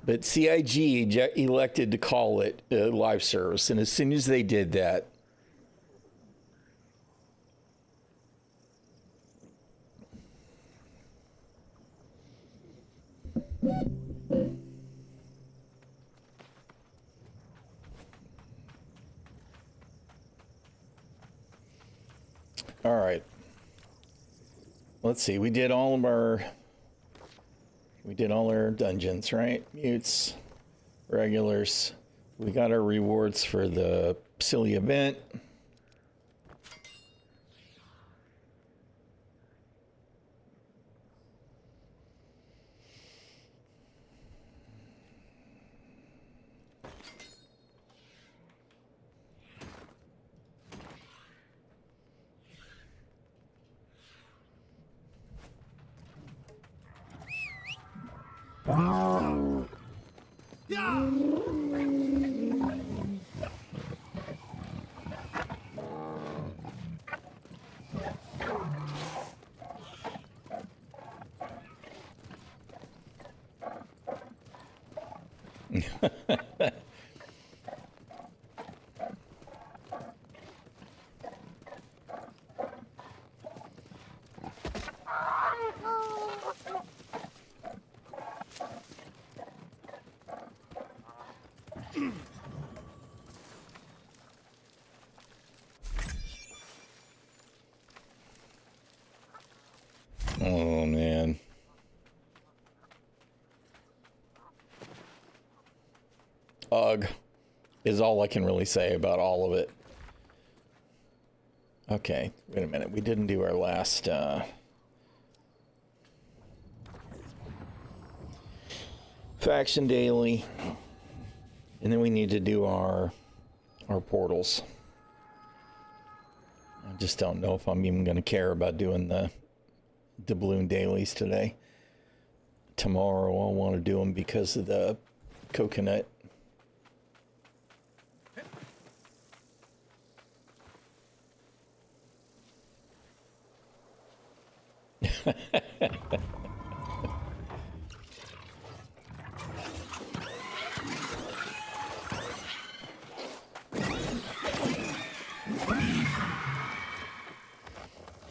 But CIG elected to call it a live service, and as soon as they did that, all right. Let's see. We did all our dungeons, right? Mutes, regulars. We got our rewards for the silly event. Oh, man. Ugh is all I can really say about all of it. Okay, wait a minute. We didn't do our last, faction daily. And then we need to do our portals. I just don't know if I'm even going to care about doing the doubloon dailies today. Tomorrow I'll want to do them because of the coconut.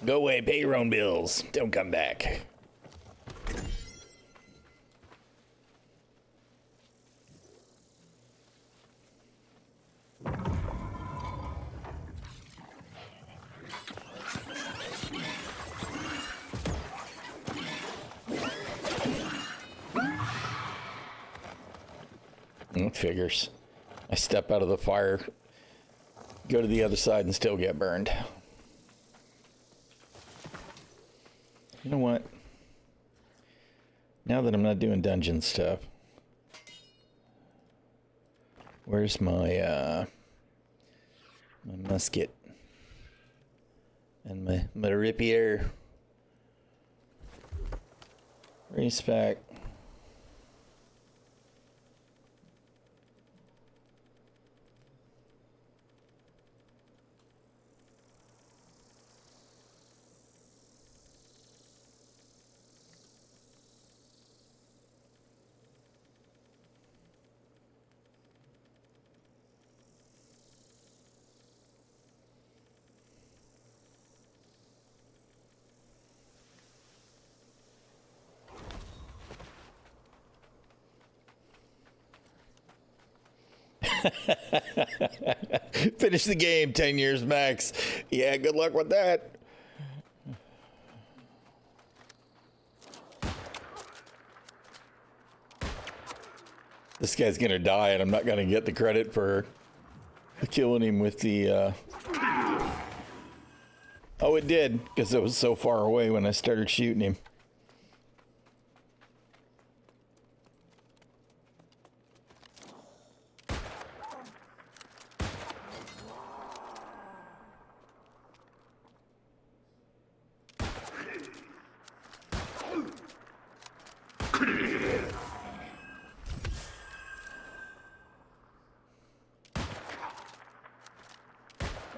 Go away, pay your own bills. Don't come back. It figures. I step out of the fire, go to the other side, and still get burned. You know what? Now that I'm not doing dungeon stuff, where's my my musket and my rapier? Respec. Finish the game, 10 years max. Yeah, good luck with that. This guy's gonna die, and I'm not gonna get the credit for killing him with the, Oh, it did, because it was so far away when I started shooting him.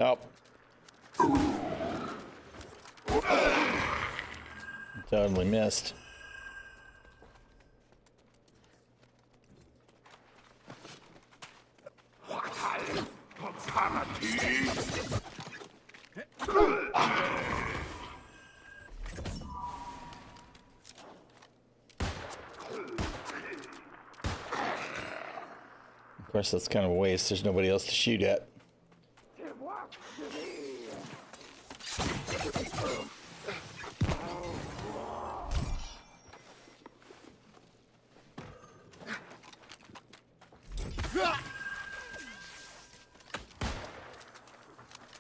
Oh. Totally missed. Of course, that's kind of a waste. There's nobody else to shoot at.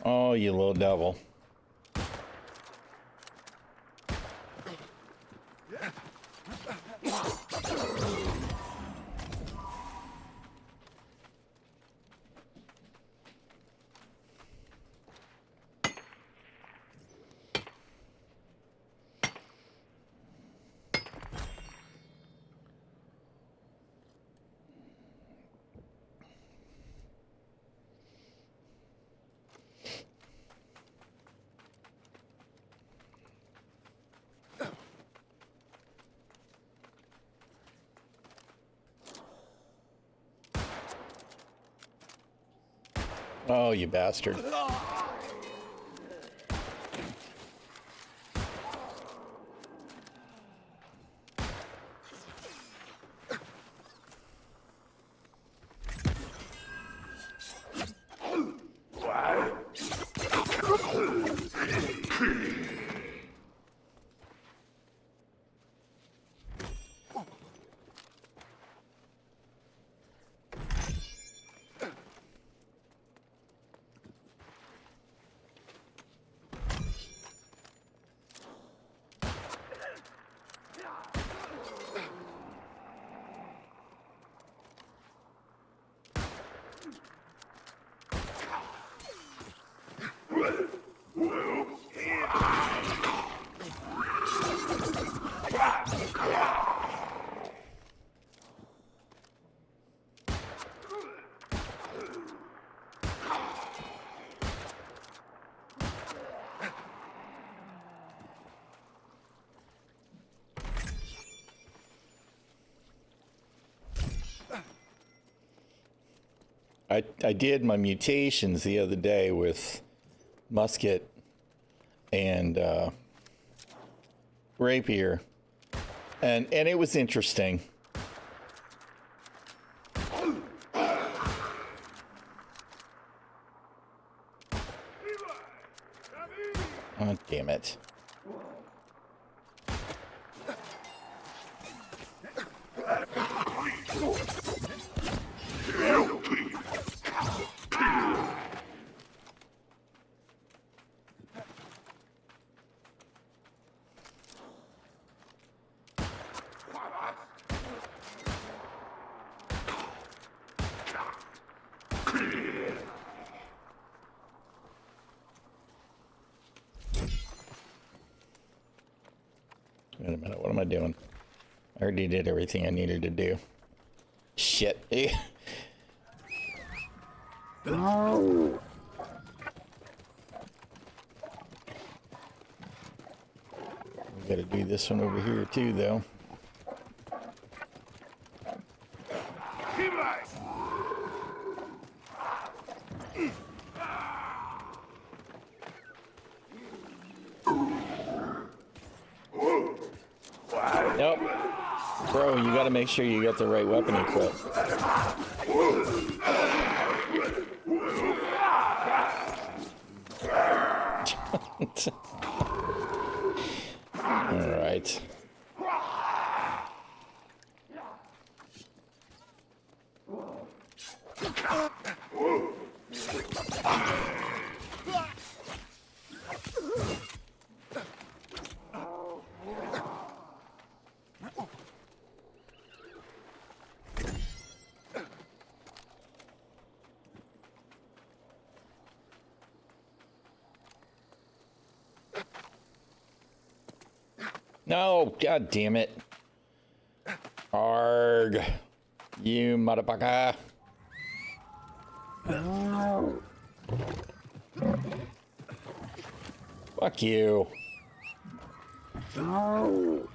Oh, you little devil. Oh, you bastard. I did my mutations the other day with musket and rapier, and it was interesting. Oh, damn it. Wait a minute, what am I doing? I already did everything I needed to do. Shit. No. We gotta do this one over here too, though. Nope. Bro, you gotta make sure you got the right weapon equipped. All right. No, god damn it. Arg. You motherfucker. Fuck you. Oh,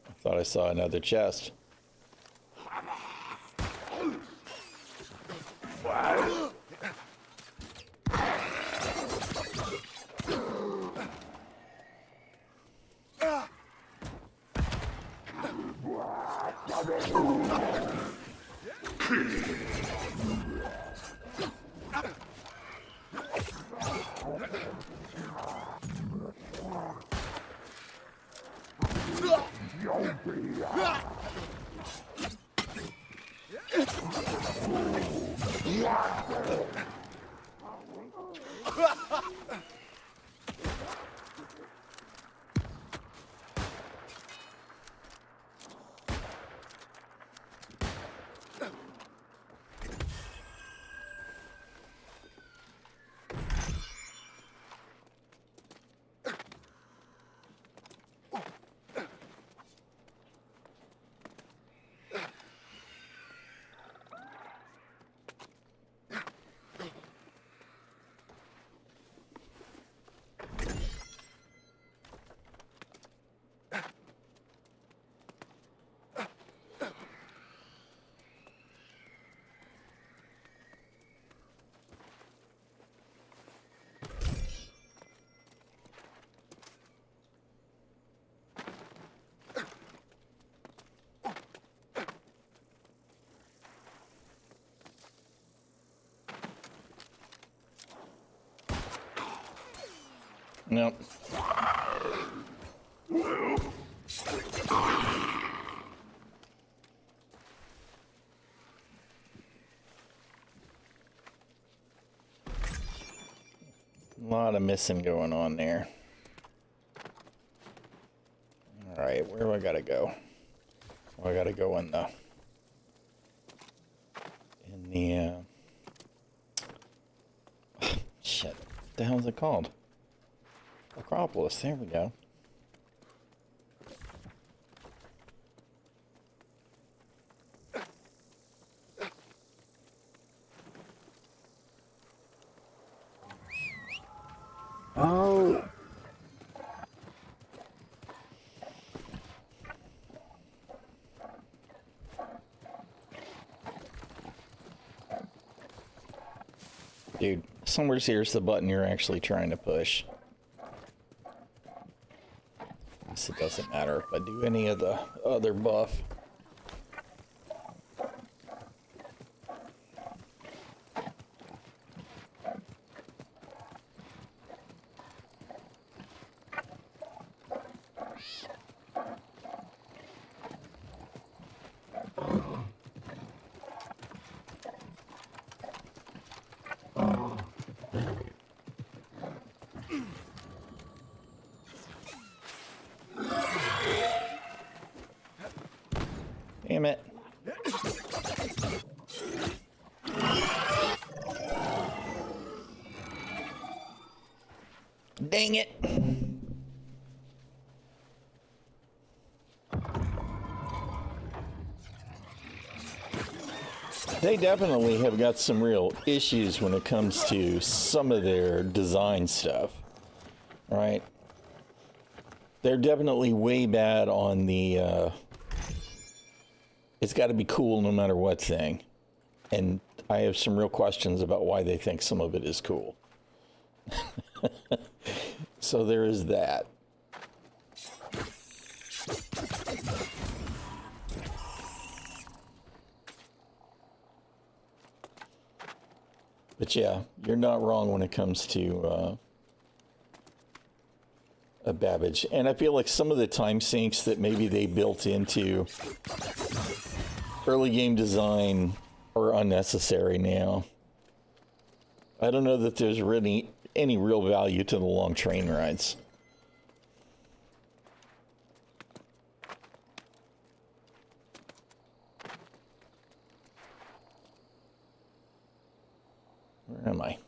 I thought I saw another chest. Nope. A lot of missing going on there. All right, where do I gotta go? Oh, I gotta go in the shit. What the hell is it called? Acropolis. There we go. Oh. Dude, somewhere here's the button you're actually trying to push. Guess it doesn't matter if I do any of the other buff. Damn it. Dang it. They definitely have got some real issues when it comes to some of their design stuff, right? They're definitely way bad on the it's got to be cool no matter what thing. And I have some real questions about why they think some of it is cool. So there is that. But yeah, you're not wrong when it comes to a Babbage. And I feel like some of the time sinks that maybe they built into early game design are unnecessary now. I don't know that there's really any real value to the long train rides. Where am I?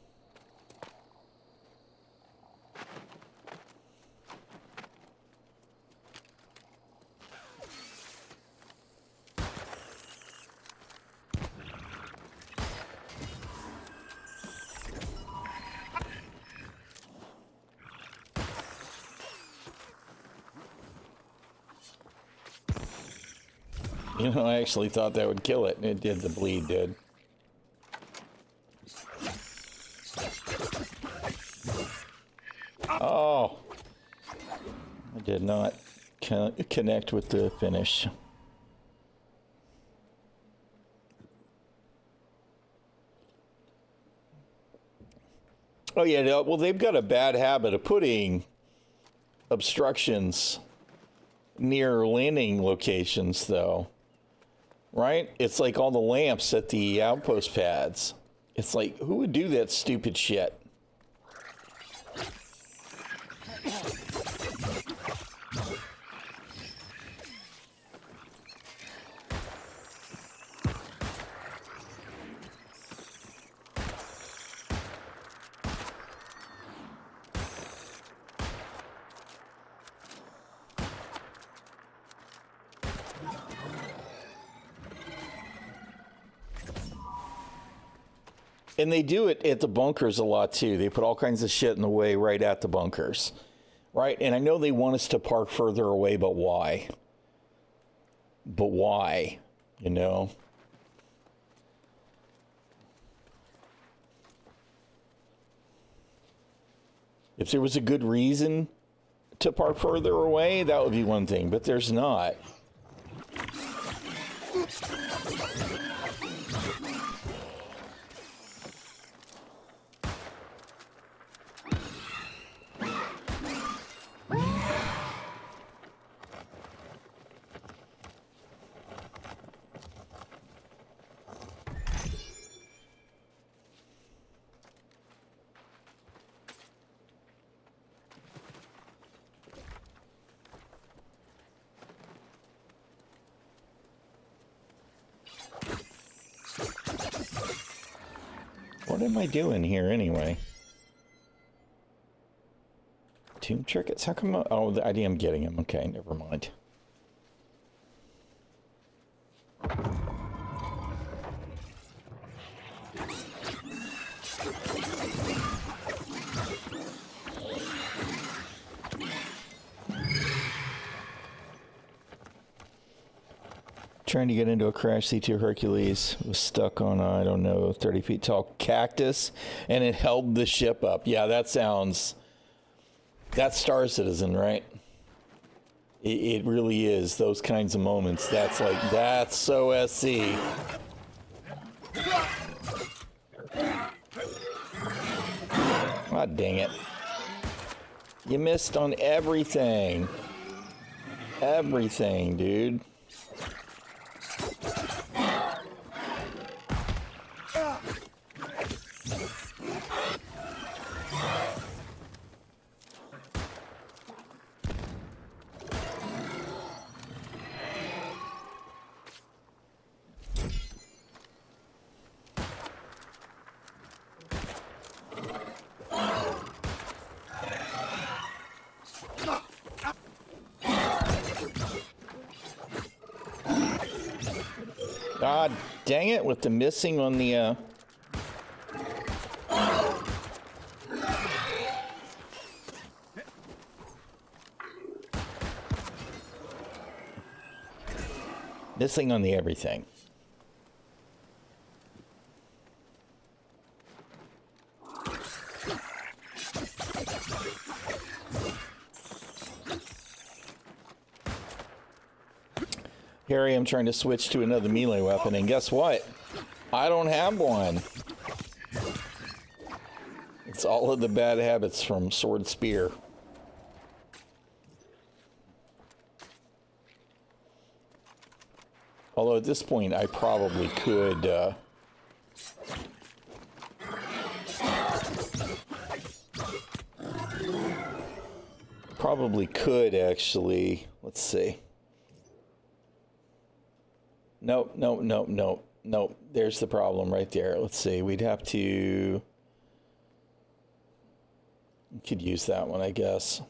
You know, I actually thought that would kill it, and it did. The bleed did. Oh! I did not connect with the finish. Oh, yeah, well, they've got a bad habit of putting obstructions near landing locations, though. Right? It's like all the lamps at the outpost pads. It's like, who would do that stupid shit? And they do it at the bunkers a lot, too. They put all kinds of shit in the way right at the bunkers. Right? And I know they want us to park further away, but why? But why? You know? If there was a good reason to park further away, that would be one thing. But there's not. What am I doing here anyway? Tomb trinkets? How come? Oh, I am getting them. Okay, never mind. Trying to get into a crash C2 Hercules was stuck on, I don't know, 30 feet tall cactus, and it held the ship up. Yeah, that sounds... That's Star Citizen, right? It really is. Those kinds of moments. That's like, that's so SC. God dang it. You missed on everything. Everything, dude. God dang it, with the missing on the, missing on the everything. Harry, I'm trying to switch to another melee weapon, and guess what? I don't have one. It's all of the bad habits from Sword Spear. Although at this point, I probably could... probably could, actually. Let's see. Nope, nope, nope, nope, nope. There's the problem right there. Let's see. We'd have to... We could use that one, I guess.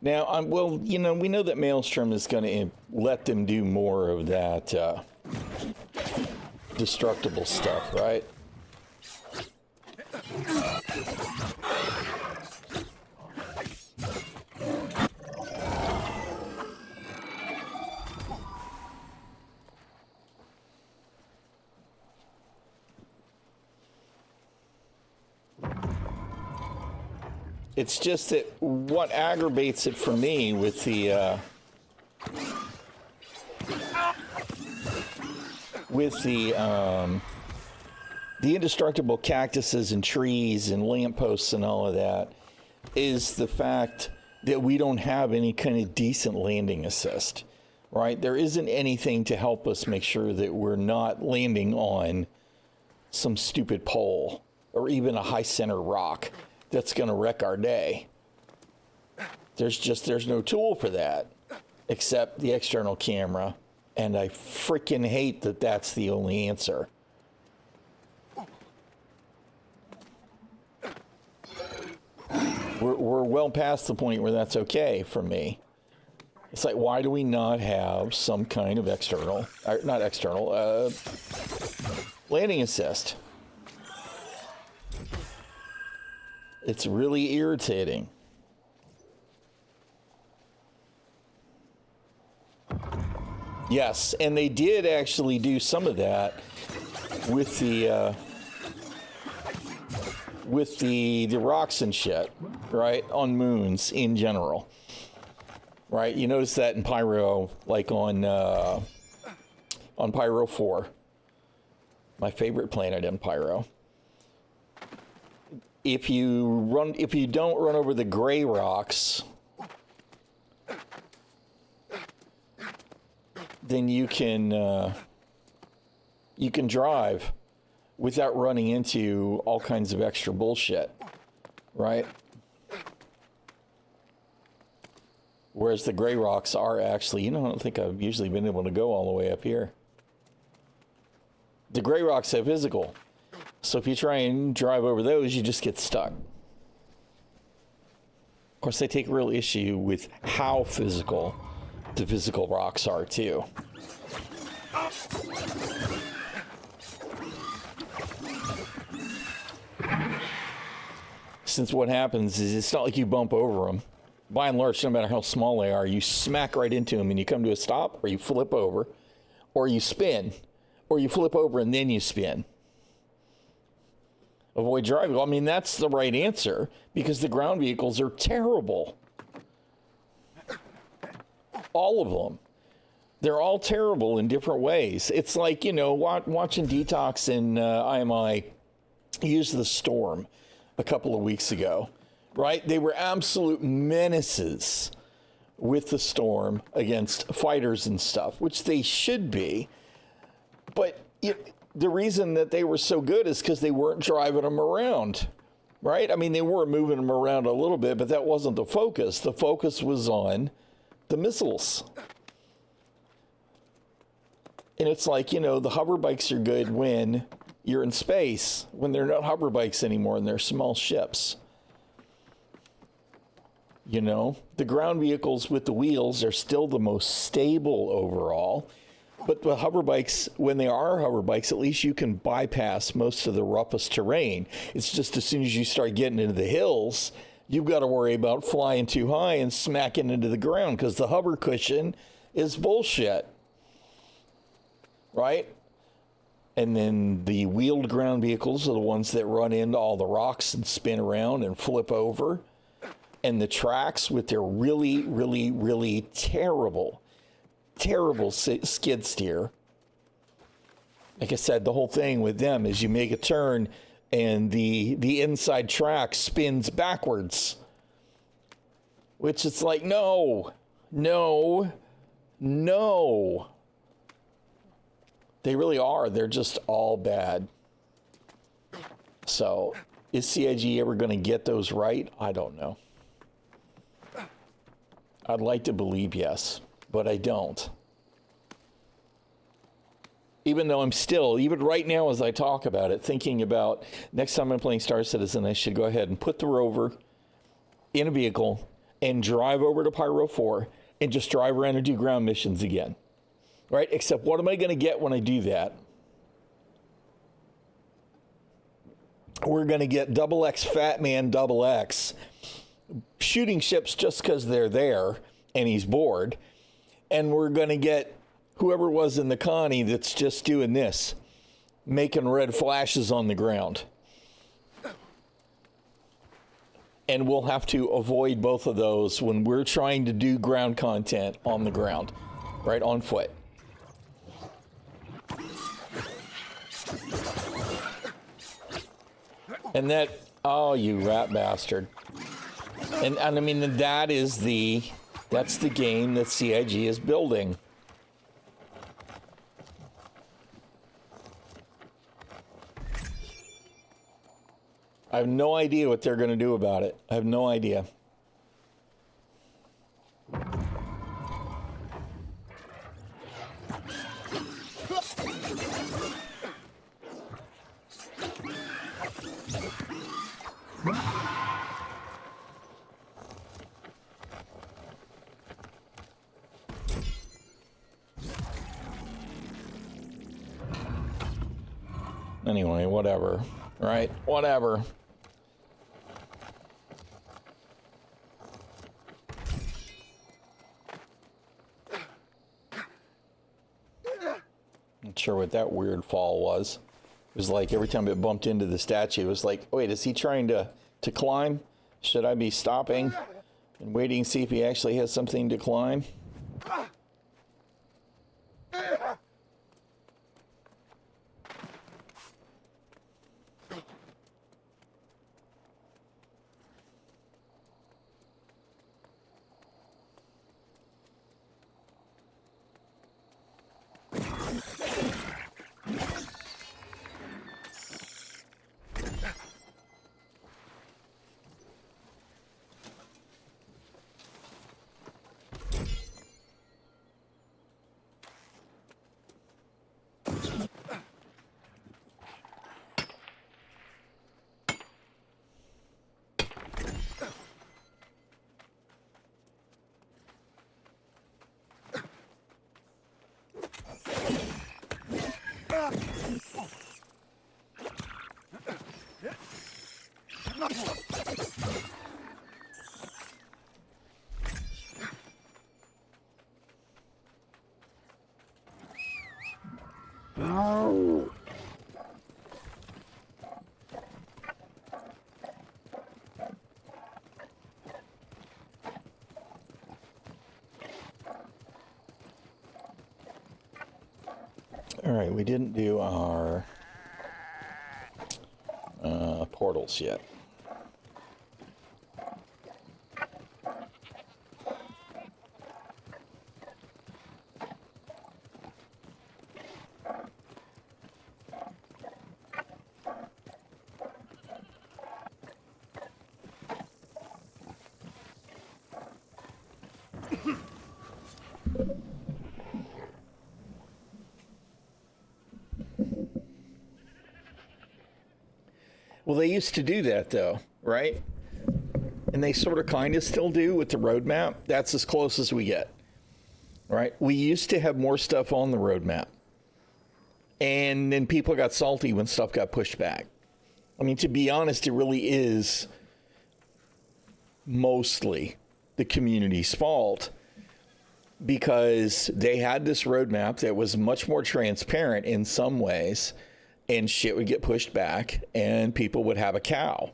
Now, well, you know, we know that Maelstrom is going to let them do more of that destructible stuff, right? It's just that what aggravates it for me with the indestructible cactuses and trees and lampposts and all of that is the fact that we don't have any kind of decent landing assist, right? There isn't anything to help us make sure that we're not landing on some stupid pole or even a high center rock that's going to wreck our day. There's no tool for that except the external camera, and I freaking hate that that's the only answer. We're well past the point where that's okay for me. It's like, why do we not have some kind of external, or not external, landing assist? It's really irritating. Yes, and they did actually do some of that with the rocks and shit, right? On moons in general. Right? You notice that in Pyro, like on Pyro 4. My favorite planet in Pyro. if you don't run over the gray rocks, then you can drive without running into all kinds of extra bullshit, right? Whereas the gray rocks are actually, I don't think I've usually been able to go all the way up here. The gray rocks have physical. So if you try and drive over those, you just get stuck. Of course, I take real issue with how physical the physical rocks are, too. Since what happens is it's not like you bump over them. By and large, no matter how small they are, you smack right into them and you come to a stop, or you flip over, or you spin, or you flip over and then you spin. Avoid driving. I mean, that's the right answer because the ground vehicles are terrible. All of them. They're all terrible in different ways. It's like, watching Detox and IMI use the Storm a couple of weeks ago, right? They were absolute menaces with the Storm against fighters and stuff, which they should be. But the reason that they were so good is because they weren't driving them around, right? I mean, they were moving them around a little bit, but that wasn't the focus. The focus was on the missiles. And it's like, the hover bikes are good when you're in space, when they're not hover bikes anymore and they're small ships. The ground vehicles with the wheels are still the most stable overall. But the hover bikes, when they are hover bikes, at least you can bypass most of the roughest terrain. It's just as soon as you start getting into the hills, you've got to worry about flying too high and smacking into the ground because the hover cushion is bullshit. Right? And then the wheeled ground vehicles are the ones that run into all the rocks and spin around and flip over. And the tracks with their really, really, really terrible skid steer. Like I said, the whole thing with them is you make a turn and the inside track spins backwards. Which it's like, no. They really are. They're just all bad. So, is CIG ever going to get those right? I don't know. I'd like to believe yes, but I don't. Even though I'm still, even right now as I talk about it, thinking about next time I'm playing Star Citizen, I should go ahead and put the rover in a vehicle and drive over to Pyro 4 and just drive around and do ground missions again. Right? Except what am I going to get when I do that? We're going to get XX Fat Man XX shooting ships just because they're there and he's bored. And we're going to get whoever was in the Connie that's just doing this, making red flashes on the ground. And we'll have to avoid both of those when we're trying to do ground content on the ground, right, on foot. And that, oh, you rat bastard. And I mean, that's the game that CIG is building. I have no idea what they're going to do about it. I have no idea. Anyway, whatever. Right? Whatever. Not sure what that weird fall was. It was like every time it bumped into the statue, it was like, wait, is he trying to climb? Should I be stopping and waiting to see if he actually has something to climb? All right, we didn't do our portals yet. Well, they used to do that, though, right? And they sort of kind of still do with the roadmap. That's as close as we get, right? We used to have more stuff on the roadmap. And then people got salty when stuff got pushed back. I mean, to be honest, it really is mostly the community's fault because they had this roadmap that was much more transparent in some ways, and shit would get pushed back and people would have a cow,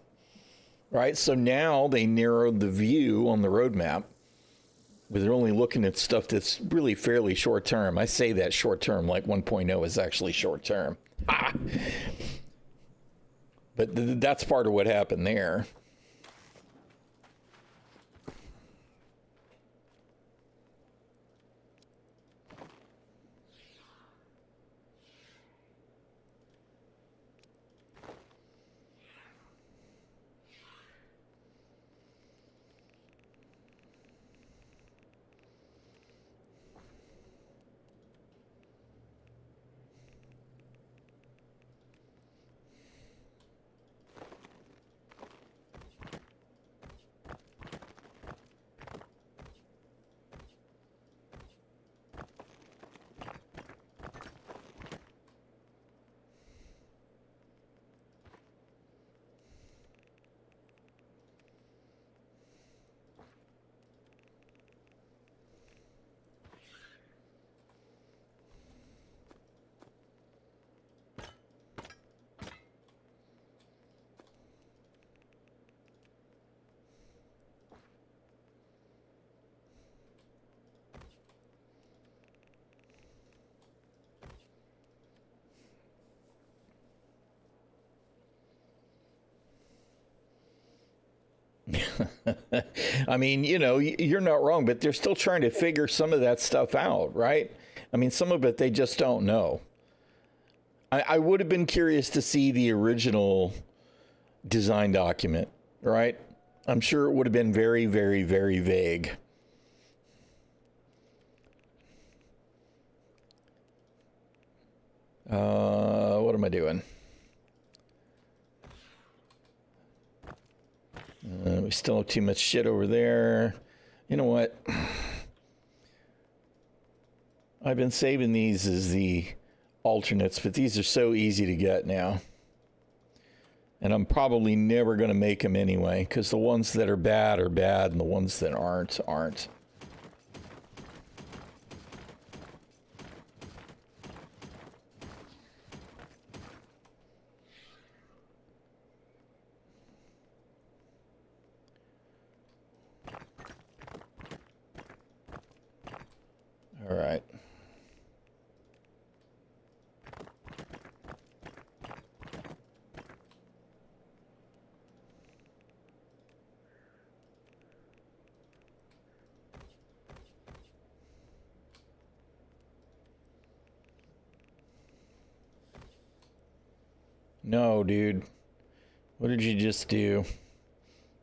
right? So now they narrowed the view on the roadmap, but they're only looking at stuff that's really fairly short term. I say that short term like 1.0 is actually short term. Ah! But that's part of what happened there. I mean, you know, you're not wrong, but they're still trying to figure some of that stuff out, right? I mean, some of it they just don't know. I would have been curious to see the original design document, right? I'm sure it would have been very, very, very vague. What am I doing? We still have too much shit over there. You know what? I've been saving these as the alternates, but these are so easy to get now. And I'm probably never going to make them anyway, because the ones that are bad, and the ones that aren't. All right. No, dude. What did you just do?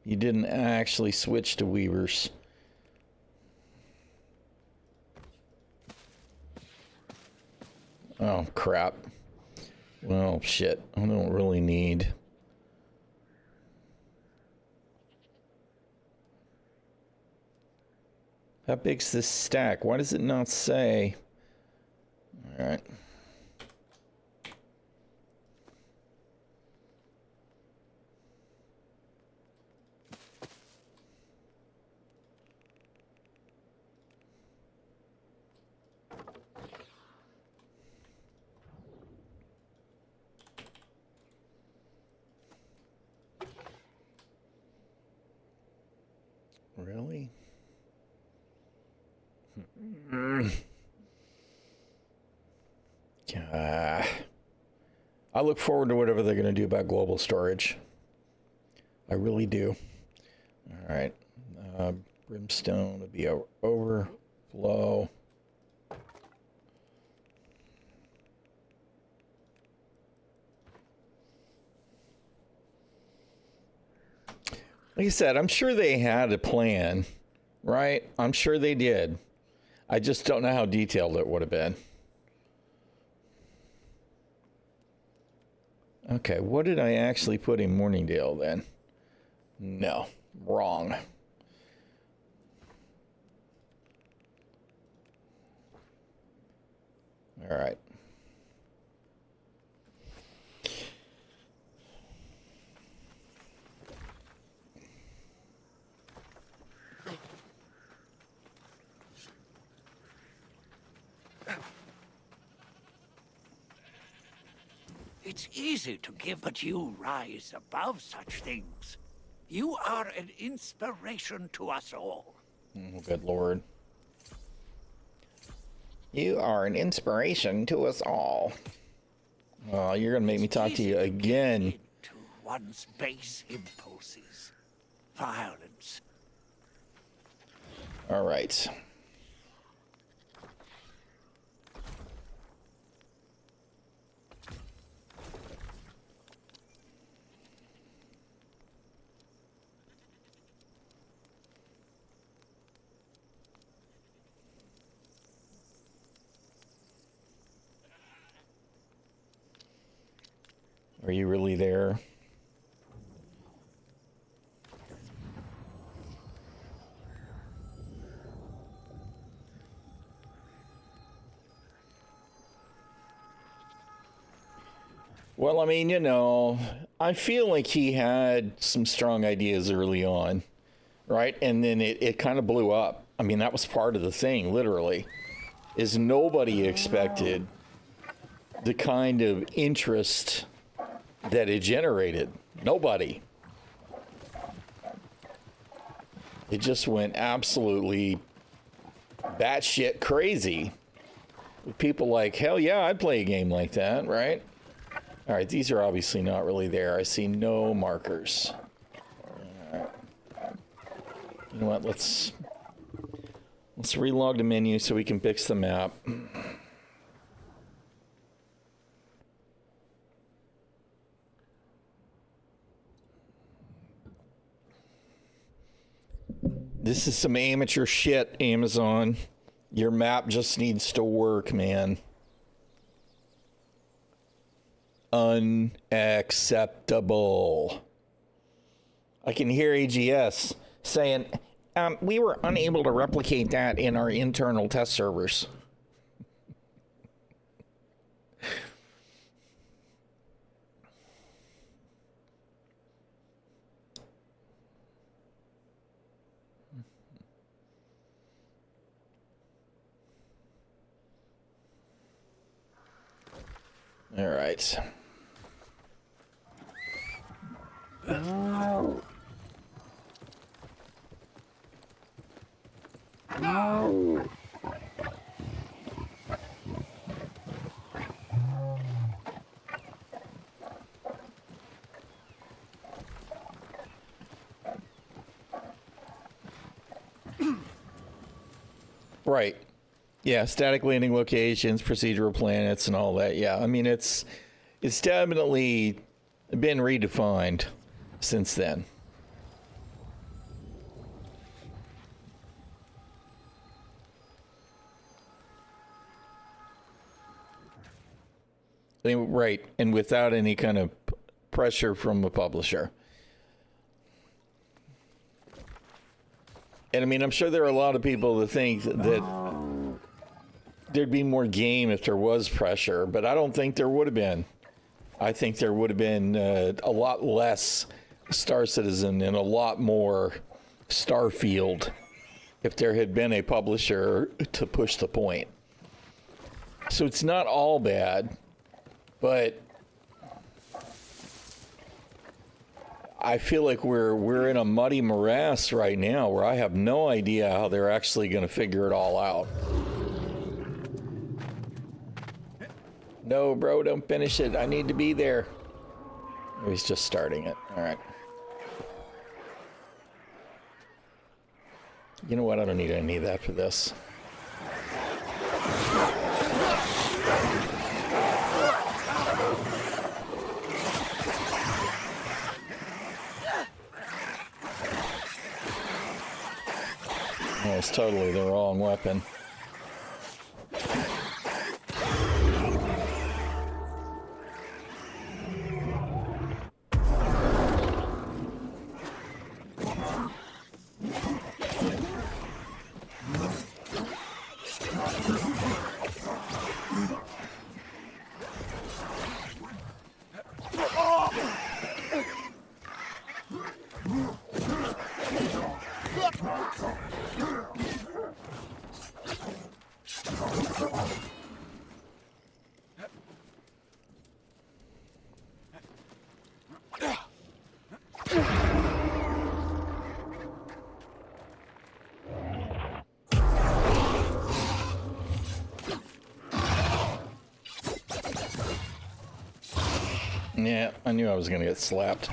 You didn't actually switch to Weavers. Oh, crap. Well, shit. I don't really need... How big's this stack? Why does it not say? All right. Really? I look forward to whatever they're going to do about global storage. I really do. All right. Brimstone will be overflow. Like I said, I'm sure they had a plan, right? I'm sure they did. I just don't know how detailed it would have been. Okay, what did I actually put in Morningdale then? No, wrong. All right. It's easy to give, but you rise above such things. You are an inspiration to us all. Oh, good Lord. You are an inspiration to us all. Oh, you're going to make me talk to you again. To one's base impulses. Violence. All right. Are you really there? Well, I mean, you know, I feel like he had some strong ideas early on, right? And then it kind of blew up. I mean, that was part of the thing, literally, is nobody expected the kind of interest that it generated. Nobody. It just went absolutely batshit crazy. With people like, hell yeah, I'd play a game like that, right? All right, these are obviously not really there. I see no markers. All right. You know what? Let's relog the menu so we can fix the map. This is some amateur shit, Amazon. Your map just needs to work, man. Unacceptable. I can hear AGS saying, we were unable to replicate that in our internal test servers. All right. Right. Yeah, static landing locations, procedural planets, and all that. Yeah, I mean, it's definitely been redefined since then. Right, and without any kind of pressure from a publisher. And I mean, I'm sure there are a lot of people that think that there'd be more game if there was pressure, but I don't think there would have been. I think there would have been a lot less Star Citizen and a lot more Starfield if there had been a publisher to push the point. So it's not all bad, but I feel like we're in a muddy morass right now where I have no idea how they're actually going to figure it all out. No, bro, don't finish it. I need to be there. Oh, he's just starting it. All right. You know what? I don't need any of that for this. Oh, it's totally the wrong weapon. Yeah, I knew I was gonna get slapped.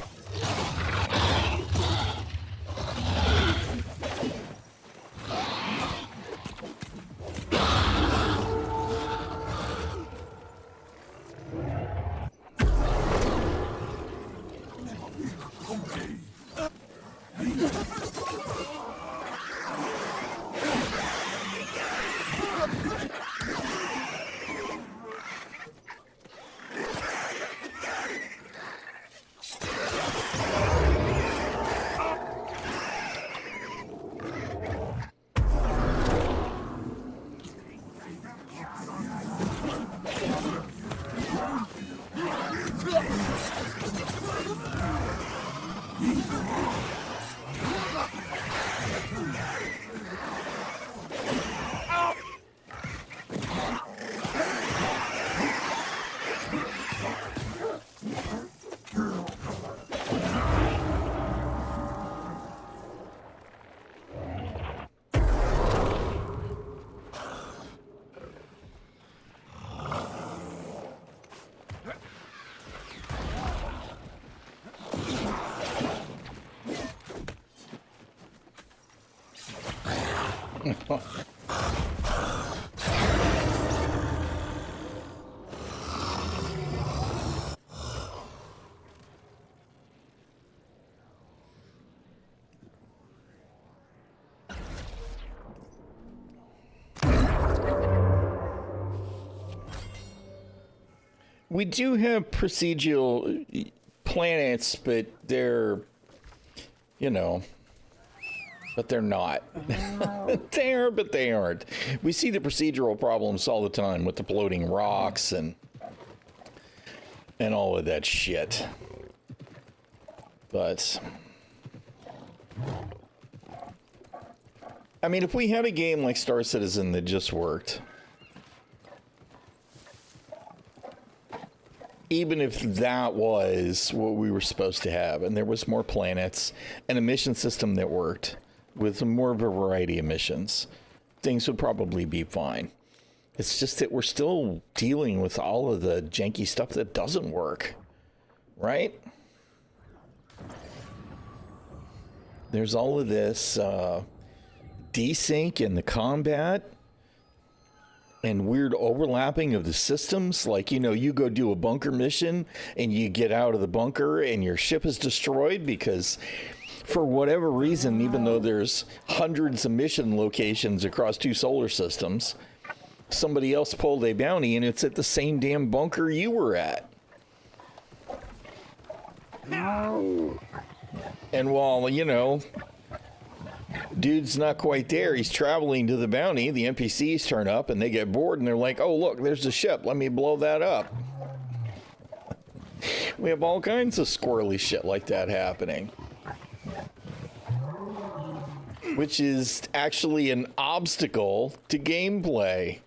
We do have procedural planets, but they're, you know, but they're not. They are, but they aren't. We see the procedural problems all the time with the floating rocks and all of that shit. But I mean, if we had a game like Star Citizen that just worked, even if that was what we were supposed to have, and there was more planets and a mission system that worked with more of a variety of missions, things would probably be fine. It's just that we're still dealing with all of the janky stuff that doesn't work, right? There's all of this desync in the combat and weird overlapping of the systems. Like, you know, you go do a bunker mission and you get out of the bunker and your ship is destroyed because for whatever reason, even though there's hundreds of mission locations across 2 solar systems, somebody else pulled a bounty and it's at the same damn bunker you were at. No. And while, you know, dude's not quite there, he's traveling to the bounty, the NPCs turn up and they get bored and they're like, oh, look, there's the ship. Let me blow that up. We have all kinds of squirrely shit like that happening, which is actually an obstacle to gameplay.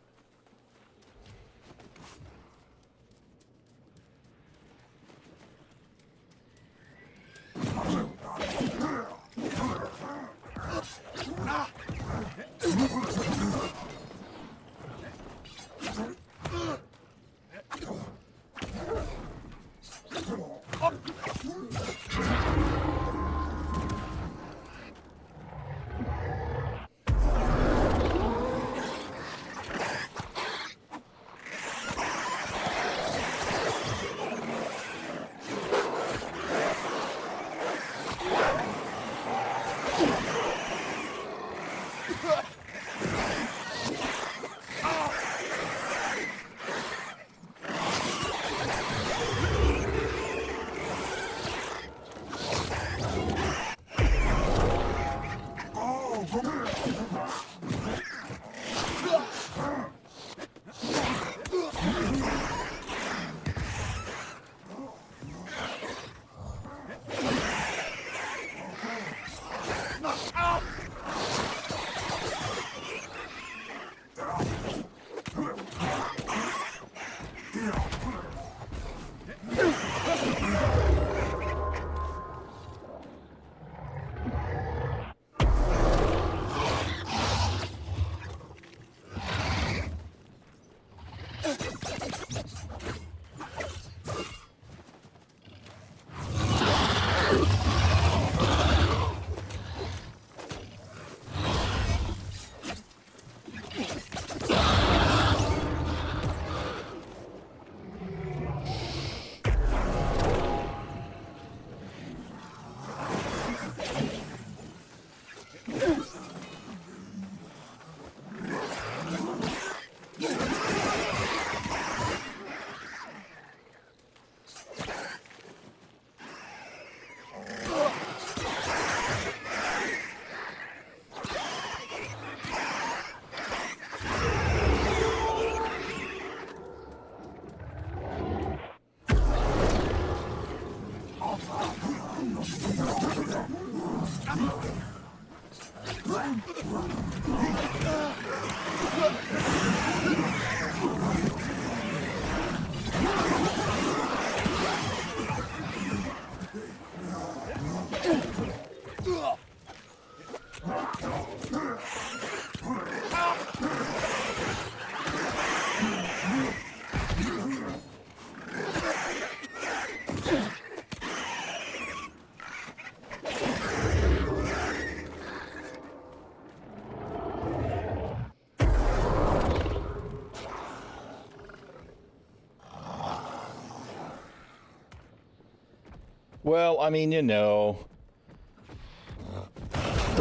Well, I mean, the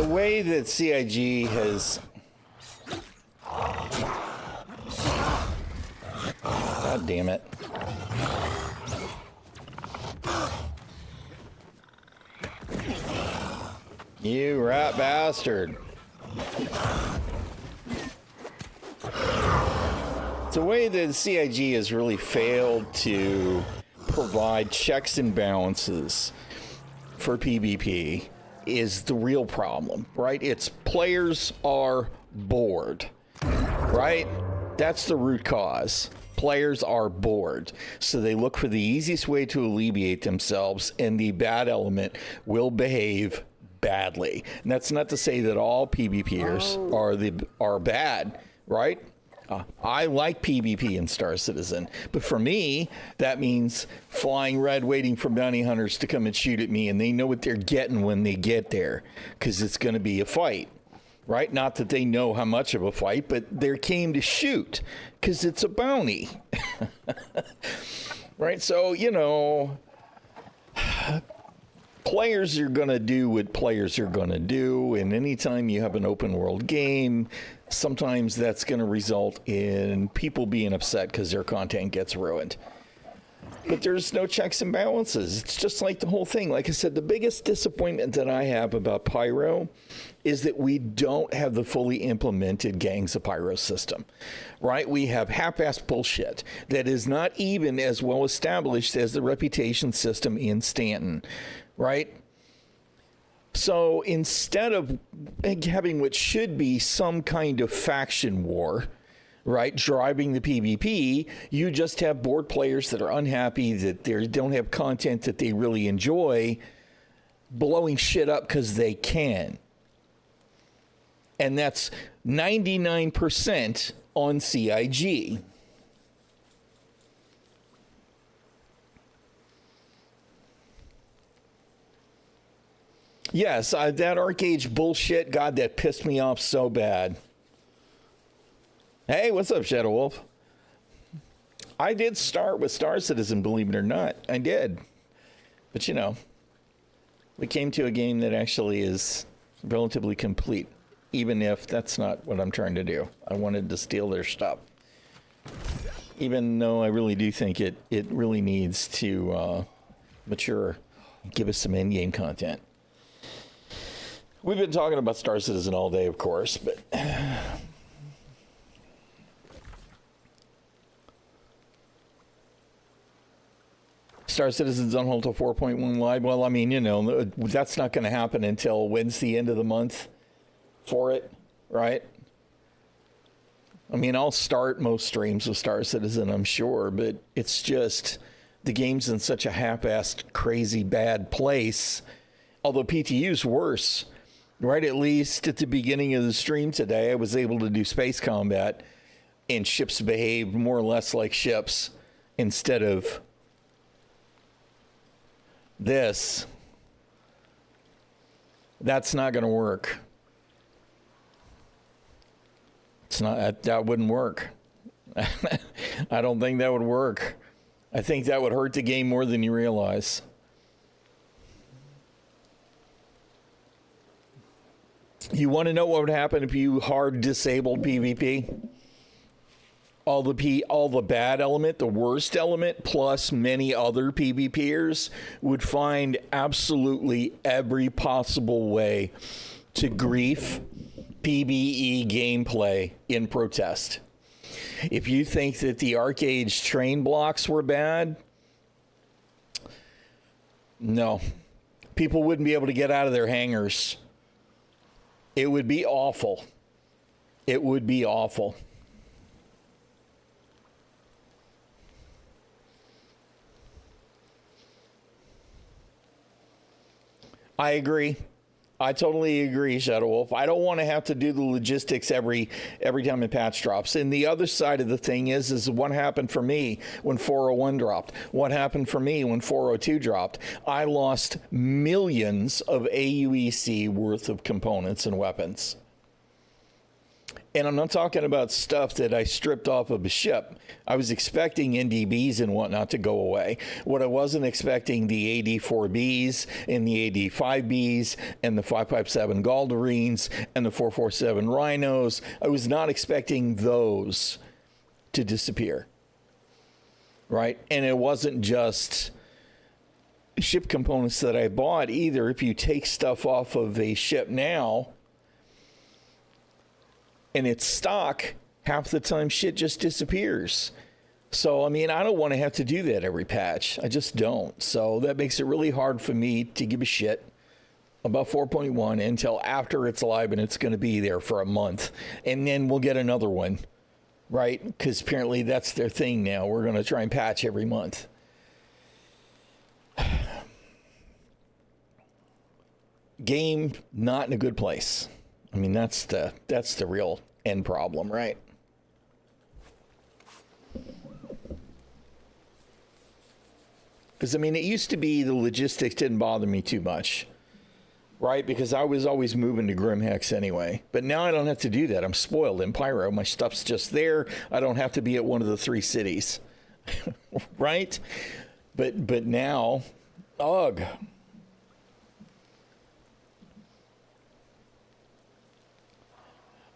way that CIG has... God damn it. You rat bastard. It's a way that CIG has really failed to provide checks and balances for PvP is the real problem, right? It's players are bored, right? That's the root cause. Players are bored, so they look for the easiest way to alleviate themselves, and the bad element will behave badly. And that's not to say that all PvPers are bad, right? I like PvP in Star Citizen, but for me, that means flying red, waiting for bounty hunters to come and shoot at me, and they know what they're getting when they get there, because it's going to be a fight, right? Not that they know how much of a fight, but they came to shoot, because it's a bounty, right? So, players are going to do what players are going to do, and anytime you have an open world game, sometimes that's going to result in people being upset because their content gets ruined. But there's no checks and balances. It's just like the whole thing. Like I said, the biggest disappointment that I have about Pyro is that we don't have the fully implemented Gangs of Pyro system, right? We have half-assed bullshit that is not even as well established as the reputation system in Stanton, right? So instead of having what should be some kind of faction war, right, driving the PvP, you just have bored players that are unhappy that they don't have content that they really enjoy, blowing shit up because they can. And that's 99% on CIG. Yes, that Arcade bullshit, God, that pissed me off so bad. Hey, what's up, Shadow Wolf? I did start with Star Citizen, believe it or not. I did. But, you know, we came to a game that actually is relatively complete, even if that's not what I'm trying to do. I wanted to steal their stuff. Even though I really do think it really needs to mature, give us some in-game content. We've been talking about Star Citizen all day, of course, but Star Citizen's on hold till 4.1 live. Well, I mean, you know, that's not going to happen until when's the end of the month for it, right? I mean, I'll start most streams with Star Citizen, I'm sure, but it's just the game's in such a half-assed, crazy, bad place. Although PTU's worse. Right, at least at the beginning of the stream today, I was able to do space combat, and ships behaved more or less like ships instead of this. That's not going to work. It's not, that wouldn't work. I don't think that would work. I think that would hurt the game more than you realize. You want to know what would happen if you hard disabled PvP? All the bad element, the worst element, plus many other PvPers would find absolutely every possible way to grief PvE gameplay in protest. If you think that the Arcade train blocks were bad, no. People wouldn't be able to get out of their hangars. It would be awful. It would be awful. I agree. I totally agree, Shadow Wolf. I don't want to have to do the logistics every time a patch drops. And the other side of the thing is what happened for me when 401 dropped. What happened for me when 402 dropped. I lost millions of AUEC worth of components and weapons. And I'm not talking about stuff that I stripped off of a ship. I was expecting NDBs and whatnot to go away. What I wasn't expecting, the AD4Bs and the AD5Bs and the 557 Galderines and the 447 Rhinos. I was not expecting those to disappear. Right? And it wasn't just ship components that I bought either. If you take stuff off of a ship now, and it's stock, half the time shit just disappears. So, I mean, I don't want to have to do that every patch. I just don't. So that makes it really hard for me to give a shit about 4.1 until after it's live and it's going to be there for a month. And then we'll get another one, right? Because apparently that's their thing now. We're going to try and patch every month. Game not in a good place. I mean, that's the real end problem, right? Because, I mean, it used to be the logistics didn't bother me too much, right? Because I was always moving to Grimhex anyway. But now I don't have to do that. I'm spoiled in Pyro. My stuff's just there. I don't have to be at one of the 3 cities, right? But now, ugh.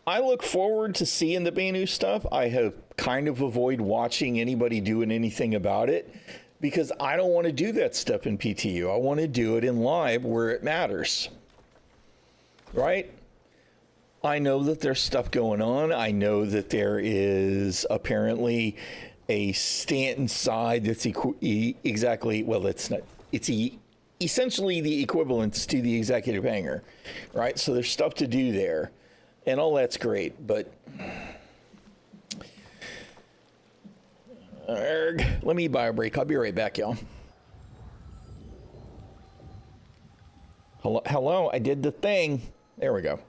I look forward to seeing the Banu stuff. I have kind of avoid watching anybody doing anything about it because I don't want to do that stuff in PTU. I want to do it in live where it matters. Right? I know that there's stuff going on. I know that there is apparently a Stanton side that's exactly, well, it's not, it's essentially the equivalence to the executive hangar, right? So there's stuff to do there. And all that's great, but let me buy a break. I'll be right back, y'all. Hello, I did the thing. There we go.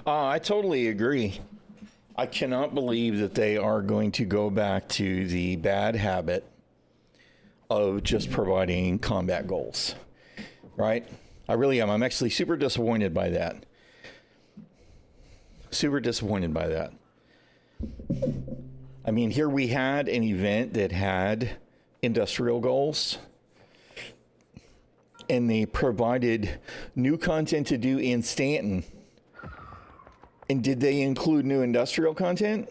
I totally agree. I cannot believe that they are going to go back to the bad habit of just providing combat goals, right? I really am. I'm actually super disappointed by that. Super disappointed by that. I mean, here we had an event that had industrial goals, and they provided new content to do in Stanton. And did they include new industrial content?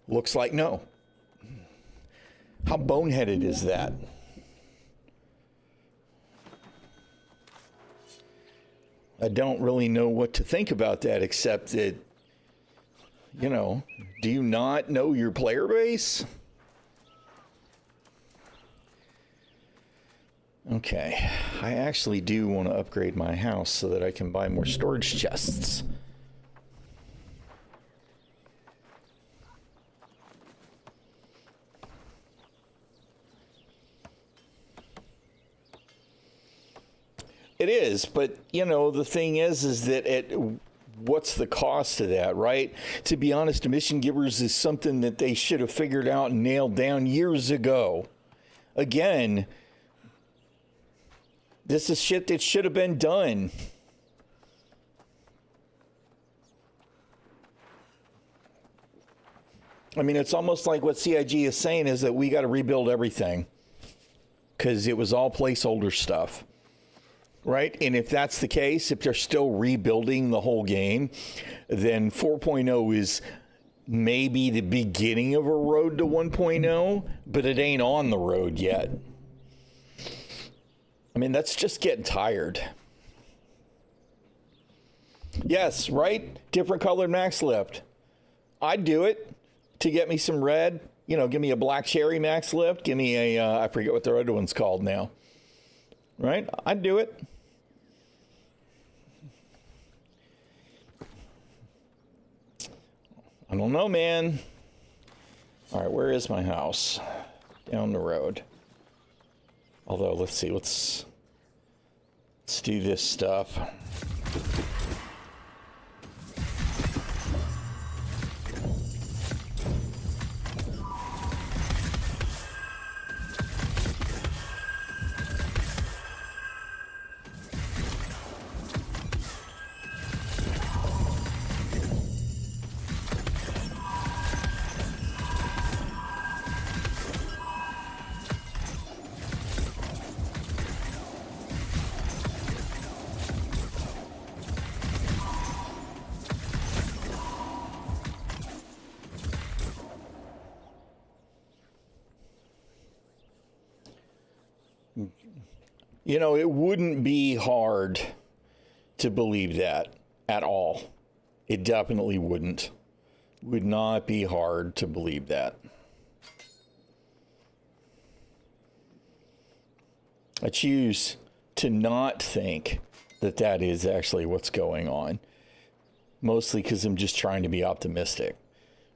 Looks like no. How boneheaded is that? I don't really know what to think about that, except that, you know, do you not know your player base? Okay, I actually do want to upgrade my house so that I can buy more storage chests. It is, but you know, the thing is that what's the cost of that, right? To be honest, mission givers is something that they should have figured out and nailed down years ago. Again, this is shit that should have been done. I mean, it's almost like what CIG is saying is that we got to rebuild everything because it was all placeholder stuff. Right? And if that's the case, if they're still rebuilding the whole game, then 4.0 is maybe the beginning of a road to 1.0, but it ain't on the road yet. I mean, that's just getting tired. Yes, right? Different colored max lift. I'd do it to get me some red. You know, give me a black cherry max lift. Give me a, I forget what the other one's called now. Right? I'd do it. I don't know, man. All right, where is my house? Down the road. Although, let's see, let's do this stuff. You know, it wouldn't be hard to believe that at all. It definitely wouldn't. Would not be hard to believe that. I choose to not think that that is actually what's going on. Mostly because I'm just trying to be optimistic,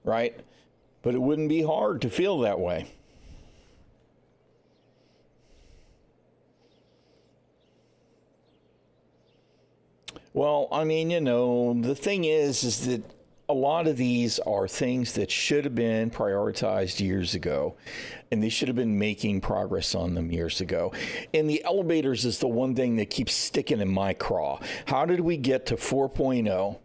right? But it wouldn't be hard to feel that way. Well, I mean, you know, the thing is that a lot of these are things that should have been prioritized years ago, and they should have been making progress on them years ago. And the elevators is the one thing that keeps sticking in my craw. How did we get to 4.0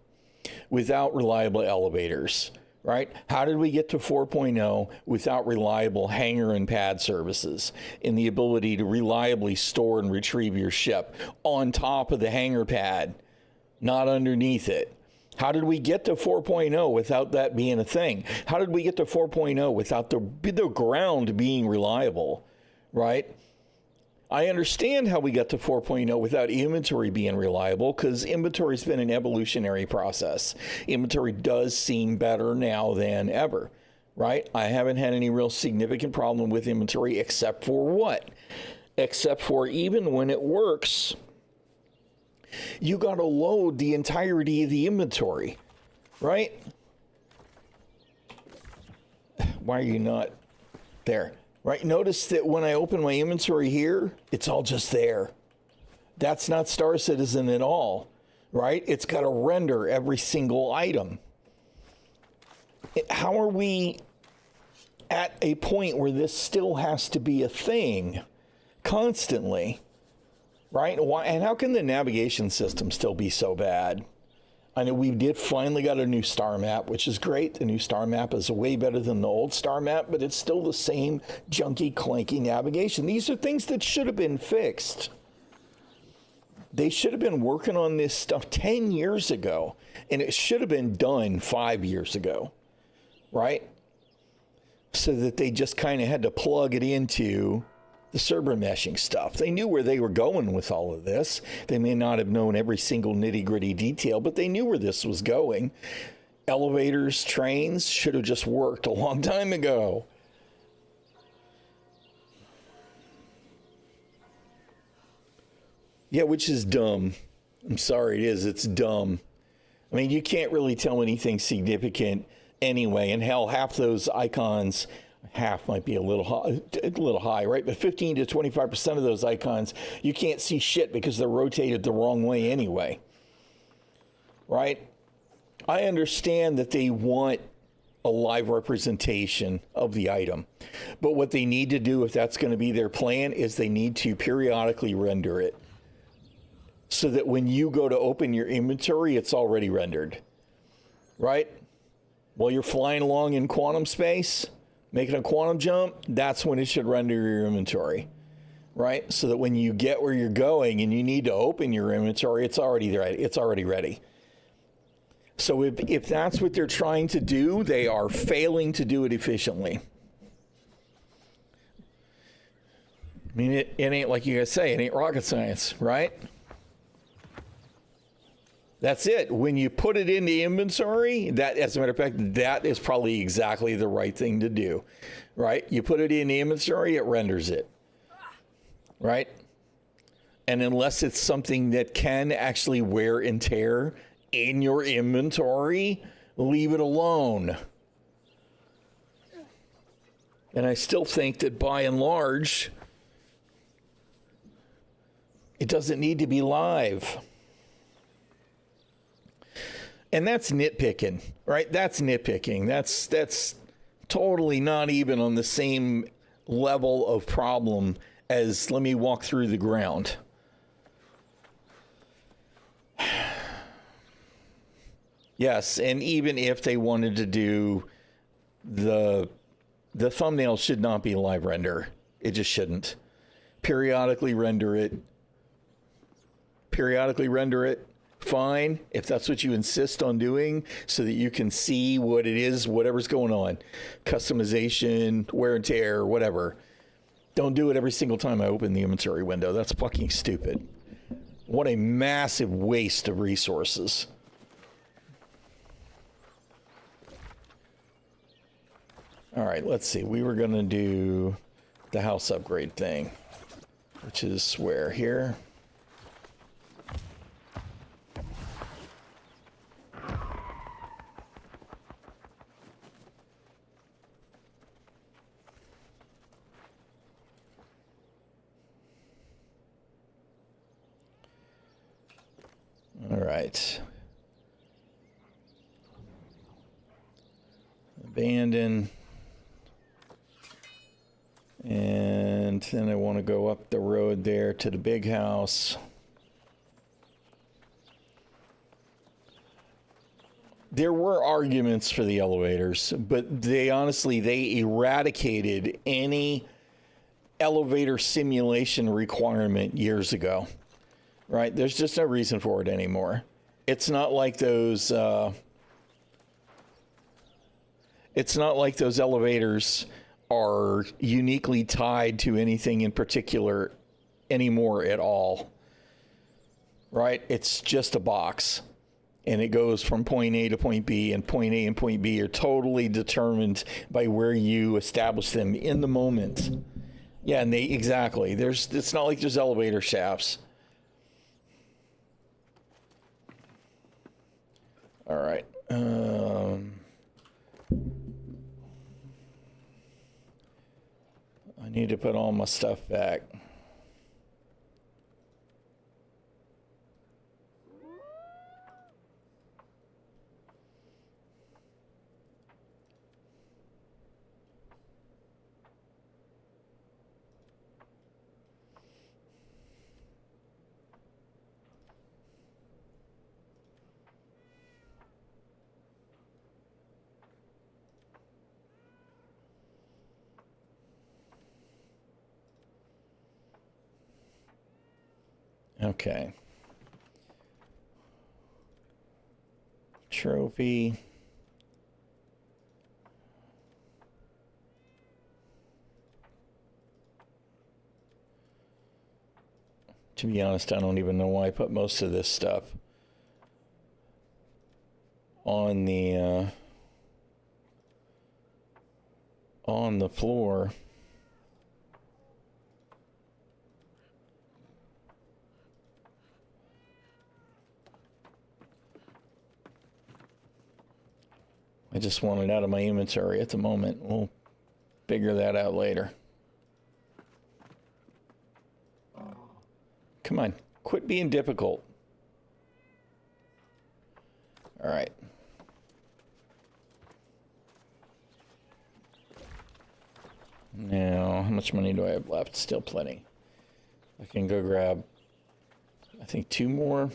without reliable elevators, right? How did we get to 4.0 without reliable hangar and pad services and the ability to reliably store and retrieve your ship on top of the hangar pad? Not underneath it. How did we get to 4.0 without that being a thing? How did we get to 4.0 without the ground being reliable, right? I understand how we got to 4.0 without inventory being reliable, because inventory's been an evolutionary process. Inventory does seem better now than ever, right? I haven't had any real significant problem with inventory except for what? Except for even when it works, you got to load the entirety of the inventory, right? Why are you not there? Right? Notice that when I open my inventory here, it's all just there. That's not Star Citizen at all, right? It's got to render every single item. How are we at a point where this still has to be a thing constantly, right? Why, and how can the navigation system still be so bad? I know we did finally got a new star map, which is great. The new star map is way better than the old star map, but it's still the same junky, clanky navigation. These are things that should have been fixed. They should have been working on this stuff 10 years ago, and it should have been done 5 years ago, right? So that they just kind of had to plug it into the server meshing stuff. They knew where they were going with all of this. They may not have known every single nitty-gritty detail, but they knew where this was going. Elevators, trains should have just worked a long time ago. Yeah, which is dumb. I'm sorry, it is. It's dumb. I mean, you can't really tell anything significant anyway, and hell, half those icons, half might be a little high, right? But 15 to 25% of those icons, you can't see shit because they're rotated the wrong way anyway, right? I understand that they want a live representation of the item, but what they need to do, if that's going to be their plan, is they need to periodically render it so that when you go to open your inventory, it's already rendered, right? While you're flying along in quantum space, making a quantum jump, that's when it should render your inventory, right? So that when you get where you're going and you need to open your inventory, it's already there. It's already ready. So if that's what they're trying to do, they are failing to do it efficiently. I mean, it ain't like you guys say, it ain't rocket science, right? That's it. When you put it into inventory, that, as a matter of fact, that is probably exactly the right thing to do, right? You put it in inventory, it renders it, right? And unless it's something that can actually wear and tear in your inventory, leave it alone. And I still think that by and large, it doesn't need to be live. And that's nitpicking, right? That's nitpicking. That's totally not even on the same level of problem as let me walk through the ground. Yes, and even if they wanted to do the thumbnail should not be live render. It just shouldn't. Periodically render it. Fine, if that's what you insist on doing so that you can see what it is, whatever's going on. Customization, wear and tear, whatever. Don't do it every single time I open the inventory window. That's fucking stupid. What a massive waste of resources. All right, let's see. We were going to do the house upgrade thing, which is where here. All right. Abandon. And then I want to go up the road there to the big house. There were arguments for the elevators, but they eradicated any elevator simulation requirement years ago. Right? There's just no reason for it anymore. It's not like those elevators are uniquely tied to anything in particular anymore at all. Right? It's just a box. And it goes from point A to point B, and point A and point B are totally determined by where you establish them in the moment. Yeah, and exactly. It's not like there's elevator shafts. All right. I need to put all my stuff back. Okay. Trophy. To be honest, I don't even know why I put most of this stuff on the floor. I just want it out of my inventory at the moment. We'll figure that out later. Come on, quit being difficult. All right. Now, how much money do I have left? Still plenty. I can go grab, I think, 2 more.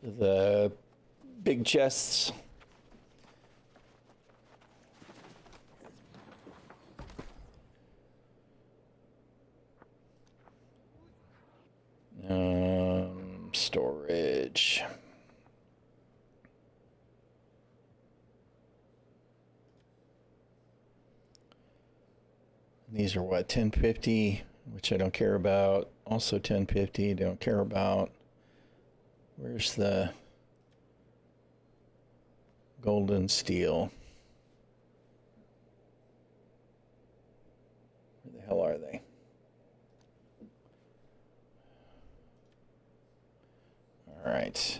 The big chests. Storage. These are what, 1050, which I don't care about. Also 1050, don't care about. Where's the golden steel? Where the hell are they? All right.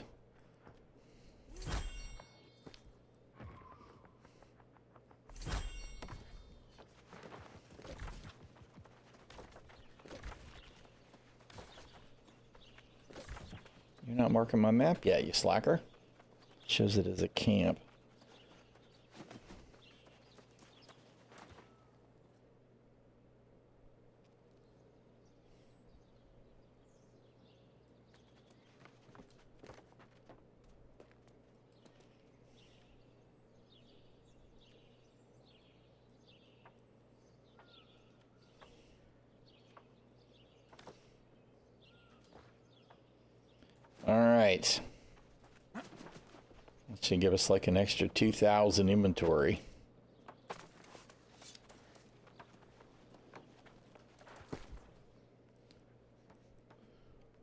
You're not marking my map yet, you slacker. Shows it as a camp. All right. That should give us like an extra 2,000 inventory.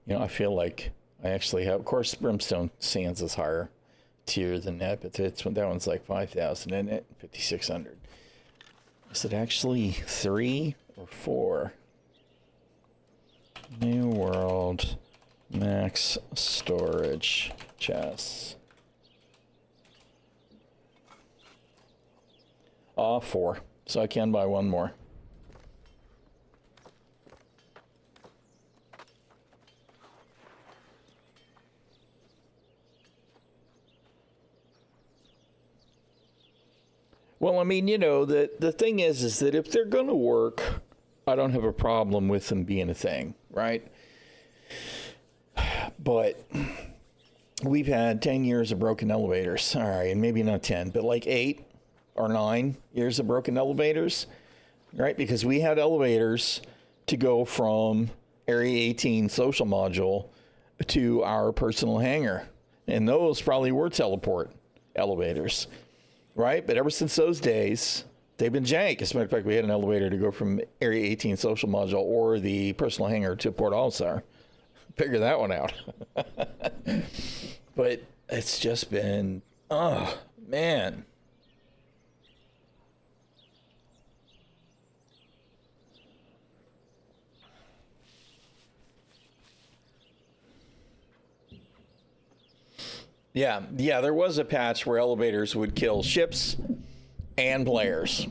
You know, I feel like I actually have, of course, Brimstone Sands is higher tier than that, but that one's like 5,000, isn't it? 5,600. Is it actually 3 or 4? New World. Max storage chests. 4. So I can buy 1 more. Well, I mean, you know, the thing is that if they're going to work, I don't have a problem with them being a thing, right? But we've had 10 years of broken elevators. All right, and maybe not 10, but like 8 or 9 years of broken elevators, right? Because we had elevators to go from Area 18 social module to our personal hangar. And those probably were teleport elevators, right? But ever since those days, they've been jank. As a matter of fact, we had an elevator to go from Area 18 social module or the personal hangar to Port All-Star. Figure that one out. But it's just been, oh, man. Yeah, there was a patch where elevators would kill ships and players.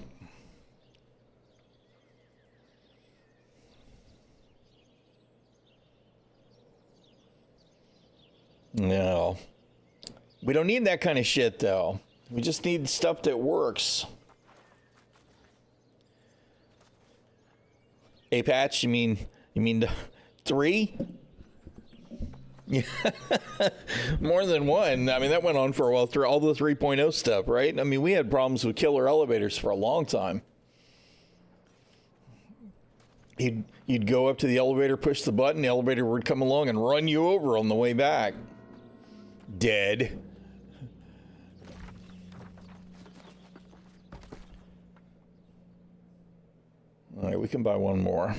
No. We don't need that kind of shit, though. We just need stuff that works. A patch, you mean 3? Yeah. More than 1. I mean, that went on for a while through all the 3.0 stuff, right? I mean, we had problems with killer elevators for a long time. You'd go up to the elevator, push the button, the elevator would come along and run you over on the way back. Dead. All right, we can buy one more.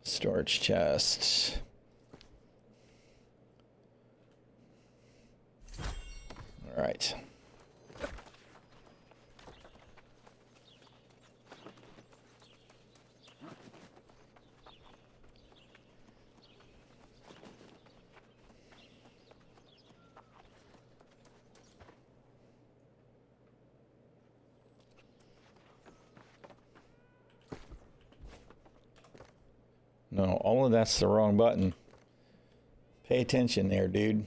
Storage chest. All right. No, all of that's the wrong button. Pay attention there, dude.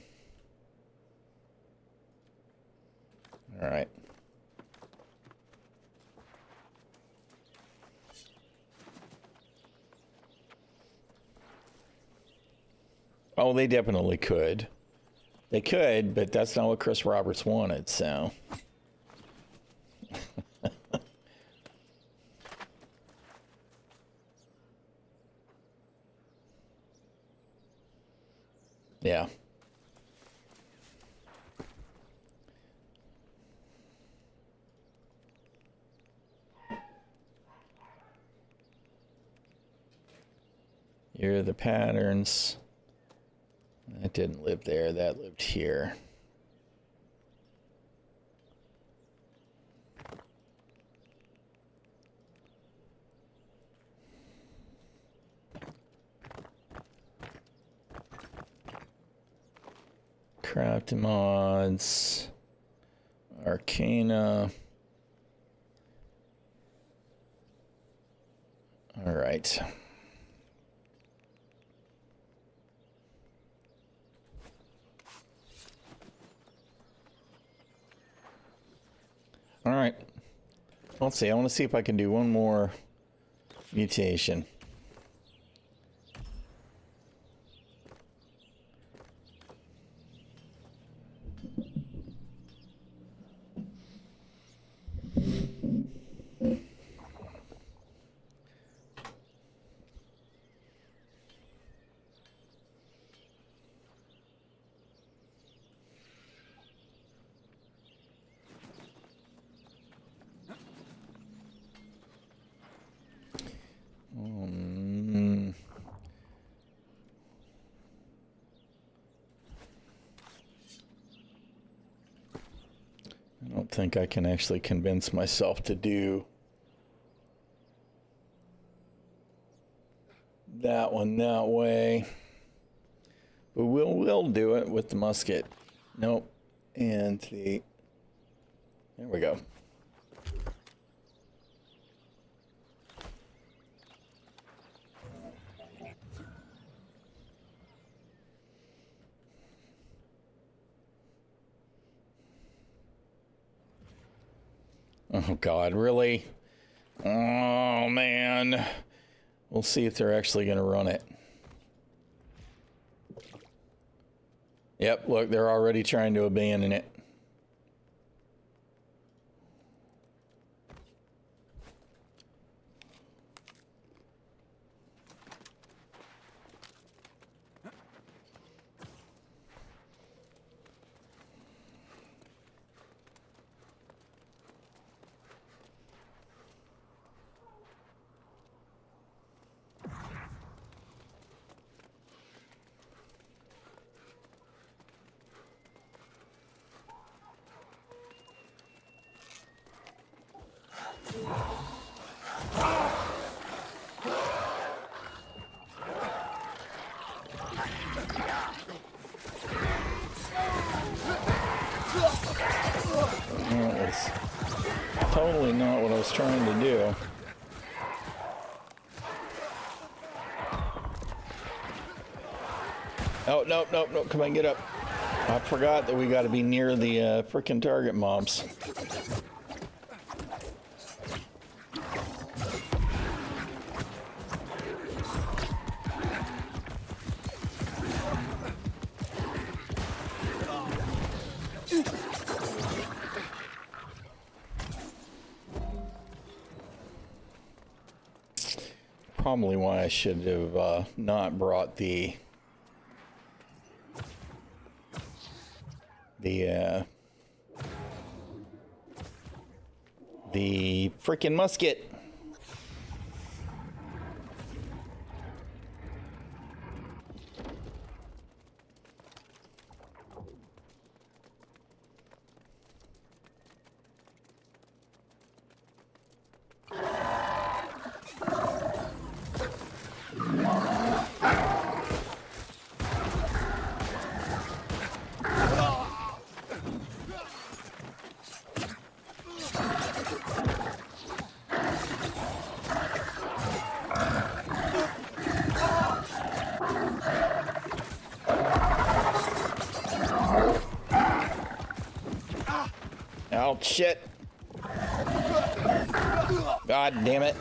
All right. Oh, they definitely could. They could, but that's not what Chris Roberts wanted, so. Yeah. Here are the patterns. That didn't live there, that lived here. Craft mods, Arcana. All right. All right. Let's see. I want to see if I can do one more mutation. I don't think I can actually convince myself to do that one that way. But we'll do it with the musket. Nope. And the... There we go. Oh, God, really? Oh, man. We'll see if they're actually going to run it. Yep, look, they're already trying to abandon it. Totally not what I was trying to do. Oh, nope, nope, nope. Come on, get up. I forgot that we got to be near the frickin' target mobs. probably why I should have not brought the freaking musket. Oh, shit. God damn it.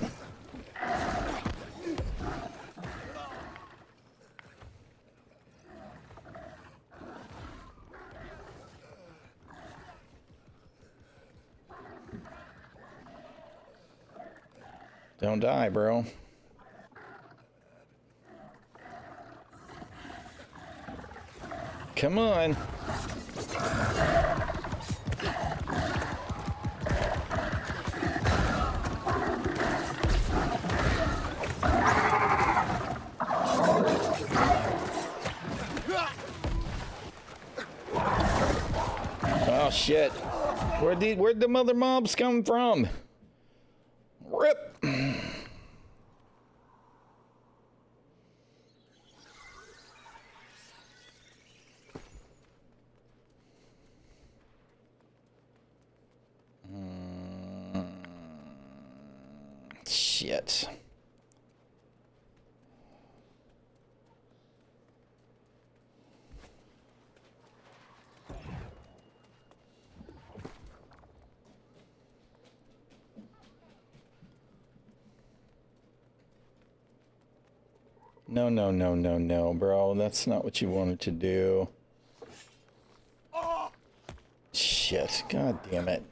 Don't die, bro. Come on. Oh shit. Where'd the mother mobs come from? Rip. Shit. No, no, no, no, no, bro. That's not what you wanted to do. Shit. God damn it.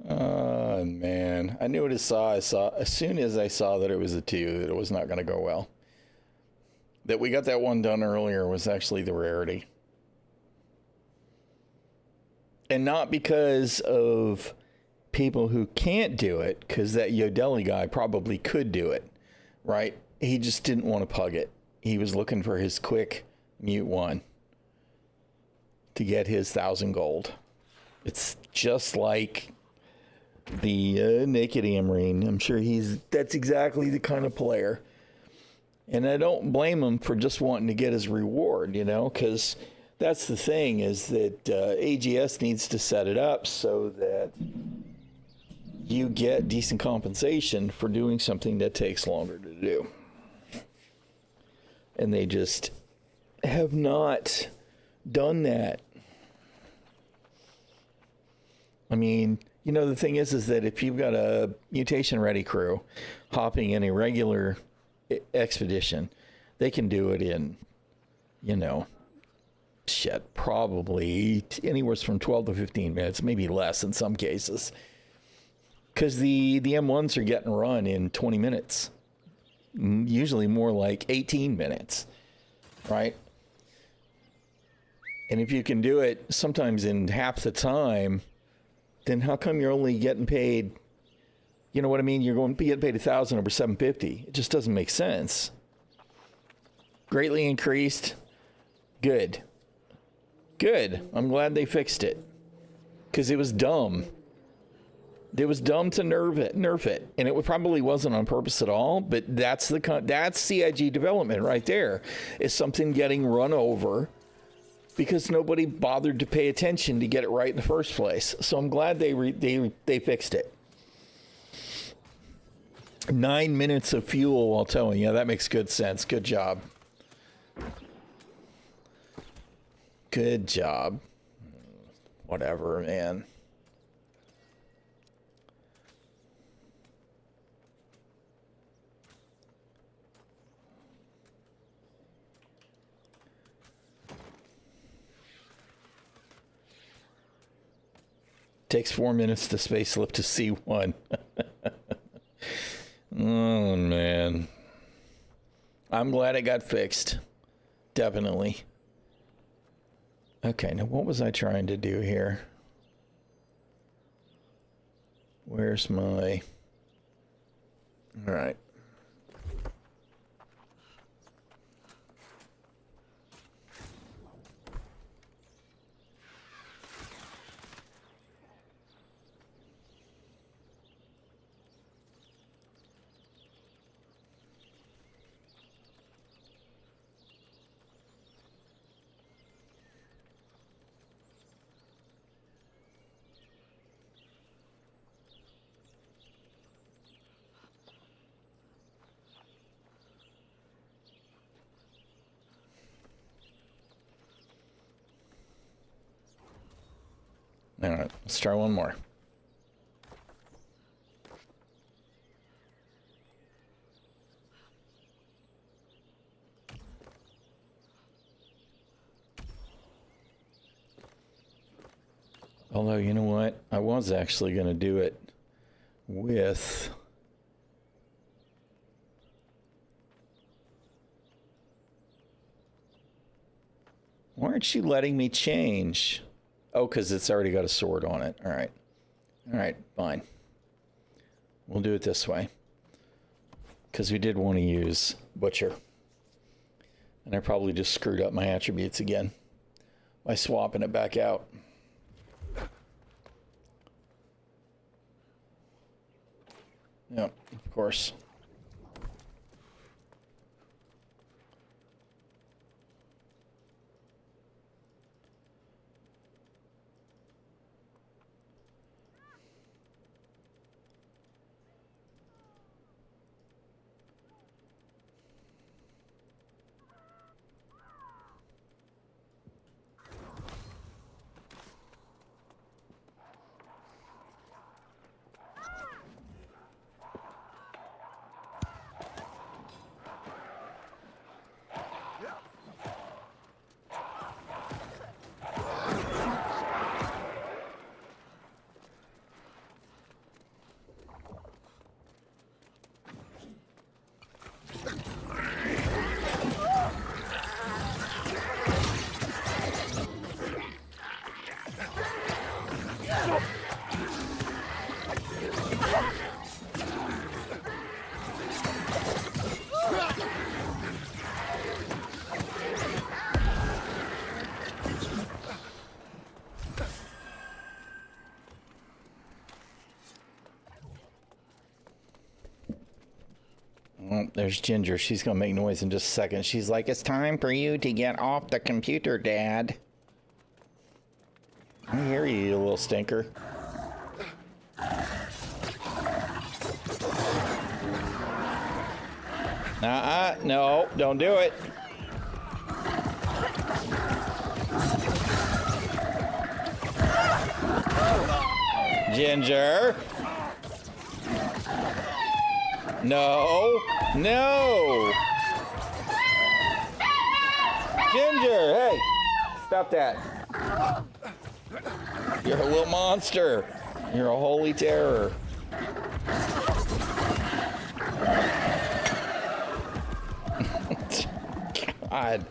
Oh, man. I knew what I saw. As soon as I saw that it was a 2, that it was not going to go well. That we got that one done earlier was actually the rarity. And not because of people who can't do it, because that Yodelli guy probably could do it, right? He just didn't want to pug it. He was looking for his quick mute 1 to get his 1,000 gold. It's just like the Naked Amarine. I'm sure that's exactly the kind of player. And I don't blame him for just wanting to get his reward, you know, because that's the thing, is that AGS needs to set it up so that you get decent compensation for doing something that takes longer to do. And they just have not done that. I mean, you know, the thing is that if you've got a mutation-ready crew hopping in a regular expedition, they can do it in, you know, shit, probably anywhere from 12 to 15 minutes, maybe less in some cases. Because the M1s are getting run in 20 minutes. Usually more like 18 minutes, right? And if you can do it sometimes in half the time, then how come you're only getting paid, you know what I mean? You're going to be getting paid 1,000 over 750. It just doesn't make sense. Greatly increased. Good. Good. I'm glad they fixed it. Because it was dumb. It was dumb to nerf it. And it probably wasn't on purpose at all, but that's CIG development right there. Is something getting run over because nobody bothered to pay attention to get it right in the first place. So I'm glad they fixed it. 9 minutes of fuel while towing. Yeah, that makes good sense. Good job. Good job. Whatever, man. Takes 4 minutes to space lift to C1. Oh, man. I'm glad it got fixed. Definitely. Okay, now what was I trying to do here? Where's my... All right. All right, let's try one more. Although, you know what? I was actually going to do it with... Why aren't you letting me change? Oh, because it's already got a sword on it. All right. All right, fine. We'll do it this way. Because we did want to use Butcher. And I probably just screwed up my attributes again by swapping it back out. Yep, of course. Oh, there's Ginger. She's going to make noise in just a second. She's like, it's time for you to get off the computer, Dad. I hear you, you little stinker. No, don't do it. Ginger. No. Ginger, hey, stop that. You're a little monster. You're a holy terror. God.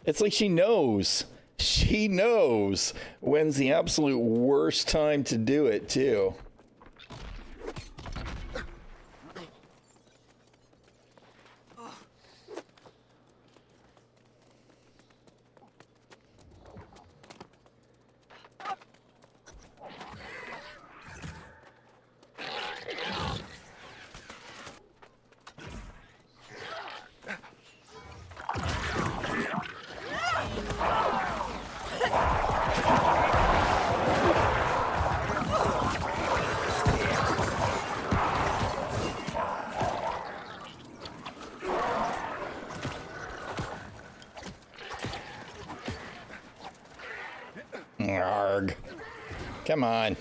It's like she knows. She knows when's the absolute worst time to do it, too. Arg. Come on.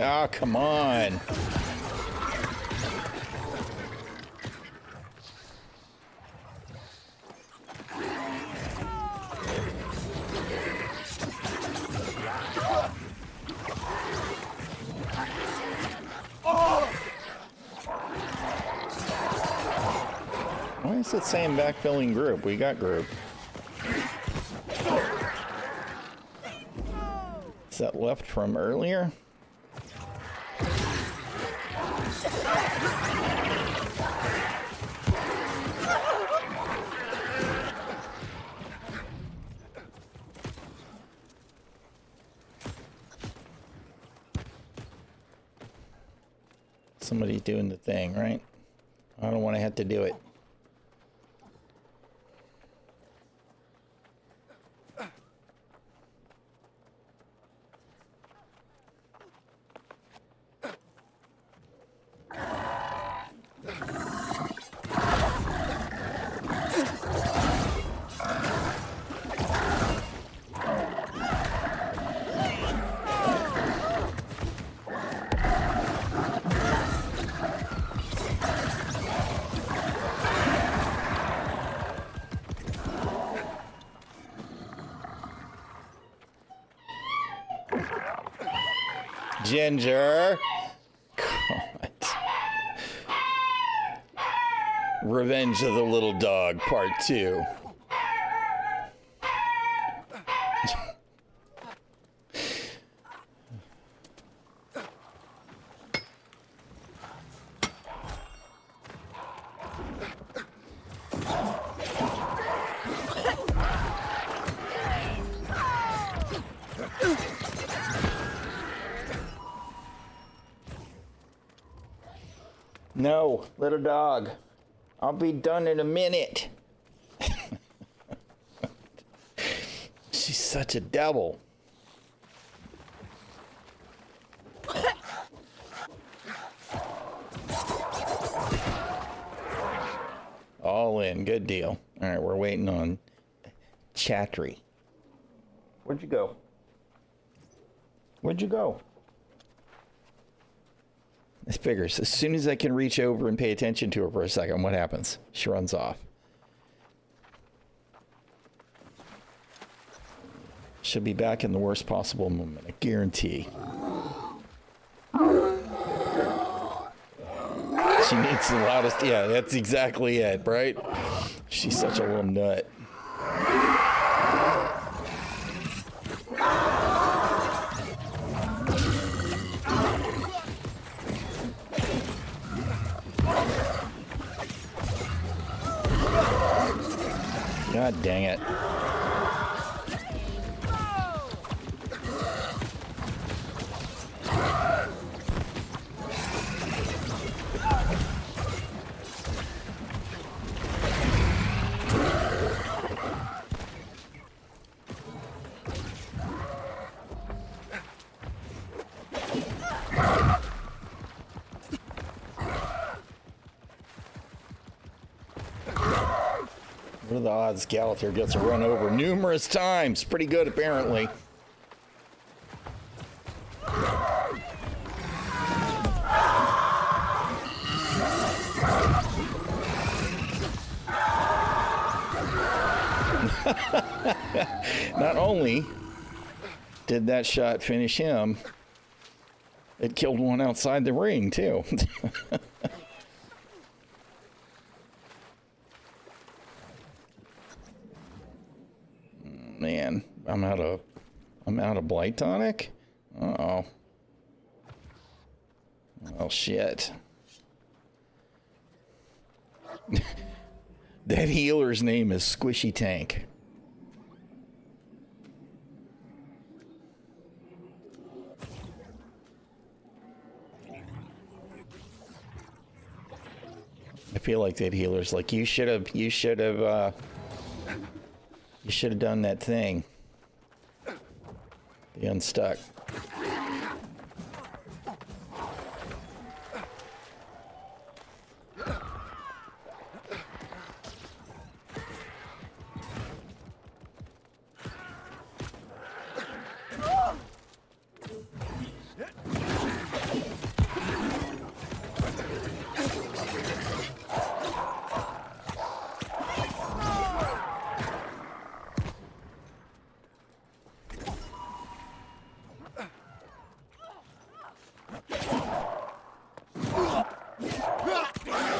Oh, come on. Why is it saying backfilling group? We got group. Is that left from earlier? Somebody doing the thing, right? I don't want to have to do it. Ginger. God. Revenge of the Little Dog, Part 2. No, little dog. I'll be done in a minute. She's such a devil. All in. Good deal. All right, we're waiting on Chatry. Where'd you go? Where'd you go? It figures. As soon as I can reach over and pay attention to her for a second, what happens? She runs off. She'll be back in the worst possible moment, I guarantee. She needs the loudest. Yeah, that's exactly it, right? She's such a little nut. God dang it. What are the odds Galather gets a run over numerous times? Pretty good, apparently. Not only did that shot finish him, it killed one outside the ring, too. Man, I'm out of blight tonic. Uh-oh. Oh shit. That healer's name is Squishy Tank. I feel like that healer's like, you should have done that thing. The unstuck.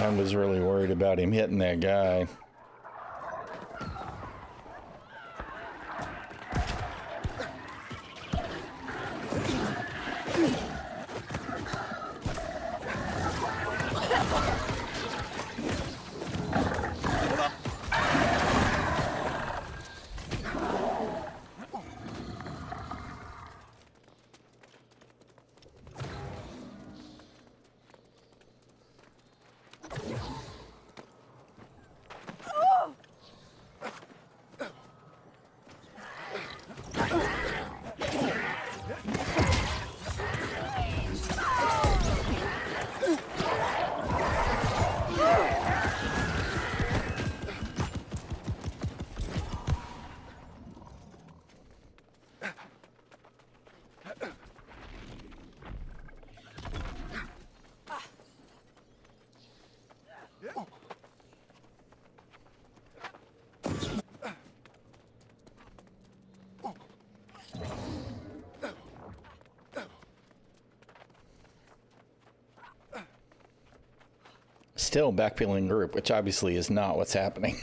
I was really worried about him hitting that guy. Still backpedaling group, which obviously is not what's happening.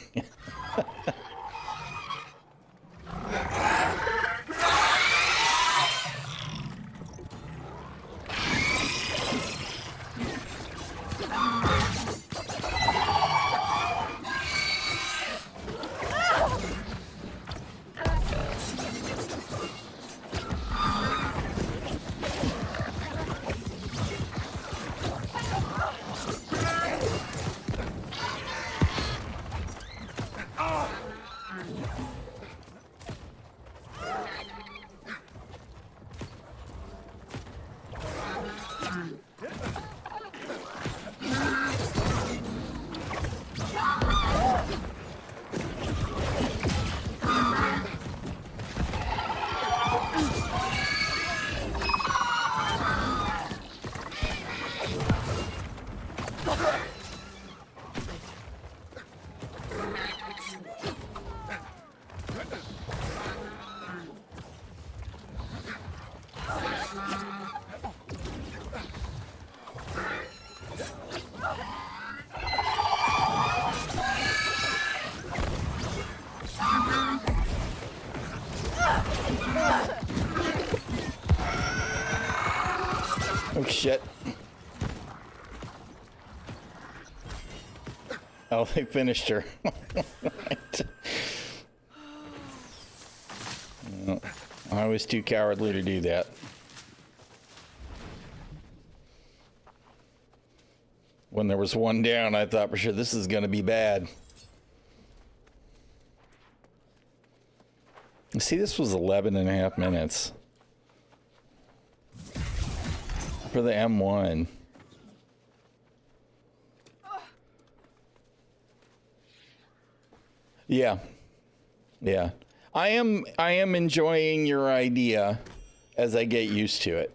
Oh shit. Oh, they finished her. Right. No, I was too cowardly to do that. When there was one down, I thought for sure this is going to be bad. See, this was 11.5 minutes for the M1. Yeah. Yeah. I am enjoying your idea as I get used to it.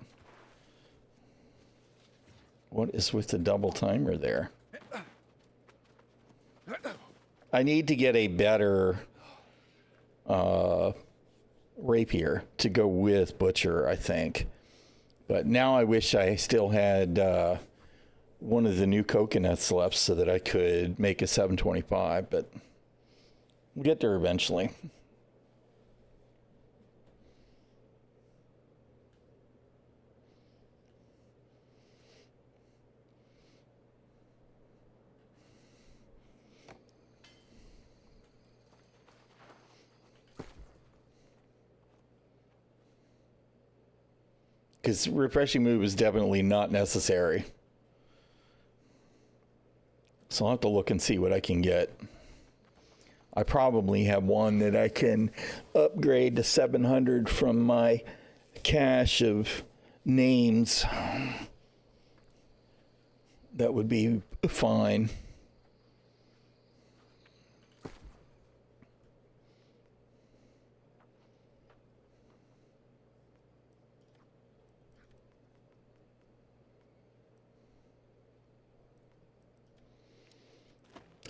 What is with the double timer there? I need to get a better rapier to go with Butcher, I think. But now I wish I still had one of the new coconuts left so that I could make a 725, but we'll get there eventually. Because refreshing move is definitely not necessary. So I'll have to look and see what I can get. I probably have one that I can upgrade to 700 from my cache of names. That would be fine.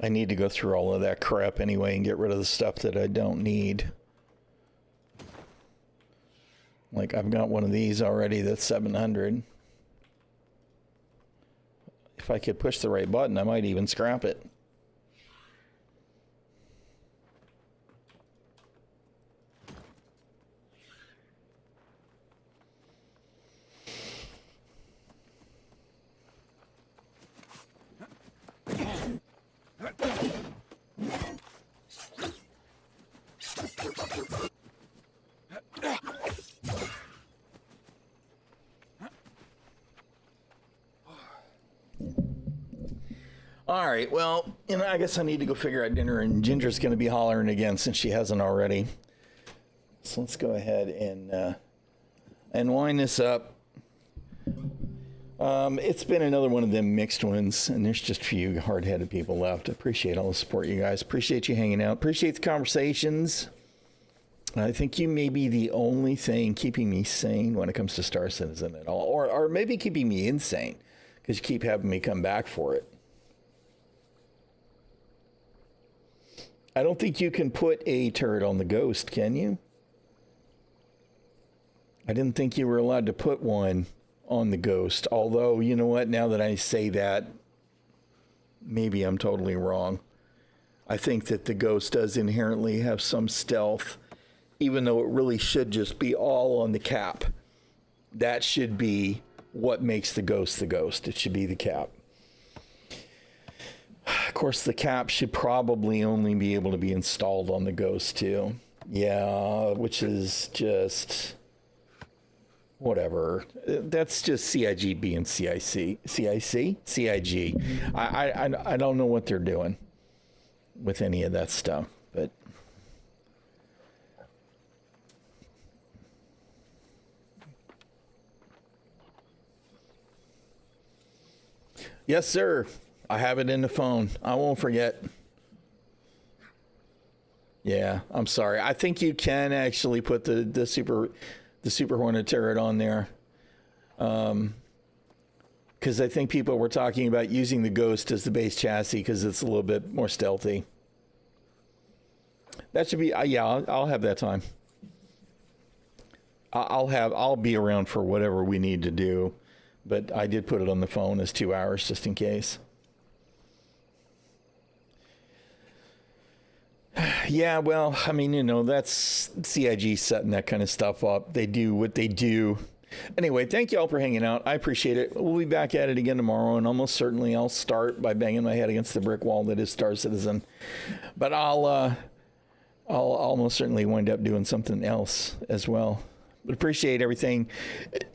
I need to go through all of that crap anyway and get rid of the stuff that I don't need. Like, I've got one of these already that's 700. If I could push the right button, I might even scrap it. All right, well, I guess I need to go figure out dinner, and Ginger's going to be hollering again since she hasn't already. So let's go ahead and wind this up. It's been another one of them mixed ones, and there's just a few hard-headed people left. I appreciate all the support, you guys. Appreciate you hanging out. Appreciate the conversations. I think you may be the only thing keeping me sane when it comes to Star Citizen at all, or maybe keeping me insane because you keep having me come back for it. I don't think you can put a turret on the Ghost, can you? I didn't think you were allowed to put one on the Ghost. Although, you know what? Now that I say that, maybe I'm totally wrong. I think that the Ghost does inherently have some stealth, even though it really should just be all on the cap. That should be what makes the Ghost the Ghost. It should be the cap. Of course, the cap should probably only be able to be installed on the Ghost, too. Yeah, which is just... whatever. That's just CIG being CIC. CIC? CIG. I don't know what they're doing with any of that stuff, but... yes, sir. I have it in the phone. I won't forget. Yeah, I'm sorry. I think you can actually put the Super Hornet turret on there. Because I think people were talking about using the Ghost as the base chassis because it's a little bit more stealthy. That should be, yeah, I'll have that time. I'll be around for whatever we need to do. But I did put it on the phone as 2 hours just in case. Yeah, well, I mean, that's CIG setting that kind of stuff up. They do what they do. Anyway, thank you all for hanging out. I appreciate it. We'll be back at it again tomorrow, and almost certainly I'll start by banging my head against the brick wall that is Star Citizen. But I'll almost certainly wind up doing something else as well. But appreciate everything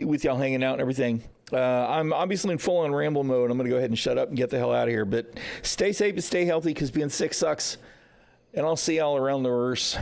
with y'all hanging out and everything. I'm obviously in full-on ramble mode. I'm going to go ahead and shut up and get the hell out of here. But stay safe and stay healthy because being sick sucks. And I'll see y'all around the verse.